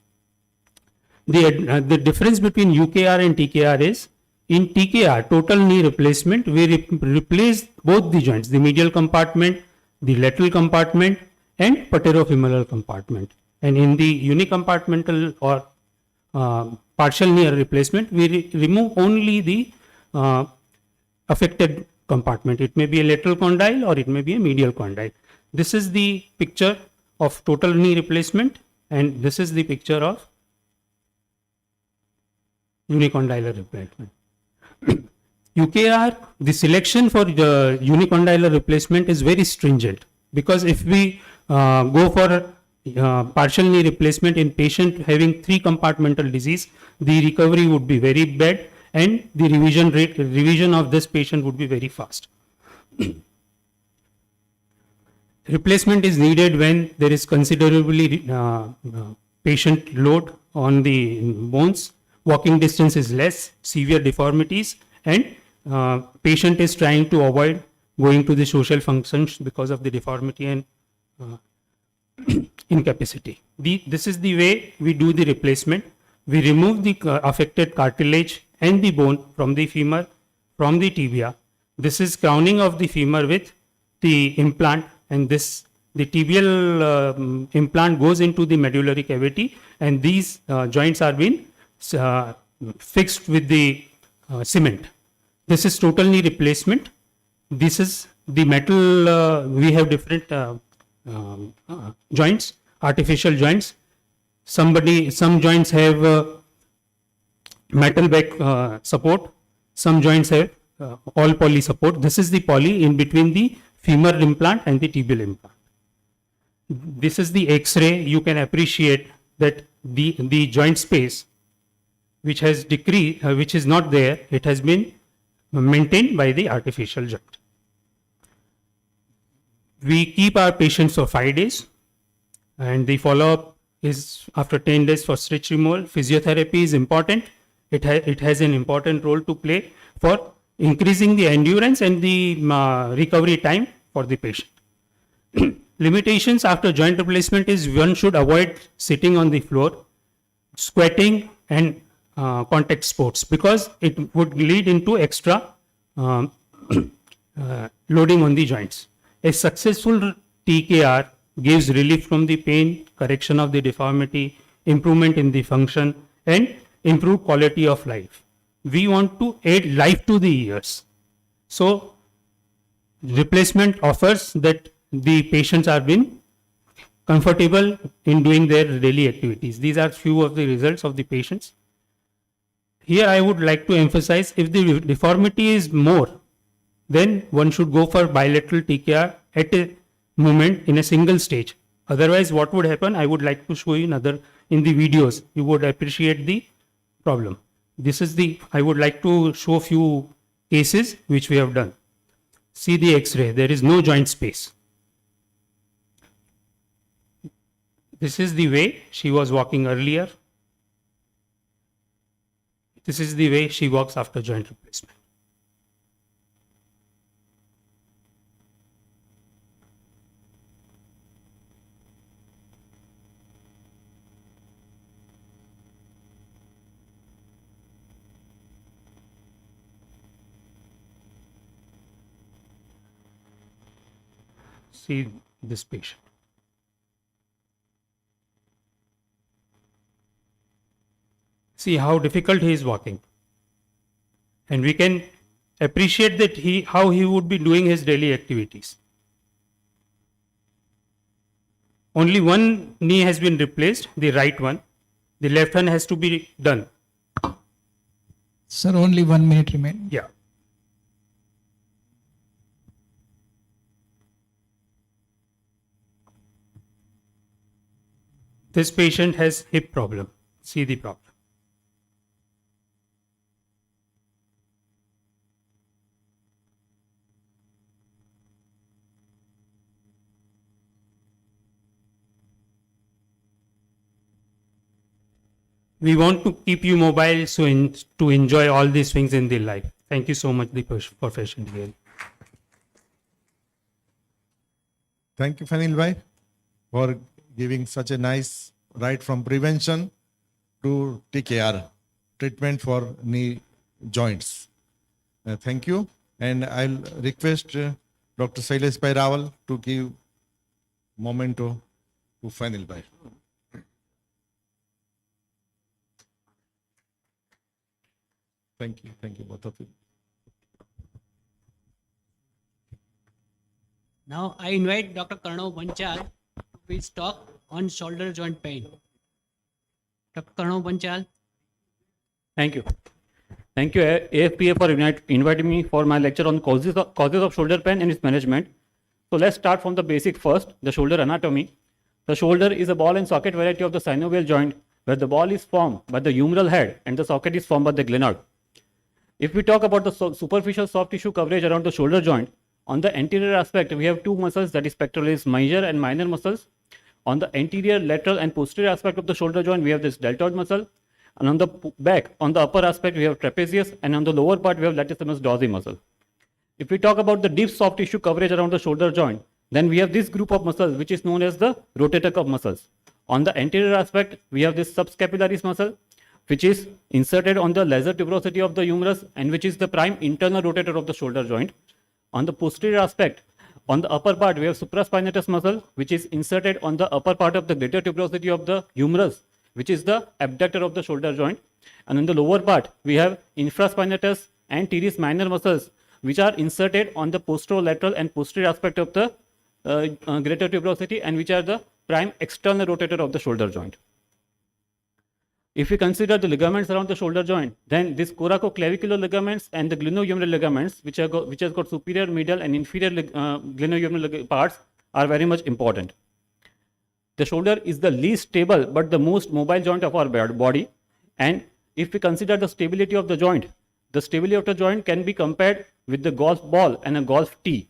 I: The difference between UKR and TKR is, in TKR, total knee replacement, we replace both the joints, the medial compartment, the lateral compartment, and patellofemoral compartment. And in the unicompartmental or partial knee replacement, we remove only the affected compartment. It may be a lateral condyle or it may be a medial condyle. This is the picture of total knee replacement, and this is the picture of unicondylar replacement. UKR, the selection for the unicondylar replacement is very stringent, because if we go for partial knee replacement in patient having 3 compartmental disease, the recovery would be very bad and the revision of this patient would be very fast. Replacement is needed when there is considerably patient load on the bones, walking distance is less, severe deformities, and patient is trying to avoid going to the social functions because of the deformity and incapacity. This is the way we do the replacement. We remove the affected cartilage and the bone from the femur, from the tibia. This is crowning of the femur with the implant, and the tibial implant goes into the medullary cavity, and these joints are being fixed with the cement. This is total knee replacement. This is the metal, we have different joints, artificial joints. Some joints have metal back support, some joints have all poly support. This is the poly in between the femur implant and the tibial implant. This is the X-ray. You can appreciate that the joint space which has decreased, which is not there, it has been maintained by the artificial joint. We keep our patients for 5 days, and the follow-up is after 10 days for stitch removal. Physiotherapy is important. It has an important role to play for increasing the endurance and the recovery time for the patient. Limitations after joint replacement is one should avoid sitting on the floor, squatting, and contact sports, because it would lead into extra loading on the joints. A successful TKR gives relief from the pain, correction of the deformity, improvement in the function, and improved quality of life. We want to add life to the ears. So replacement offers that the patients are been comfortable in doing their daily activities. These are few of the results of the patients. Here I would like to emphasize, if the deformity is more, then one should go for bilateral TKR at a moment in a single stage. Otherwise, what would happen? I would like to show you in the videos. You would appreciate the problem. I would like to show few cases which we have done. See the X-ray. There is no joint space. This is the way she was walking earlier. This is the way she walks after joint replacement. See this patient. See how difficult he is walking. And we can appreciate that how he would be doing his daily activities. Only one knee has been replaced, the right one. The left one has to be done.
B: Sir, only 1 minute remains.
I: Yeah. This patient has hip problem. See the problem. We want to keep you mobile to enjoy all these things in the life. Thank you so much, the profession here.
E: Thank you, Fanil Bhai, for giving such a nice right from prevention to TKR, treatment for knee joints. Thank you. And I'll request Dr. Shailesh Bhai Rawal to give memento to Fanil Bhai. Thank you, both of you.
U: Now I invite Dr. Karnav Banchal to please talk on shoulder joint pain. Dr. Karnav Banchal.
D: Thank you. Thank you, AFPA, for inviting me for my lecture on causes of shoulder pain and its management. So let's start from the basic first, the shoulder anatomy. The shoulder is a ball and socket variety of the synovial joint, where the ball is formed by the humeral head and the socket is formed by the glenoid. If we talk about the superficial soft tissue coverage around the shoulder joint, on the anterior aspect, we have two muscles, that is pectoralis major and minor muscles. On the anterior, lateral and posterior aspect of the shoulder joint, we have this deltoid muscle. And on the back, on the upper aspect, we have trapezius, and on the lower part, we have latissimus dorsi muscle. If we talk about the deep soft tissue coverage around the shoulder joint, then we have this group of muscles, which is known as the rotator cuff muscles. On the anterior aspect, we have this subscapularis muscle, which is inserted on the lesser tuberosity of the humerus and which is the prime internal rotator of the shoulder joint. On the posterior aspect, on the upper part, we have supraspinatus muscle, which is inserted on the upper part of the greater tuberosity of the humerus, which is the abductor of the shoulder joint. And in the lower part, we have infraspinatus and teres minor muscles, which are inserted on the posterolateral and posterior aspect of the greater tuberosity and which are the prime external rotator of the shoulder joint. If we consider the ligaments around the shoulder joint, then this coracoclavicular ligaments and the glenohumeral ligaments, which has got superior, medial, and inferior glenohumeral parts, are very much important. The shoulder is the least stable but the most mobile joint of our body. And if we consider the stability of the joint can be compared with the golf ball and a golf tee.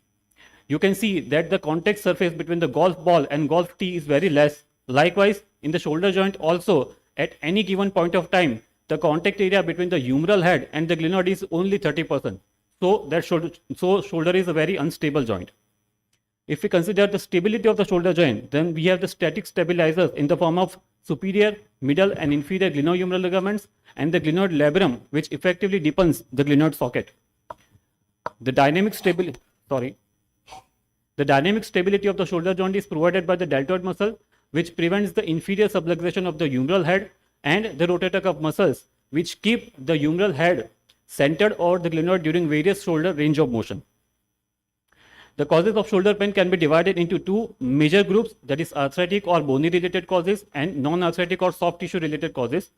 D: You can see that the contact surface between the golf ball and golf tee is very less. Likewise, in the shoulder joint also, at any given point of time, the contact area between the humeral head and the glenoid is only 30%. So shoulder is a very unstable joint. If we consider the stability of the shoulder joint, then we have the static stabilizers in the form of superior, middle, and inferior glenohumeral ligaments and the glenoid labrum, which effectively deepens the glenoid socket. The dynamic stability of the shoulder joint is provided by the deltoid muscle, which prevents the inferior subluxation of the humeral head, and the rotator cuff muscles, which keep the humeral head centered over the glenoid during various shoulder range of motion. The causes of shoulder pain can be divided into two major groups, that is arthritic or bony related causes and non-arthritic or soft tissue related causes.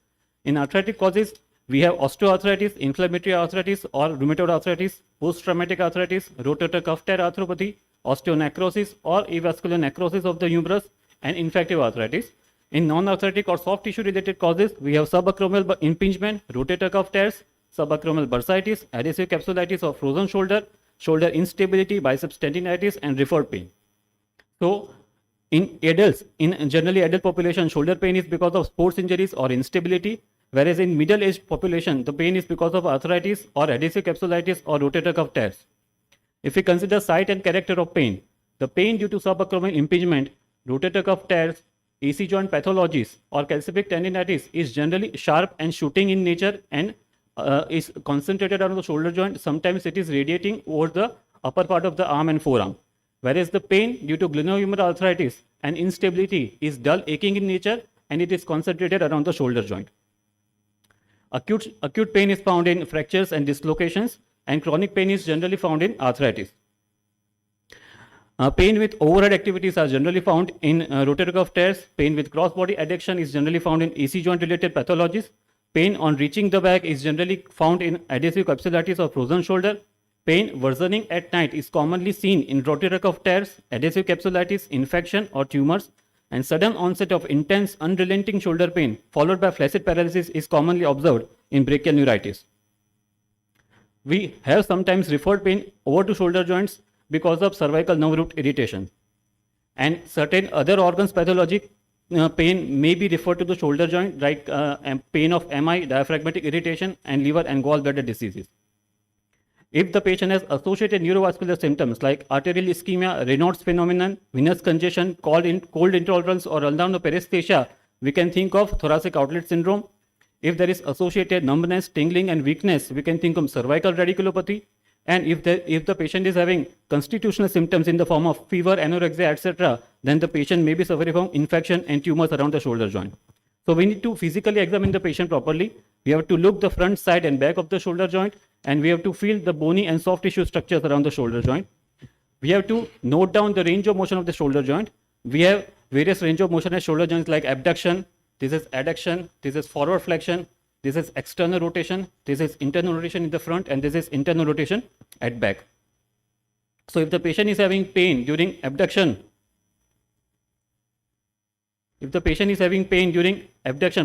D: In arthritic causes, we have osteoarthritis, inflammatory arthritis or rheumatoid arthritis, post-traumatic arthritis, rotator cuff tear arthropathy, osteonecrosis or avascular necrosis of the humerus, and infective arthritis. In non-arthritic or soft tissue related causes, we have subacromial impingement, rotator cuff tears, subacromial bursitis, adhesive capsulitis or frozen shoulder, shoulder instability, biceps tendinitis, and referred pain. So, in adults, in generally adult population, shoulder pain is because of sports injuries or instability, whereas in middle-aged population, the pain is because of arthritis or adhesive capsulitis or rotator cuff tears. If we consider site and character of pain, the pain due to subacromial impingement, rotator cuff tears, AC joint pathologies or calcific tendinitis is generally sharp and shooting in nature and is concentrated around the shoulder joint. Sometimes it is radiating over the upper part of the arm and forearm. Whereas the pain due to glenohumeral arthritis and instability is dull aching in nature and it is concentrated around the shoulder joint. Acute pain is found in fractures and dislocations, and chronic pain is generally found in arthritis. Pain with overhead activities are generally found in rotator cuff tears. Pain with cross-body adduction is generally found in AC joint related pathologies. Pain on reaching the back is generally found in adhesive capsulitis or frozen shoulder. Pain worsening at night is commonly seen in rotator cuff tears, adhesive capsulitis, infection or tumors, and sudden onset of intense unrelenting shoulder pain followed by flaccid paralysis is commonly observed in brachial neuritis. We have sometimes referred pain over to shoulder joints because of cervical nerve root irritation, and certain other organs pathologic pain may be referred to the shoulder joint, like pain of MI, diaphragmatic irritation, and liver and gallbladder diseases. If the patient has associated neurovascular symptoms like arterial ischemia, Raynaud's phenomenon, venous congestion, cold intolerance, or paresthesia, we can think of thoracic outlet syndrome. If there is associated numbness, tingling, and weakness, we can think of cervical radiculopathy. And if the patient is having constitutional symptoms in the form of fever, anorexia, etc., then the patient may be suffering from infection and tumors around the shoulder joint. So we need to physically examine the patient properly. We have to look the front, side, and back of the shoulder joint, and we have to feel the bony and soft tissue structures around the shoulder joint. We have to note down the range of motion of the shoulder joint. We have various range of motion at shoulder joints like abduction, this is adduction, this is forward flexion, this is external rotation, this is internal rotation in the front, and this is internal rotation at back. So if the patient is having pain during abduction,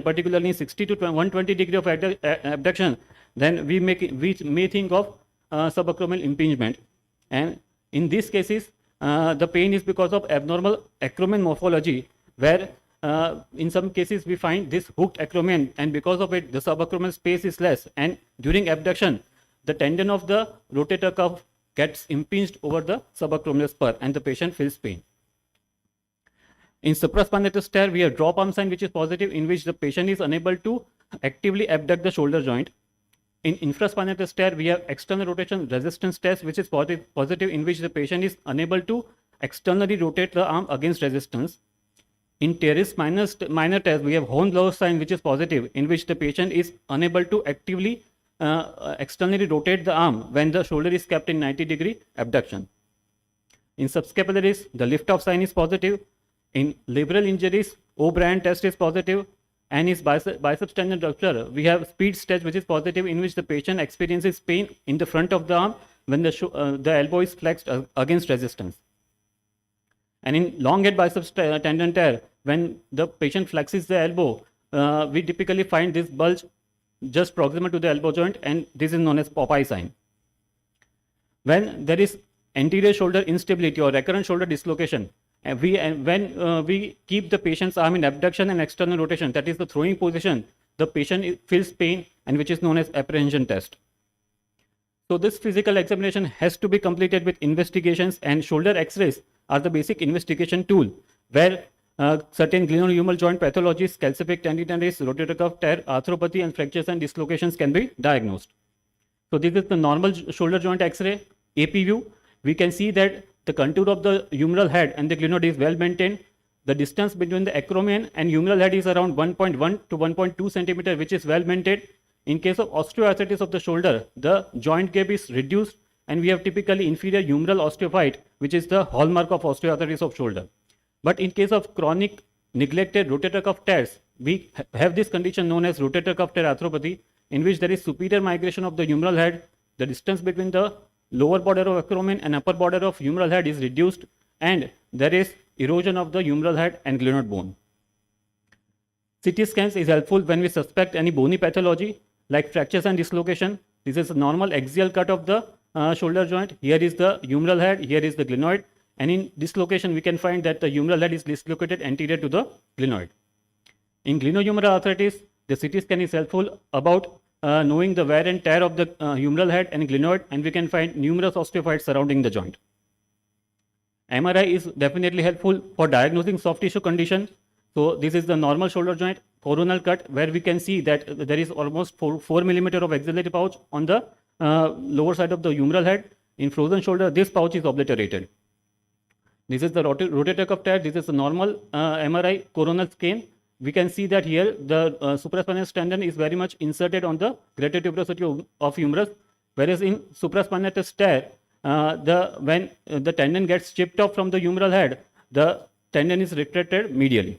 D: particularly 60 to 120 degree of abduction, then we may think of subacromial impingement. And in these cases, the pain is because of abnormal acromion morphology, where in some cases we find this hooked acromion, and because of it the subacromial space is less, and during abduction the tendon of the rotator cuff gets impinged over the subacromial spur and the patient feels pain. In supraspinatus tear, we have drop arm sign, which is positive, in which the patient is unable to actively abduct the shoulder joint. In infraspinatus tear, we have external rotation resistance test, which is positive, in which the patient is unable to externally rotate the arm against resistance. In teres minor tears, we have Horn-Lower sign, which is positive, in which the patient is unable to actively externally rotate the arm when the shoulder is kept in 90-degree abduction. In subscapularis, the lift-off sign is positive. In labral injuries, O'Brien test is positive, and in biceps tendon rupture, we have Speed's test, which is positive, in which the patient experiences pain in the front of the arm when the elbow is flexed against resistance. And in long head biceps tendon tear, when the patient flexes the elbow, we typically find this bulge just proximal to the elbow joint, and this is known as Popeye sign. When there is anterior shoulder instability or recurrent shoulder dislocation, when we keep the patient's arm in abduction and external rotation, that is the throwing position, the patient feels pain, and which is known as apprehension test. So this physical examination has to be completed with investigations, and shoulder x-rays are the basic investigation tool, where certain glenohumeral joint pathologies, calcific tendinitis, rotator cuff tear, arthropathy, and fractures and dislocations can be diagnosed. So this is the normal shoulder joint x-ray, AP view. We can see that the contour of the humeral head and the glenoid is well maintained. The distance between the acromion and humeral head is around 1.1 to 1.2 centimeter, which is well maintained. In case of osteoarthritis of the shoulder, the joint gap is reduced and we have typically inferior humeral osteophyte, which is the hallmark of osteoarthritis of shoulder. But in case of chronic neglected rotator cuff tears, we have this condition known as rotator cuff tear arthropathy, in which there is superior migration of the humeral head. The distance between the lower border of acromion and upper border of humeral head is reduced, and there is erosion of the humeral head and glenoid bone. CT scans is helpful when we suspect any bony pathology like fractures and dislocation. This is a normal axial cut of the shoulder joint. Here is the humeral head, here is the glenoid, and in dislocation we can find that the humeral head is dislocated anterior to the glenoid. In glenohumeral arthritis, the CT scan is helpful about knowing the wear and tear of the humeral head and glenoid, and we can find numerous osteophytes surrounding the joint. MRI is definitely helpful for diagnosing soft tissue condition. So this is the normal shoulder joint coronal cut, where we can see that there is almost 4 millimeter of axillary pouch on the lower side of the humeral head. In frozen shoulder, this pouch is obliterated. This is the rotator cuff tear. This is the normal MRI coronal scan. We can see that here the supraspinous tendon is very much inserted on the greater tuberosity of humerus, whereas in supraspinatus tear, when the tendon gets chipped off from the humeral head, the tendon is retracted medially.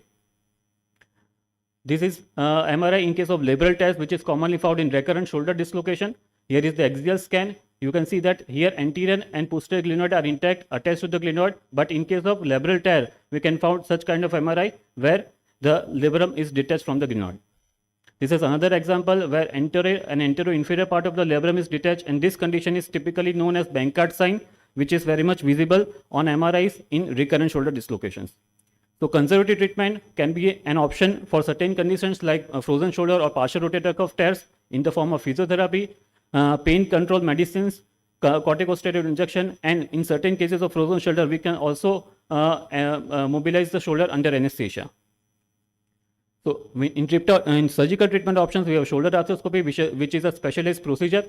D: This is MRI in case of labral tears, which is commonly found in recurrent shoulder dislocation. Here is the axial scan. You can see that here anterior and posterior glenoid are intact, attached to the glenoid, but in case of labral tear, we can find such kind of MRI where the labrum is detached from the glenoid. This is another example where anterior and anteroinferior part of the labrum is detached, and this condition is typically known as Bankart sign, which is very much visible on MRIs in recurrent shoulder dislocations. So conservative treatment can be an option for certain conditions like frozen shoulder or partial rotator cuff tears in the form of physiotherapy, pain control medicines, corticosteroid injection, and in certain cases of frozen shoulder, we can also mobilize the shoulder under anesthesia. So in surgical treatment options, we have shoulder arthroscopy, which is a specialized procedure.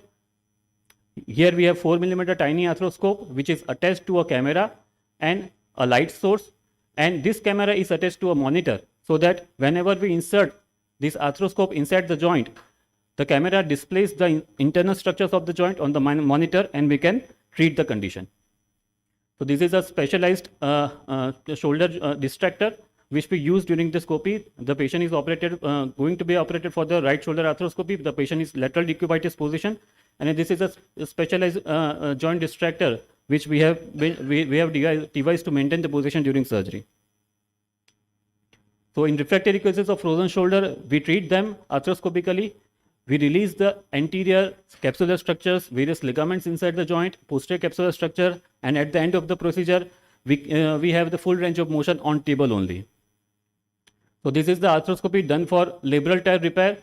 D: Here we have 4 millimeter tiny arthroscope, which is attached to a camera and a light source. And this camera is attached to a monitor, so that whenever we insert this arthroscope inside the joint, the camera displays the internal structures of the joint on the monitor, and we can treat the condition. So this is a specialized shoulder distractor which we use during the scopy. The patient is going to be operated for the right shoulder arthroscopy. The patient is lateral decubitus position, and this is a specialized joint distractor which we have devised to maintain the position during surgery. So in refractory cases of frozen shoulder, we treat them arthroscopically. We release the anterior capsular structures, various ligaments inside the joint, posterior capsular structure, and at the end of the procedure, we have the full range of motion on table only. So this is the arthroscopy done for labral tear repair,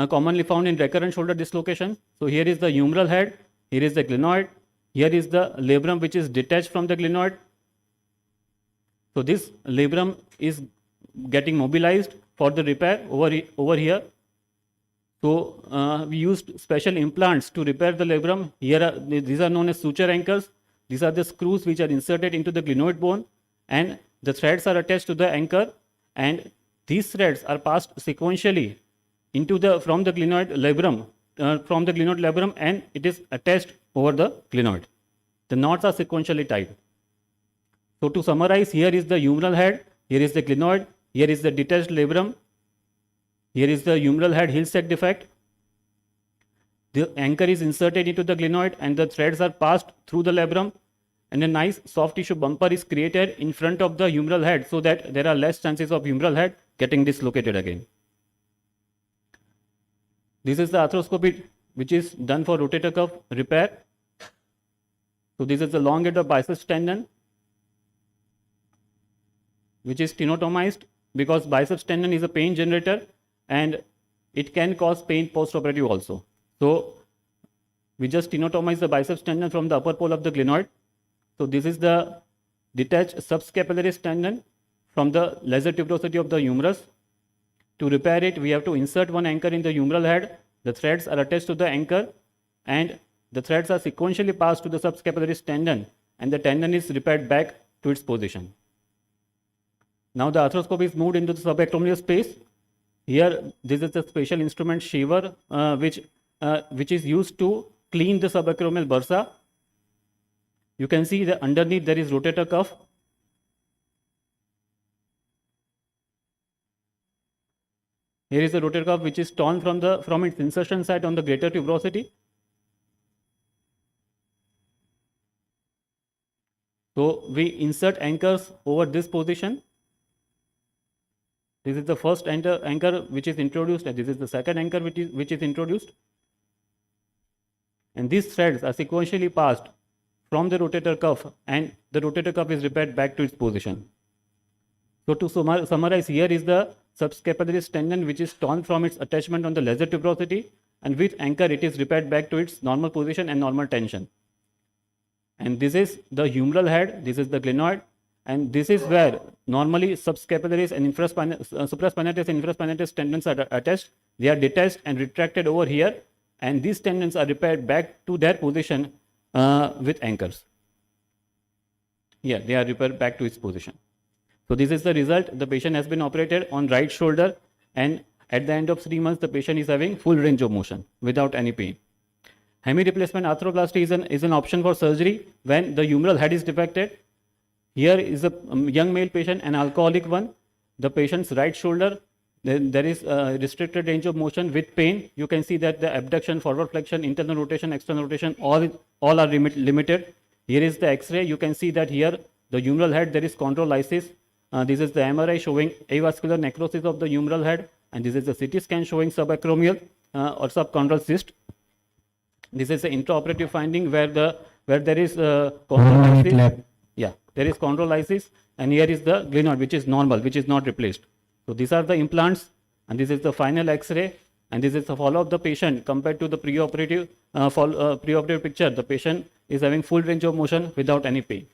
D: commonly found in recurrent shoulder dislocation. So here is the humeral head, here is the glenoid, here is the labrum which is detached from the glenoid. So this labrum is getting mobilized for the repair over here. So we used special implants to repair the labrum. These are known as suture anchors. These are the screws which are inserted into the glenoid bone, and the threads are attached to the anchor, and these threads are passed sequentially from the glenoid labrum, and it is attached over the glenoid. The knots are sequentially tied. So to summarize, here is the humeral head, here is the glenoid, here is the detached labrum, here is the humeral head heel sac defect. The anchor is inserted into the glenoid and the threads are passed through the labrum, and a nice soft tissue bumper is created in front of the humeral head so that there are less chances of humeral head getting dislocated again. This is the arthroscopy which is done for rotator cuff repair. So this is the long head of biceps tendon, which is stenotomized because biceps tendon is a pain generator and it can cause pain post-operative also. So we just stenotomize the biceps tendon from the upper pole of the glenoid. So this is the detached subscapularis tendon from the lesser tuberosity of the humerus. To repair it, we have to insert one anchor in the humeral head. The threads are attached to the anchor, and the threads are sequentially passed to the subscapularis tendon, and the tendon is repaired back to its position. Now the arthroscope is moved into the subacromial space. Here, this is a special instrument shaver which is used to clean the subacromial bursa. You can see that underneath there is rotator cuff. Here is the rotator cuff which is torn from its insertion site on the greater tuberosity. So we insert anchors over this position. This is the first anchor which is introduced, and this is the second anchor which is introduced. And these threads are sequentially passed from the rotator cuff, and the rotator cuff is repaired back to its position. So to summarize, here is the subscapularis tendon which is torn from its attachment on the lesser tuberosity, and with anchor it is repaired back to its normal position and normal tension. And this is the humeral head, this is the glenoid, and this is where normally subscapularis and supraspinatus and infraspinatus tendons are attached. They are detached and retracted over here, and these tendons are repaired back to their position with anchors. Yeah, they are repaired back to its position. So this is the result. The patient has been operated on right shoulder, and at the end of 3 months, the patient is having full range of motion without any pain. Hemi replacement arthroplasty is an option for surgery when the humeral head is defected. Here is a young male patient, an alcoholic one. The patient's right shoulder, there is a restricted range of motion with pain. You can see that the abduction, forward flexion, internal rotation, external rotation, all are limited. Here is the X-ray. You can see that here the humeral head, there is chondrolysis. This is the MRI showing avascular necrosis of the humeral head, and this is the CT scan showing subacromial or subchondral cyst. This is the intraoperative finding where there is chondrolysis. Yeah, there is chondrolysis, and here is the glenoid, which is normal, which is not replaced. So these are the implants, and this is the final X-ray, and this is the follow of the patient compared to the preoperative picture. The patient is having full range of motion without any pain.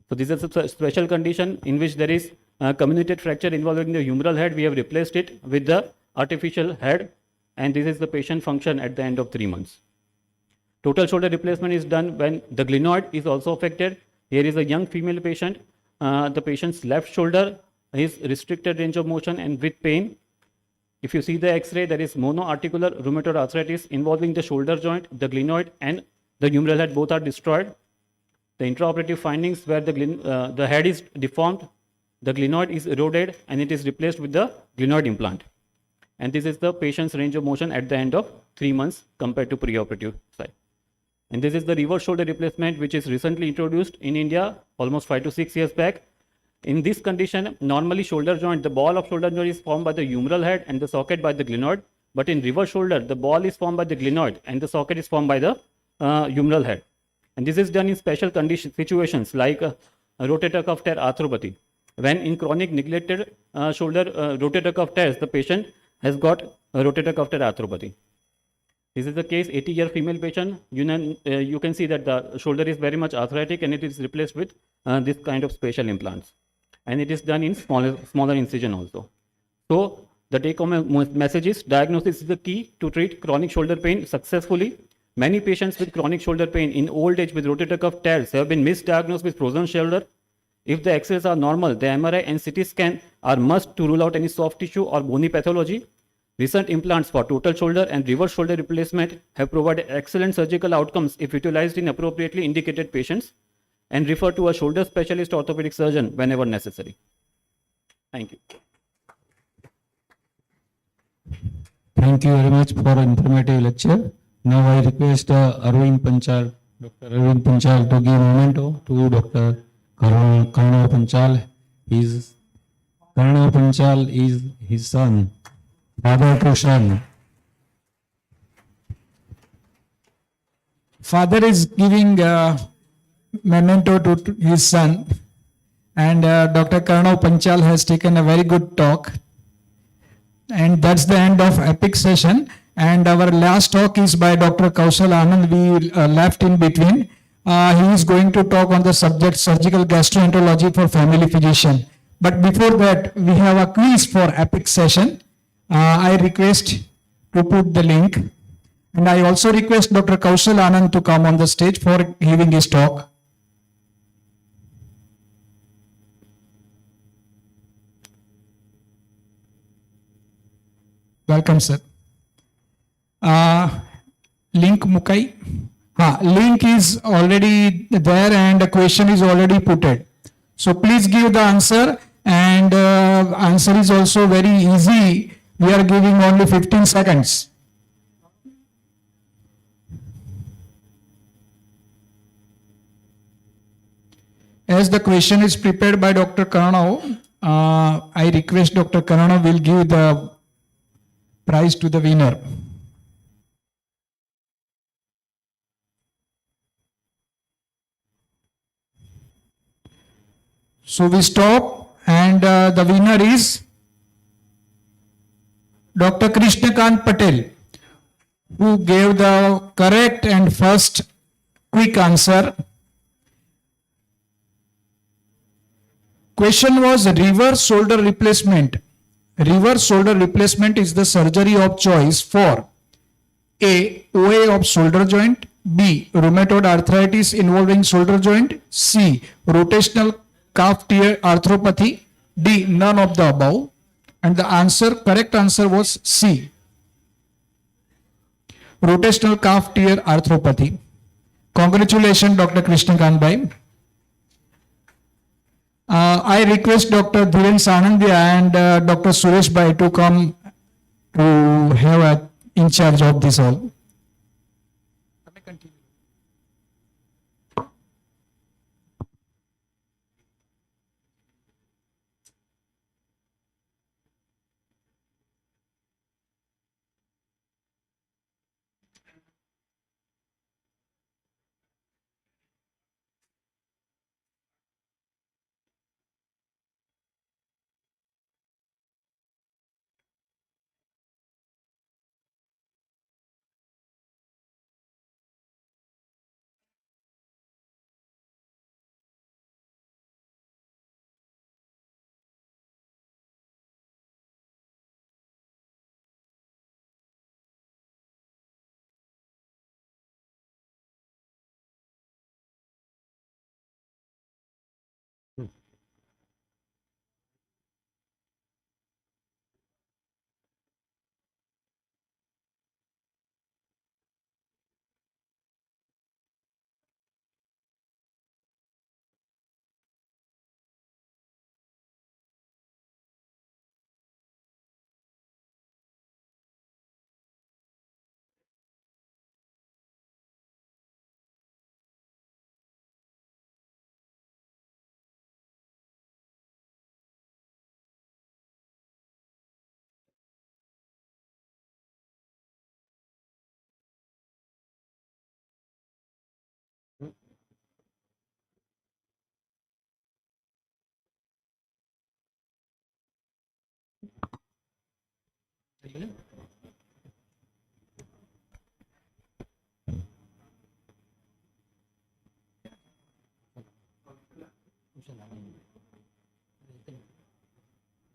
D: So this is a special condition in which there is comminuted fracture involving the humeral head. We have replaced it with the artificial head, and this is the patient function at the end of 3 months. Total shoulder replacement is done when the glenoid is also affected. Here is a young female patient. The patient's left shoulder is restricted range of motion and with pain. If you see the X-ray, there is monoarticular rheumatoid arthritis involving the shoulder joint, the glenoid, and the humeral head. Both are destroyed. The intraoperative findings where the head is deformed, the glenoid is eroded, and it is replaced with the glenoid implant. And this is the patient's range of motion at the end of 3 months compared to preoperative side. And this is the reverse shoulder replacement, which is recently introduced in India almost 5 to 6 years back. In this condition, normally shoulder joint, the ball of shoulder joint is formed by the humeral head and the socket by the glenoid. But in reverse shoulder, the ball is formed by the glenoid and the socket is formed by the humeral head. And this is done in special situations like rotator cuff tear arthropathy. When in chronic neglected shoulder rotator cuff tears, the patient has got a rotator cuff tear arthropathy. This is the case, 80-year female patient. You can see that the shoulder is very much arthritic, and it is replaced with this kind of special implants. And it is done in smaller incision also. So the take-home message is diagnosis is the key to treat chronic shoulder pain successfully. Many patients with chronic shoulder pain in old age with rotator cuff tears have been misdiagnosed with frozen shoulder. If the X-rays are normal, the MRI and CT scan are must to rule out any soft tissue or bony pathology. Recent implants for total shoulder and reverse shoulder replacement have provided excellent surgical outcomes if utilized in appropriately indicated patients, and refer to a shoulder specialist orthopedic surgeon whenever necessary. Thank you.
A: Thank you very much for informative lecture. Now I request Arvind Panchal, Dr. Arvind Panchal, to give memento to Dr. Karnav Panchal. Karnav Panchal is his son, father to son.
B: Father is giving memento to his son, and Dr. Karnav Panchal has taken a very good talk. And that's the end of epic session. And our last talk is by Dr. Kaushal Anand. We left in between. He is going to talk on the subject surgical gastroenterology for family physician. But before that, we have a quiz for epic session. I request to put the link. And I also request Dr. Kaushal Anand to come on the stage for giving his talk. Welcome, sir. Link Mukai. Link is already there and the question is already put. So please give the answer, and answer is also very easy. We are giving only 15 seconds. As the question is prepared by Dr. Karanav, I request Dr. Karanav will give the prize to the winner. So we stop, and the winner is Dr. Krishnakant Patel, who gave the correct and first quick answer. Question was reverse shoulder replacement. Reverse shoulder replacement is the surgery of choice for A. OA of shoulder joint, B. Rheumatoid arthritis involving shoulder joint, C. Rotational calf tear arthropathy, D. None of the above. And the answer, correct answer was C. Rotational calf tear arthropathy. Congratulations, Dr. Krishnakant Bhai. I request Dr. Dhiren Sanandia and Dr. Suresh Bhai to come to have in charge of this all.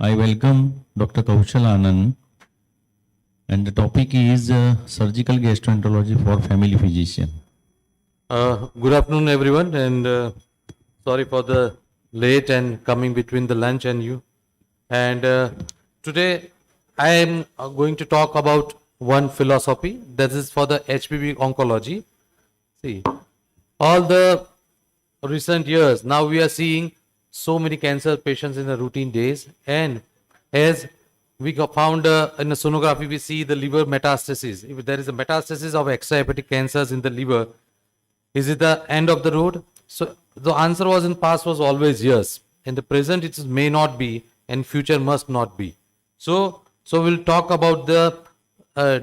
A: I welcome Dr. Kaushal Anand, and the topic is surgical gastroenterology for family physician.
C: Good afternoon, everyone, and sorry for the late and coming between the lunch and you. And today I am going to talk about one philosophy that is for the HPV oncology. See, all the recent years, now we are seeing so many cancer patients in the routine days, and as we found in a sonography, we see the liver metastasis. If there is a metastasis of extrahepatic cancers in the liver, is it the end of the road? So the answer was in past was always yes. In the present, it may not be, and future must not be. So we'll talk about the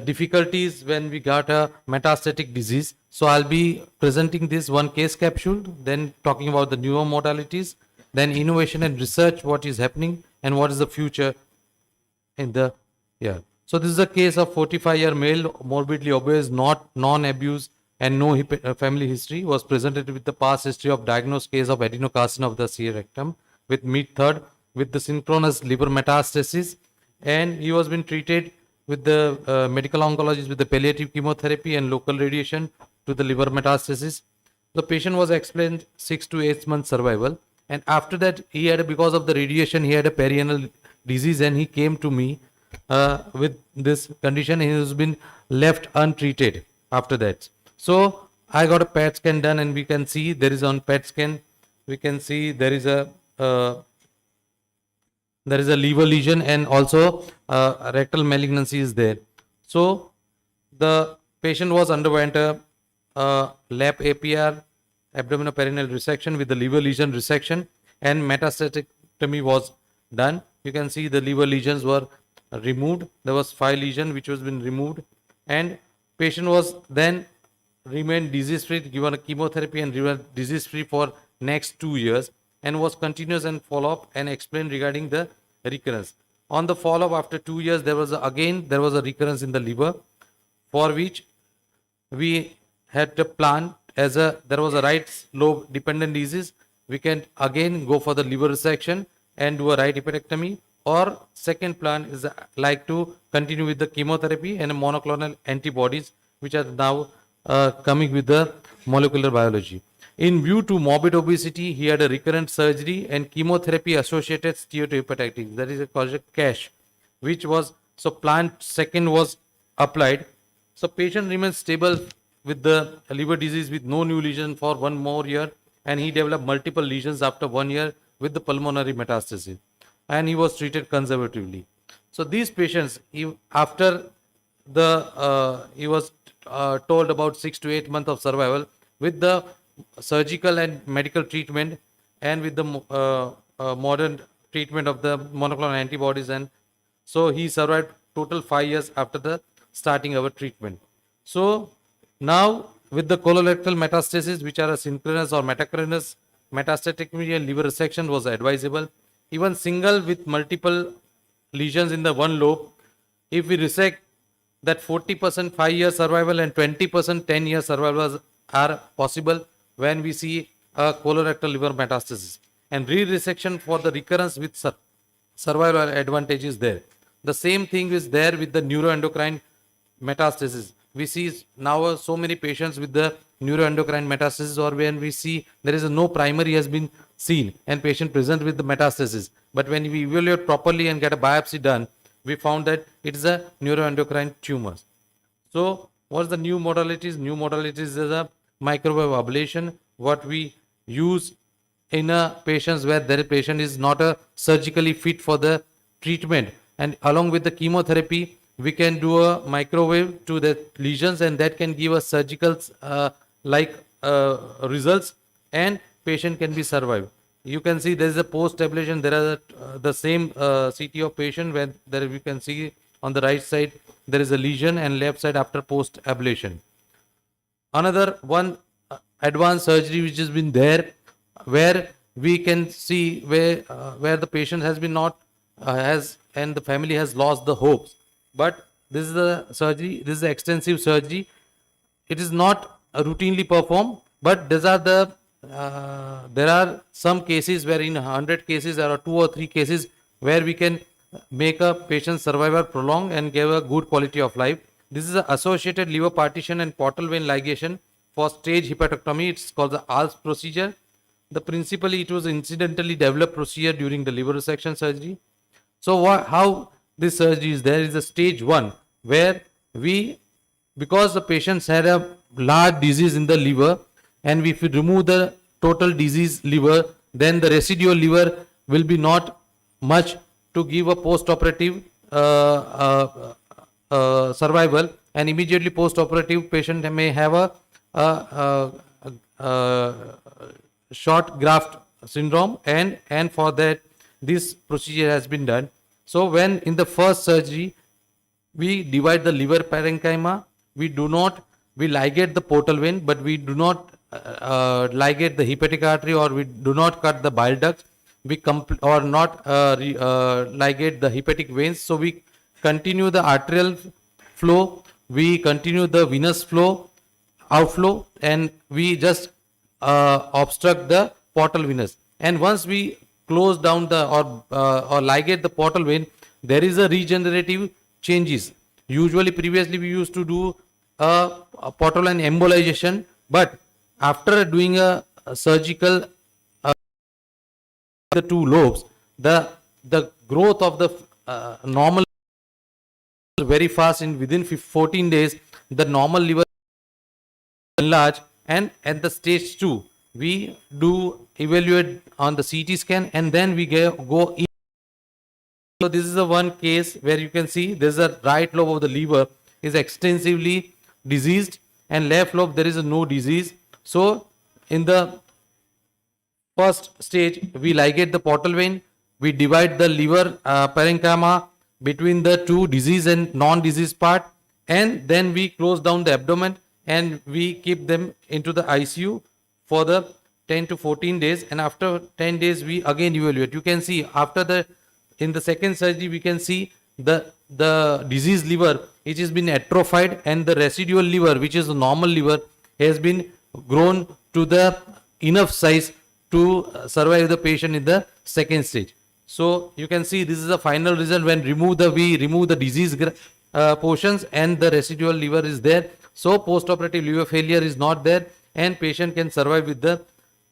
C: difficulties when we got a metastatic disease. So I'll be presenting this one case capsule, then talking about the newer modalities, then innovation and research, what is happening and what is the future in the, yeah. So this is a case of 45-year male, morbidly obese, not non-abuse and no family history, was presented with the past history of diagnosed case of adenocarcinoma of the celiac rectum with mid-third with the synchronous liver metastasis, and he was been treated with the medical oncologist with the palliative chemotherapy and local radiation to the liver metastasis. The patient was explained 6 to 8 months survival, and after that he had, because of the radiation, he had a perianal disease, and he came to me with this condition. He has been left untreated after that. So I got a PET scan done, and we can see there is on PET scan, we can see there is a liver lesion, and also rectal malignancy is there. So the patient was underwent a LAP APR, abdominoperineal resection with the liver lesion resection, and metastatectomy was done. You can see the liver lesions were removed. There was 5 lesions which was been removed, and patient was then remained disease free, given a chemotherapy and remained disease free for next 2 years, and was continuous and follow up and explained regarding the recurrence. On the follow up after 2 years, there was a recurrence in the liver, for which we had to plan there was a right lobe dependent disease. We can again go for the liver resection and do a right hepatectomy, or second plan is like to continue with the chemotherapy and monoclonal antibodies, which are now coming with the molecular biology. In view to morbid obesity, he had a recurrent surgery and chemotherapy associated steatohepatitis, that is called CASH, which was, so plan second was applied. So patient remains stable with the liver disease with no new lesion for 1 more year, and he developed multiple lesions after 1 year with the pulmonary metastasis, and he was treated conservatively. So these patients, after he was told about 6 to 8 months of survival with the surgical and medical treatment, and with the modern treatment of the monoclonal antibodies, and so he survived total 5 years after the starting our treatment. So now with the colorectal metastasis, which are a synchronous or metachronous, metastatectomy and liver resection was advisable. Even single with multiple lesions in the one lobe, if we resect, that 40% 5-year survival and 20% 10-year survival are possible when we see a colorectal liver metastasis. And re-resection for the recurrence with survival advantage is there. The same thing is there with the neuroendocrine metastasis. We see now so many patients with the neuroendocrine metastasis, or when we see there is no primary has been seen and patient present with the metastasis. But when we evaluate properly and get a biopsy done, we found that it is a neuroendocrine tumor. So what's the new modalities? New modalities is a microwave ablation, what we use in a patients where the patient is not a surgically fit for the treatment, and along with the chemotherapy we can do a microwave to the lesions, and that can give us surgical results, and patient can be survived. You can see there is a post ablation. There are the same CT of patient where there we can see on the right side there is a lesion, and left side after post ablation. Another one advanced surgery which has been there, where we can see where the patient has been not and the family has lost the hopes. But this is the surgery. This is the extensive surgery. It is not routinely performed, but these are the there are some cases where in 100 cases there are 2 or 3 cases where we can make a patient survival prolong and give a good quality of life. This is an associated liver partition and portal vein ligation for stage hepatectomy. It's called the ALS procedure. Principally it was incidentally developed procedure during the liver resection surgery. So how this surgery is there is a stage 1 where because the patients had a large disease in the liver, and if we remove the total disease liver, then the residual liver will be not much to give a post-operative survival, and immediately post-operative patient may have a short graft syndrome, and for that this procedure has been done. So when in the first surgery we divide the liver parenchyma, we ligate the portal vein, but we do not ligate the hepatic artery, or we do not cut the bile ducts, or not ligate the hepatic veins. So we continue the arterial flow, we continue the venous flow, outflow, and we just obstruct the portal venous. And once we close down or ligate the portal vein, there is a regenerative changes. Usually previously we used to do a portal vein embolization, but after doing a surgical the 2 lobes, the growth of the normal very fast. Within 14 days the normal liver enlarge, And at the stage 2, we do evaluate on the CT scan, and then we go in. So this is the one case where you can see there's a right lobe of the liver is extensively diseased, and left lobe there is no disease. So in the first stage, we ligate the portal vein, we divide the liver parenchyma between the two disease and non-disease part, and then we close down the abdomen and we keep them into the ICU for the 10 to 14 days, and after 10 days we again evaluate. You can see in the second surgery we can see the diseased liver which has been atrophied, and the residual liver, which is the normal liver, has been grown to the enough size to survive the patient in the second stage. So you can see this is the final result when we remove the disease portions and the residual liver is there. So post-operative liver failure is not there, and patient can survive with the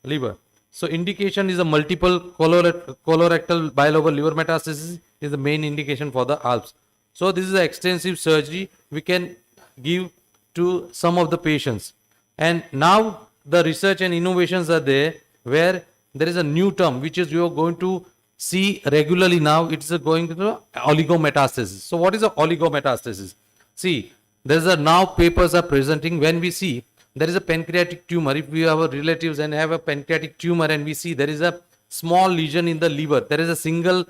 C: liver. So indication is a multiple colorectal bilobar liver metastasis is the main indication for the ALPS. So this is an extensive surgery we can give to some of the patients. And now the research and innovations are there, where there is a new term which is you are going to see regularly now. It's going to oligometastasis. So what is a oligometastasis? See, there's a now papers are presenting when we see there is a pancreatic tumor. If we have a relatives and have a pancreatic tumor and we see there is a small lesion in the liver, there is a single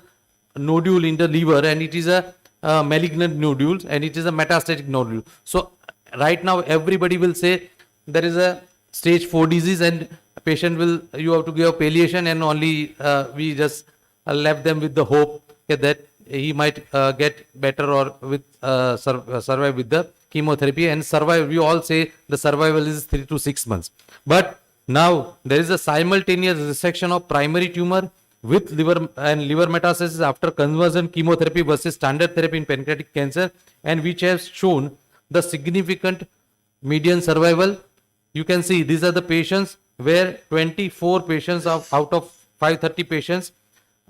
C: nodule in the liver and it is a malignant nodule and it is a metastatic nodule. So right now everybody will say there is a stage 4 disease and patient will, you have to give a palliation, and only we just left them with the hope that he might get better or with survive with the chemotherapy and survive. We all say the survival is 3 to 6 months. But now there is a simultaneous resection of primary tumor with liver and liver metastasis after conversion chemotherapy versus standard therapy in pancreatic cancer, and which has shown the significant median survival. You can see these are the patients where 24 patients out of 530 patients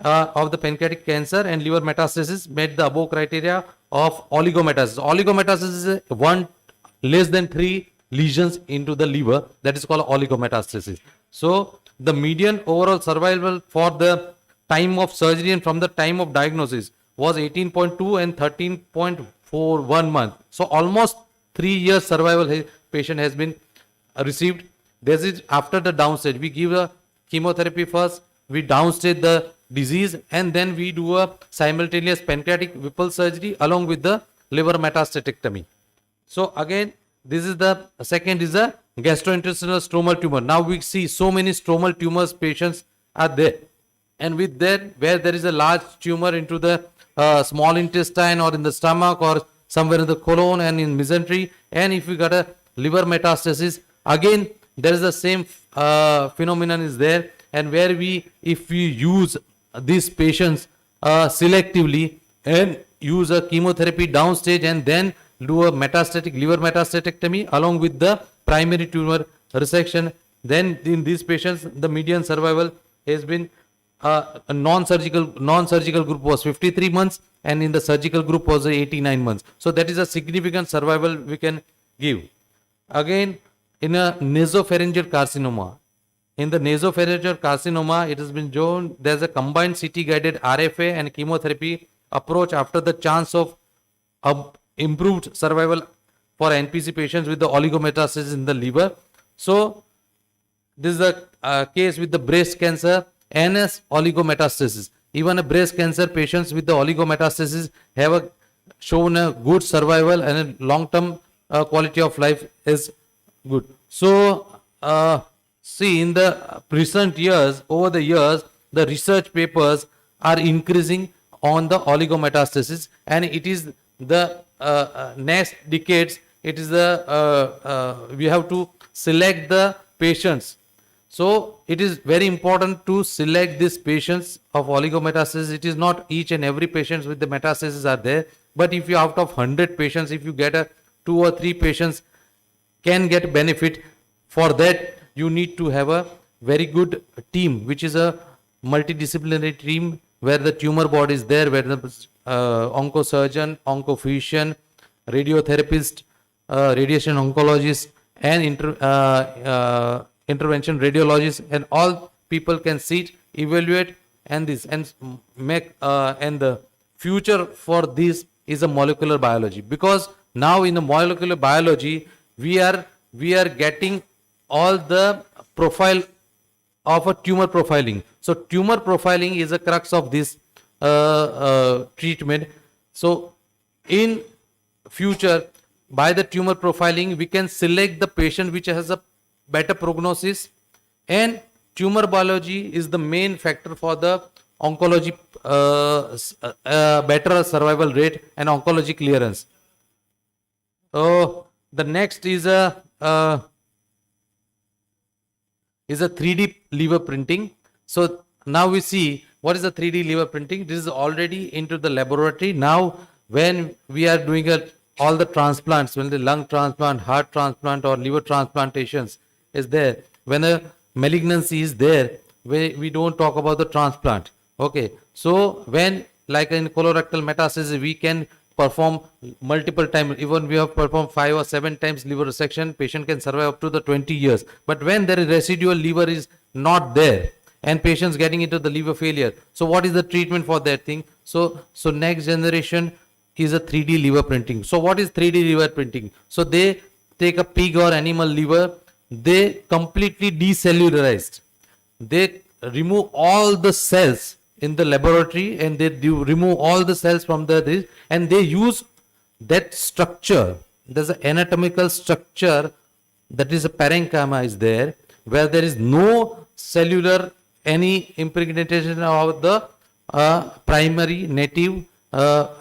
C: of the pancreatic cancer and liver metastasis met the above criteria of oligometastasis. Oligometastasis is one less than 3 lesions into the liver, that is called oligometastasis. So the median overall survival for the time of surgery and from the time of diagnosis was 18.2 and 13.41 months. So almost 3 years survival patient has been received. This is after the downstage. We give a chemotherapy first, we downstage the disease, and then we do a simultaneous pancreatic Whipple surgery along with the liver metastatectomy. So again, this is the second is a gastrointestinal stromal tumor. Now we see so many stromal tumors patients are there, and with that where there is a large tumor into the small intestine or in the stomach or somewhere in the colon and in mesentery, and if we got a liver metastasis, again there is the same phenomenon is there, and where if we use these patients selectively and use a chemotherapy downstage and then do a metastatic liver metastatectomy along with the primary tumor resection, then in these patients the median survival has been a non-surgical group was 53 months and in the surgical group was 89 months. So that is a significant survival we can give. Again, in a nasopharyngeal carcinoma, it has been shown there's a combined CT guided RFA and chemotherapy approach after the chance of improved survival for NPC patients with the oligometastasis in the liver. So this is the case with the breast cancer NS oligometastasis. Even a breast cancer patients with the oligometastasis have shown a good survival and a long-term quality of life is good. So see, in the recent years, over the years, the research papers are increasing on the oligometastasis, and it is the next decades. It is we have to select the patients. So it is very important to select these patients of oligometastasis. It is not each and every patient with the metastasis are there, but if you out of 100 patients, if you get a 2 or 3 patients can get benefit, for that you need to have a very good team, which is a multidisciplinary team where the tumor board is there, where the oncosurgeon, oncophysician, radiotherapist, radiation oncologist, and intervention radiologists, and all people can sit, evaluate, and this and make and the future for this is a molecular biology, because now in the molecular biology we are getting all the profile of a tumor profiling. So tumor profiling is a crux of this treatment. So in future, by the tumor profiling, we can select the patient which has a better prognosis, and tumor biology is the main factor for the oncology better survival rate and oncology clearance. The next is a 3D liver printing. So now we see what is the 3D liver printing. This is already into the laboratory. Now when we are doing all the transplants, when the lung transplant, heart transplant or liver transplantations is there, when a malignancy is there, we don't talk about the transplant. Okay, so when like in colorectal metastasis, we can perform multiple times. Even we have performed 5 or 7 times liver resection, patient can survive up to the 20 years. But when there is residual liver is not there and patients getting into the liver failure, so what is the treatment for that thing? So next generation is a 3D liver printing. So what is 3D liver printing? So they take a pig or animal liver, they completely decellularized. They remove all the cells in the laboratory, and they remove all the cells from this, and they use that structure. There's an anatomical structure, that is a parenchyma is there, where there is no cellular any impregnation of the primary native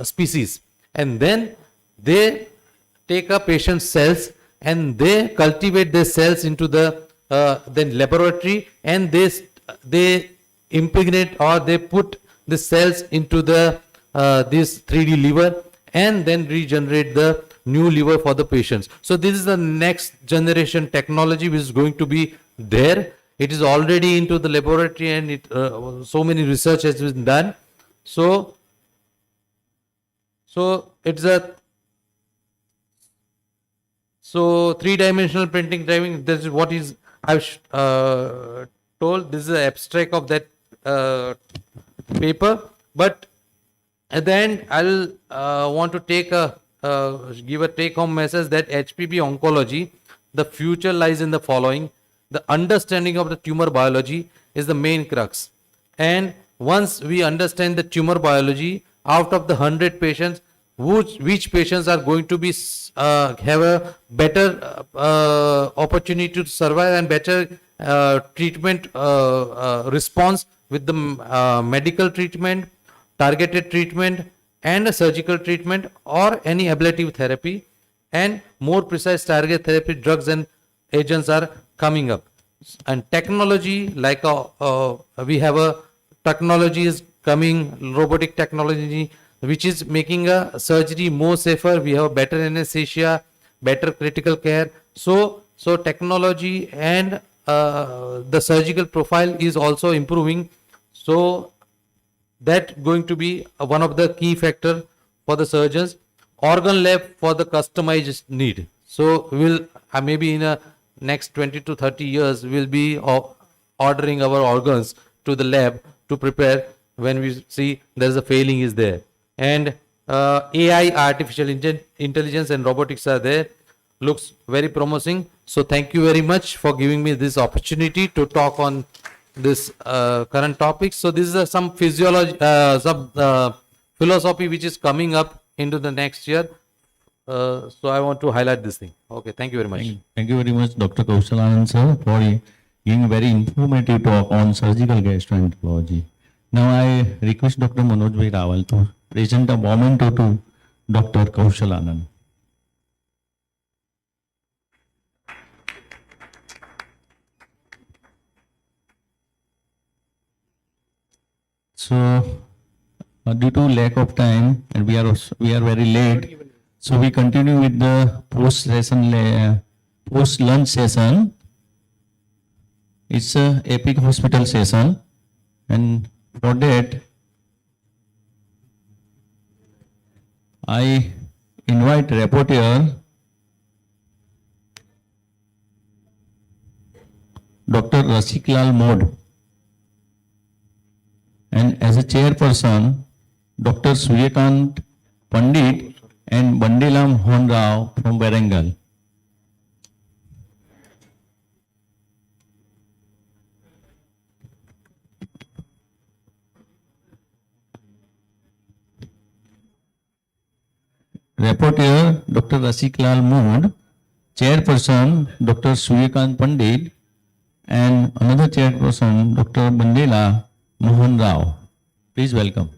C: species, and then they take a patient's cells and they cultivate their cells into the laboratory, and they impregnate or they put the cells into the this 3D liver, and then regenerate the new liver for the patients. So this is the next generation technology which is going to be there. It is already into the laboratory, and it so many research has been done. So it's a 3-dimensional printing driving. This is what is I've told. This is an abstract of that paper. But at the end, I'll want to take give a take-home message that HPB oncology, the future lies in the following. The understanding of the tumor biology is the main crux. And once we understand the tumor biology, out of the 100 patients, which patients are going to be have a better opportunity to survive and better treatment response with the medical treatment, targeted treatment, and a surgical treatment, or any ablative therapy, and more precise target therapy drugs and agents are coming up. And technology, like we have a technology is coming, robotic technology, which is making a surgery more safer. We have better anesthesia, better critical care. So technology and the surgical profile is also improving. So that going to be one of the key factor for the surgeons. Organ lab for the customized need. So we'll maybe in a next 20 to 30 years we'll be ordering our organs to the lab to prepare when we see there's a failing is there. And AI, artificial intelligence and robotics are there. Looks very promising. So thank you very much for giving me this opportunity to talk on this current topics. So this is some physiology, some philosophy which is coming up into the next year. So I want to highlight this thing. Okay, thank you very much.
A: Thank you very much, Dr. Kaushalanand sir, for giving very informative talk on surgical gastroenterology. Now I request Dr. Manoj Bhai Rawal to present a memento to Dr. Kaushalanand. So, due to lack of time, and we are very late, so we continue with the post lunch session. It's a epic hospital session, and for that, I invite rapporteur Dr. Rasiklal Mode. And as a chairperson, Dr. Suryakant Pandit and Bandilam Honrao from Warangal. Rapporteur Dr. Rasiklal Mode, chairperson Dr. Suryakant Pandit, and another chairperson Dr. Bandela Mohan Rao. Please welcome.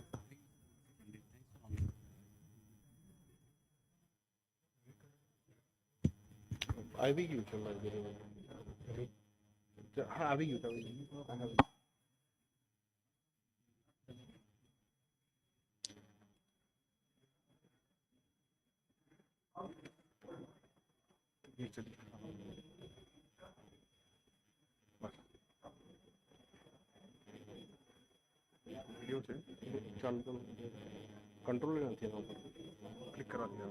H: Control नहीं थी click करा दिया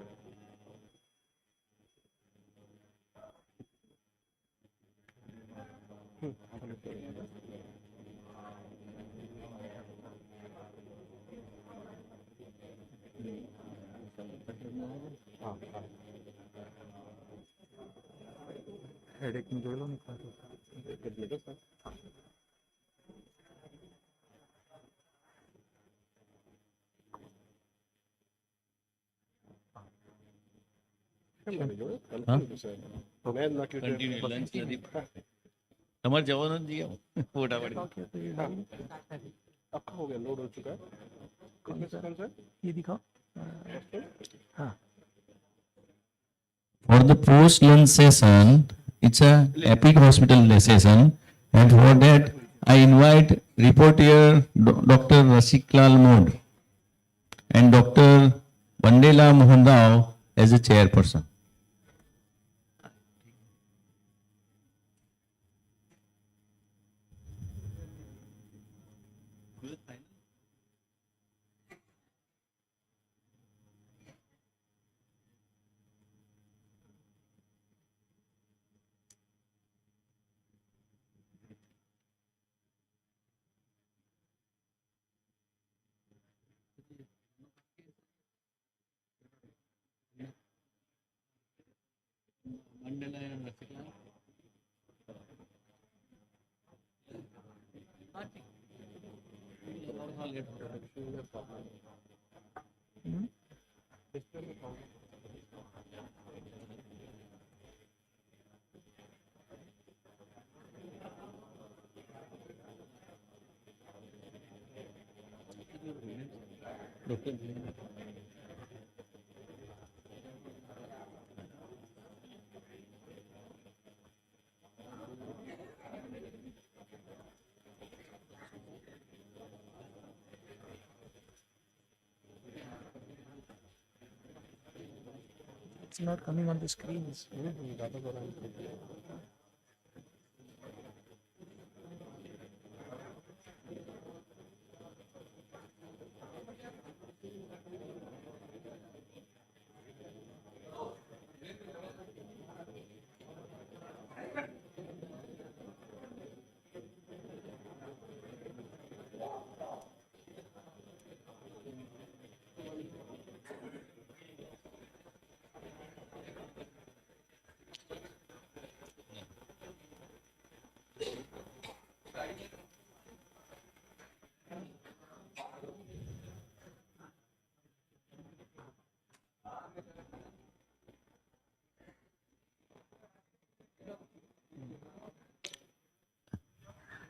H: headache में जो लो निकाल
A: તમારે જવાનું જ ફોટા પડી
H: हो गया लोड हो चुका है कौन सा ये दिखाओ हाँ
A: For the post-lunch session, it's a epic hospital session, and for that, I invite reporter Dr. Rasiklal Mode and Dr. Bandela Mohan Rao as a chairperson.
H: it's not coming on the screens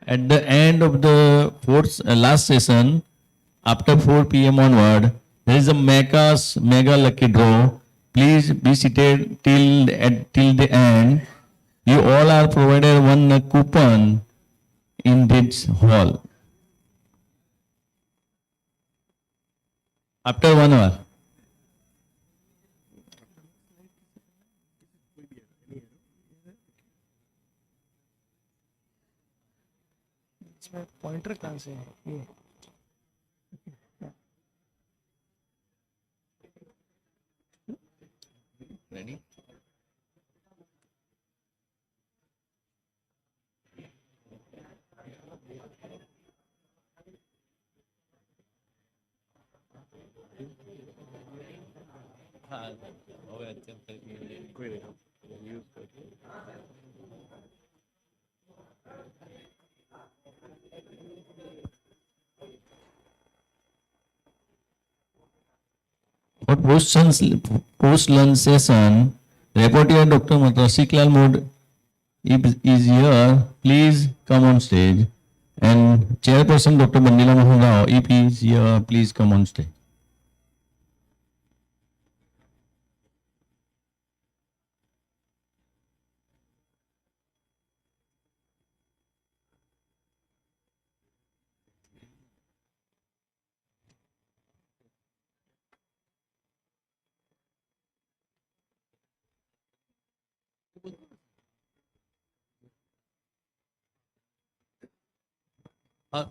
A: At the end of the last session, after 4 p.m. onward, there is a mega lucky draw. Please be seated till the end. You all are provided one coupon in this hall. After 1 hour.
H: इसमें pointer कहाँ से है ये
A: Ready? For post-lunch session, Rapporteur Dr. Rasiklal Mode is here. Please come on stage. And Chairperson Dr. Bandila Mohan Rao, if he is here, please come on stage.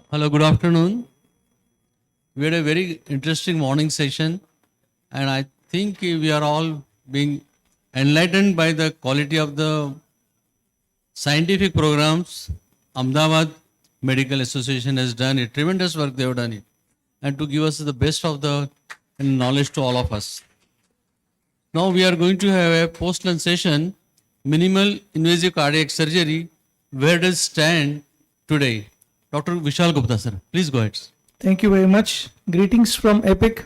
K: Hello, good afternoon. We had a very interesting morning session, and I think we are all being enlightened by the quality of the scientific programs. Ahmedabad Medical Association has done it, tremendous work they have done it, and to give us the best of the knowledge to all of us. Now we are going to have a post-lunch session, minimal invasive cardiac surgery. Where does it stand today? Dr. Vishal Gupta, sir. Please go ahead.
H: Thank you very much. Greetings from EPIC.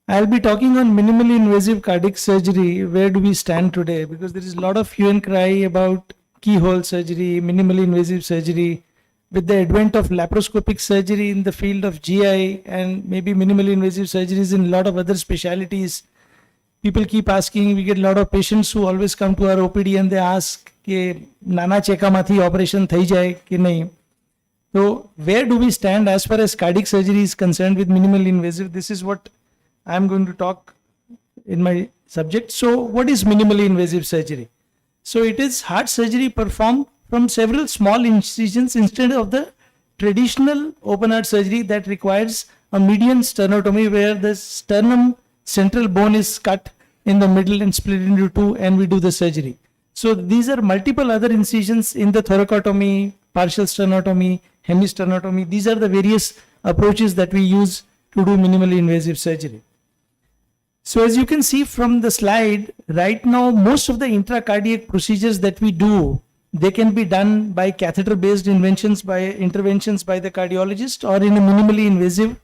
H: I'll be talking on minimally invasive cardiac surgery. Where do we stand today? Because there is a lot of hue and cry about keyhole surgery, minimally invasive surgery. With the advent of laparoscopic surgery in the field of GI and maybe minimally invasive surgeries in a lot of other specialities, people keep asking. We get a lot of patients who always come to our OPD and they ask, "Ke nana cheka mathi operation thai jai ki nahi?" So where do we stand as far as cardiac surgery is concerned with minimally invasive? This is what I'm going to talk in my subject. So what is minimally invasive surgery? So it is heart surgery performed from several small incisions instead of the traditional open heart surgery that requires a median sternotomy where the sternum central bone is cut in the middle and split into two and we do the surgery. So these are multiple other incisions in the thoracotomy, partial sternotomy, hemisternotomy. These are the various approaches that we use to do minimally invasive surgery. So as you can see from the slide, right now most of the intracardiac procedures that we do, they can be done by catheter-based interventions by the cardiologist or in a minimally invasive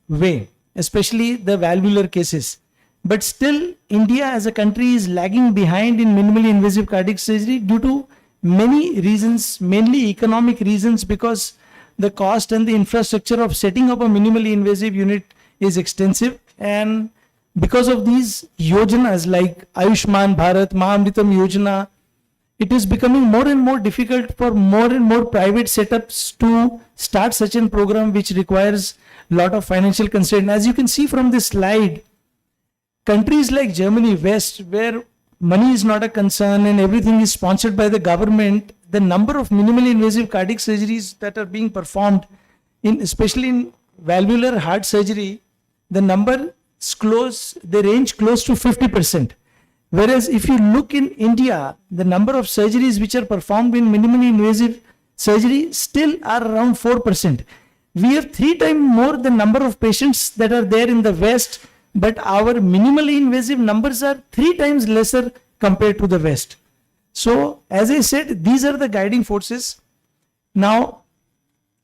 H: way, especially the valvular cases. But still, India as a country is lagging behind in minimally invasive cardiac surgery due to many reasons, mainly economic reasons, because the cost and the infrastructure of setting up a minimally invasive unit is extensive. And because of these yojanas like Ayushman Bharat, Mahamritam Yojana, it is becoming more and more difficult for more and more private setups to start such a program which requires a lot of financial constraint. As you can see from this slide, countries like Germany, West, where money is not a concern and everything is sponsored by the government, the number of minimally invasive cardiac surgeries that are being performed, especially in valvular heart surgery, the number they range close to 50%. Whereas if you look in India, the number of surgeries which are performed in minimally invasive surgery still are around 4%. We have 3 times more the number of patients that are there in the West, but our minimally invasive numbers are 3 times lesser compared to the West. So as I said, these are the guiding forces. Now,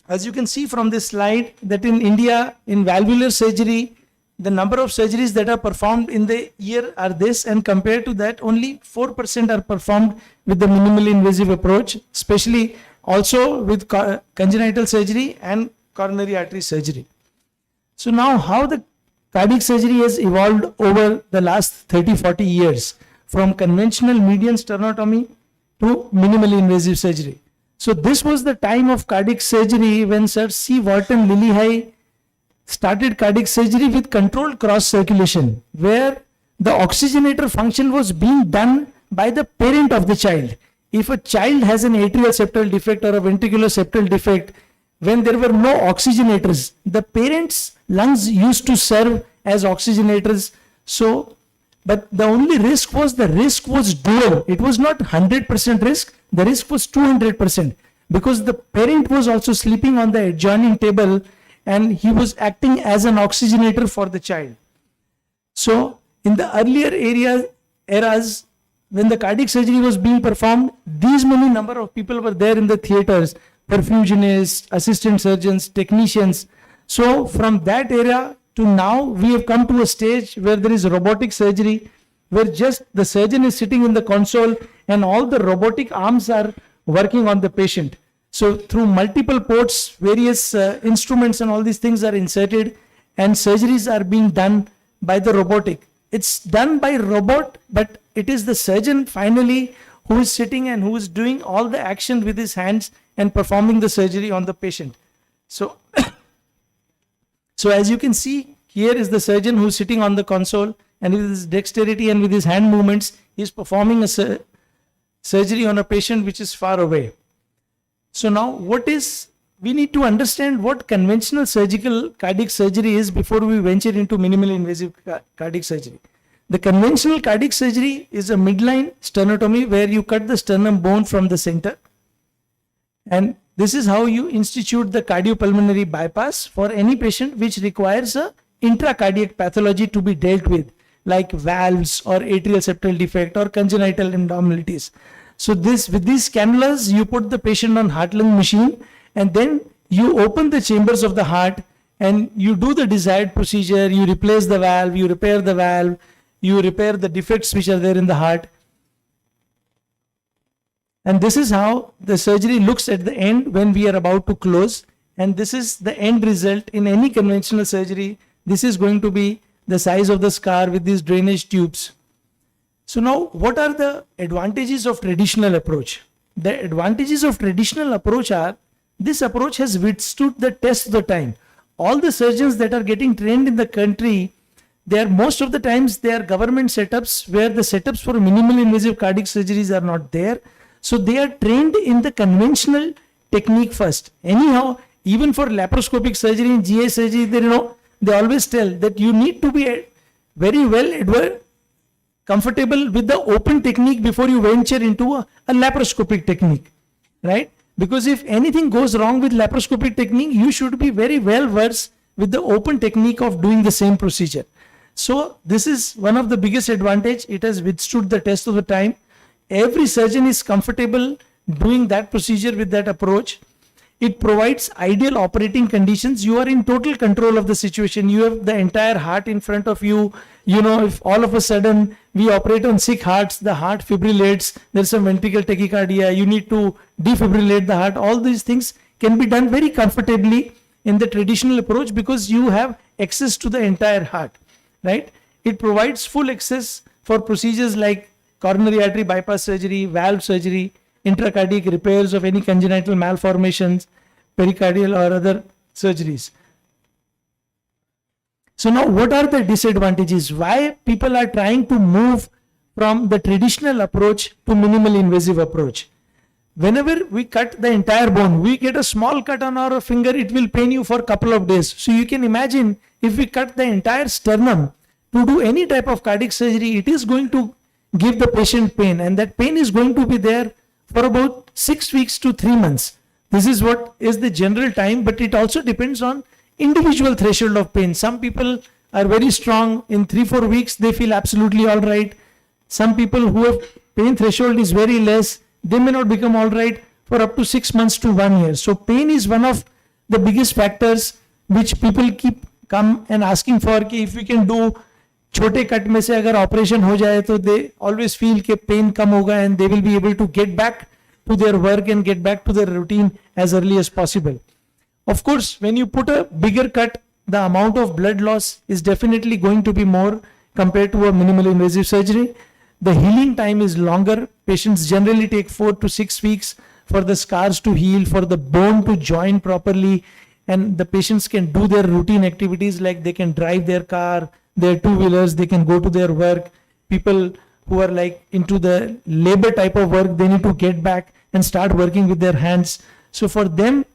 H: as you can see from this slide, that in India, in valvular surgery, the number of surgeries that are performed in the year are this, and compared to that, only 4% are performed with the minimally invasive approach, especially also with congenital surgery and coronary artery surgery. So now how the cardiac surgery has evolved over the last 30-40 years from conventional median sternotomy to minimally invasive surgery. So this was the time of cardiac surgery when Sir C. Wharton Lillihei started cardiac surgery with controlled cross circulation, where the oxygenator function was being done by the parent of the child. If a child has an atrial septal defect or a ventricular septal defect, when there were no oxygenators, the parents' lungs used to serve as oxygenators. So, but the only risk was dual. It was not 100% risk. The risk was 200% because the parent was also sleeping on the adjoining table and he was acting as an oxygenator for the child. So In the earlier eras, when the cardiac surgery was being performed, these many number of people were there in the theaters, perfusionists, assistant surgeons, technicians. So from that era to now, we have come to a stage where there is robotic surgery, where just the surgeon is sitting in the console and all the robotic arms are working on the patient. So through multiple ports, various instruments and all these things are inserted and surgeries are being done by the robotic. It's done by robot, but it is the surgeon finally who is sitting and who is doing all the action with his hands and performing the surgery on the patient. So, so as you can see, here is the surgeon who is sitting on the console, and with his dexterity and with his hand movements, he is performing a surgery on a patient which is far away. So now we need to understand what conventional surgical cardiac surgery is before we venture into minimally invasive cardiac surgery. The conventional cardiac surgery is a midline sternotomy where you cut the sternum bone from the center. And this is how you institute the cardiopulmonary bypass for any patient which requires a intracardiac pathology to be dealt with, like valves or atrial septal defect or congenital abnormalities. So with these cannulas, you put the patient on heart-lung machine and then you open the chambers of the heart and you do the desired procedure. You replace the valve, you repair the valve, you repair the defects which are there in the heart. And this is how the surgery looks at the end when we are about to close. And this is the end result in any conventional surgery. This is going to be the size of the scar with these drainage tubes. So now, what are the advantages of traditional approach? The advantages of traditional approach are, this approach has withstood the test of the time. All the surgeons that are getting trained in the country, most of the times they are government setups where the setups for minimally invasive cardiac surgeries are not there. So they are trained in the conventional technique first. Anyhow, even for laparoscopic surgery and GI surgery, they always tell that you need to be very well comfortable with the open technique before you venture into a laparoscopic technique, right? Because if anything goes wrong with laparoscopic technique, you should be very well versed with the open technique of doing the same procedure. So this is one of the biggest advantage. It has withstood the test of the time. Every surgeon is comfortable doing that procedure with that approach. It provides ideal operating conditions. You are in total control of the situation. You have the entire heart in front of you. If all of a sudden we operate on sick hearts, the heart fibrillates, there's some ventricular tachycardia, you need to defibrillate the heart. All these things can be done very comfortably in the traditional approach because you have access to the entire heart, right? It provides full access for procedures like coronary artery bypass surgery, valve surgery, intracardiac repairs of any congenital malformations, pericardial or other surgeries. So now what are the disadvantages? Why people are trying to move from the traditional approach to minimally invasive approach? Whenever we cut the entire bone, we get a small cut on our finger, it will pain you for a couple of days. So you can imagine if we cut the entire sternum to do any type of cardiac surgery, it is going to give the patient pain, and that pain is going to be there for about 6 weeks to 3 months. This is what is the general time, but it also depends on individual threshold of pain. Some people are very strong. In 3-4 weeks, they feel absolutely all right. Some people who have pain threshold is very less, they may not become all right for up to 6 months to 1 year. So pain is one of the biggest factors which people come and asking for कि if we can do छोटे cut में से अगर operation हो जाए तो they always feel कि pain कम होगा and they will be able to get back to their work and get back to their routine as early as possible. Of course, when you put a bigger cut, the amount of blood loss is definitely going to be more compared to a minimally invasive surgery. The healing time is longer. Patients generally take 4 to 6 weeks for the scars to heal, for the bone to join properly, and the patients can do their routine activities like they can drive their car, their two-wheelers, they can go to their work. People who are like into the labor type of work, they need to get back and start working with their hands. So for them,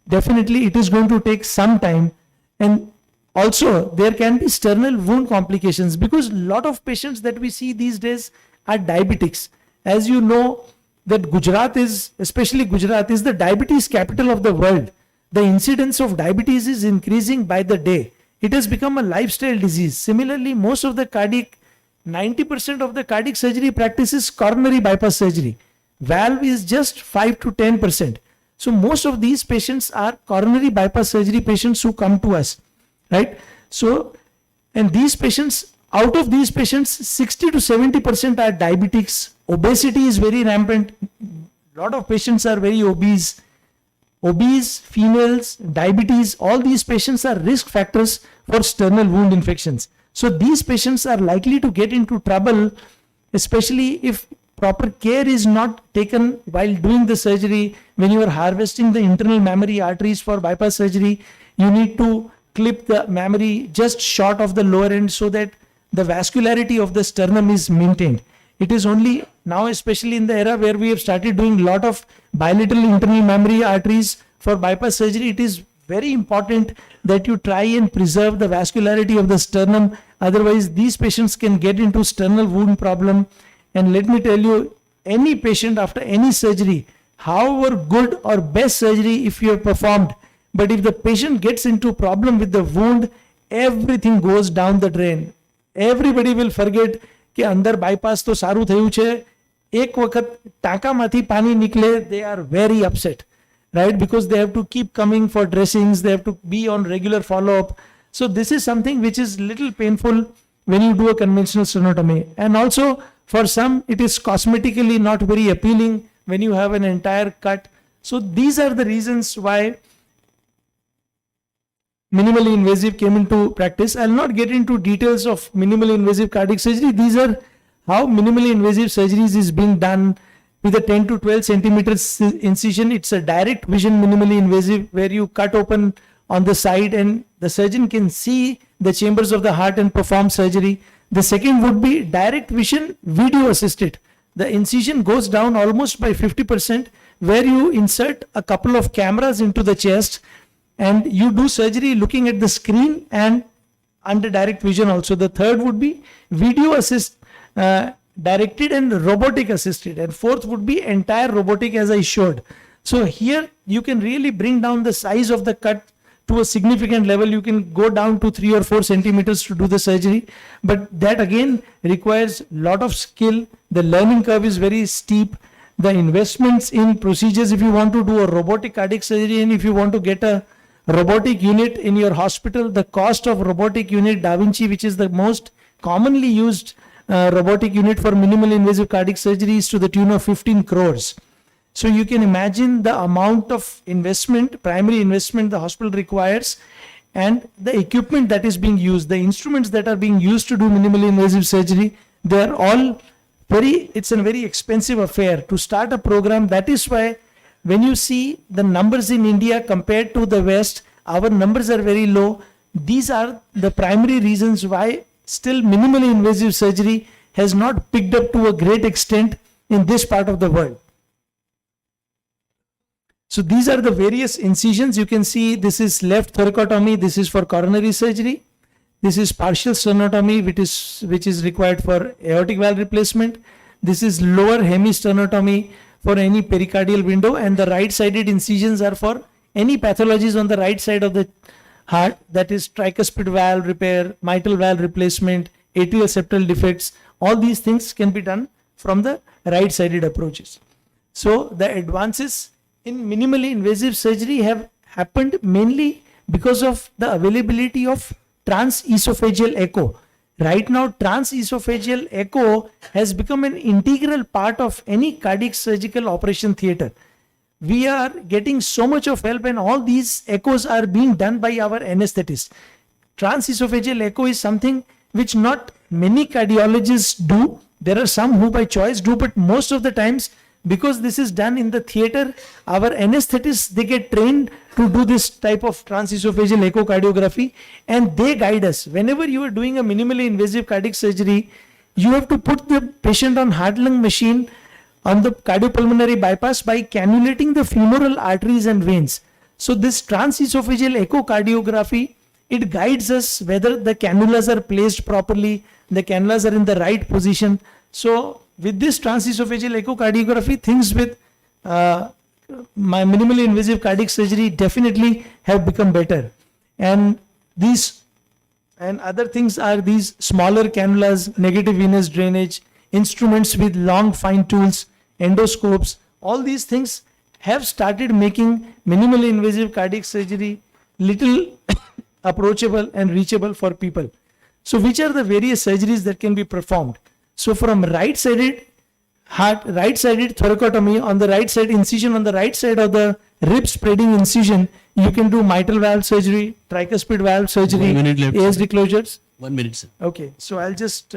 H: definitely it is going to take some time. And also there can be sternal wound complications because a lot of patients that we see these days are diabetics. As you know that Gujarat is, especially Gujarat, is the diabetes capital of the world. The incidence of diabetes is increasing by the day. It has become a lifestyle disease. Similarly, most of the cardiac 90% of the cardiac surgery practice is coronary bypass surgery. Valve is just 5 to 10%. So most of these patients are coronary bypass surgery patients who come to us, right? So, and these patients, out of these patients, 60 to 70% are diabetics. Obesity is very rampant. A lot of patients are very obese. Obese, females, diabetes, all these patients are risk factors for sternal wound infections. So these patients are likely to get into trouble, especially if proper care is not taken while doing the surgery. When you are harvesting the internal mammary arteries for bypass surgery, you need to clip the mammary just short of the lower end so that the vascularity of the sternum is maintained. It is only now, especially in the era where we have started doing a lot of bilateral internal mammary arteries for bypass surgery, it is very important that you try and preserve the vascularity of the sternum. Otherwise, these patients can get into sternal wound problem. And let me tell you, any patient after any surgery, however good or best surgery if you have performed, but if the patient gets into problem with the wound, everything goes down the drain. Everybody will forget કે અંદર bypass તો સારું થયું છે, એક વખત ટાંકામાંથી પાણી નિકલે, they are very upset, right? Because they have to keep coming for dressings, they have to be on regular follow-up. So this is something which is little painful when you do a conventional sternotomy. And also for some, it is cosmetically not very appealing when you have an entire cut. So these are the reasons why minimally invasive came into practice. I'll not get into details of minimally invasive cardiac surgery. These are how minimally invasive surgeries is being done with a 10 to 12 centimeters incision. It's a direct vision minimally invasive where you cut open on the side and the surgeon can see the chambers of the heart and perform surgery. The second would be direct vision video assisted. The incision goes down almost by 50% where you insert a couple of cameras into the chest and you do surgery looking at the screen and under direct vision also. The third would be video assist directed and robotic assisted, and fourth would be entire robotic as I showed. So here you can really bring down the size of the cut to a significant level. You can go down to 3 or 4 centimeters to do the surgery, but that again requires a lot of skill. The learning curve is very steep. The investments in procedures, if you want to do a robotic cardiac surgery and if you want to get a robotic unit in your hospital, the cost of robotic unit Da Vinci, which is the most commonly used robotic unit for minimally invasive cardiac surgery, is to the tune of 15 crores. So you can imagine the amount of investment, primary investment the hospital requires, and the equipment that is being used, the instruments that are being used to do minimally invasive surgery, they are all it's a very expensive affair to start a program. That is why when you see the numbers in India compared to the West, our numbers are very low. These are the primary reasons why still minimally invasive surgery has not picked up to a great extent in this part of the world. So these are the various incisions. You can see this is left thoracotomy. This is for coronary surgery. This is partial sternotomy, which is required for aortic valve replacement. This is lower hemisternotomy for any pericardial window, and the right-sided incisions are for any pathologies on the right side of the heart, that is tricuspid valve repair, mitral valve replacement, atrial septal defects. All these things can be done from the right-sided approaches. So the advances in minimally invasive surgery have happened mainly because of the availability of transesophageal echo. Right now, transesophageal echo has become an integral part of any cardiac surgical operation theater. We are getting so much of help, and all these echoes are being done by our anesthetists. Transesophageal echo is something which not many cardiologists do. There are some who by choice do, but most of the times, because this is done in the theater, our anesthetists, they get trained to do this type of transesophageal echocardiography, and they guide us. Whenever you are doing a minimally invasive cardiac surgery, you have to put the patient on heart-lung machine on the cardiopulmonary bypass by cannulating the femoral arteries and veins. So this transesophageal echocardiography, it guides us whether the cannulas are placed properly, the cannulas are in the right position. So with this transesophageal echocardiography, things with my minimally invasive cardiac surgery definitely have become better. And these and other things are these smaller cannulas, negative venous drainage, instruments with long fine tools, endoscopes. All these things have started making minimally invasive cardiac surgery little approachable and reachable for people. So which are the various surgeries that can be performed? So from right-sided heart, right-sided thoracotomy, on the right side incision on the right side of the rib spreading incision, you can do mitral valve surgery, tricuspid valve surgery,
K: 1 minute left,
H: ASD closures.
K: 1 minute, sir.
H: Okay, so I'll just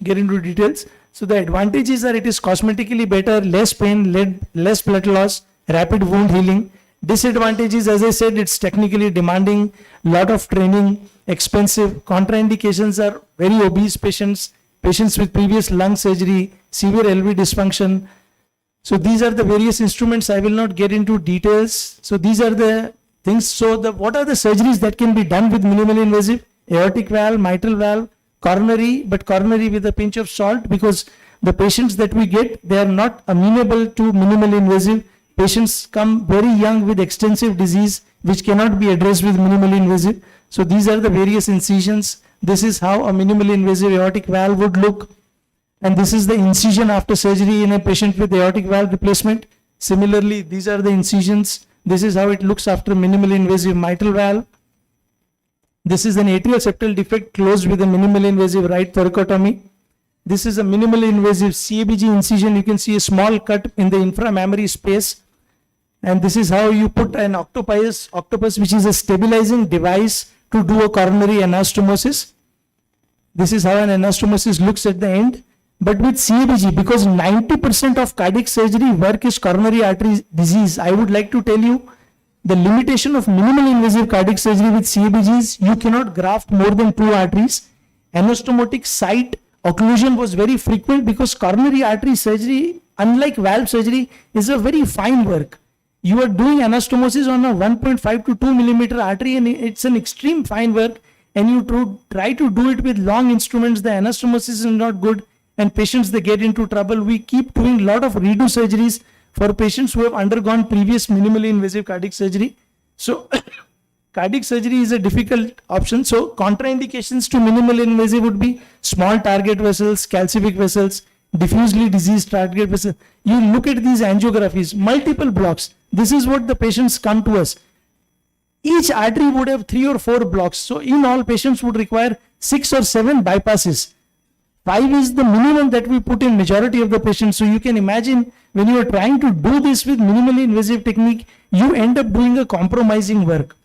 H: get into details. So the advantages are it is cosmetically better, less pain, less blood loss, rapid wound healing. Disadvantages, as I said, it's technically demanding, lot of training, expensive. Contraindications are very obese patients, patients with previous lung surgery, severe LV dysfunction. So these are the various instruments. I will not get into details. So these are the things. So what are the surgeries that can be done with minimally invasive? Aortic valve, mitral valve, coronary, but coronary with a pinch of salt, because the patients that we get, they are not amenable to minimally invasive. Patients come very young with extensive disease which cannot be addressed with minimally invasive. So these are the various incisions. This is how a minimally invasive aortic valve would look. And this is the incision after surgery in a patient with aortic valve replacement. Similarly, these are the incisions. This is how it looks after minimally invasive mitral valve. This is an atrial septal defect closed with a minimally invasive right thoracotomy. This is a minimally invasive CABG incision. You can see a small cut in the inframammary space. And this is how you put an octopus, which is a stabilizing device to do a coronary anastomosis. This is how an anastomosis looks at the end. But with CABG, because 90% of cardiac surgery work is coronary artery disease, I would like to tell you the limitation of minimally invasive cardiac surgery with CABG is you cannot graft more than 2 arteries. Anastomotic site occlusion was very frequent because coronary artery surgery, unlike valve surgery, is a very fine work. You are doing anastomosis on a 1.5 to 2 millimeter artery, and it's an extreme fine work, and you try to do it with long instruments. The anastomosis is not good, and patients, they get into trouble. We keep doing a lot of redo surgeries for patients who have undergone previous minimally invasive cardiac surgery. So cardiac surgery is a difficult option. So contraindications to minimally invasive would be small target vessels, calcific vessels, diffusely diseased target vessels. You look at these angiographies, multiple blocks. This is what the patients come to us. Each artery would have 3 or 4 blocks. So in all, patients would require 6 or 7 bypasses. 5 is the minimum that we put in majority of the patients. So you can imagine when you are trying to do this with minimally invasive technique, you end up doing a compromising work.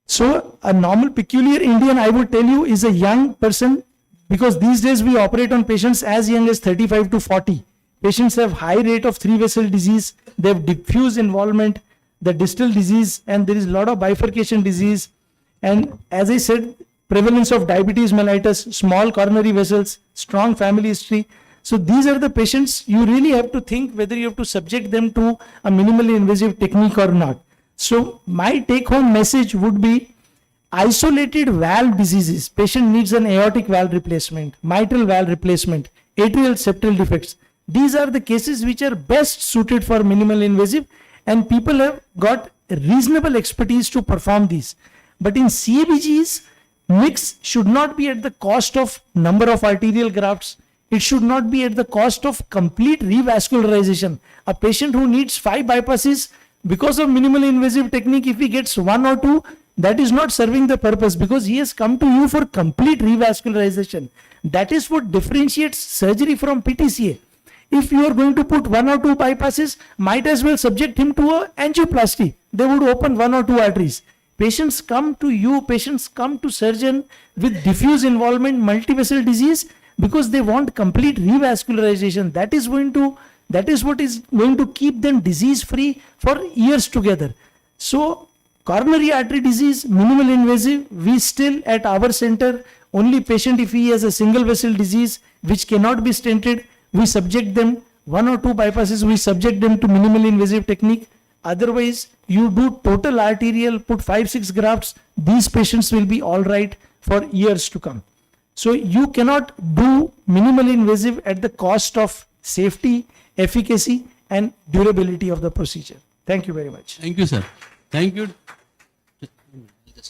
H: So a normal peculiar Indian, I would tell you, is a young person, because these days we operate on patients as young as 35 to 40. Patients have high rate of 3-vessel disease. They have diffuse involvement, the distal disease, and there is a lot of bifurcation disease. And as I said, prevalence of diabetes mellitus, small coronary vessels, strong family history. So these are the patients you really have to think whether you have to subject them to a minimally invasive technique or not. So my take-home message would be isolated valve diseases. Patient needs an aortic valve replacement, mitral valve replacement, atrial septal defects. These are the cases which are best suited for minimally invasive, and people have got reasonable expertise to perform these. But in CABGs, mix should not be at the cost of number of arterial grafts. It should not be at the cost of complete revascularization. A patient who needs 5 bypasses because of minimally invasive technique, if he gets 1 or 2, that is not serving the purpose, because he has come to you for complete revascularization. That is what differentiates surgery from PTCA. If you are going to put 1 or 2 bypasses, might as well subject him to a angioplasty. They would open 1 or 2 arteries. Patients come to you, patients come to surgeon with diffuse involvement, multivessel disease, because they want complete revascularization. That is what is going to keep them disease free for years together. So coronary artery disease, minimal invasive, we still at our center, only patient if he has a single vessel disease which cannot be stented, we subject them 1 or 2 bypasses, we subject them to minimally invasive technique. Otherwise, you do total arterial, put 5-6 grafts, these patients will be all right for years to come. So you cannot do minimally invasive at the cost of safety, efficacy, and durability of the procedure. Thank you very much.
K: Thank you, sir. Thank you.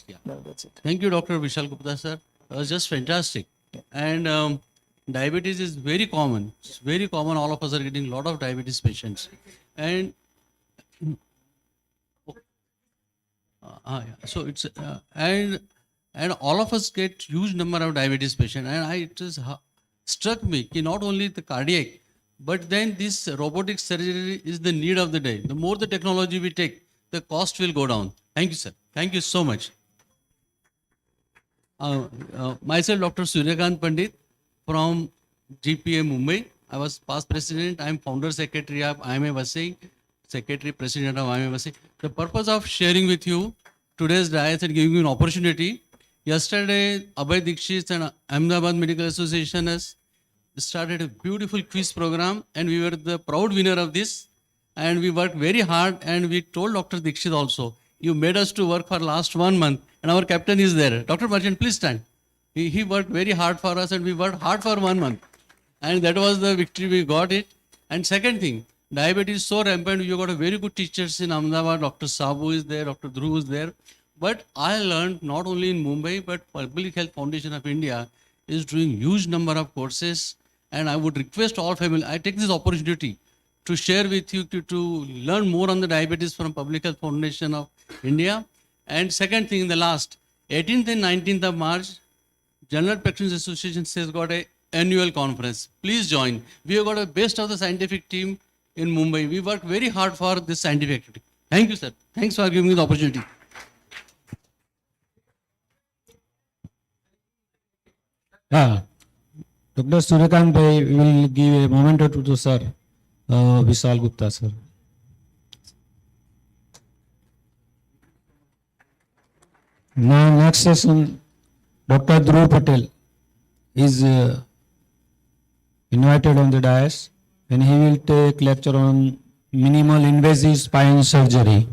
K: Yeah.
H: No, that's it.
K: Thank you, Dr. Vishal Gupta, sir. It was just fantastic. And diabetes is very common. It's very common. All of us are getting a lot of diabetes patients. And yeah. So it's and all of us get huge number of diabetes patients. And it just struck me that not only the cardiac, but then this robotic surgery is the need of the day. The more the technology we take, the cost will go down. Thank you, sir. Thank you so much. Myself, Dr. Suryakant Pandit from GPA Mumbai. I was past president. I am founder secretary of IMA Vasai, secretary president of IMA Vasai. The purpose of sharing with you today's diet and giving you an opportunity. Yesterday, Abhay Dikshit and Ahmedabad Medical Association has started a beautiful quiz program, and we were the proud winner of this. And we worked very hard, and we told Dr. Dikshit also, you made us to work for last 1 month, and our captain is there. Dr. Merchant, please stand. He worked very hard for us, and we worked hard for 1 month. And that was the victory, we got it. And second thing, diabetes is so rampant, you got a very good teachers in Ahmedabad. Dr. Sabu is there, Dr. Dhruv is there. But I learned not only in Mumbai, but Public Health Foundation of India is doing huge number of courses. And I would request all family, I take this opportunity to share with you to learn more on the diabetes from Public Health Foundation of India. And second thing, the last, 18th and 19th of March, General Practitioners Association has got a annual conference. Please join. We have got a best of the scientific team in Mumbai. We work very hard for this scientific activity. Thank you, sir. Thanks for giving me the opportunity.
B: Dr. Suryakant Bhai will give a moment or two to Sir Vishal Gupta, sir. Now, next session, Dr. Dhruv Patel is invited on the dais, and he will take lecture on minimal invasive spine surgery.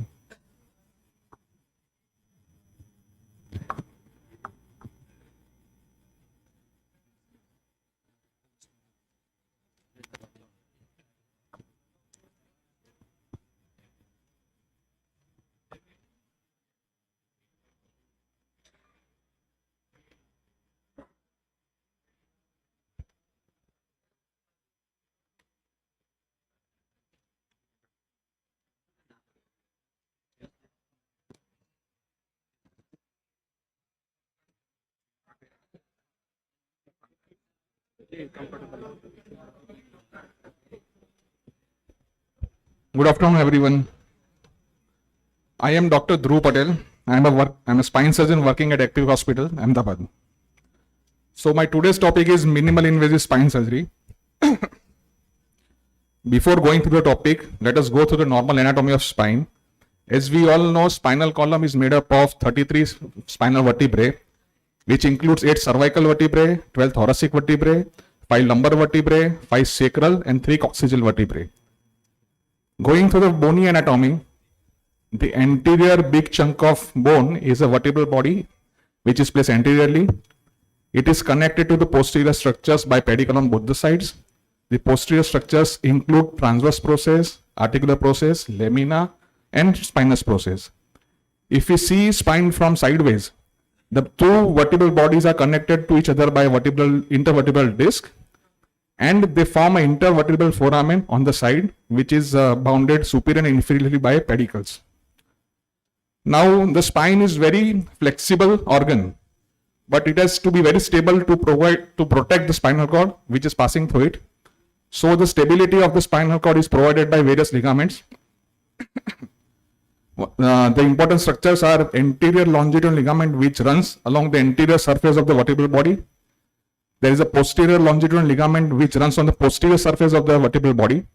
L: Good afternoon, everyone. I am Dr. Dhruv Patel. I am a spine surgeon working at Active Hospital, Ahmedabad. So my today's topic is minimal invasive spine surgery. Before going through the topic, let us go through the normal anatomy of spine. As we all know, spinal column is made up of 33 spinal vertebrae, which includes 8 cervical vertebrae, 12 thoracic vertebrae, 5 lumbar vertebrae, 5 sacral, and 3 coccygeal vertebrae. Going through the bony anatomy, the anterior big chunk of bone is a vertebral body which is placed anteriorly. It is connected to the posterior structures by pedicle on both the sides. The posterior structures include transverse process, articular process, lamina, and spinous process. If we see spine from sideways, the two vertebral bodies are connected to each other by intervertebral disc, and they form an intervertebral foramen on the side, which is bounded superior and inferiorly by pedicles. Now, the spine is very flexible organ, but it has to be very stable to protect the spinal cord, which is passing through it. So, the stability of the spinal cord is provided by various ligaments. The important structures are anterior longitudinal ligament, which runs along the anterior surface of the vertebral body. There is a posterior longitudinal ligament which runs on the posterior surface of the vertebral body.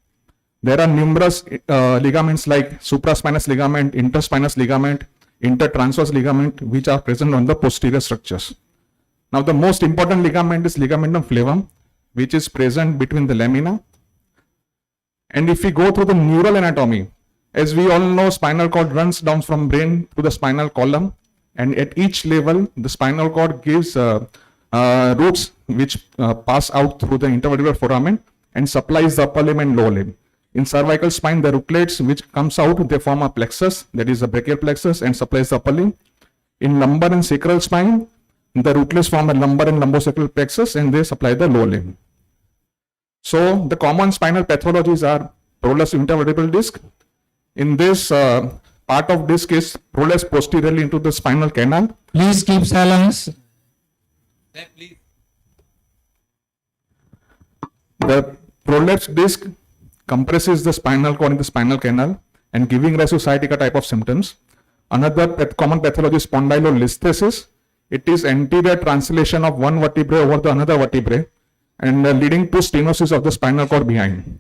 L: There are numerous ligaments like supraspinous ligament, interspinous ligament, intertransverse ligament, which are present on the posterior structures. Now, the most important ligament is ligamentum flavum, which is present between the lamina. And if we go through the neural anatomy, as we all know, spinal cord runs down from brain to the spinal column, and at each level, the spinal cord gives roots which pass out through the intervertebral foramen and supplies the upper limb and lower limb. In cervical spine, the rootlets which comes out, they form a plexus, that is a brachial plexus, and supplies the upper limb. In lumbar and sacral spine, the rootless form a lumbar and lumbosacral plexus and they supply the lower limb. So the common spinal pathologies are prolapse intervertebral disc. In this part of disc is prolapse posteriorly into the spinal canal.
B: Please keep silence.
L: The prolapse disc compresses the spinal cord in the spinal canal and giving rise to sciatica type of symptoms. Another common pathology is spondylolisthesis. It is anterior translation of one vertebrae over the another vertebrae and leading to stenosis of the spinal cord behind.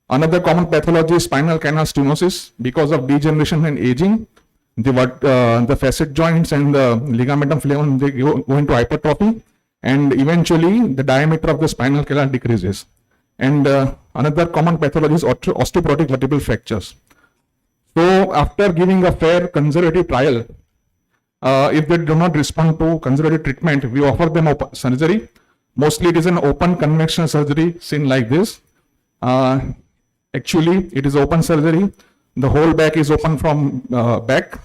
L: Another common pathology is spinal canal stenosis because of degeneration and aging. The facet joints and the ligamentum flavum they go into hypertrophy and eventually the diameter of the spinal canal decreases. And another common pathology is osteoporotic vertebral fractures. So after giving a fair conservative trial, if they do not respond to conservative treatment, we offer them surgery. Mostly it is an open conventional surgery seen like this. Actually, it is open surgery. The whole back is open from back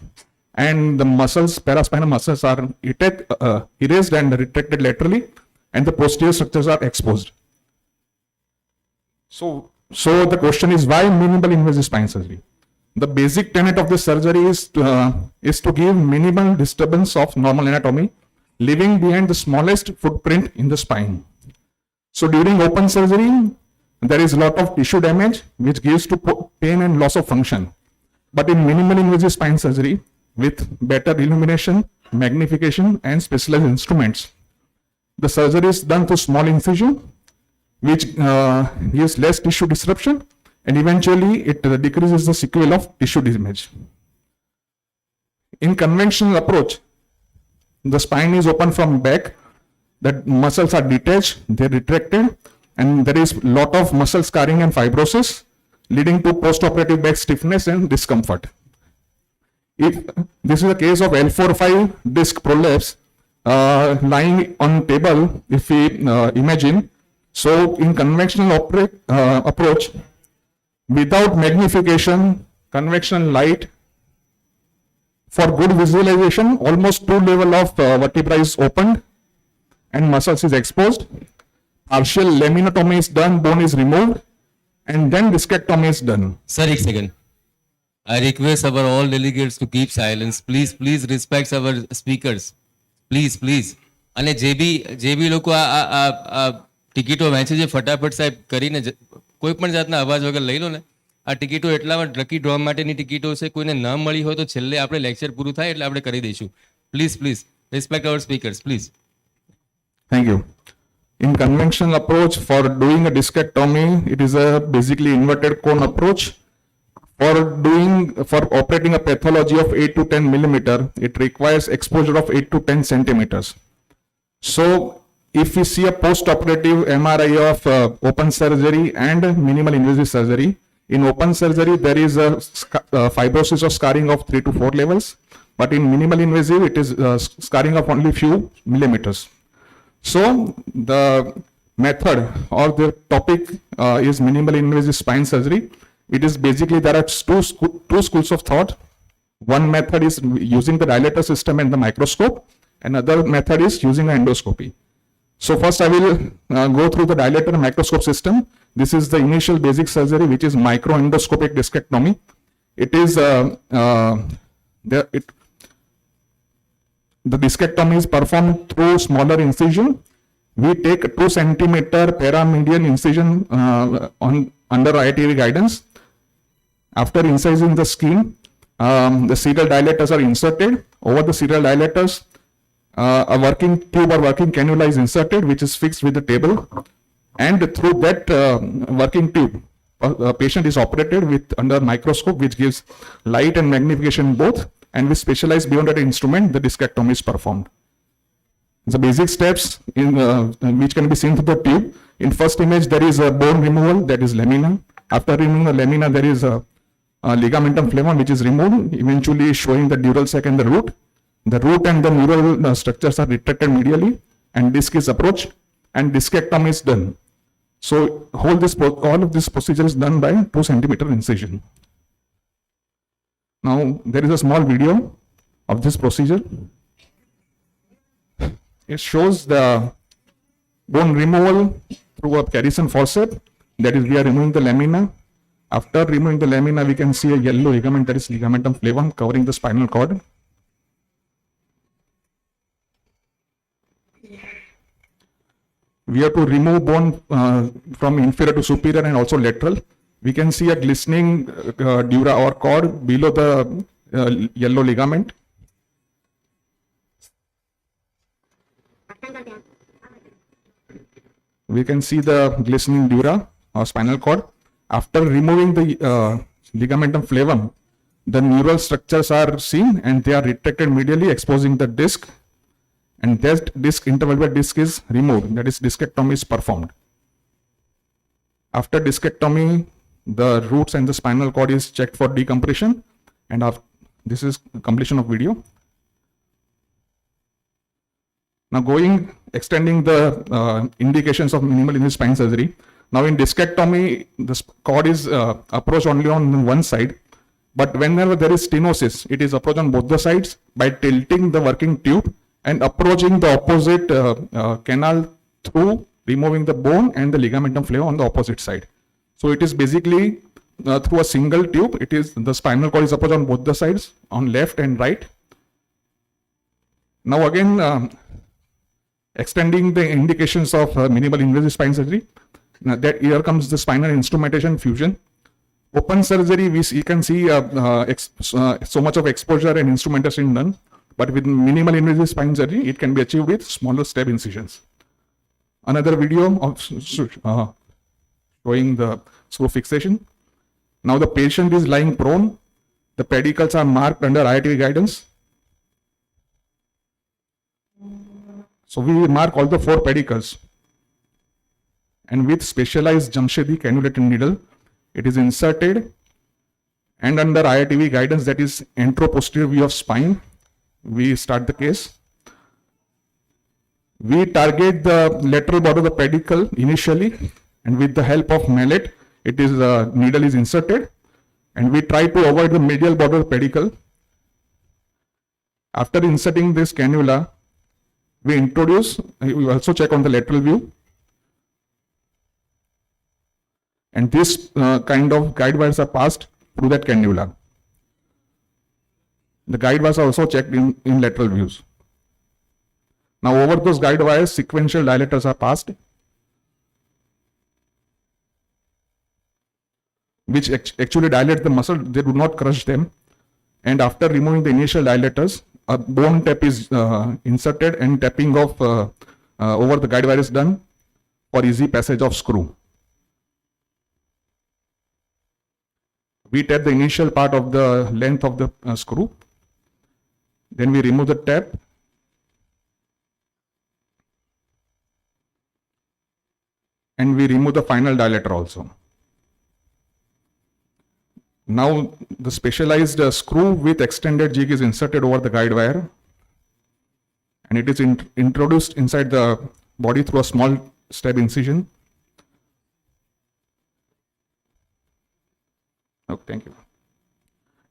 L: and the muscles, paraspinal muscles are erased and retracted laterally and the posterior structures are exposed. So the question is why minimal invasive spine surgery? The basic tenet of this surgery is to give minimal disturbance of normal anatomy, leaving behind the smallest footprint in the spine. So during open surgery, there is a lot of tissue damage which gives to pain and loss of function. But in minimal invasive spine surgery, with better illumination, magnification and specialized instruments, the surgery is done through small incision, which gives less tissue disruption and eventually it decreases the sequelae of tissue damage. In conventional approach, the spine is open from back, the muscles are detached, they are retracted, and there is lot of muscle scarring and fibrosis leading to post-operative back stiffness and discomfort. If this is a case of L4-5 disc prolapse lying on table, if we imagine, so in conventional approach, without magnification, conventional light, for good visualization, almost 2 levels of vertebra is opened and muscles is exposed. Partial laminotomy is done, bone is removed, and then discectomy is done.
G: Sir, एक second. I request our all delegates to keep silence. Please respect our speakers. Please. અને જે બી લોકો આ ટિકિટો વહેંચે છે ફટાફટ સાહેબ કરીને કોઈ પણ જાતના અવાજ વગર લઈ લો ને. આ ટિકિટો એટલામાં લકી ડ્રો માટેની ટિકિટો છે, કોઈને ન મળી હોય તો છેલ્લે આપણે લેક્ચર પૂરું થાય એટલે આપણે કરી દઈશું. Please respect our speakers, please.
L: Thank you. In conventional approach for doing a discectomy, it is a basically inverted cone approach. For operating a pathology of 8 to 10 millimeter, it requires exposure of 8 to 10 centimeters. So if we see a post-operative MRI of open surgery and minimal invasive surgery, in open surgery there is a fibrosis or scarring of 3 to 4 levels, but in minimal invasive it is scarring of only few millimeters. So the method or the topic is minimal invasive spine surgery. It is basically there are two schools of thought. One method is using the dilator system and the microscope. Another method is using endoscopy. So first I will go through the dilator microscope system. This is the initial basic surgery which is microendoscopic discectomy. It is the discectomy is performed through smaller incision. We take 2 centimeter paramedian incision under ITV guidance. After incising the skin, the serial dilators are inserted. Over the serial dilators, a working tube or working cannula is inserted, which is fixed with the table. And through that working tube, a patient is operated with under microscope, which gives light and magnification both. And with specialized beyond that instrument, the discectomy is performed. The basic steps which can be seen through the tube. In first image, there is a bone removal, that is lamina. After removing the lamina, there is a ligamentum flavum which is removed, eventually showing the dural sac and the root. The root and the neural structures are retracted medially and disc is approached and discectomy is done. So all of this procedure is done by 2 centimeter incision. Now there is a small video of this procedure. it shows the bone removal through a Carrison forceps. That is, we are removing the lamina. After removing the lamina, we can see a yellow ligament, that is ligamentum flavum, covering the spinal cord. We have to remove bone from inferior to superior and also lateral. We can see a glistening dura or cord below the yellow ligament. We can see the glistening dura or spinal cord. After removing the ligamentum flavum, the neural structures are seen and they are retracted medially, exposing the disc. And that disc, intervalval disc, is removed. That is, discectomy is performed. After discectomy, the roots and the spinal cord is checked for decompression. And this is completion of video. Now extending the indications of minimal invasive spine surgery. Now in discectomy, the cord is approached only on one side. But whenever there is stenosis, it is approached on both the sides by tilting the working tube and approaching the opposite canal through removing the bone and the ligamentum flavum on the opposite side. So it is basically through a single tube. It is the spinal cord is approached on both the sides, on left and right. Now again, extending the indications of minimal invasive spine surgery. Now that here comes the spinal instrumentation fusion. Open surgery, you can see so much of exposure and instrumentation done. But with minimal invasive spine surgery, it can be achieved with smaller stab incisions. Another video of showing the screw fixation. Now the patient is lying prone. The pedicles are marked under IITV guidance. So we mark all the 4 pedicles. And with specialized Jamshedi cannulated needle, it is inserted. And under IITV guidance, that is anteroposterior view of spine, we start the case. We target the lateral border of the pedicle initially, and with the help of mallet, needle is inserted, and we try to avoid the medial border of the pedicle. After inserting this cannula, we also check on the lateral view. And this kind of guide wires are passed through that cannula. The guide wires are also checked in lateral views. Now over those guide wires, sequential dilators are passed, which actually dilate the muscle. They do not crush them. And after removing the initial dilators, a bone tap is inserted and tapping of over the guide wire is done for easy passage of screw. We tap the initial part of the length of the screw. Then we remove the tap. And we remove the final dilator also. Now the specialized screw with extended jig is inserted over the guide wire. And it is introduced inside the body through a small stab incision. Okay, thank you.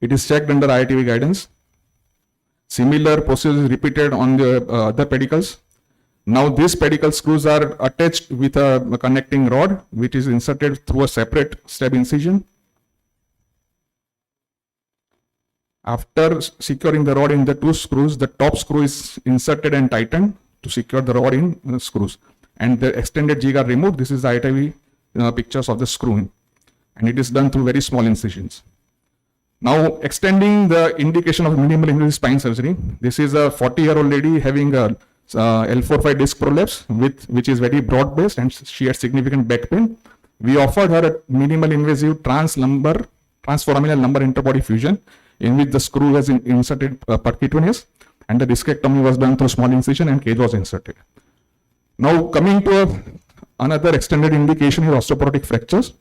L: It is checked under IITV guidance. Similar procedure is repeated on the other pedicles. Now these pedicle screws are attached with a connecting rod, which is inserted through a separate stab incision. After securing the rod in the 2 screws, the top screw is inserted and tightened to secure the rod in the screws. And the extended jig are removed. This is the IITV pictures of the screw. And it is done through very small incisions. Now extending the indication of minimal invasive spine surgery. This is a 40-year-old lady having a L4-5 disc prolapse which is very broad based, and she had significant back pain. We offered her a minimal invasive transforaminal lumbar interbody fusion, in which the screw was inserted percutaneous, and the discectomy was done through small incision and cage was inserted. Now coming to another extended indication is osteoporotic fractures.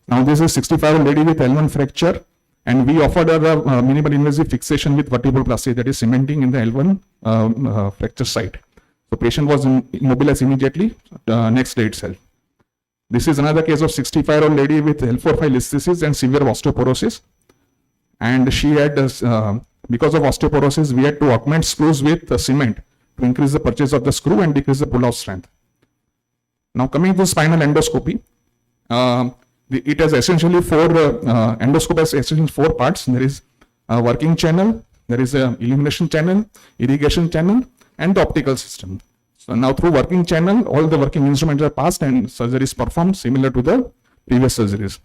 L: Now this is 65-year-old lady with L1 fracture, and we offered her a minimal invasive fixation with vertebroplasty, that is cementing in the L1 fracture site. So patient was immobilized immediately next day itself. This is another case of 65-year-old lady with L4-5 listhesis and severe osteoporosis. And she had, because of osteoporosis, we had to augment screws with cement to increase the purchase of the screw and decrease the pull-off strength. Now coming to spinal endoscopy, it has essentially endoscope has essentially four parts. There is a working channel, there is a illumination channel, irrigation channel, and the optical system. So now through working channel, all the working instruments are passed and surgery is performed similar to the previous surgeries.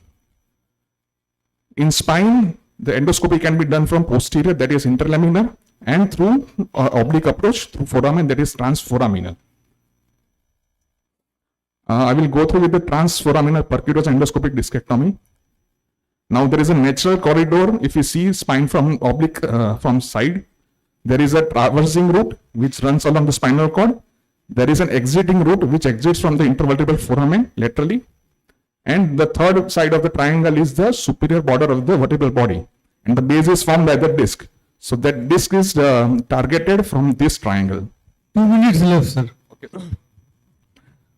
L: In spine, the endoscopy can be done from posterior, that is interlaminar, and through oblique approach through foramen, that is transforaminal. I will go through with the transforaminal percutaneous endoscopic discectomy. Now there is a natural corridor. If you see spine from oblique from side, there is a traversing route which runs along the spinal cord. There is an exiting route which exits from the intervertebral foramen laterally. And the third side of the triangle is the superior border of the vertebral body. And the base is formed by the disc. So that disc is targeted from this triangle.
B: 2 minutes left, sir.
L: Okay.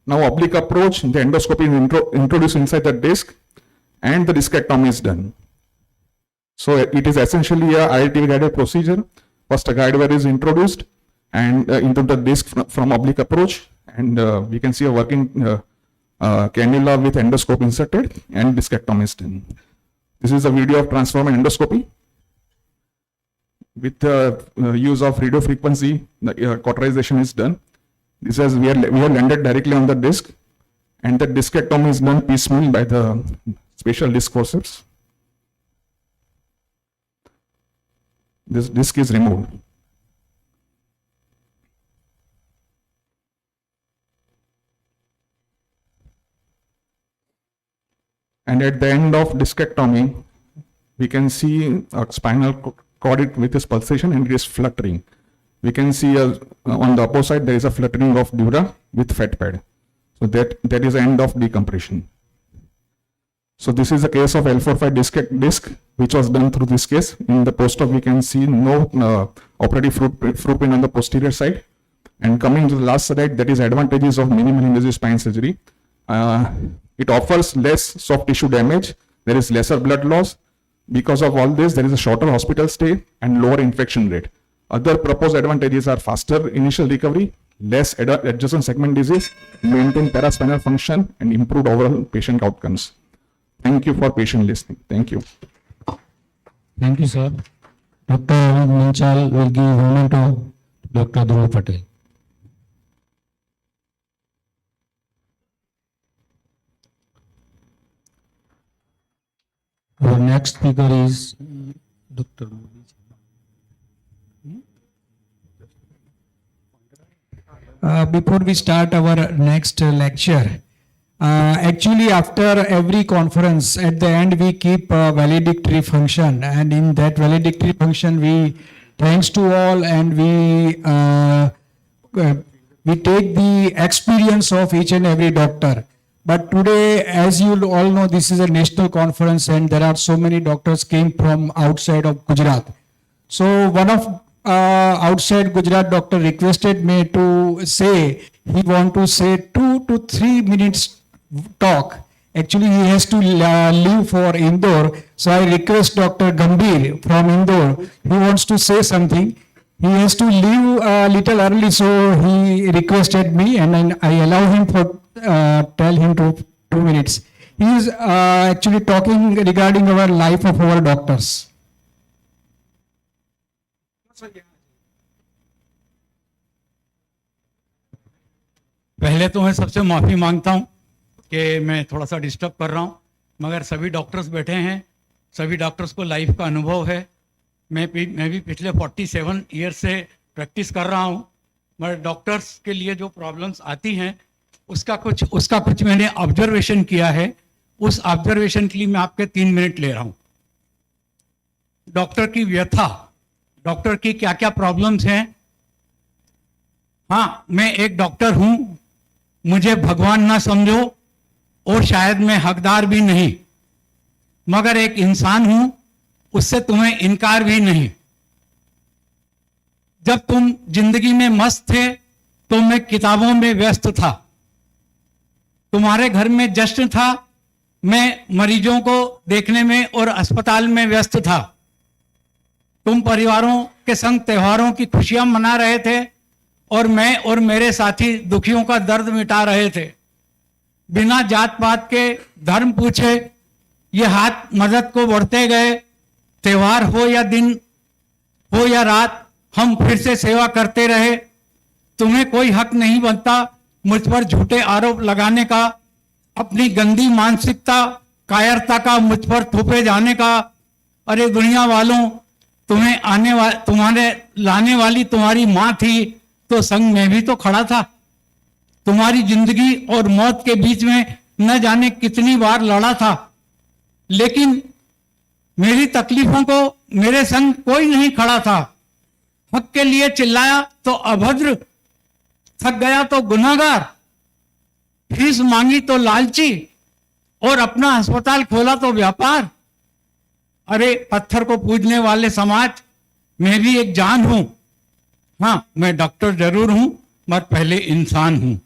L: Now oblique approach, the endoscopy is introduced inside the disc and the discectomy is done. So it is essentially a ILT guided procedure. First a guide wire is introduced and into the disc from oblique approach, and we can see a working cannula with endoscope inserted and discectomy is done. This is a video of transformer endoscopy. With the use of radio frequency, the cauterization is done. This is we have landed directly on the disc, and the discectomy is done piecemeal by the spatial disc forceps. This disc is removed. And at the end of discectomy, we can see a spinal cord with this pulsation and it is fluttering. We can see on the opposite there is a fluttering of dura with fat pad. So that is the end of decompression. So this is a case of L45 disc which was done through this case. In the post-op we can see no operative footprint on the posterior side. And coming to the last slide, that is advantages of minimal invasive spine surgery. It offers less soft tissue damage. There is lesser blood loss. Because of all this, there is a shorter hospital stay and lower infection rate. Other proposed advantages are faster initial recovery, less adjacent segment disease, maintain paraspinal function, and improved overall patient outcomes. Thank you for patient listening. Thank you.
B: Thank you, sir. Dr. Manchal will give moment to Dr. Dhruv Patel. Our next speaker is Dr. Before we start our next lecture, actually after every conference, at the end we keep a valedictory function, and in that valedictory function we thanks to all, and we take the experience of each and every doctor. But today, as you all know, this is a national conference and there are so many doctors came from outside of Gujarat. So one of outside Gujarat doctor requested me to say, he want to say 2 to 3 minutes talk. Actually, he has to leave for Indore. So I request Dr. Gambhir from Indore. He wants to say something. He has to leave a little early, so he requested me, and then I allow him for tell him to 2 minutes. He is actually talking regarding our life of our doctors.
M: पहले तो मैं सबसे माफ़ी मांगता हूं कि मैं थोड़ा सा डिस्टर्ब कर रहा हूं, मगर सभी डॉक्टर्स बैठे हैं, सभी डॉक्टर्स को लाइफ का अनुभव है। मैं भी पिछले 47 ईयर्स से प्रैक्टिस कर रहा हूं, मगर डॉक्टर्स के लिए जो प्रॉब्लम्स आती हैं उसका कुछ मैंने ऑब्जर्वेशन किया है। उस ऑब्जर्वेशन के लिए मैं आपके 3 मिनट ले रहा हूं। डॉक्टर की व्यथा, डॉक्टर की क्या क्या प्रॉब्लम्स हैं। हाँ, मैं एक डॉक्टर हूं, मुझे भगवान ना समझो और शायद मैं हकदार भी नहीं, मगर एक इंसान हूं, उससे तुम्हें इनकार भी नहीं। जब तुम जिंदगी में मस्त थे तो मैं किताबों में व्यस्त था, तुम्हारे घर में जश्न था, मैं मरीजों को देखने में और अस्पताल में व्यस्त था। तुम परिवारों के संग त्योहारों की खुशियां मना रहे थे और मैं और मेरे साथी दुखियों का दर्द मिटा रहे थे। बिना जात पात के, धर्म पूछे ये हाथ मदद को बढ़ते गए। त्योहार हो या दिन हो या रात, हम फिर से सेवा करते रहे। तुम्हें कोई हक नहीं बनता मुझ पर झूठे आरोप लगाने का, अपनी गंदी मानसिकता कायरता का मुझ पर थोपे जाने का। अरे दुनिया वालों, तुम्हारे लाने वाली तुम्हारी माँ थी तो संग में भी तो खड़ा था। तुम्हारी जिंदगी और मौत के बीच में न जाने कितनी बार लड़ा था, लेकिन मेरी तकलीफों को मेरे संग कोई नहीं खड़ा था। हक के लिए चिल्लाया तो अभद्र, थक गया तो गुनाहगार, फीस मांगी तो लालची और अपना अस्पताल खोला तो व्यापार। अरे पत्थर को पूजने वाले समाज, मैं भी एक जान हूं। हाँ, मैं डॉक्टर जरूर हूं मगर पहले इंसान हूं।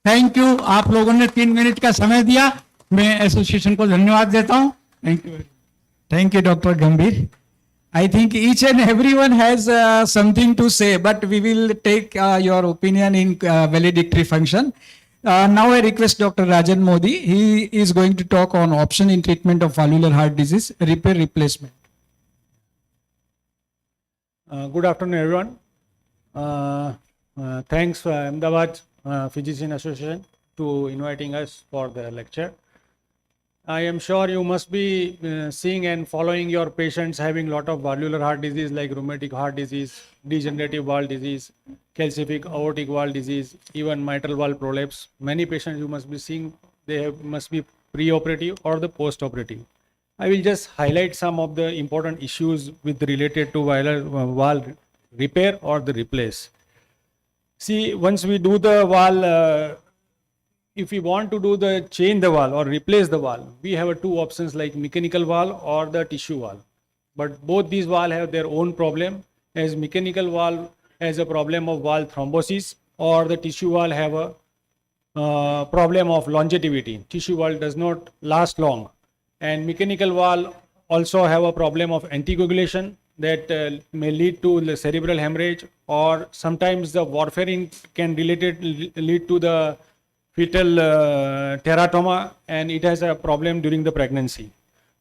M: थैंक यू, आप लोगों ने 3 मिनट का समय दिया। मैं एसोसिएशन को धन्यवाद देता हूं। Thank you.
B: Thank you, Dr. Gambhir. I think each and everyone has something to say, but we will take your opinion in valedictory function. Now I request Dr. Rajan Modi. He is going to talk on option in treatment of valvular heart disease, repair replacement.
O: Good afternoon, everyone. Thanks, Ahmedabad Physician Association, to inviting us for the lecture. I am sure you must be seeing and following your patients having lot of valvular heart disease like rheumatic heart disease, degenerative valve disease, calcific aortic valve disease, even mitral valve prolapse. Many patients you must be seeing, must be pre-operative or the post-operative. I will just highlight some of the important issues with related to valve repair or the replace. See, once we do the valve, if we want to do the change the valve or replace the valve, we have two options like mechanical valve or the tissue valve. But both these valves have their own problem, as mechanical valve has a problem of valve thrombosis, or the tissue valve have a problem of longevity. Tissue valve does not last long. And mechanical valve also have a problem of anticoagulation that may lead to the cerebral hemorrhage, or sometimes the warfarin can lead to the fetal teratoma, and it has a problem during the pregnancy.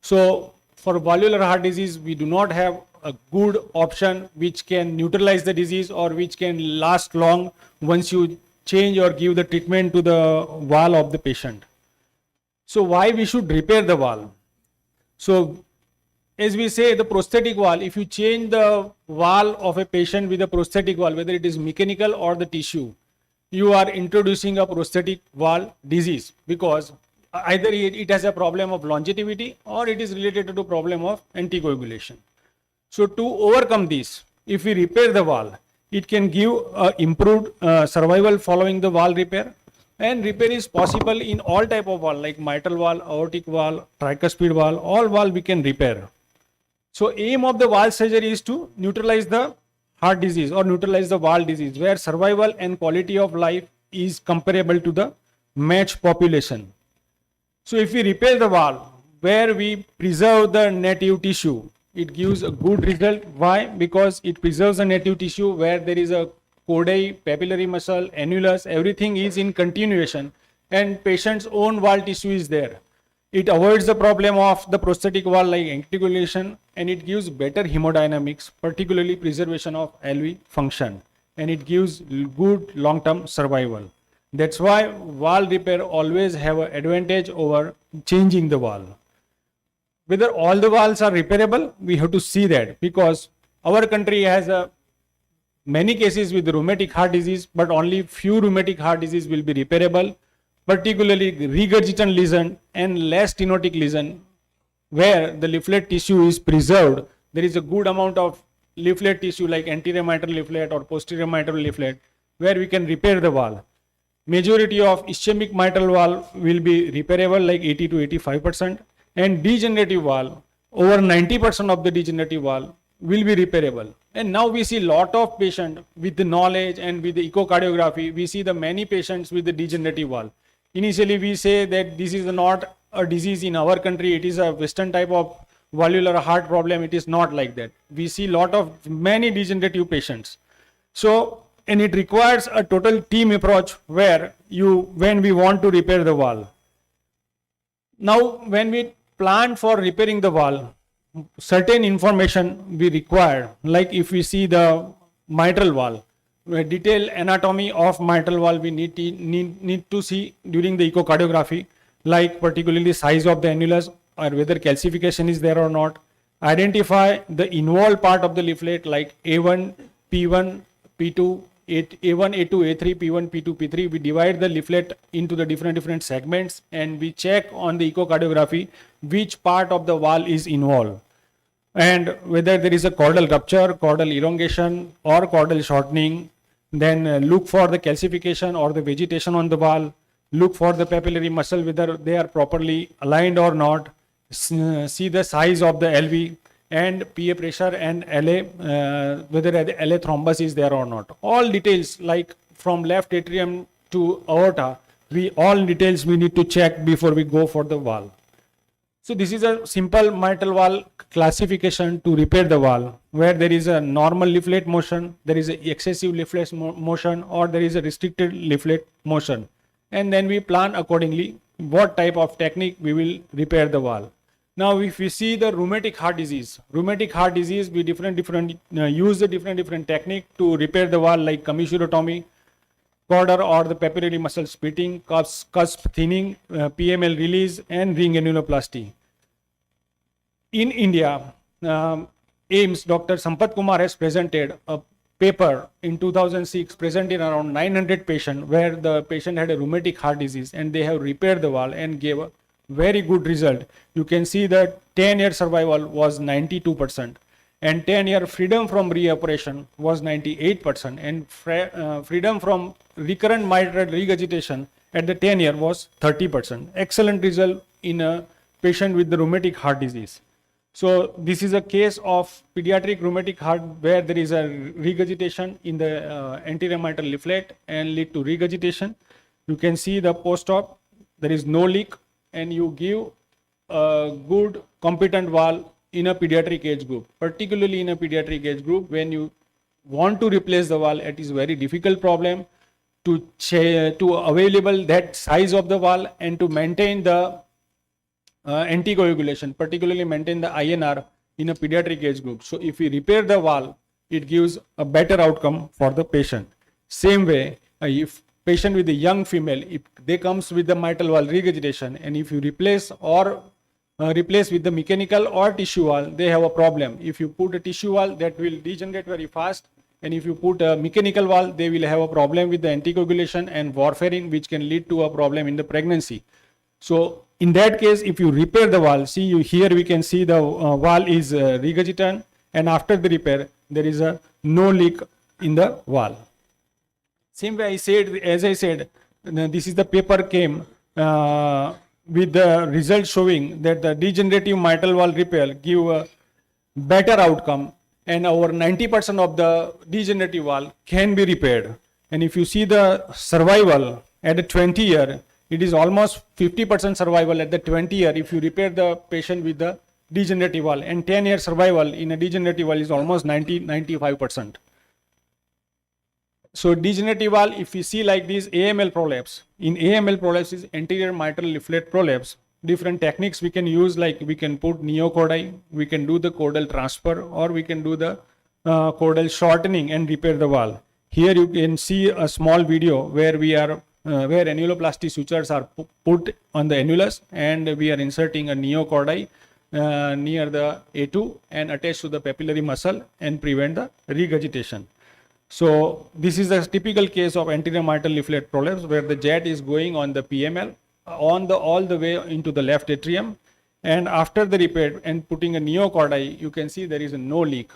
O: So for valvular heart disease, we do not have a good option which can neutralize the disease or which can last long once you change or give the treatment to the valve of the patient. So why we should repair the valve? So as we say, the prosthetic valve, if you change the valve of a patient with a prosthetic valve, whether it is mechanical or the tissue, you are introducing a prosthetic valve disease, because either it has a problem of longevity or it is related to the problem of anticoagulation. So to overcome this, if we repair the valve, it can give improved survival following the valve repair. And repair is possible in all type of valve like mitral valve, aortic valve, tricuspid valve, all valve we can repair. So aim of the valve surgery is to neutralize the heart disease or neutralize the valve disease, where survival and quality of life is comparable to the matched population. So if we repair the valve where we preserve the native tissue, it gives a good result. Why? Because it preserves the native tissue where there is a cordae, papillary muscle, annulus, everything is in continuation, and patient's own valve tissue is there. It avoids the problem of the prosthetic valve like anticoagulation, and it gives better hemodynamics, particularly preservation of LV function, and it gives good long-term survival. That's why valve repair always have an advantage over changing the valve. Whether all the valves are repairable, we have to see that, because our country has many cases with rheumatic heart disease, but only few rheumatic heart disease will be repairable, particularly regurgitant lesion and less stenotic lesion, where the leaflet tissue is preserved. There is a good amount of leaflet tissue like anterior mitral leaflet or posterior mitral leaflet, where we can repair the valve. Majority of ischemic mitral valve will be repairable, like 80 to 85%, and degenerative valve, over 90% of the degenerative valve will be repairable. And now we see lot of patients with the knowledge and with the echocardiography, we see the many patients with the degenerative valve. Initially we say that this is not a disease in our country, it is a Western type of valvular heart problem. It is not like that. We see lot of many degenerative patients. So and it requires a total team approach where when we want to repair the wall. Now, when we plan for repairing the wall, certain information we require, like if we see the mitral valve, a detailed anatomy of mitral valve we need to see during the echocardiography, like particularly size of the annulus or whether calcification is there or not. Identify the involved part of the leaflet like A1, P1, P2, A1, A2, A3, P1, P2, P3. We divide the leaflet into the different segments and we check on the echocardiography which part of the valve is involved and whether there is a caudal rupture, caudal elongation or caudal shortening. Then look for the calcification or the vegetation on the valve. Look for the papillary muscle whether they are properly aligned or not. See the size of the LV and PA pressure and LA, whether the LA thrombus is there or not. All details like from left atrium to aorta, all details we need to check before we go for the valve. So this is a simple mitral valve classification to repair the valve where there is a normal leaflet motion, there is a excessive leaflet motion or there is a restricted leaflet motion. And then we plan accordingly what type of technique we will repair the valve. Now, if we see the rheumatic heart disease, we use the different technique to repair the valve like commissurotomy, corder or the papillary muscle splitting, cusp thinning, PML release and ring annuloplasty. In India, AIMS, Dr. Sampath Kumar has presented a paper in 2006 presented around 900 patients where the patient had a rheumatic heart disease and they have repaired the valve and gave a very good result. You can see that 10-year survival was 92% and 10-year freedom from reoperation was 98% and freedom from recurrent mitral regurgitation at the 10-year was 30%. Excellent result in a patient with the rheumatic heart disease. So this is a case of pediatric rheumatic heart where there is a regurgitation in the anterior mitral leaflet and lead to regurgitation. You can see the post-op, there is no leak and you give a good competent valve in a pediatric age group, particularly in a pediatric age group when you want to replace the valve. It is very difficult problem to available that size of the valve and to maintain the anticoagulation, particularly maintain the INR in a pediatric age group. So if we repair the valve, it gives a better outcome for the patient. Same way, if patient with a young female, if they comes with the mitral valve regurgitation and if you replace with the mechanical or tissue valve, they have a problem. If you put a tissue valve, that will degenerate very fast, and if you put a mechanical valve, they will have a problem with the anticoagulation and warfarin, which can lead to a problem in the pregnancy. So in that case, if you repair the valve, here we can see the valve is regurgitant, and after the repair, there is no leak in the valve. Same way as I said, this is the paper came with the result showing that the degenerative mitral valve repair give a better outcome and over 90% of the degenerative valve can be repaired. And if you see the survival at the 20 year, it is almost 50% survival at the 20 year if you repair the patient with the degenerative valve, and 10-year survival in a degenerative valve is almost 95%. So degenerative valve, if we see like this AML prolapse, in AML prolapse is anterior mitral leaflet prolapse. Different techniques we can use, like we can put neocordi, we can do the caudal transfer, or we can do the caudal shortening and repair the valve. Here you can see a small video where we are where annuloplasty sutures are put on the annulus and we are inserting a neocordi near the A2 and attached to the papillary muscle and prevent the regurgitation. So this is a typical case of anterior mitral leaflet prolapse where the jet is going on the PML all the way into the left atrium, and after the repair and putting a neocordi, you can see there is no leak.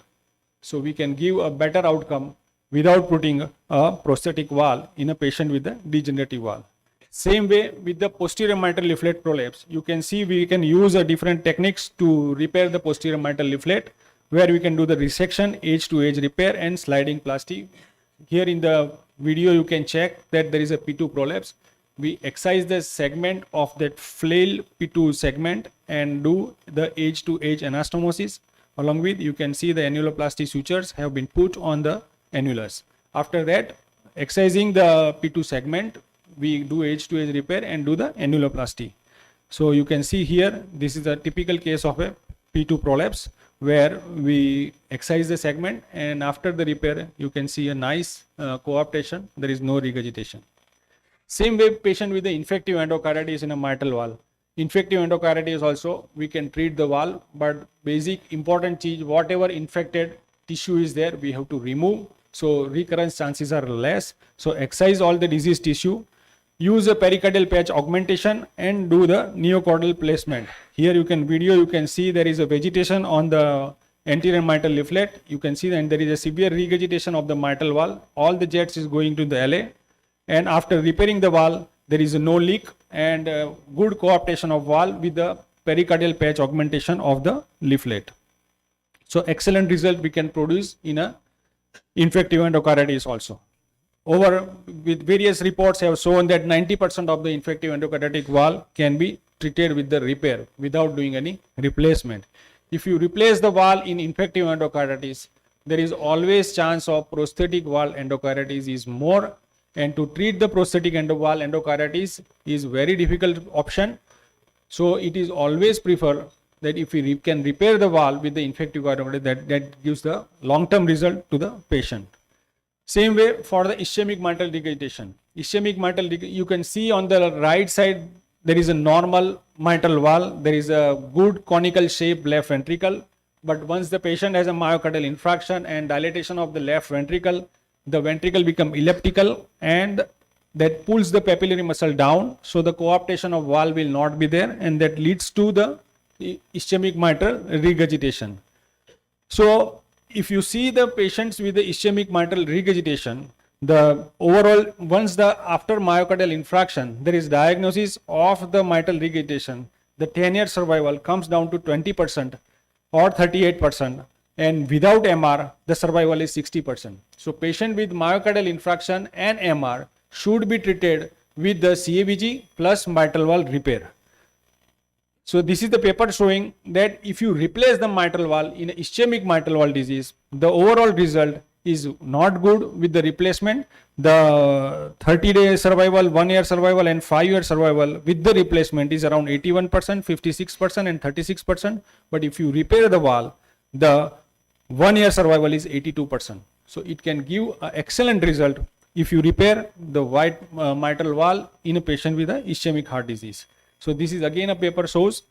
O: So we can give a better outcome without putting a prosthetic valve in a patient with a degenerative valve. Same way with the posterior mitral leaflet prolapse, you can see we can use different techniques to repair the posterior mitral leaflet, where we can do the resection, edge to edge repair and sliding plasty. Here in the video you can check that there is a P2 prolapse. We excise the segment of that flail P2 segment and do the edge to edge anastomosis. Along with, you can see the annuloplasty sutures have been put on the annulus. After that, excising the P2 segment, we do edge-to-edge repair and do the annuloplasty. So you can see here, this is a typical case of a P2 prolapse where we excise the segment, and after the repair, you can see a nice coaptation. There is no regurgitation. Same way, patient with the infective endocarditis in a mitral valve. Infective endocarditis also, we can treat the valve, but basic important change, whatever infected tissue is there, we have to remove. So recurrence chances are less. So excise all the diseased tissue, use a pericardial patch augmentation, and do the neocordial placement. Here you can see there is a vegetation on the anterior mitral leaflet. You can see that there is a severe regurgitation of the mitral valve. All the jets is going to the LA. And after repairing the valve, there is no leak and good coaptation of valve with the pericardial patch augmentation of the leaflet. So excellent result we can produce in a infective endocarditis also. With various reports have shown that 90% of the infective endocarditic valve can be treated with the repair without doing any replacement. If you replace the valve in infective endocarditis, there is always chance of prosthetic valve endocarditis is more, and to treat the prosthetic valve endocarditis is very difficult option. So it is always preferred that if we can repair the valve with the infective endocarditis, that gives the long-term result to the patient. Same way for the ischemic mitral regurgitation. Ischemic mitral, you can see on the right side, there is a normal mitral valve. There is a good conical shape left ventricle. But once the patient has a myocardial infarction and dilatation of the left ventricle, the ventricle become elliptical and that pulls the papillary muscle down. So the coaptation of valve will not be there, and that leads to the ischemic mitral regurgitation. So if you see the patients with the ischemic mitral regurgitation, the overall, after myocardial infarction, there is diagnosis of the mitral regurgitation, the 10-year survival comes down to 20% or 38%, and without MR, the survival is 60%. So patient with myocardial infarction and MR should be treated with the CABG plus mitral valve repair. So this is the paper showing that if you replace the mitral valve in ischemic mitral valve disease, the overall result is not good with the replacement. The 30-day survival, 1-year survival and 5-year survival with the replacement is around 81%, 56% and 36%. But if you repair the valve, the 1-year survival is 82%. So it can give an excellent result if you repair the mitral valve in a patient with a ischemic heart disease. So this is again a paper shows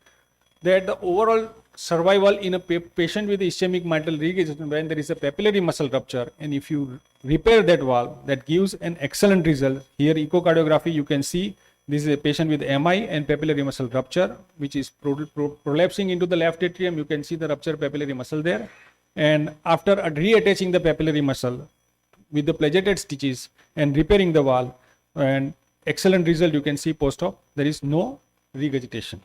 O: that the overall survival in a patient with ischemic mitral regurgitation when there is a papillary muscle rupture, and if you repair that valve, that gives an excellent result. Here echocardiography, you can see this is a patient with MI and papillary muscle rupture, which is prolapsing into the left atrium. You can see the ruptured papillary muscle there. And after reattaching the papillary muscle with the pledgeted stitches and repairing the valve, and excellent result you can see post-op, there is no regurgitation.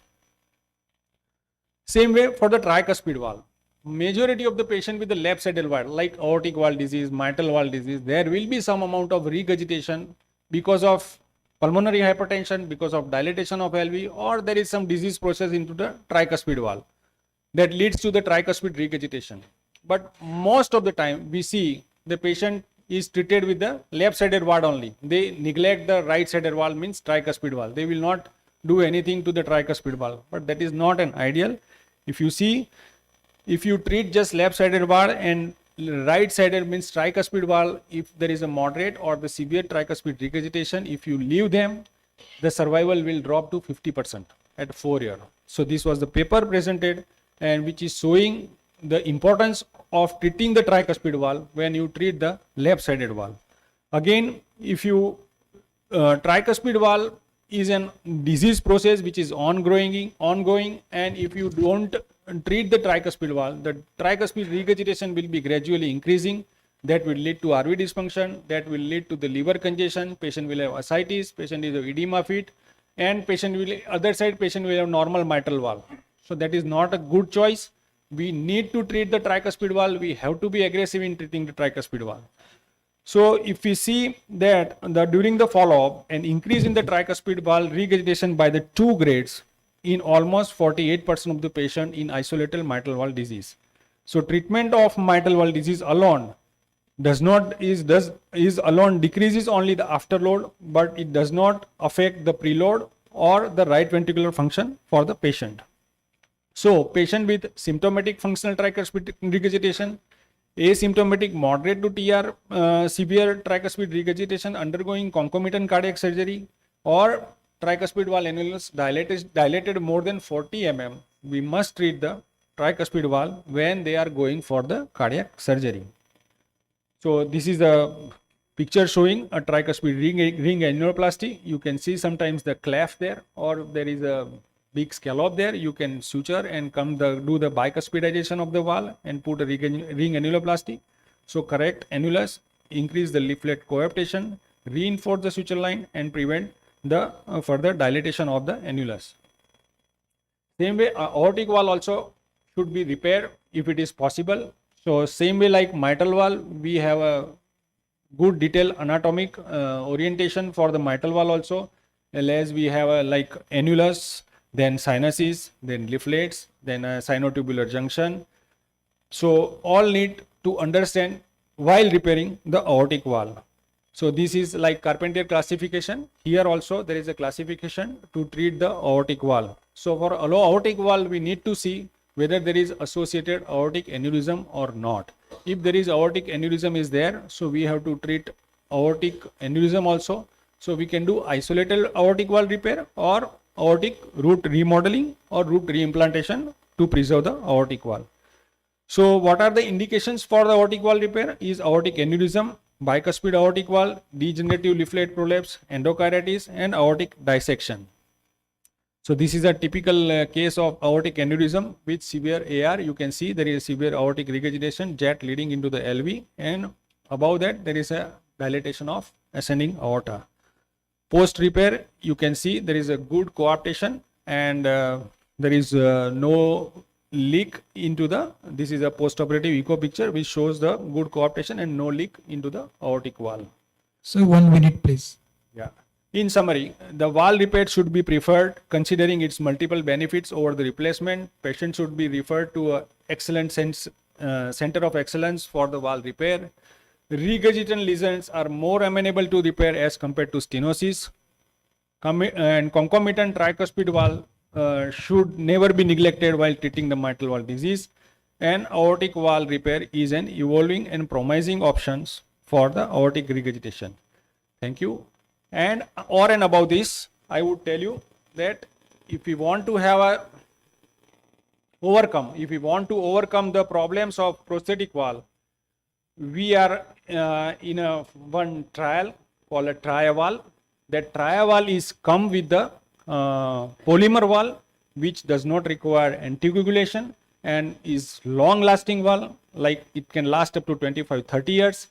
O: Same way for the tricuspid valve. Majority of the patient with the left-sided valve, like aortic valve disease, mitral valve disease, there will be some amount of regurgitation because of pulmonary hypertension, because of dilatation of LV, or there is some disease process into the tricuspid valve that leads to the tricuspid regurgitation. But most of the time we see the patient is treated with the left-sided valve only. They neglect the right-sided valve, means tricuspid valve. They will not do anything to the tricuspid valve, but that is not an ideal. If you see, if you treat just left-sided valve and right-sided means tricuspid valve, if there is a moderate or the severe tricuspid regurgitation, if you leave them, the survival will drop to 50% at 4 years. So this was the paper presented, and which is showing the importance of treating the tricuspid valve when you treat the left-sided valve. Again, if you tricuspid valve is a disease process which is ongoing, and if you don't treat the tricuspid valve, the tricuspid regurgitation will be gradually increasing. That will lead to RV dysfunction, that will lead to the liver congestion, patient will have ascites, patient will have edema feet, and patient will have normal mitral valve. So that is not a good choice. We need to treat the tricuspid valve. We have to be aggressive in treating the tricuspid valve. So if we see that during the follow-up, an increase in the tricuspid valve regurgitation by the 2 grades in almost 48% of the patient in isolated mitral valve disease. So treatment of mitral valve disease alone is alone decreases only the afterload, but it does not affect the preload or the right ventricular function for the patient. So patient with symptomatic functional tricuspid regurgitation, asymptomatic moderate to TR severe tricuspid regurgitation undergoing concomitant cardiac surgery, or tricuspid valve annulus dilated more than 40 mm, we must treat the tricuspid valve when they are going for the cardiac surgery. So this is a picture showing a tricuspid ring annuloplasty. You can see sometimes the cleft there, or there is a big scallop there. You can suture and do the bicuspidization of the valve and put a ring annuloplasty. So correct annulus, increase the leaflet coaptation, reinforce the suture line, and prevent the further dilatation of the annulus. Same way, aortic valve also should be repaired if it is possible. So same way like mitral valve, we have a good detailed anatomic orientation for the mitral valve also, as we have a like annulus, then sinuses, then leaflets, then a sinotubular junction. So all need to understand while repairing the aortic valve. So this is like Carpentier classification. Here also there is a classification to treat the aortic valve. So for aortic valve, we need to see whether there is associated aortic aneurysm or not. If there is aortic aneurysm is there, so we have to treat aortic aneurysm also. So we can do isolated aortic valve repair or aortic root remodeling or root reimplantation to preserve the aortic valve. So what are the indications for the aortic valve repair? Is aortic aneurysm, bicuspid aortic valve, degenerative leaflet prolapse, endocarditis, and aortic dissection. So this is a typical case of aortic aneurysm with severe AR. You can see there is severe aortic regurgitation, jet leading into the LV, and above that there is a dilatation of ascending aorta. Post repair, you can see there is a good coaptation, and there is no leak into the, this is a post-operative echo picture which shows the good coaptation and no leak into the aortic valve.
B: So 1 minute, please.
O: Yeah. In summary, the valve repair should be preferred considering its multiple benefits over the replacement. Patient should be referred to a excellent center of excellence for the valve repair. Regurgitant lesions are more amenable to repair as compared to stenosis. And concomitant tricuspid valve should never be neglected while treating the mitral valve disease. And aortic valve repair is an evolving and promising options for the aortic regurgitation. Thank you. And above this, I would tell you that if we want to have if we want to overcome the problems of prosthetic valve, we are in one trial called a TriValve. That TriValve is come with the polymer valve, which does not require anticoagulation and is long lasting valve, like it can last up to 25-30 years.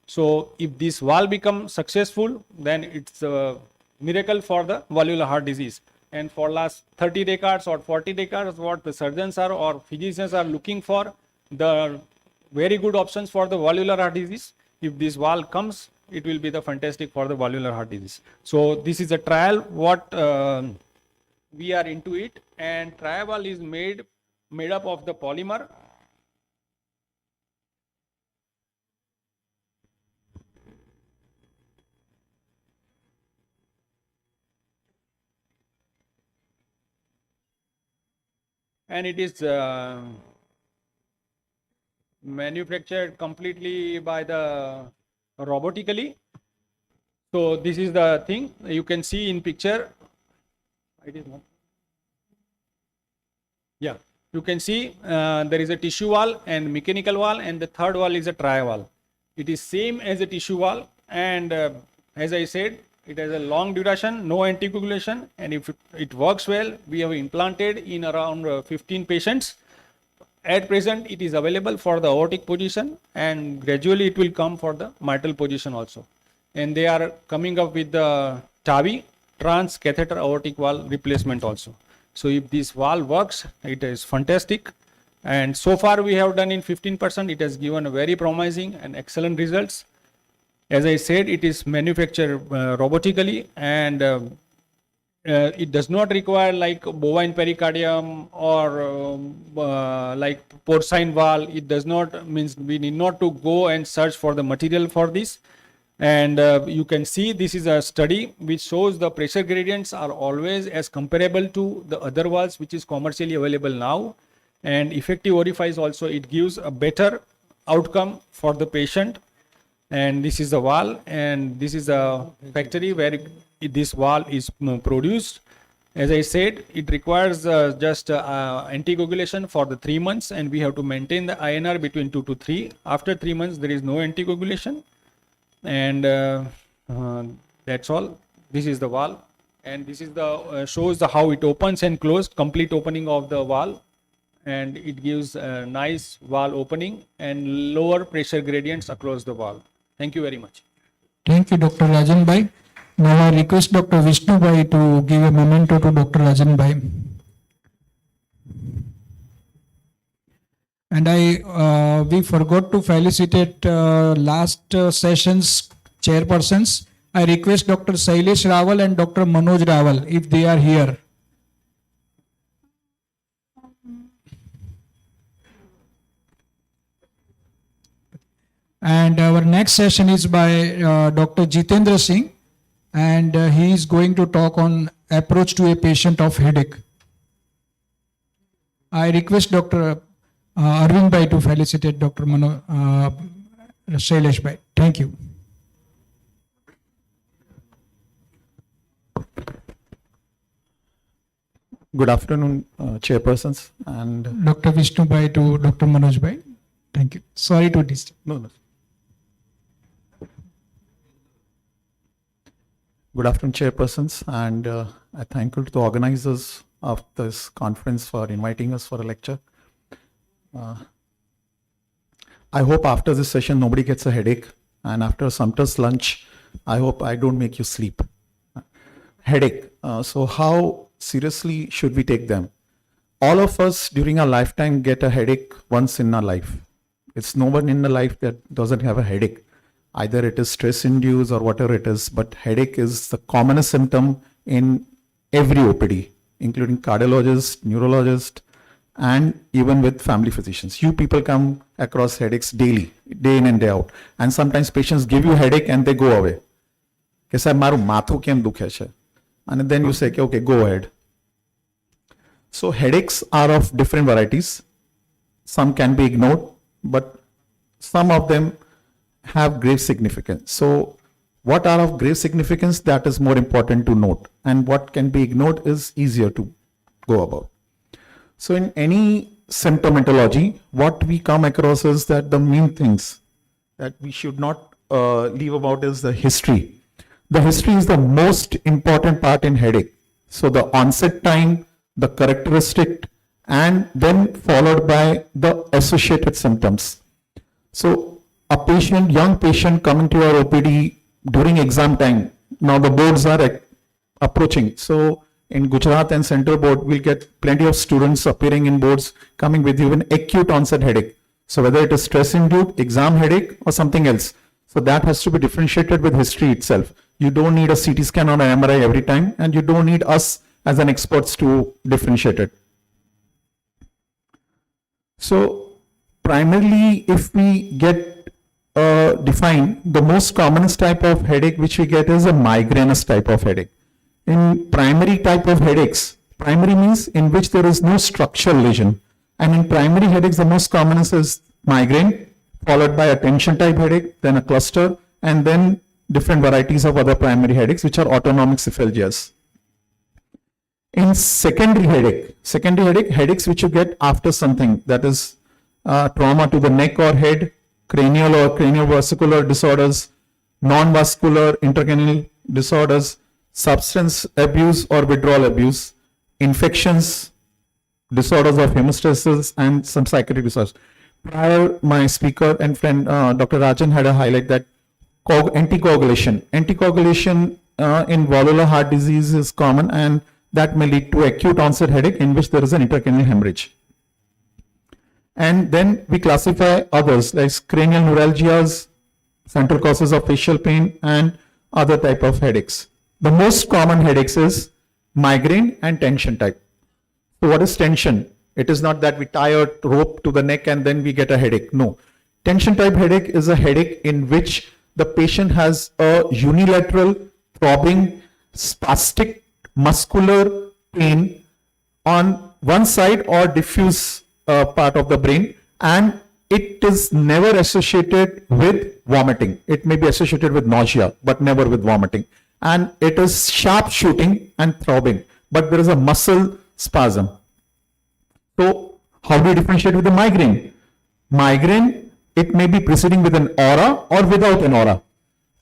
O: So if this valve becomes successful, then it's a miracle for the valvular heart disease. And for last 30 decades or 40 decades, what the surgeons are or physicians are looking for, the very good options for the valvular heart disease. If this valve comes, it will be the fantastic for the valvular heart disease. So this is a trial what we are into it, and TriValve is made up of the polymer. And it is manufactured completely by the robotically. So this is the thing you can see in picture. It is not. Yeah, you can see there is a tissue valve and mechanical valve, and the third valve is a TriValve. It is same as a tissue valve, and as I said, it has a long duration, no anticoagulation, and if it works well, we have implanted in around 15 patients. At present, it is available for the aortic position, and gradually it will come for the mitral position also. And they are coming up with the TAVI, transcatheter aortic valve replacement also. So if this valve works, it is fantastic. And so far we have done in 15%. It has given a very promising and excellent results. As I said, it is manufactured robotically, and it does not require like bovine pericardium or like porcine valve. It does not means we need not to go and search for the material for this. And you can see this is a study which shows the pressure gradients are always as comparable to the other valves which is commercially available now. And effective orifice also, it gives a better outcome for the patient. And this is the valve, and this is a factory where this valve is produced. As I said, it requires just anticoagulation for the 3 months, and we have to maintain the INR between 2 to 3. After 3 months, there is no anticoagulation. And that's all. This is the valve, and this is the shows the how it opens and closes, complete opening of the valve, and it gives a nice valve opening and lower pressure gradients across the valve. Thank you very much.
B: Thank you, Dr. Rajan Bhai. Now I request Dr. Vishnu Bhai to give a memento to Dr. Rajan Bhai. And we forgot to felicitate last session's chairpersons. I request Dr. Sailesh Rawal and Dr. Manoj Rawal if they are here. And our next session is by Dr. Jitendra Singh, and he is going to talk on approach to a patient of headache. I request Dr. Arvind Bhai to felicitate Dr. Sailesh Bhai. Thank you.
N: Good afternoon, chairpersons and
B: Dr. Vishnu Bhai to Dr. Manoj Bhai. Thank you. Sorry to disturb.
N: no. Good afternoon, chairpersons, and I thank you to the organizers of this conference for inviting us for a lecture. I hope after this session nobody gets a headache, and after Sumter's lunch, I hope I don't make you sleep. Headache. So how seriously should we take them? All of us during our lifetime get a headache once in our life. It's no one in the life that doesn't have a headache. Either it is stress induced or whatever it is, but headache is the commonest symptom in every OPD, including cardiologists, neurologists, and even with family physicians. You people come across headaches daily, day in and day out. And sometimes patients give you headache and they go away. Ke sahab maru mathu kem dukhe chhe. And then you say, okay, go ahead. So headaches are of different varieties. Some can be ignored, but some of them have grave significance. So what are of grave significance, that is more important to note, and what can be ignored is easier to go about. So in any symptomatology, what we come across is that the main things that we should not leave about is the history. The history is the most important part in headache. So the onset time, the characteristic, and then followed by the associated symptoms. So a patient, young patient coming to our OPD during exam time. Now the boards are approaching. So in Gujarat and Central Board, we'll get plenty of students appearing in boards coming with even acute onset headache. So whether it is stress induced, exam headache or something else. So that has to be differentiated with history itself. You don't need a CT scan or an MRI every time, and you don't need us as an experts to differentiate it. So primarily, if we get define, the most commonest type of headache which we get is a migrainous type of headache. In primary type of headaches, primary means in which there is no structural lesion. And in primary headaches, the most commonest is migraine, followed by a tension type headache, then a cluster, and then different varieties of other primary headaches, which are autonomic cephalgias. In secondary headache, headaches which you get after something, that is trauma to the neck or head, cranial or craniovascular disorders, non-vascular intracranial disorders, substance abuse or withdrawal abuse, infections, disorders of hemostasis, and some psychiatric disorders. Prior, my speaker and friend Dr. Rajan had a highlight that anticoagulation. Anticoagulation in valvular heart disease is common, and that may lead to acute onset headache in which there is an intracranial hemorrhage. And then we classify others like cranial neuralgias, central causes of facial pain, and other type of headaches. The most common headaches is migraine and tension type. So what is tension? It is not that we tie a rope to the neck and then we get a headache. No. Tension type headache is a headache in which the patient has a unilateral, throbbing, spastic, muscular pain on one side or diffuse part of the brain, and it is never associated with vomiting. It may be associated with nausea, but never with vomiting. And it is sharp shooting and throbbing, but there is a muscle spasm. So how do you differentiate with the migraine? Migraine, it may be preceding with an aura or without an aura.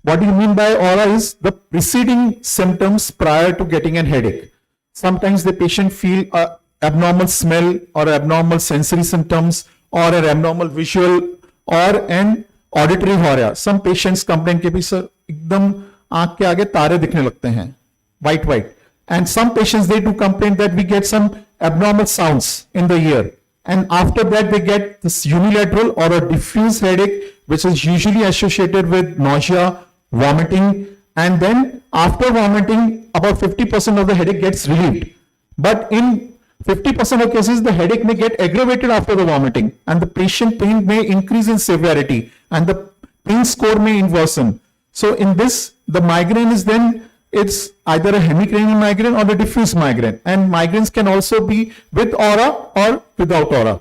N: What do you mean by aura is the preceding symptoms prior to getting a headache. Sometimes the patient feel a abnormal smell or abnormal sensory symptoms or an abnormal visual or an auditory horror. Some patients complain कि भी sir एकदम आँख के आगे तारे दिखने लगते हैं, white. And some patients they do complain that we get some abnormal sounds in the ear. And after that they get this unilateral or a diffuse headache, which is usually associated with nausea, vomiting, and then after vomiting about 50% of the headache gets relieved. But in 50% of cases, the headache may get aggravated after the vomiting, and the patient pain may increase in severity, and the pain score may worsen. So in this, the migraine is then, it's either a hemicranial migraine or a diffuse migraine, and migraines can also be with aura or without aura.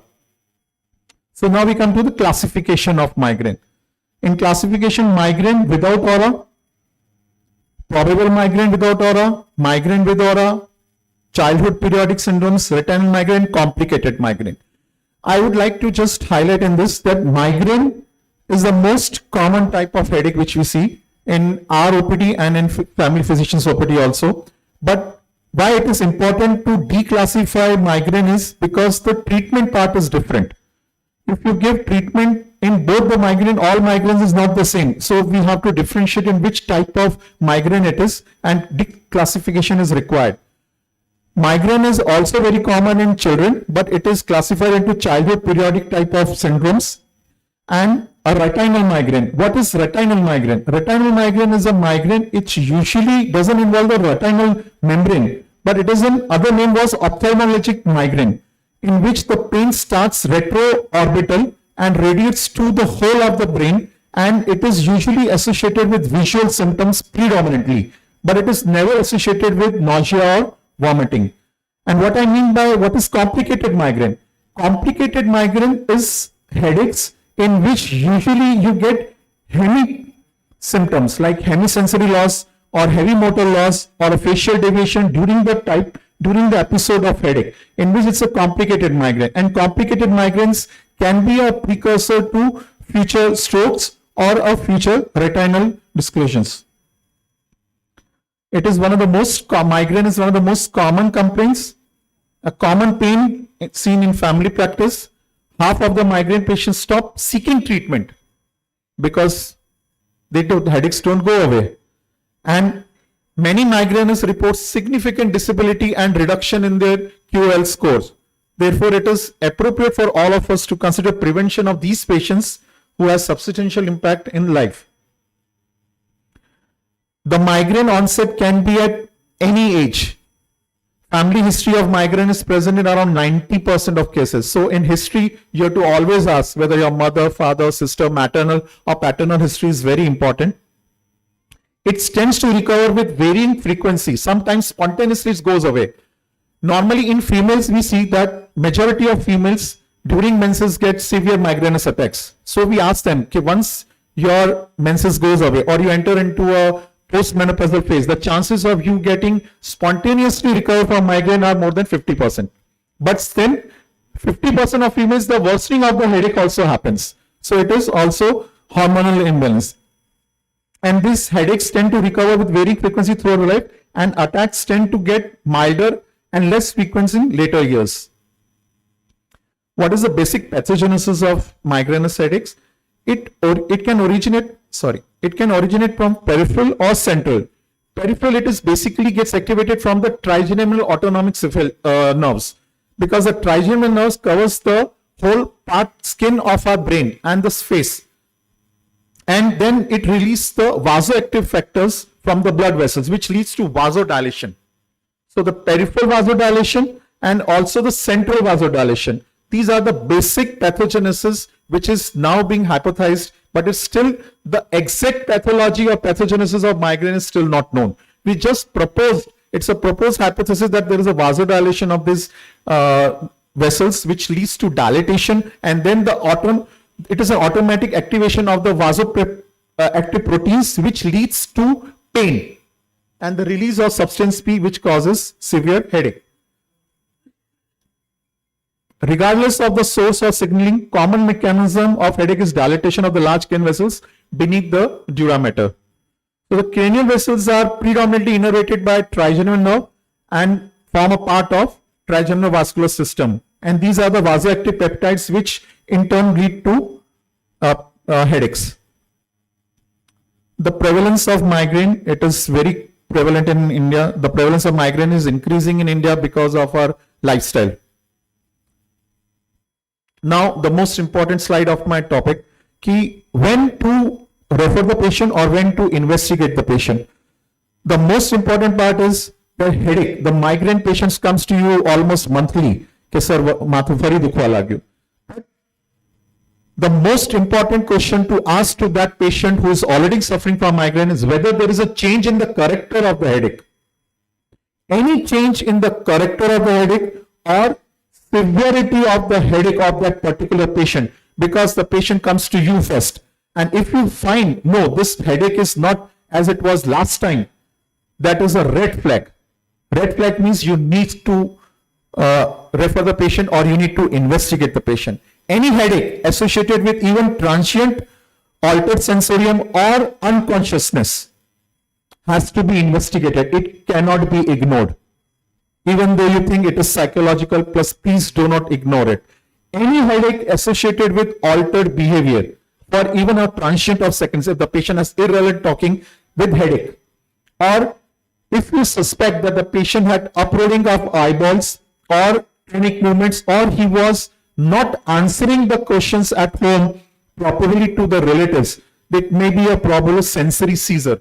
N: So now we come to the classification of migraine. In classification, migraine without aura, probable migraine without aura, migraine with aura, childhood periodic syndromes, retinal migraine, complicated migraine. I would like to just highlight in this that migraine is the most common type of headache which we see in our OPD and in family physicians OPD also. But why it is important to declassify migraine is because the treatment part is different. If you give treatment in both the migraine, all migraines is not the same. So we have to differentiate in which type of migraine it is, and declassification is required. Migraine is also very common in children, but it is classified into childhood periodic type of syndromes and a retinal migraine. What is retinal migraine? Retinal migraine is a migraine which usually doesn't involve the retinal membrane, but it is other name was ophthalmologic migraine, in which the pain starts retroorbital and radiates to the whole of the brain, and it is usually associated with visual symptoms predominantly, but it is never associated with nausea or vomiting. And what I mean by what is complicated migraine? Complicated migraine is headaches in which usually you get hemi symptoms like hemisensory loss or heavy motor loss or a facial deviation during the episode of headache, in which it's a complicated migraine. And complicated migraines can be a precursor to future strokes or a future retinal disclosures. It is one of the most, migraine is one of the most common complaints, a common pain seen in family practice. Half of the migraine patients stop seeking treatment because headaches don't go away. And many migrainists report significant disability and reduction in their QOL scores. Therefore, it is appropriate for all of us to consider prevention of these patients who has substantial impact in life. The migraine onset can be at any age. Family history of migraine is present in around 90% of cases. So in history, you have to always ask whether your mother, father, sister, maternal or paternal history is very important. It tends to recover with varying frequency. Sometimes spontaneously it goes away. Normally in females, we see that majority of females during menses get severe migrainous attacks. So we ask them, okay, once your menses goes away or you enter into a postmenopausal phase, the chances of you getting spontaneously recover from migraine are more than 50%. But still, 50% of females, the worsening of the headache also happens. So it is also hormonal imbalance. And these headaches tend to recover with varying frequency throughout life, and attacks tend to get milder and less frequent in later years. What is the basic pathogenesis of migrainous headaches? It can originate from peripheral or central. Peripheral, it is basically gets activated from the trigeminal autonomic nerves, because the trigeminal nerves covers the whole skin of our brain and the face, and then it releases the vasoactive factors from the blood vessels, which leads to vasodilation. So the peripheral vasodilation and also the central vasodilation. These are the basic pathogenesis which is now being hypothesized, but it's still the exact pathology or pathogenesis of migraine is still not known. We just proposed, it's a proposed hypothesis that there is a vasodilation of these vessels which leads to dilatation, and then it is an automatic activation of the vasoactive proteins which leads to pain and the release of substance P which causes severe headache. Regardless of the source or signaling, common mechanism of headache is dilatation of the large cranial vessels beneath the dura mater. So the cranial vessels are predominantly innervated by trigeminal nerve and form a part of trigeminal vascular system. And these are the vasoactive peptides which in turn lead to headaches. The prevalence of migraine, it is very prevalent in India. The prevalence of migraine is increasing in India because of our lifestyle. Now, the most important slide of my topic, when to refer the patient or when to investigate the patient. The most important part is the headache. The migraine patients comes to you almost monthly. Ke sir, mathu fari dukhwa lagyu. The most important question to ask to that patient who is already suffering from migraine is whether there is a change in the character of the headache. Any change in the character of the headache or severity of the headache of that particular patient, because the patient comes to you first. And if you find, no, this headache is not as it was last time, that is a red flag. Red flag means you need to refer the patient or you need to investigate the patient. Any headache associated with even transient altered sensorium or unconsciousness has to be investigated. It cannot be ignored. Even though you think it is psychological, please do not ignore it. Any headache associated with altered behavior for even a transient of seconds, if the patient has irrelevant talking with headache, or if you suspect that the patient had uprolling of eyeballs or tonic movements, or he was not answering the questions at home properly to the relatives, it may be a probable sensory seizure.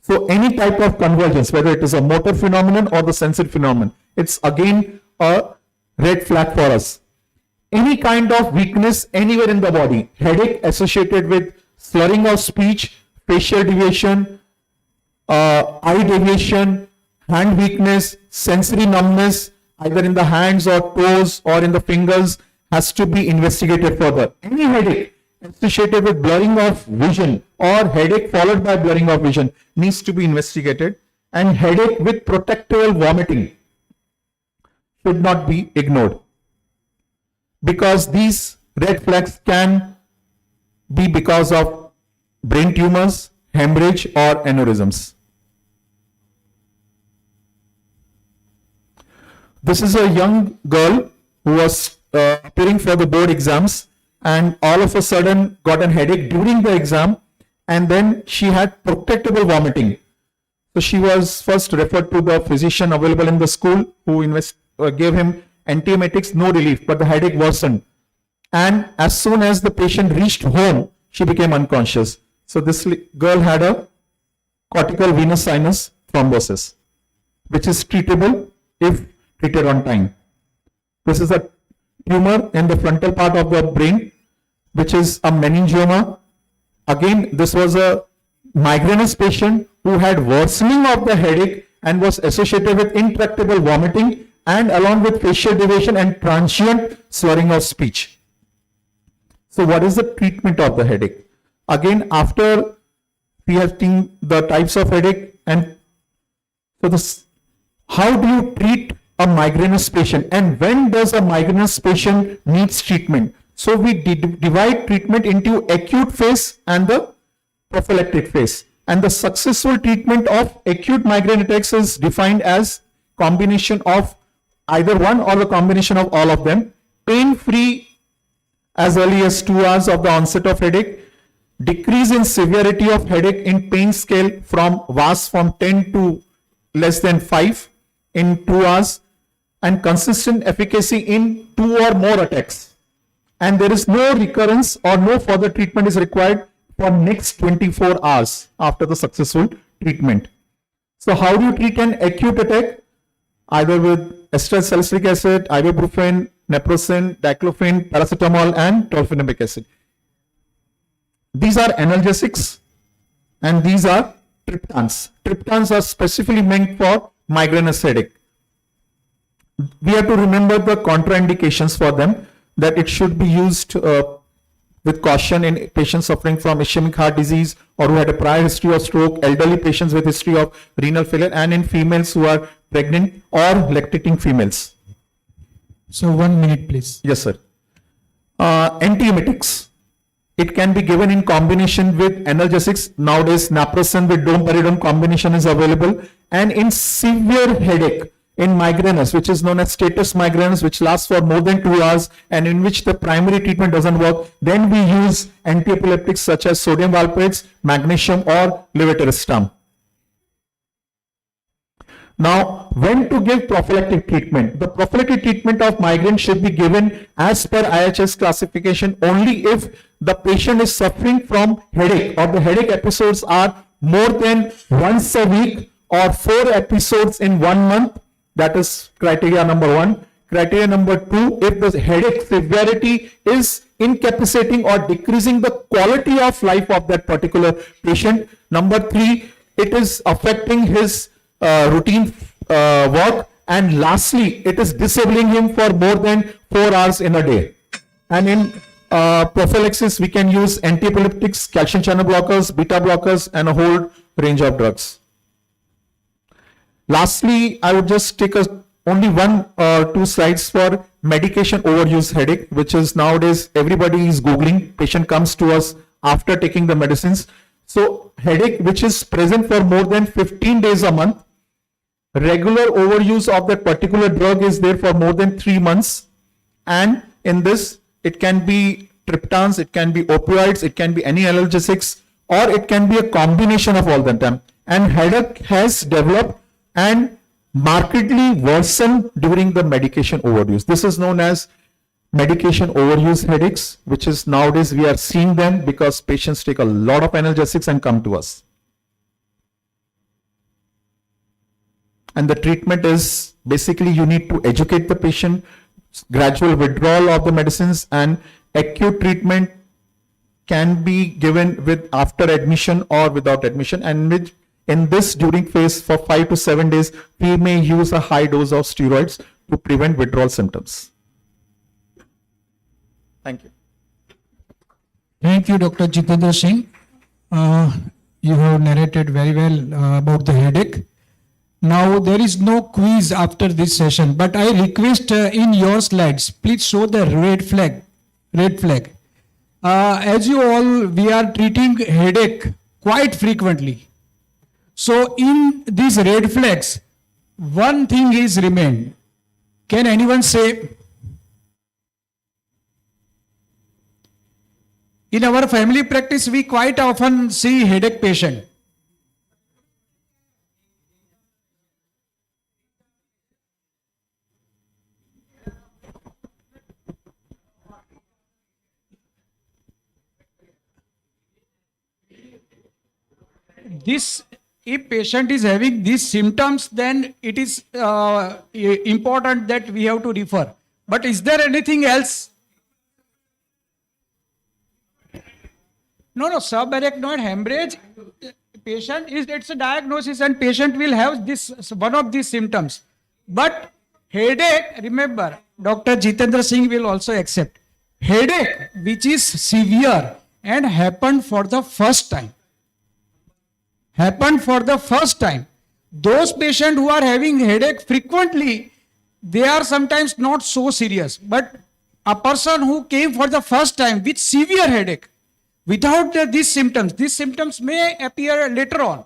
N: So any type of convergence, whether it is a motor phenomenon or the sensory phenomenon, it's again a red flag for us. Any kind of weakness anywhere in the body, headache associated with slurring of speech, facial deviation, eye deviation, hand weakness, sensory numbness, either in the hands or toes or in the fingers, has to be investigated further. Any headache associated with blurring of vision or headache followed by blurring of vision needs to be investigated, and headache with protectile vomiting should not be ignored, because these red flags can be because of brain tumors, hemorrhage or aneurysms. This is a young girl who was appearing for the board exams and all of a sudden got a headache during the exam, and then she had protectable vomiting. So she was first referred to the physician available in the school who gave him antiemetics, no relief, but the headache worsened. And as soon as the patient reached home, she became unconscious. So this girl had a cortical venous sinus thrombosis, which is treatable if treated on time. This is a tumor in the frontal part of the brain, which is a meningioma. Again, this was a migrainous patient who had worsening of the headache and was associated with intractable vomiting and along with facial deviation and transient slurring of speech. So what is the treatment of the headache? Again, after we have seen the types of headache, and so this, how do you treat a migrainous patient and when does a migrainous patient needs treatment? So we divide treatment into acute phase and the prophylactic phase. And the successful treatment of acute migraine attacks is defined as combination of either one or the combination of all of them. Pain-free as early as 2 hours of the onset of headache. Decrease in severity of headache in pain scale from VAS from 10 to less than 5 in 2 hours. And consistent efficacy in 2 or more attacks. And there is no recurrence or no further treatment is required for next 24 hours after the successful treatment. So how do you treat an acute attack? either with acetylsalicylic acid, ibuprofen, naproxen, diclofenac, paracetamol, and tolfenamic acid. These are analgesics, and these are triptans. Triptans are specifically meant for migrainous headache. We have to remember the contraindications for them, that it should be used with caution in patients suffering from ischemic heart disease or who had a prior history of stroke, elderly patients with history of renal failure, and in females who are pregnant or lactating females.
B: So 1 minute, please.
N: Yes, sir. Antiemetics. It can be given in combination with analgesics. Nowadays, naproxen with domperidone combination is available. And in severe headache, in migraines, which is known as status migraines, which lasts for more than 2 hours and in which the primary treatment doesn't work, then we use antiepileptics such as sodium valproates, magnesium, or levetiracetam. Now, when to give prophylactic treatment? The prophylactic treatment of migraine should be given as per IHS classification only if the patient is suffering from headache or the headache episodes are more than once a week or 4 episodes in 1 month. That is criteria number 1. Criteria number 2, if the headache severity is incapacitating or decreasing the quality of life of that particular patient. Number 3, it is affecting his routine work. And lastly, it is disabling him for more than 4 hours in a day. And in prophylaxis, we can use antiepileptics, calcium channel blockers, beta blockers, and a whole range of drugs. Lastly, I would just take only 1 or 2 slides for medication overuse headache, which is nowadays everybody is Googling. Patient comes to us after taking the medicines. So headache which is present for more than 15 days a month, regular overuse of that particular drug is there for more than 3 months. And in this, it can be triptans, it can be opioids, it can be any analgesics, or it can be a combination of all of them. And headache has developed and markedly worsened during the medication overuse. This is known as medication overuse headaches, which is nowadays we are seeing them because patients take a lot of analgesics and come to us. And the treatment is basically you need to educate the patient, gradual withdrawal of the medicines, and acute treatment can be given with after admission or without admission. And with in this during phase for 5 to 7 days, we may use a high dose of steroids to prevent withdrawal symptoms. Thank you.
B: Thank you, Dr. Jitendra Singh. You have narrated very well about the headache. Now, there is no quiz after this session, but I request in your slides, please show the red flag. Red flag. As you all, we are treating headache quite frequently. So in these red flags, one thing is remained. Can anyone say? In our family practice, we quite often see headache patient. This, if patient is having these symptoms, then it is important that we have to refer. But is there anything else? No, subarachnoid hemorrhage, patient is, it's a diagnosis and patient will have this, one of these symptoms. But headache, remember, Dr. Jitendra Singh will also accept. Headache, which is severe and happened for the first time. Those patients who are having headache frequently, they are sometimes not so serious. But a person who came for the first time with severe headache, without these symptoms may appear later on.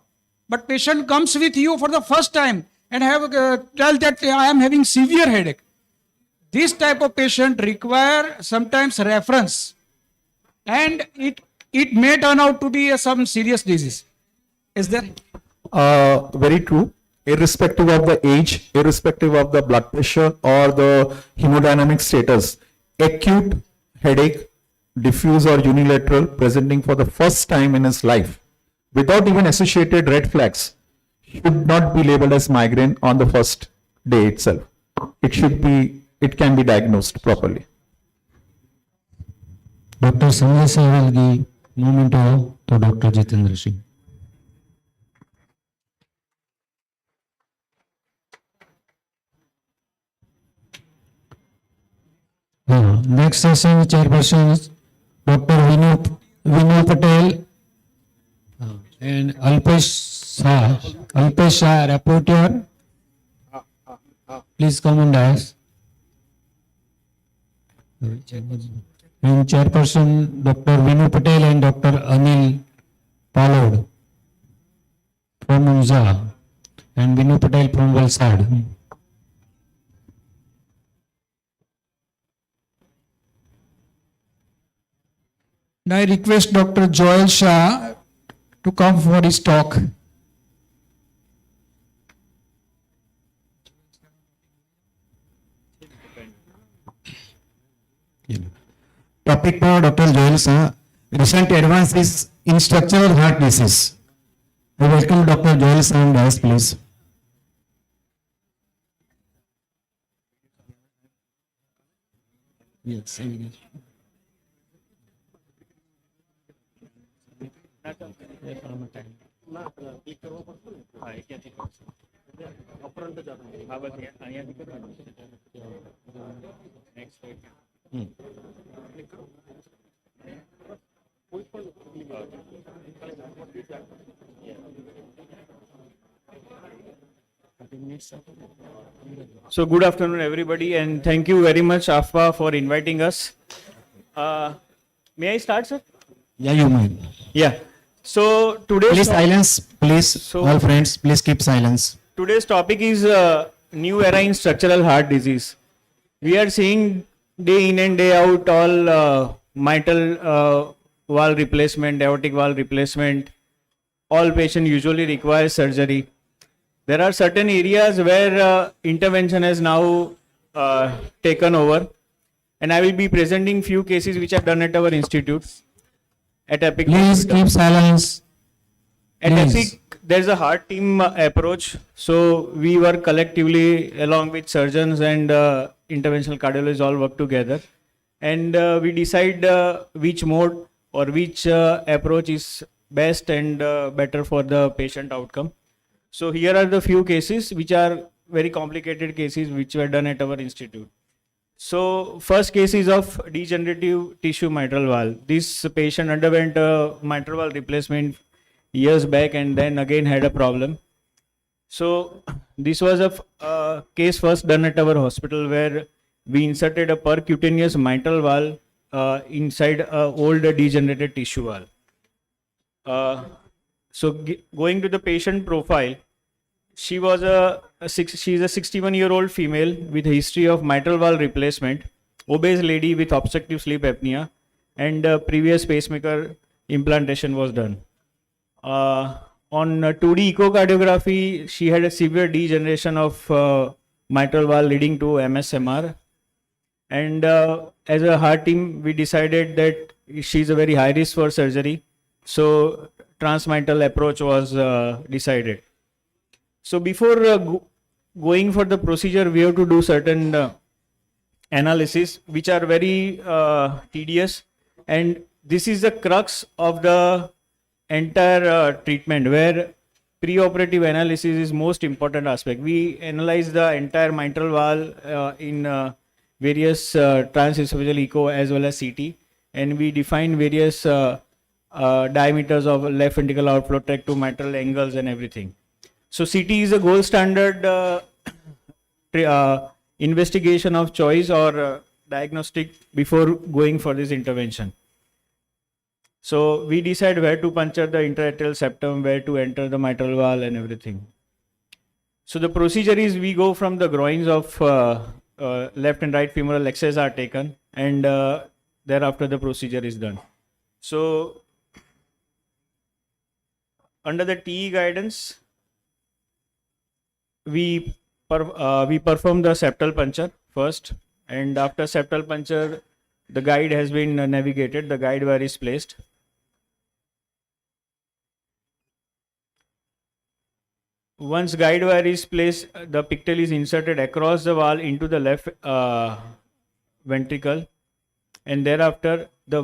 B: But patient comes with you for the first time and have tell that I am having severe headache. This type of patient require sometimes reference, and it may turn out to be some serious disease. Is there?
N: Very true. Irrespective of the age, irrespective of the blood pressure or the hemodynamic status, acute headache, diffuse or unilateral, presenting for the first time in his life, without even associated red flags, should not be labeled as migraine on the first day itself. It can be diagnosed properly.
A: Dr. Sanjay Sir will give moment to Dr. Jitendra Singh. Next session chairperson is Dr. Vinu Patel and Alpesh Shah, rapporteur. Please come on dais. And chairperson Dr. Vinu Patel and Dr. Anil Palod from Unza and Vinu Patel from Valsad.
B: Now I request Dr. Joel Shah to come for his talk.
Q: Topic for Dr. Joel Shah, recent advances in structural heart disease. I welcome Dr. Joel Shah on dais, please.
A: Yes.
R: So good afternoon, everybody, and thank you very much, Afpa, for inviting us. May I start, sir?
Q: Yeah, you may.
R: Yeah. So today's
Q: Please silence, please. All friends, please keep silence.
R: Today's topic is new era in structural heart disease. We are seeing day in and day out all mitral valve replacement, aortic valve replacement. All patients usually require surgery. There are certain areas where intervention has now taken over, and I will be presenting few cases which are done at our institute at Epic.
A: Please keep silence.
R: At
A: Please.
R: Epic, there's a heart team approach. So we work collectively along with surgeons and interventional cardiologists all work together. And we decide which mode or which approach is best and better for the patient outcome. So here are the few cases which are very complicated cases which were done at our institute. So first case is of degenerative tissue mitral valve. This patient underwent a mitral valve replacement years back and then again had a problem. So this was a case first done at our hospital where we inserted a percutaneous mitral valve inside a old degenerated tissue valve. Going to the patient profile, she was she's a 61-year-old female with a history of mitral valve replacement, obese lady with obstructive sleep apnea, and previous pacemaker implantation was done. On 2D echocardiography, she had a severe degeneration of mitral valve leading to MSMR. And as a heart team, we decided that she's a very high risk for surgery. So transmitral approach was decided. So before going for the procedure, we have to do certain analysis which are very tedious, and this is the crux of the entire treatment where preoperative analysis is most important aspect. We analyze the entire mitral valve in various transesophageal echo as well as CT, and we define various diameters of left ventricular outflow tract to mitral angles and everything. So CT is a gold standard investigation of choice or diagnostic before going for this intervention. So we decide where to puncture the interatrial septum, where to enter the mitral valve and everything. So the procedure is we go from the groins of left and right femoral axes are taken, and thereafter the procedure is done. So under the TE guidance, we perform the septal puncture first, and after septal puncture, the guide has been navigated, the guide wire is placed. Once guide wire is placed, the pigtail is inserted across the wall into the left ventricle, and thereafter the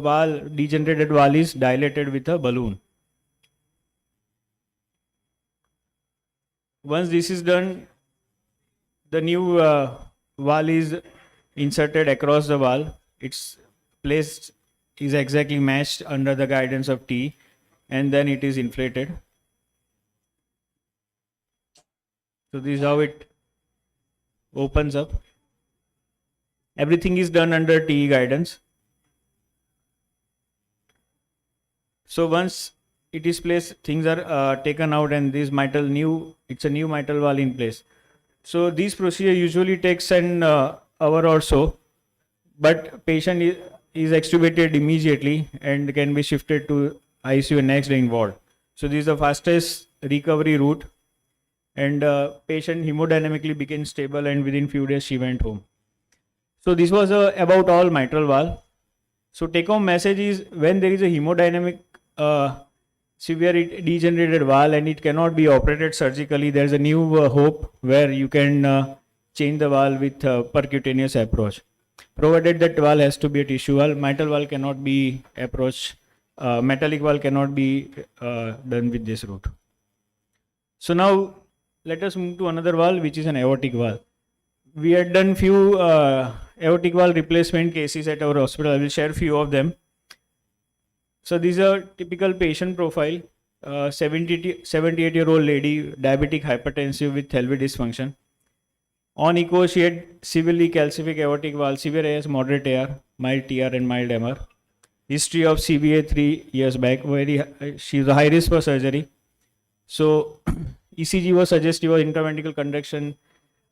R: degenerated wall is dilated with a balloon. Once this is done, the new wall is inserted across the wall. Its place is exactly matched under the guidance of T, and then it is inflated. So this is how it opens up. Everything is done under TE guidance. So once it is placed, things are taken out, and it's a new mitral wall in place. So this procedure usually takes an hour or so, but patient is extubated immediately and can be shifted to ICU next day in ward. So this is the fastest recovery route, and patient hemodynamically became stable, and within few days she went home. So this was about all mitral valve. So take home message is, when there is a hemodynamic severe degenerated valve and it cannot be operated surgically, there is a new hope where you can change the valve with percutaneous approach. Provided that valve has to be a tissue valve, mitral valve cannot be approached, metallic valve cannot be done with this route. So now let us move to another valve, which is an aortic valve. We had done few aortic valve replacement cases at our hospital. I will share few of them. So these are typical patient profile, 78-year-old lady, diabetic hypertensive with LV dysfunction. On echo, she had severely calcific aortic valve, severe AS, moderate AR, mild TR and mild MR. History of CVA 3 years back, she was a high risk for surgery. So ECG was suggestive of intraventricular conduction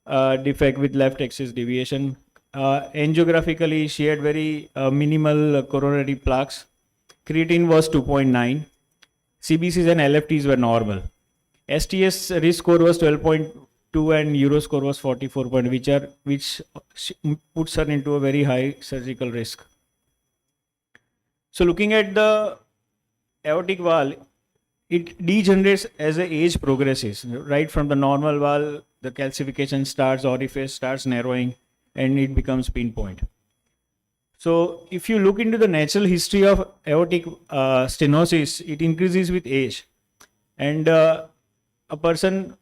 R: defect with left axis deviation. Angiographically, she had very minimal coronary plaques. Creatine was 2.9. CBCs and LFTs were normal. STS risk score was 12.2 and Euro score was 44, which puts her into a very high surgical risk. So looking at the aortic valve, it degenerates as the age progresses. Right from the normal valve, the calcification starts, orifice starts narrowing, and it becomes pinpoint. So if you look into the natural history of aortic stenosis, it increases with age. And a person,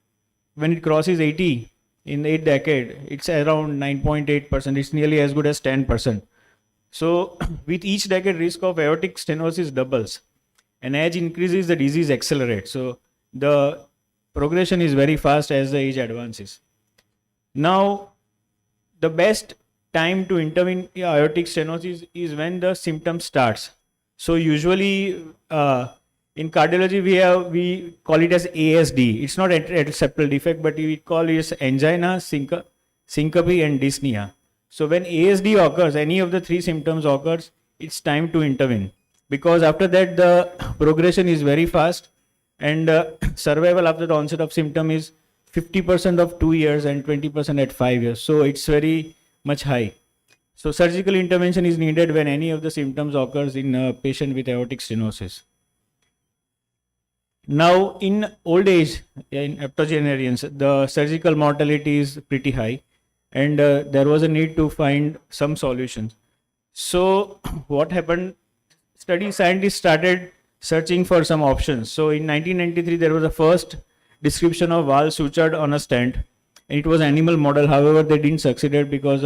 R: when it crosses 80 in the 8th decade, it's around 9.8%. It's nearly as good as 10%. So with each decade, risk of aortic stenosis doubles. And age increases, the disease accelerates. So the progression is very fast as the age advances. Now, the best time to intervene in aortic stenosis is when the symptom starts. So usually in cardiology we call it as ASD. It's not atrial septal defect, but we call it as angina, syncope, and dyspnea. So when ASD occurs, any of the three symptoms occurs, it's time to intervene, because after that the progression is very fast, and survival after the onset of symptom is 50% of 2 years and 20% at 5 years. So it's very much high. So surgical intervention is needed when any of the symptoms occurs in a patient with aortic stenosis. Now in old age, in octogenarians, the surgical mortality is pretty high, and there was a need to find some solutions. So what happened? Scientists started searching for some options. So in 1993, there was a first description of valve sutured on a stent, and it was animal model. However, they didn't succeed because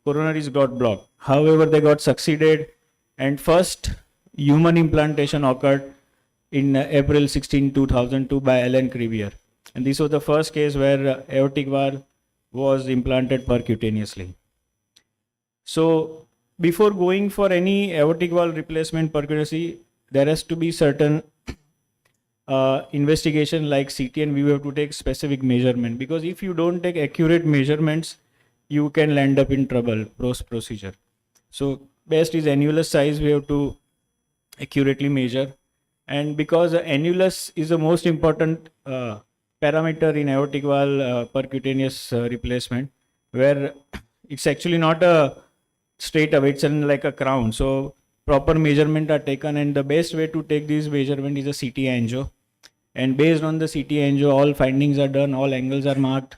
R: coronaries got blocked. However, they got succeeded, and first human implantation occurred in April 16, 2002 by Alan Crevier. And this was the first case where aortic valve was implanted percutaneously. So before going for any aortic valve replacement percutaneously, there has to be certain investigation like CT, and we have to take specific measurement, because if you don't take accurate measurements, you can land up in trouble post procedure. So best is annulus size we have to accurately measure, and because the annulus is the most important parameter in aortic valve percutaneous replacement, where it's actually not a straight away, it's like a crown. So proper measurement are taken, and the best way to take this measurement is a CT angio. And based on the CT angio, all findings are done, all angles are marked,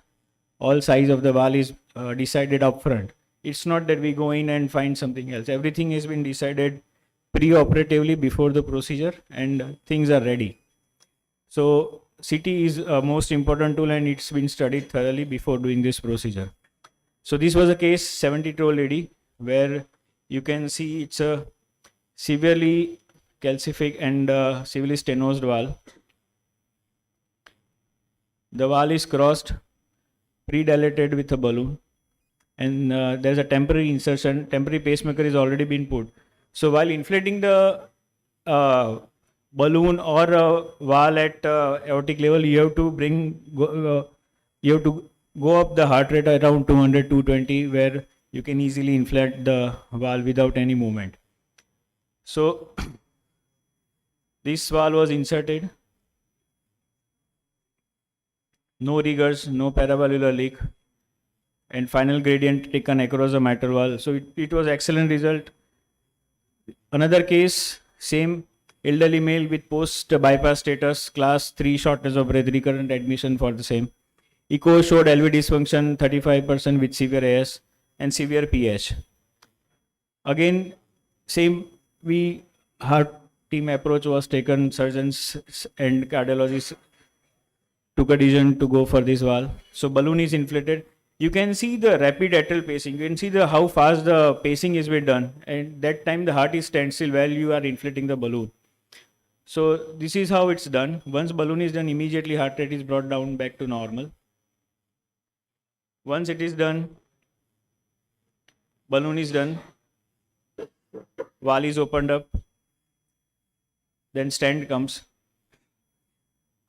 R: all size of the valve is decided upfront. It's not that we go in and find something else. Everything has been decided pre-operatively before the procedure, and things are ready. So CT is a most important tool, and it's been studied thoroughly before doing this procedure. So this was a case, 72-year-old lady, where you can see it's a severely calcific and severely stenosed valve. The valve is crossed, pre-dilated with a balloon, and there's a temporary insertion, temporary pacemaker is already been put. So while inflating the balloon or valve at aortic level, you have to go up the heart rate around 200, 220, where you can easily inflate the valve without any movement. So this valve was inserted. No rigors, no paravalvular leak, and final gradient taken across the mitral valve. So it was excellent result. Another case, same elderly male with post bypass status, class 3 shortness of breath, recurrent admission for the same. Echo showed LV dysfunction 35% with severe AS and severe PH. Again, same heart team approach was taken. Surgeons and cardiologists took a decision to go for this valve. So balloon is inflated. You can see the rapid atrial pacing. You can see how fast the pacing is being done. And that time the heart is standstill while you are inflating the balloon. So this is how it's done. Once balloon is done, immediately heart rate is brought down back to normal. Once it is done, balloon is done, valve is opened up, then stent comes.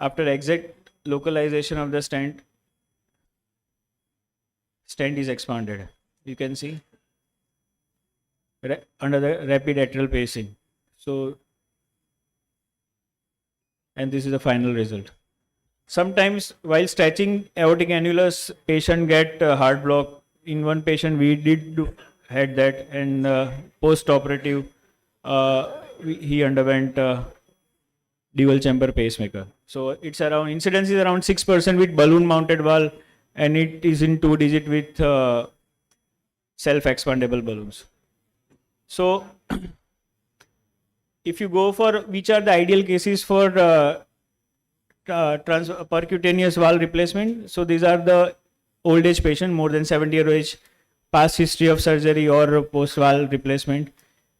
R: After exact localization of the stent is expanded. You can see under the rapid atrial pacing. So, and this is the final result. Sometimes while stretching aortic annulus, patient get heart block. In one patient we had that, and post-operative he underwent dual chamber pacemaker. So it's around, incidence is around 6% with balloon mounted valve, and it is in 2-digit with self-expandable balloons. So if you go for which are the ideal cases for percutaneous valve replacement, so these are the old age patient, more than 70 year age, past history of surgery or post valve replacement,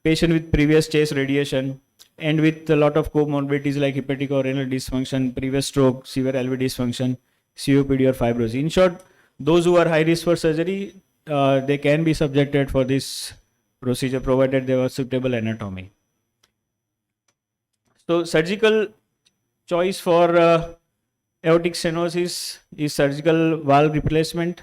R: patient with previous chest radiation, and with a lot of comorbidities like hepatic or renal dysfunction, previous stroke, severe LV dysfunction, COPD or fibrosis. In short, those who are high risk for surgery, they can be subjected for this procedure provided they have suitable anatomy. So surgical choice for aortic stenosis is surgical valve replacement.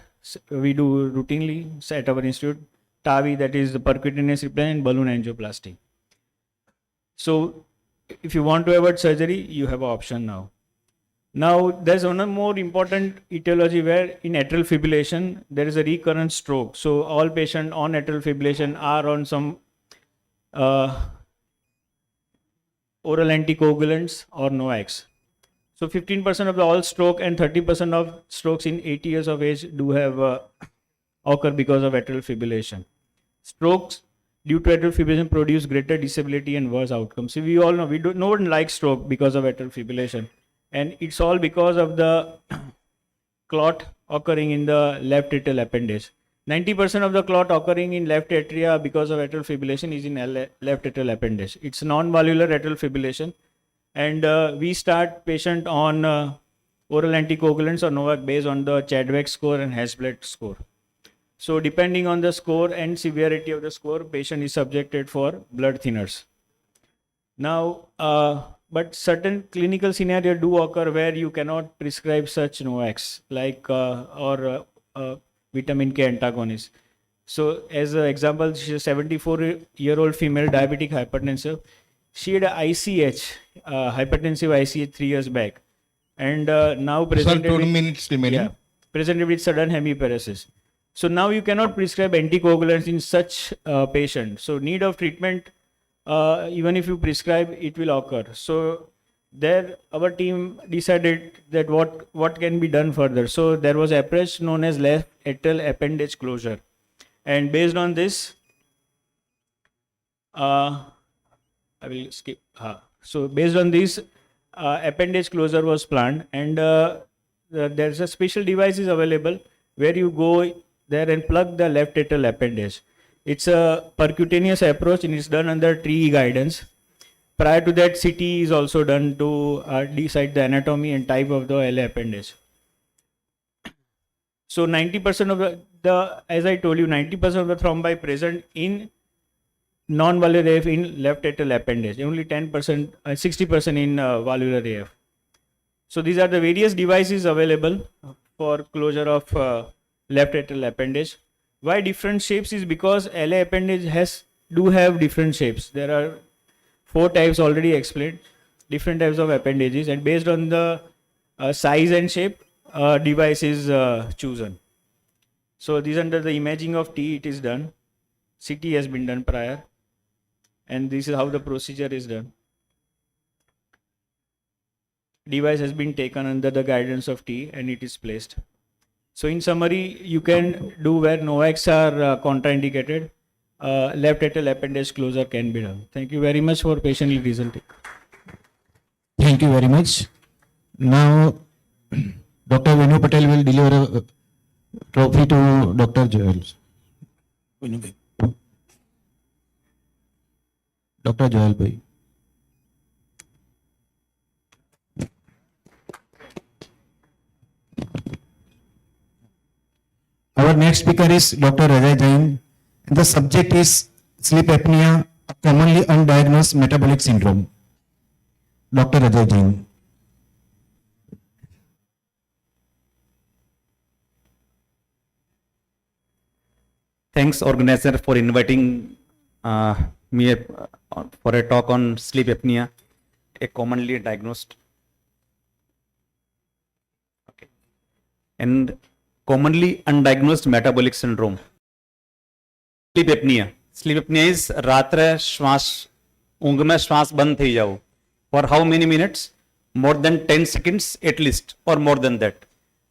R: We do routinely at our institute. TAVI, that is the percutaneous replacement, balloon angioplasty. So if you want to avoid surgery, you have an option now. Now there's one more important etiology where in atrial fibrillation there is a recurrent stroke. So all patients on atrial fibrillation are on some oral anticoagulants or NOACs. So 15% of the all stroke and 30% of strokes in 80 years of age do have occur because of atrial fibrillation. Strokes due to atrial fibrillation produce greater disability and worse outcomes. So we all know no one likes stroke because of atrial fibrillation, and it's all because of the clot occurring in the left atrial appendage. 90% of the clot occurring in left atria because of atrial fibrillation is in left atrial appendage. It's non-valvular atrial fibrillation, and we start patient on oral anticoagulants or NOAC based on the Chadwick score and Hasbled score. So depending on the score and severity of the score, patient is subjected for blood thinners. Now, but certain clinical scenario do occur where you cannot prescribe such NOACs like vitamin K antagonist. So as an example, she's a 74-year-old female diabetic hypertensive. She had a ICH, hypertensive ICH 3 years back, and now presented presented with sudden hemiparesis. So now you cannot prescribe anticoagulants in such patient. So need of treatment, even if you prescribe, it will occur. So There, our team decided that what can be done further. So there was approach known as left atrial appendage closure, and based on this, I will skip. So based on this, appendage closure was planned, and there's a special device is available where you go there and plug the left atrial appendage. It's a percutaneous approach and it's done under TRE guidance. Prior to that, CT is also done to decide the anatomy and type of the LA appendage. So 90% of the, as I told you, 90% of the thrombi present in non-valvular AF in left atrial appendage, only 10%, 60% in valvular AF. So these are the various devices available for closure of left atrial appendage. Why different shapes is because LA appendage do have different shapes. There are 4 types already explained, different types of appendages, and based on the size and shape, device is chosen. So these under the imaging of T, it is done. CT has been done prior, and this is how the procedure is done. Device has been taken under the guidance of T and it is placed. So in summary, you can do where NOACs are contraindicated. Left atrial appendage closure can be done. Thank you very much for patiently listening.
Q: Thank you very much. Now, Dr. Venu Patel will deliver a trophy to Dr. Joel. Dr. Joel bhai. Our next speaker is Dr. Ajay Jain. The subject is sleep apnea, a commonly undiagnosed metabolic syndrome. Dr. Ajay Jain.
S: Thanks, organizer, for inviting me for a talk on sleep apnea, a commonly diagnosed and commonly undiagnosed metabolic syndrome. Sleep apnea. Sleep apnea is रात्र श्वास ऊंघ में श्वास बंद थई जाओ. For how many minutes? More than 10 seconds at least, or more than that.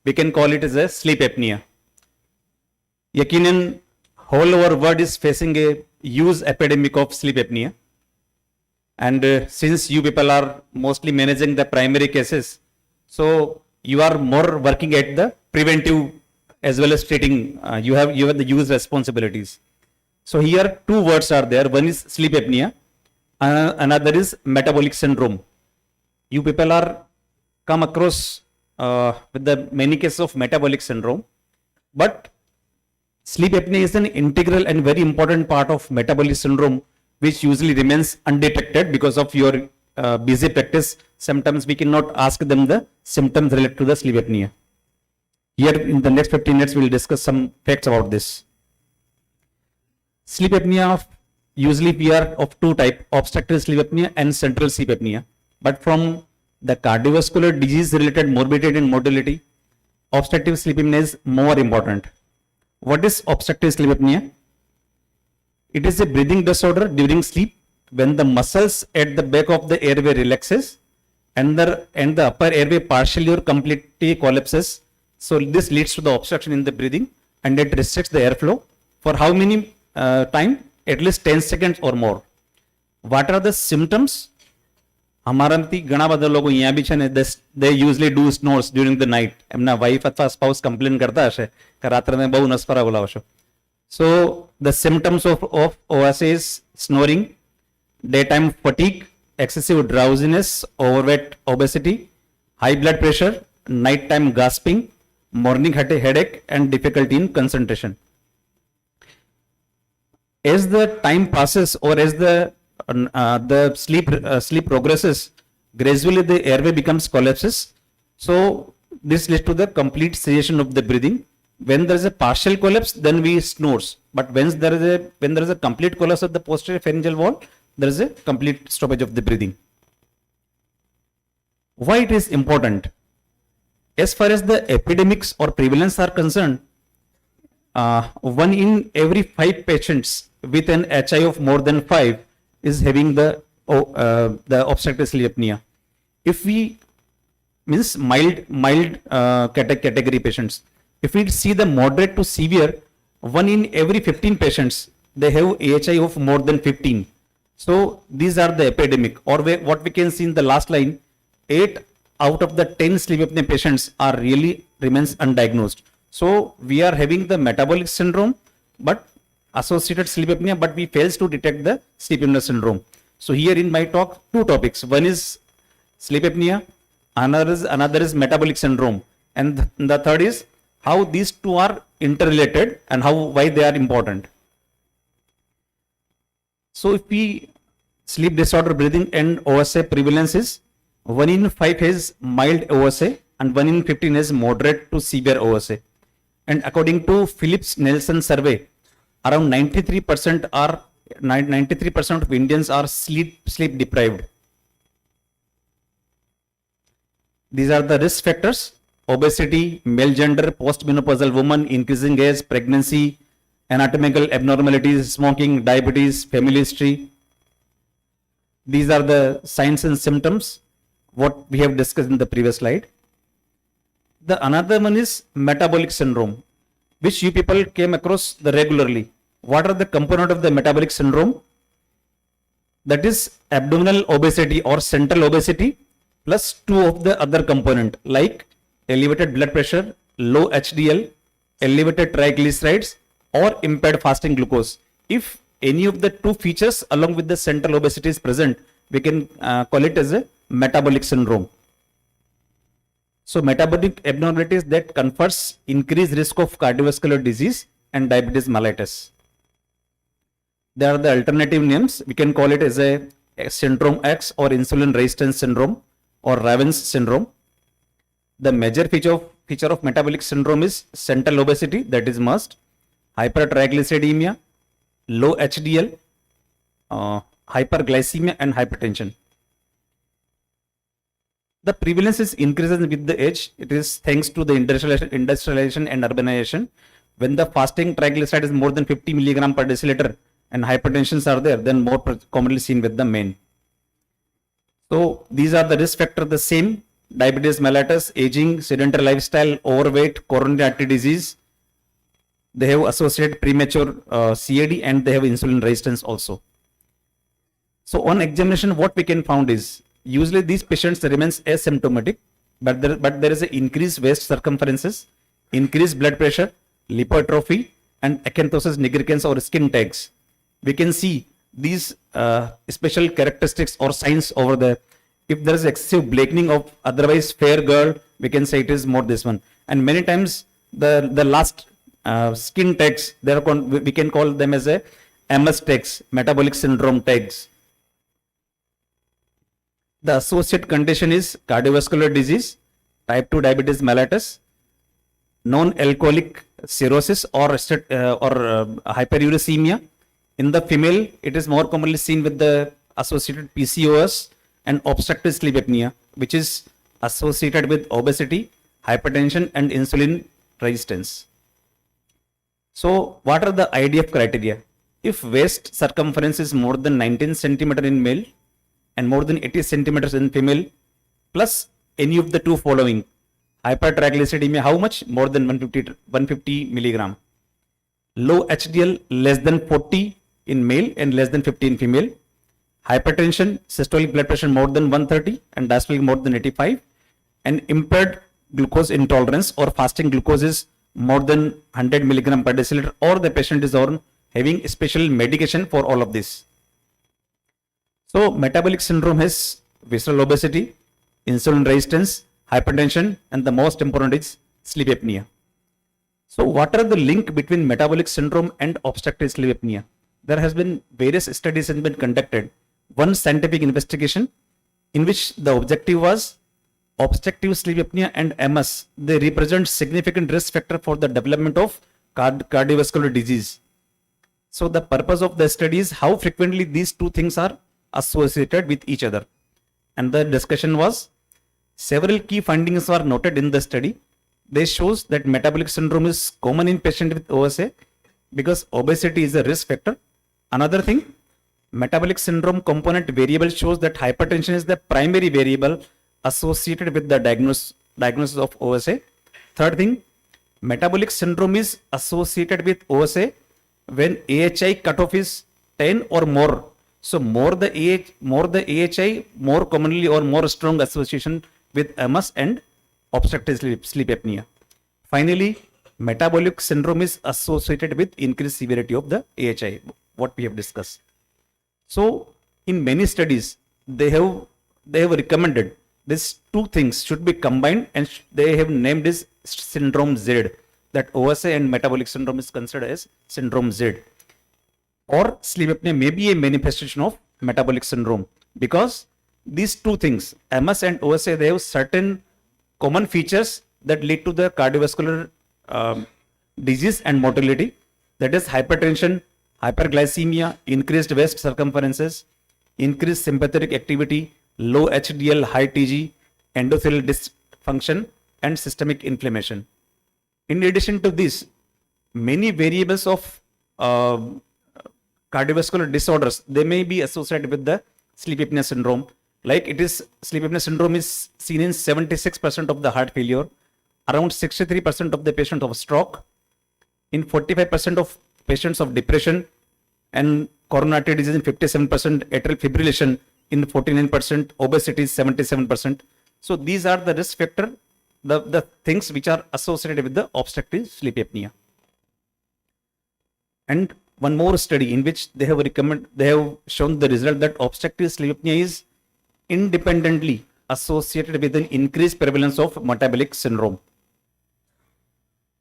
S: We can call it as a sleep apnea. यकीनन whole our world is facing a huge epidemic of sleep apnea. And since you people are mostly managing the primary cases, so you are more working at the preventive as well as treating. You have the huge responsibilities. So here 2 words are there. One is sleep apnea, another is metabolic syndrome. You people are come across with the many cases of metabolic syndrome, but sleep apnea is an integral and very important part of metabolic syndrome, which usually remains undetected because of your busy practice. Sometimes we cannot ask them the symptoms related to the sleep apnea. Here in the next 15 minutes, we will discuss some facts about this. Sleep apnea usually we are of 2 types, obstructive sleep apnea and central sleep apnea. But from the cardiovascular disease related morbidity and mortality, obstructive sleep apnea is more important. What is obstructive sleep apnea? It is a breathing disorder during sleep when the muscles at the back of the airway relaxes and the upper airway partially or completely collapses. So this leads to the obstruction in the breathing and it restricts the airflow. For how many time? At least 10 seconds or more. What are the symptoms? અમારામાંથી ઘણા બધા લોકો અહીંયા બી છે ને they usually do snores during the night. એમના wife અથવા spouse complain કરતા હશે કે રાત્રે મેં બહુ નસફરા બોલાવો છો. So the symptoms of OSA is snoring, daytime fatigue, excessive drowsiness, overweight, obesity, high blood pressure, nighttime gasping, morning headache, and difficulty in concentration. As the time passes or as the sleep progresses, gradually the airway becomes collapses. So this leads to the complete cessation of the breathing. When there is a partial collapse, then we snores. But when there is a complete collapse of the posterior pharyngeal wall, there is a complete stoppage of the breathing. Why it is important? As far as the epidemics or prevalence are concerned, 1 in every 5 patients with an HI of more than 5 is having the obstructive sleep apnea. if we means category patients, if we see the moderate to severe, 1 in every 15 patients, they have AHI of more than 15. So these are the epidemic, or what we can see in the last line, 8 out of the 10 sleep apnea patients are really remains undiagnosed. So we are having the metabolic syndrome, but associated sleep apnea, but we fails to detect the sleep apnea syndrome. So here in my talk, 2 topics. One is sleep apnea, another is metabolic syndrome, and the third is how these two are interrelated and why they are important. So if we sleep disorder breathing and OSA prevalence is 1 in 5 has mild OSA and 1 in 15 has moderate to severe OSA. And according to Phillips Nelson survey, around 93% of Indians are sleep deprived. These are the risk factors: obesity, male gender, postmenopausal woman, increasing age, pregnancy, anatomical abnormalities, smoking, diabetes, family history. These are the signs and symptoms what we have discussed in the previous slide. The another one is metabolic syndrome, which you people came across regularly. What are the component of the metabolic syndrome? That is abdominal obesity or central obesity plus 2 of the other component like elevated blood pressure, low HDL, elevated triglycerides, or impaired fasting glucose. If any of the 2 features along with the central obesity is present, we can call it as a metabolic syndrome. So metabolic abnormalities that confers increased risk of cardiovascular disease and diabetes mellitus. There are the alternative names. We can call it as a syndrome X or insulin resistance syndrome or Raven's syndrome. The major feature of metabolic syndrome is central obesity, that is must, hypertriglyceridemia, low HDL, hyperglycemia and hypertension. The prevalence is increases with the age. It is thanks to the industrialization and urbanization. When the fasting triglyceride is more than 50 milligram per deciliter and hypertensions are there, then more commonly seen with the men. So these are the risk factors the same: diabetes mellitus, aging, sedentary lifestyle, overweight, coronary artery disease. They have associated premature CAD and they have insulin resistance also. So on examination, what we can found is usually these patients remains asymptomatic, but there is an increased waist circumferences, increased blood pressure, lipotrophy, and acanthosis nigricans or skin tags. We can see these special characteristics or signs over there. If there is excessive blackening of otherwise fair girl, we can say it is more this one. And many times the last skin tags, we can call them as a MS tags, metabolic syndrome tags. The associate condition is cardiovascular disease, type 2 diabetes mellitus, non-alcoholic cirrhosis or hyperuricemia. In the female, it is more commonly seen with the associated PCOS and obstructive sleep apnea, which is associated with obesity, hypertension, and insulin resistance. So, what are the IDF criteria? If waist circumference is more than 19 centimeter in male and more than 80 centimeters in female, plus any of the 2 following: hypertriglyceridemia, how much? More than 150 milligram. Low HDL less than 40 in male and less than 50 in female. Hypertension, systolic blood pressure more than 130 and diastolic more than 85. And impaired glucose intolerance or fasting glucose is more than 100 milligram per deciliter, or the patient is on having special medication for all of this. So metabolic syndrome has visceral obesity, insulin resistance, hypertension, and the most important is sleep apnea. So what are the link between metabolic syndrome and obstructive sleep apnea? There has been various studies have been conducted. One scientific investigation in which the objective was obstructive sleep apnea and MS. They represent significant risk factor for the development of cardiovascular disease. So the purpose of the study is how frequently these 2 things are associated with each other. And the discussion was, several key findings were noted in the study. They shows that metabolic syndrome is common in patients with OSA because obesity is a risk factor. Another thing, metabolic syndrome component variable shows that hypertension is the primary variable associated with the diagnosis of OSA. Third thing, metabolic syndrome is associated with OSA when AHI cutoff is 10 or more. So more the AHI, more commonly or more strong association with MS and obstructive sleep apnea. Finally, metabolic syndrome is associated with increased severity of the AHI, what we have discussed. So in many studies, they have recommended these two things should be combined, and they have named this syndrome Z. That OSA and metabolic syndrome is considered as syndrome Z. Or sleep apnea may be a manifestation of metabolic syndrome, because these two things, MS and OSA, they have certain common features that lead to the cardiovascular disease and mortality. That is hypertension, hyperglycemia, increased waist circumferences, increased sympathetic activity, low HDL, high TG, endothelial dysfunction, and systemic inflammation. In addition to this, many variables of cardiovascular disorders, they may be associated with the sleep apnea syndrome. Like sleep apnea syndrome is seen in 76% of the heart failure, around 63% of the patient of stroke, in 45% of patients of depression, and coronary artery disease in 57%, atrial fibrillation in 49%, obesity is 77%. So these are the risk factor, the things which are associated with the obstructive sleep apnea. And one more study in which they have shown the result that obstructive sleep apnea is independently associated with an increased prevalence of metabolic syndrome.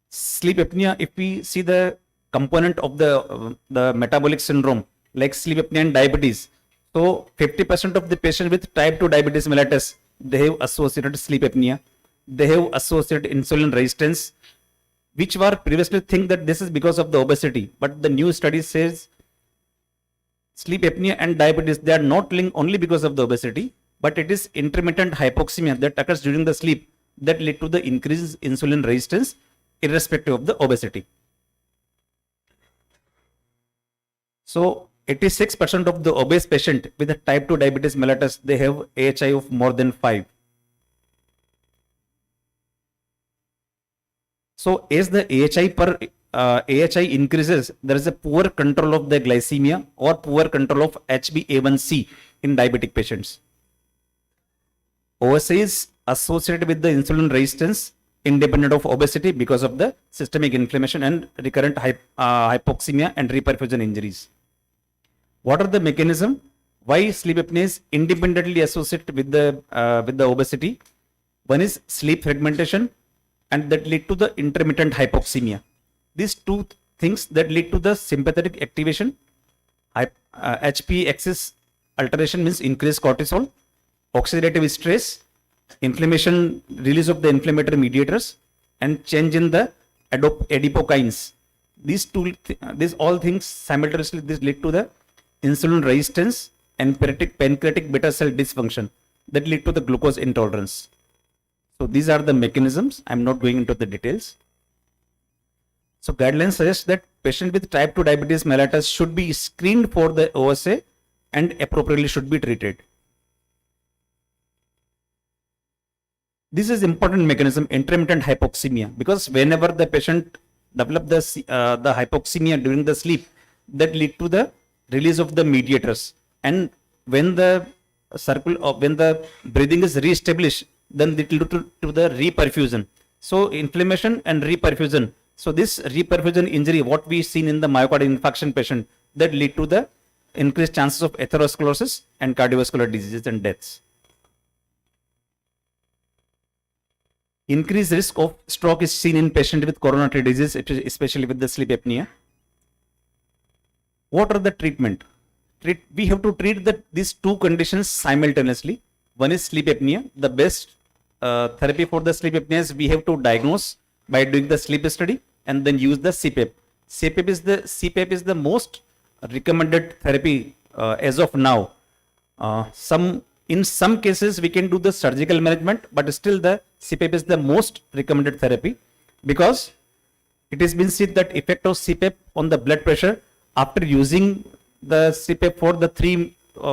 S: Sleep apnea, if we see the component of the metabolic syndrome, like sleep apnea and diabetes, so 50% of the patients with type 2 diabetes mellitus, they have associated sleep apnea. They have associated insulin resistance, which were previously think that this is because of the obesity. But the new study says sleep apnea and diabetes, they are not linked only because of the obesity, but it is intermittent hypoxemia that occurs during the sleep that lead to the increased insulin resistance irrespective of the obesity. So 86% of the obese patient with a type 2 diabetes mellitus, they have AHI of more than 5. So as the AHI increases, there is a poor control of the glycemia or poor control of HbA1c in diabetic patients. OSA is associated with the insulin resistance independent of obesity because of the systemic inflammation and recurrent hypoxemia and reperfusion injuries. What are the mechanism? Why sleep apnea is independently associated with the obesity? One is sleep fragmentation, and that lead to the intermittent hypoxemia. These two things that lead to the sympathetic activation, HP axis alteration means increased cortisol, oxidative stress, inflammation, release of the inflammatory mediators, and change in the adipokines. These all things simultaneously lead to the insulin resistance and pancreatic beta cell dysfunction that lead to the glucose intolerance. So these are the mechanisms. I'm not going into the details. So guidelines suggest that patient with type 2 diabetes mellitus should be screened for the OSA and appropriately should be treated. This is important mechanism, intermittent hypoxemia, because whenever the patient develop the hypoxemia during the sleep, that lead to the release of the mediators, and when the breathing is re-established, then it lead to the reperfusion. So inflammation and reperfusion. So this reperfusion injury, what we seen in the myocardial infarction patient, that lead to the increased chances of atherosclerosis and cardiovascular diseases and deaths. Increased risk of stroke is seen in patient with coronary artery disease, especially with the sleep apnea. What are the treatment? We have to treat these two conditions simultaneously. One is sleep apnea. The best therapy for the sleep apnea is we have to diagnose by doing the sleep study and then use the CPAP. CPAP is the most recommended therapy as of now. In some cases we can do the surgical management, but still the CPAP is the most recommended therapy, because it has been seen that effect of CPAP on the blood pressure after using the CPAP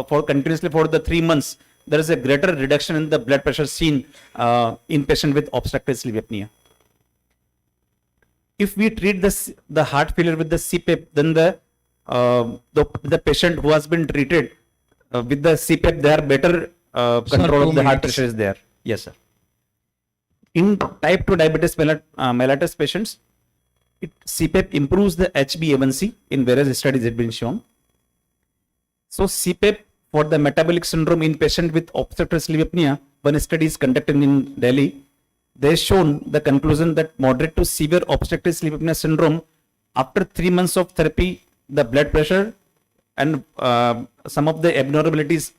S: for continuously for the 3 months, there is a greater reduction in the blood pressure seen in patient with obstructive sleep apnea. If we treat the heart failure with the CPAP, then the patient who has been treated with the CPAP, they are better control of the heart pressure is there. Yes, sir. In type 2 diabetes mellitus patients, CPAP improves the HbA1c in various studies have been shown. So CPAP for the metabolic syndrome in patient with obstructive sleep apnea, one study is conducted in Delhi. They shown the conclusion that moderate to severe obstructive sleep apnea syndrome, after 3 months of therapy, the blood pressure and some of the abnormalities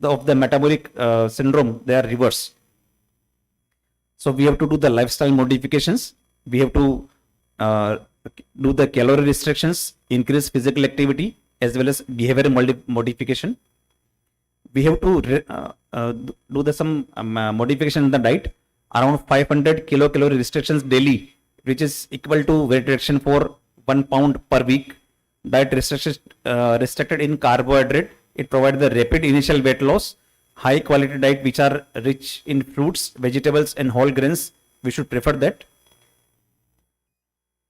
S: of the metabolic syndrome, they are reversed. So we have to do the lifestyle modifications. We have to do the calorie restrictions, increase physical activity, as well as behavioral modification. We have to do some modification in the diet, around 500 kilocalorie restrictions daily, which is equal to weight reduction for 1 pound per week. Diet restricted in carbohydrate. It provides the rapid initial weight loss. High quality diet which are rich in fruits, vegetables and whole grains. We should prefer that.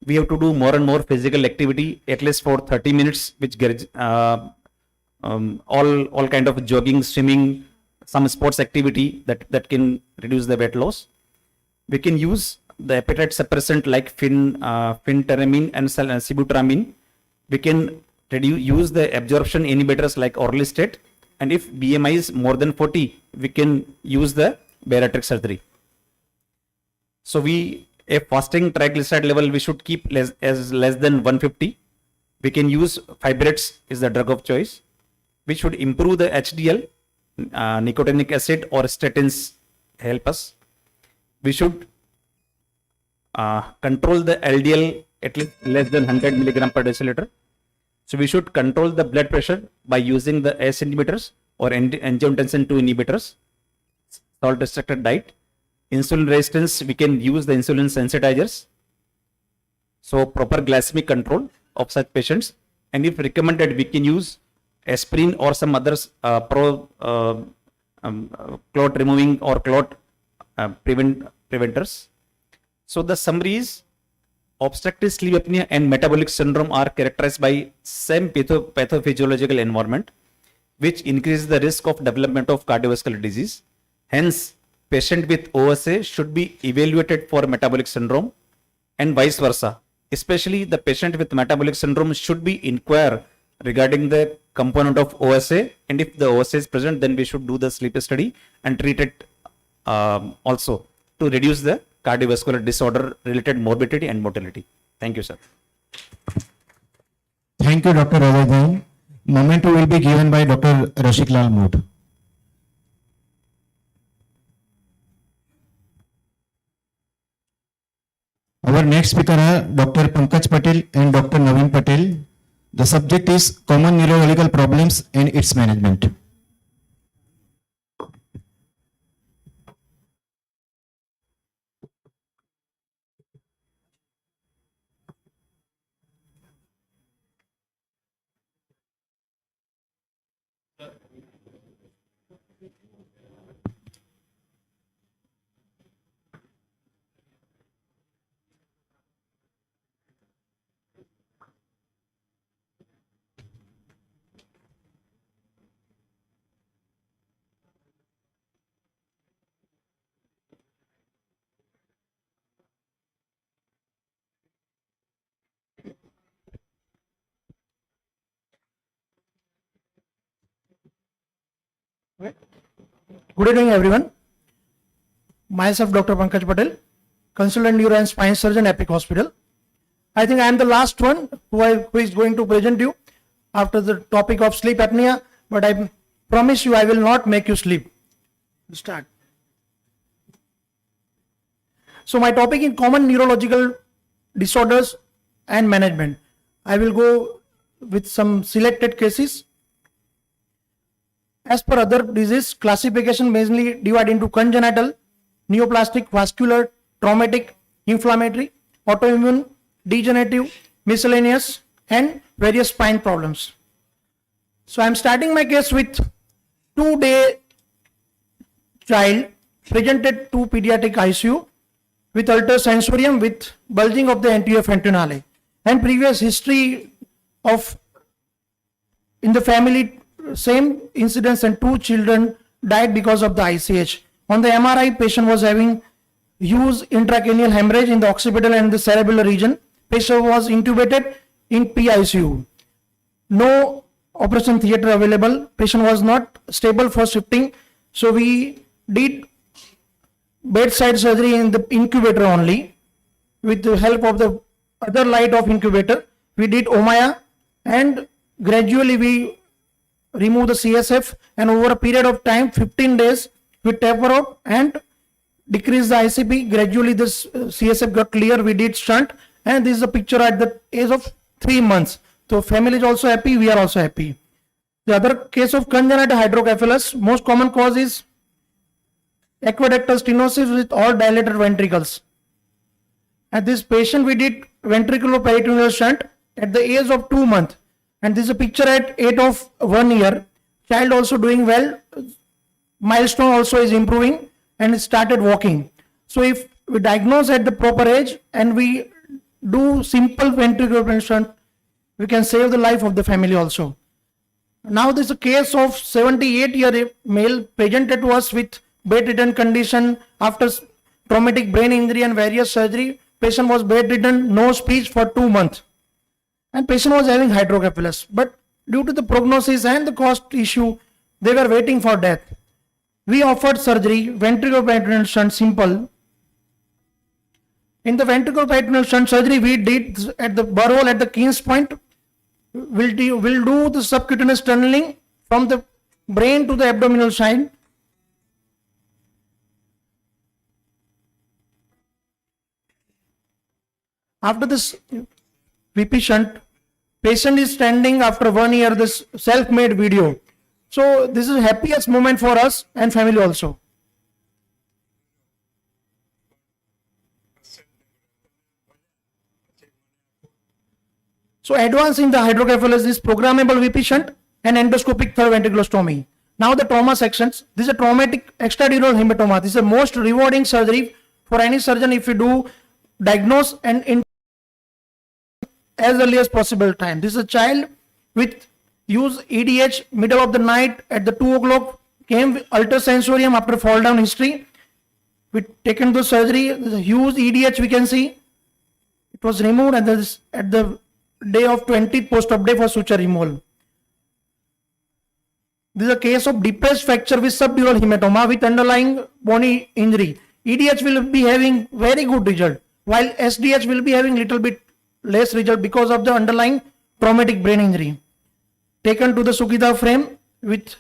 S: We have to do more and more physical activity, at least for 30 minutes, which all kind of jogging, swimming, some sports activity that can reduce the weight loss. We can use the appetite suppressant like phentermine and sibutramine. We can use the absorption inhibitors like orlistat, and if BMI is more than 40, we can use the bariatric surgery. So a fasting triglyceride level we should keep less than 150. We can use fibrates is the drug of choice, which should improve the HDL, nicotinic acid or statins help us. We should control the LDL at least less than 100 milligram per deciliter. So we should control the blood pressure by using the ACE inhibitors or angiotensin 2 inhibitors, salt restricted diet. Insulin resistance, we can use the insulin sensitizers. So proper glycemic control of such patients, and if recommended, we can use aspirin or some others clot removing or clot preventers. So the summary is, obstructive sleep apnea and metabolic syndrome are characterized by same pathophysiological environment, which increases the risk of development of cardiovascular disease. Hence, patient with OSA should be evaluated for metabolic syndrome and vice versa. Especially the patient with metabolic syndrome should be inquire regarding the component of OSA, and if the OSA is present, then we should do the sleep study and treat it also to reduce the cardiovascular disorder related morbidity and mortality. Thank you, sir.
Q: Thank you, Dr. Rajadhan. Moment will be given by Dr. Rashik Lal Mood. Our next speaker are Dr. Pankaj Patel and Dr. Naveen Patel. The subject is common neurological problems and its management.
P: Good evening, everyone. Myself, Dr. Pankaj Patel, consultant neuro and spine surgeon, Epic Hospital. I think I am the last one who is going to present you after the topic of sleep apnea, but I promise you I will not make you sleep. Start. So my topic in common neurological disorders and management. I will go with some selected cases. As per other disease classification, mainly divide into congenital, neoplastic, vascular, traumatic, inflammatory, autoimmune, degenerative, miscellaneous, and various spine problems. So I am starting my case with 2-day child presented to pediatric ICU with ultrasensorium with bulging of the anterior frontinale and previous history of in the family, same incidents, and 2 children died because of the ICH. On the MRI, patient was having huge intracranial hemorrhage in the occipital and the cerebellar region. Patient was intubated in PICU. No operation theater available. Patient was not stable for shifting. So we did bedside surgery in the incubator only. With the help of the other light of incubator, we did Omaya, and gradually we remove the CSF, and over a period of time, 15 days, we taper out and decrease the ICP. Gradually this CSF got clear. We did shunt, and this is a picture at the age of 3 months. So family is also happy, we are also happy. The other case of congenital hydrocephalus, most common cause is aqueductal stenosis with all dilated ventricles. At this patient, we did ventriculoperitoneal shunt at the age of 2 months. And this is a picture at 8 of 1 year. Child also doing well. Milestone also is improving and started walking. So if we diagnose at the proper age and we do simple ventricular shunt, we can save the life of the family also. Now this is a case of 78-year male presented to us with bedridden condition after traumatic brain injury and various surgery. Patient was bedridden, no speech for 2 months. And patient was having hydrocephalus. But due to the prognosis and the cost issue, they were waiting for death. We offered surgery, ventriculoperitoneal shunt, simple. In the ventriculoperitoneal shunt surgery, we did at the burr hole at the Keynes point. We'll do the subcutaneous tunneling from the brain to the abdominal side. After this VP shunt, patient is standing after 1 year, this self-made video. So this is happiest moment for us and family also. So advancing the hydrocephalus is programmable VP shunt and endoscopic third ventriculostomy. Now the trauma sections. This is a traumatic extradural hematoma. This is the most rewarding surgery for any surgeon if you do diagnose and in as early as possible time. This is a child with use EDH middle of the night at the 2 o'clock, came with ultrasensorium after fall down history. We taken the surgery, the huge EDH we can see. It was removed and this at the day of 20th post-op day for suture removal. This is a case of depressed fracture with subdural hematoma with underlying bony injury. EDH will be having very good result, while SDH will be having little bit less result because of the underlying traumatic brain injury. Taken to the Sukita frame with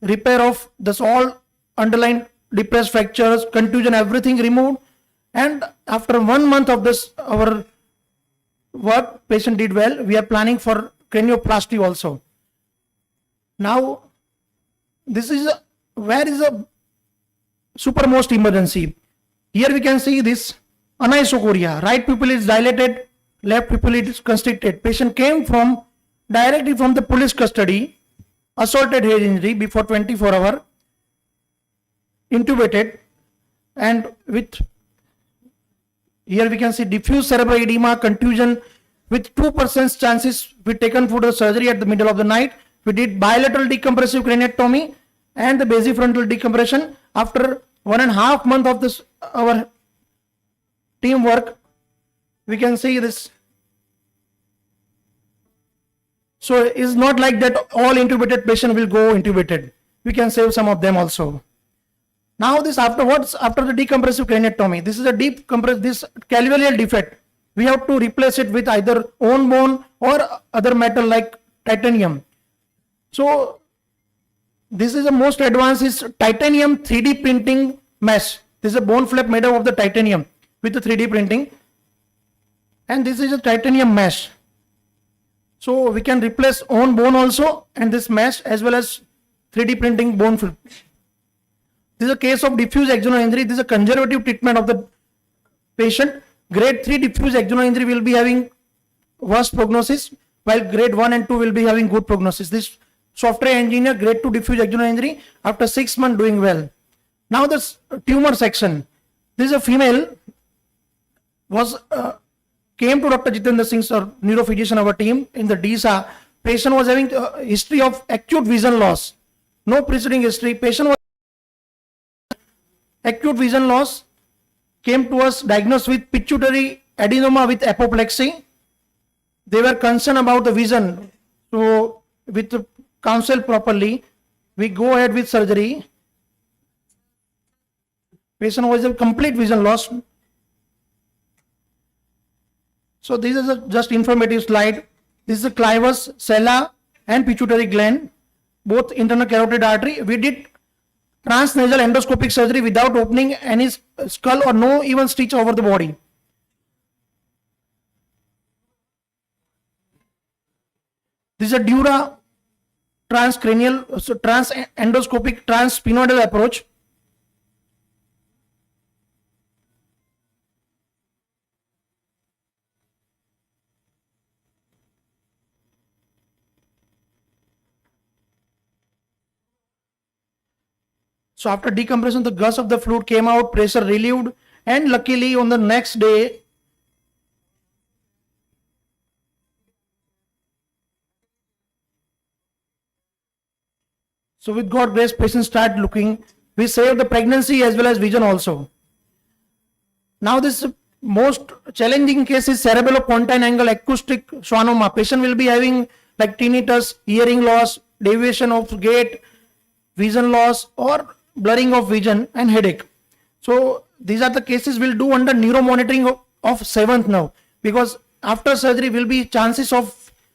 P: repair of this all underlying depressed fractures, contusion, everything removed. And after 1 month of this, our work, patient did well. We are planning for cranioplasty also. Now, this is where is a supermost emergency. Here we can see this anisocoria. Right pupil is dilated, left pupil is constricted. Patient came from directly from the police custody, assaulted head injury before 24 hours, intubated, and with here we can see diffuse cerebral edema, contusion with 2% chances. We taken for the surgery at the middle of the night. We did bilateral decompressive craniotomy and the basifrontal decompression. After 1.5 months of this our teamwork, we can see this. So it's not like that all intubated patient will go intubated. We can save some of them also. Now this afterwards, after the decompressive craniotomy, this is a deep compress, this calvarial defect. We have to replace it with either own bone or other metal like titanium. So this is the most advanced is titanium 3D printing mesh. This is a bone flap made up of the titanium with the 3D printing. And this is a titanium mesh. So we can replace own bone also and this mesh as well as 3D printing bone flap. This is a case of diffuse axonal injury. This is a conservative treatment of the patient. Grade 3 diffuse axonal injury will be having worse prognosis, while grade 1 and 2 will be having good prognosis. This software engineer grade 2 diffuse axonal injury after 6 months doing well. Now this tumor section. This is a female was came to Dr. Jitendra Singh, sir, neurophysician of our team in the DISA. Patient was having a history of acute vision loss. No preceding history. Patient was acute vision loss. Came to us diagnosed with pituitary adenoma with apoplexy. They were concerned about the vision. So with the counsel properly, we go ahead with surgery. Patient was a complete vision loss. So this is a just informative slide. This is the clivus, sella and pituitary gland, both internal carotid artery. We did transnasal endoscopic surgery without opening any skull or no even stitch over the body. This is a dura transcranial, so trans endoscopic transsphenoidal approach. So after decompression, the gus of the fluid came out, pressure relieved, and luckily on the next day, so with God grace, patient start looking. We saved the pregnancy as well as vision also. Now this most challenging case is cerebellopontine angle acoustic schwannoma. Patient will be having like tinnitus, hearing loss, deviation of gait, vision loss, or blurring of vision and headache. So these are the cases we'll do under neuromonitoring of seventh nerve, because after surgery will be chances of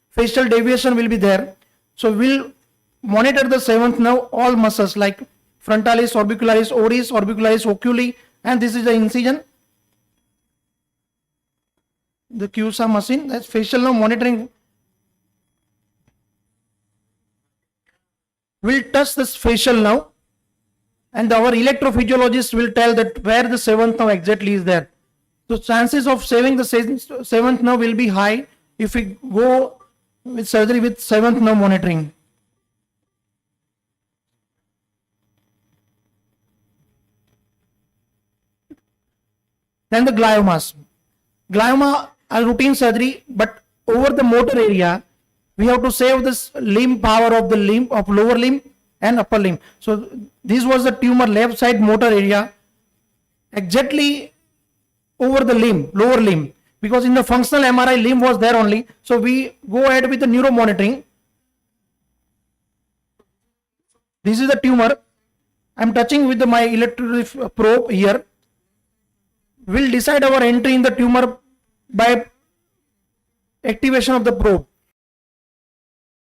P: facial deviation will be there. So we'll monitor the seventh nerve, all muscles like frontalis, orbicularis, oris, orbicularis, oculi, and this is the incision. The CUSA machine, that's facial nerve monitoring. We'll touch this facial nerve, and our electrophysiologist will tell that where the seventh nerve exactly is there. So chances of saving the seventh nerve will be high if we go with surgery with seventh nerve monitoring. Then the gliomas. Glioma are routine surgery, but over the motor area, we have to save this limb power of the limb of lower limb and upper limb. So this was the tumor left side motor area, exactly over the limb, lower limb, because in the functional MRI limb was there only. So we go ahead with the neuromonitoring. This is the tumor. I'm touching with my electric probe here. We'll decide our entry in the tumor by activation of the probe.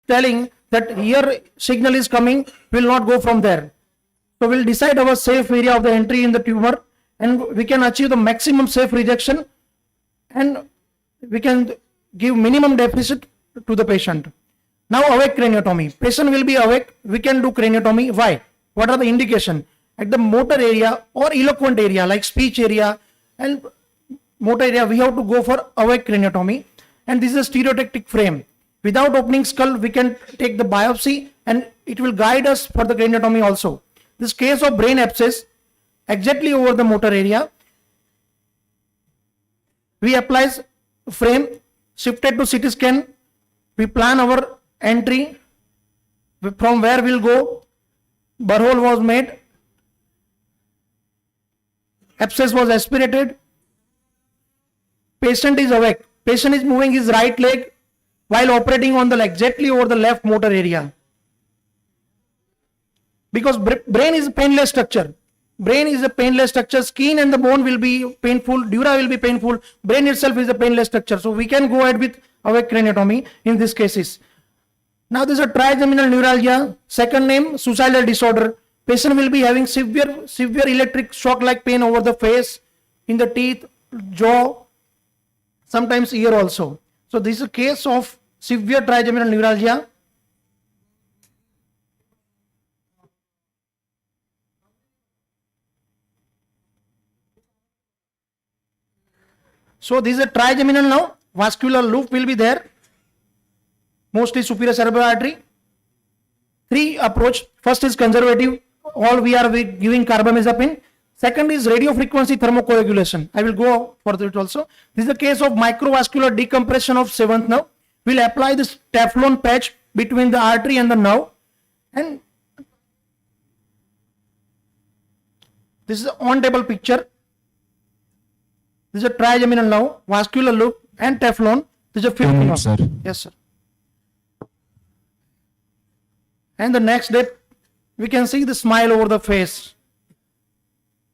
P: Telling that here signal is coming, will not go from there. So we'll decide our safe area of the entry in the tumor, and we can achieve the maximum safe rejection, and we can give minimum deficit to the patient. Now awake craniotomy. Patient will be awake. We can do craniotomy. Why? What are the indication? At the motor area or eloquent area like speech area and motor area, we have to go for awake craniotomy. And this is a stereotactic frame. Without opening skull, we can take the biopsy and it will guide us for the craniotomy also. This case of brain abscess exactly over the motor area, we apply frame, shifted to CT scan, we plan our entry, from where we'll go, burr was made, abscess was aspirated, patient is awake, patient is moving his right leg while operating on the leg, exactly over the left motor area. Because brain is a painless structure. Brain is a painless structure. Skin and the bone will be painful. Dura will be painful. Brain itself is a painless structure. So we can go ahead with awake craniotomy in these cases. Now this is a trigeminal neuralgia. Second name, suicidal disorder. Patient will be having severe electric shock like pain over the face, in the teeth, jaw, sometimes ear also. So this is a case of severe trigeminal neuralgia. So this is a trigeminal now. Vascular loop will be there. Mostly superior cerebral artery. Three approach. First is conservative all we are giving carbamazepine. Second is radio frequency thermocoagulation. I will go for that also. This is the case of microvascular decompression of seventh nerve. We'll apply this Teflon patch between the artery and the nerve, and this is an on-table picture. This is a trigeminal nerve, vascular loop, and Teflon. This is a fifth nerve.
Q: Sir.
P: Yes, sir. And the next step, we can see the smile over the face.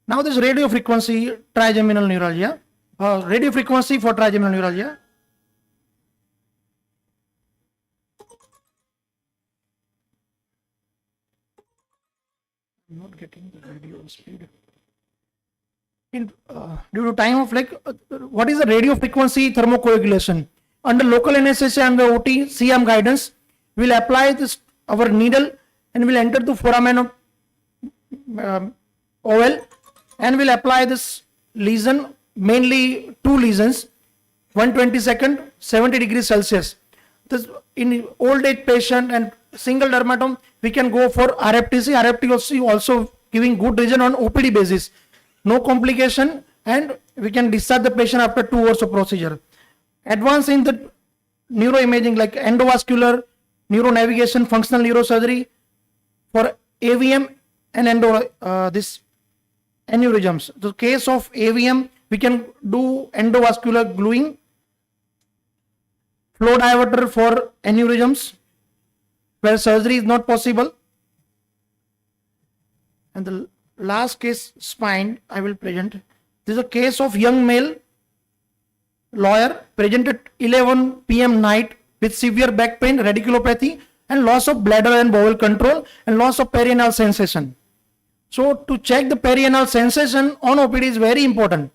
P: Now this radio frequency trigeminal neuralgia, radio frequency for trigeminal neuralgia. I'm not getting the radio speed. Due to time of what is the radio frequency thermocoagulation? Under local anesthesia and the OT CM guidance, we'll apply this our needle and we'll enter the foramen of oval, and we'll apply this lesion, mainly two lesions, 122nd, 70 degrees Celsius. This in old age patient and single dermatome, we can go for RFTC. RFTC also giving good region on OPD basis. No complication, and we can discharge the patient after 2 hours of procedure. Advance in the neuroimaging like endovascular, neuronavigation, functional neurosurgery for AVM and this aneurysms. The case of AVM, we can do endovascular gluing, flow diverter for aneurysms where surgery is not possible. And the last case, spine, I will present. This is a case of young male lawyer presented 11 p.m. night with severe back pain, radiculopathy, and loss of bladder and bowel control and loss of perianal sensation. So to check the perianal sensation on OPD is very important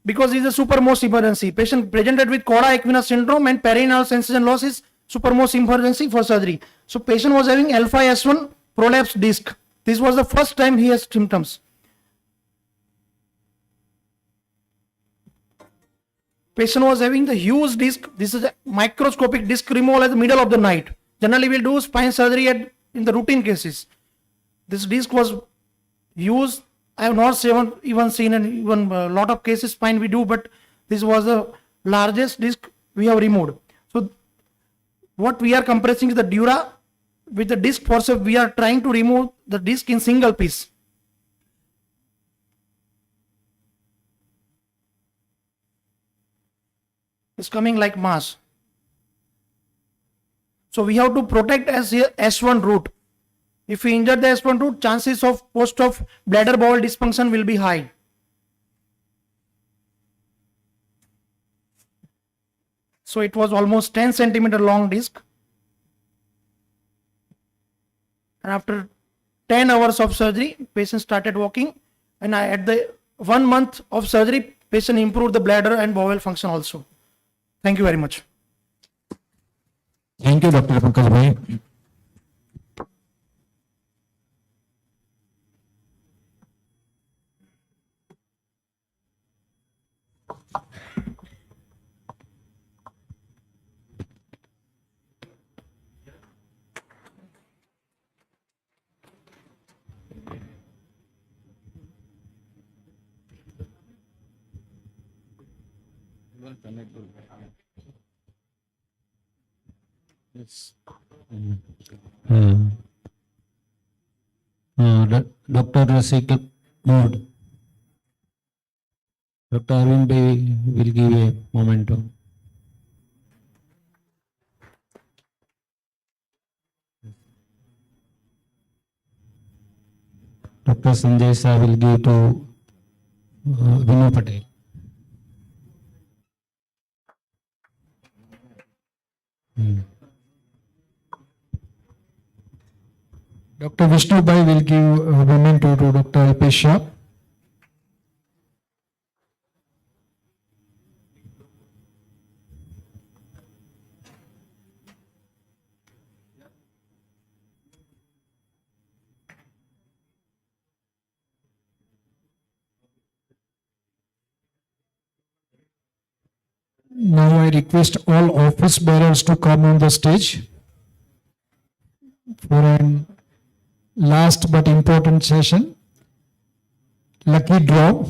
P: because it's a supermost emergency. Patient presented with cauda equina syndrome and perianal sensation loss is supermost emergency for surgery. So patient was having alpha S1 prolapse disc. This was the first time he has symptoms. Patient was having the huge disc. This is a microscopic disc removal at the middle of the night. Generally, we'll do spine surgery in the routine cases. This disc was used. I have not even seen in even a lot of cases spine we do, but this was the largest disc we have removed. So what we are compressing is the dura with the disc forceps. We are trying to remove the disc in single piece. It's coming like mass. So we have to protect S1 root. If we injure the S1 root, chances of post-op bladder bowel dysfunction will be high. So it was almost 10 centimeter long disc. And after 10 hours of surgery, patient started walking. And at the 1 month of surgery, patient improved the bladder and bowel function also. Thank you very much.
Q: Thank you, Dr. Pankaj Bhai.
A: Yes. Dr. Rasik Mood. Dr. Arvind Bhai will give a momentum. Dr. Sanjay Shah will give to Vinu Patel.
B: Dr. Vishnu Bhai will give memento to Dr. Alpesh Shah. Now I request all office bearers to come on the stage for an last but important session, lucky draw.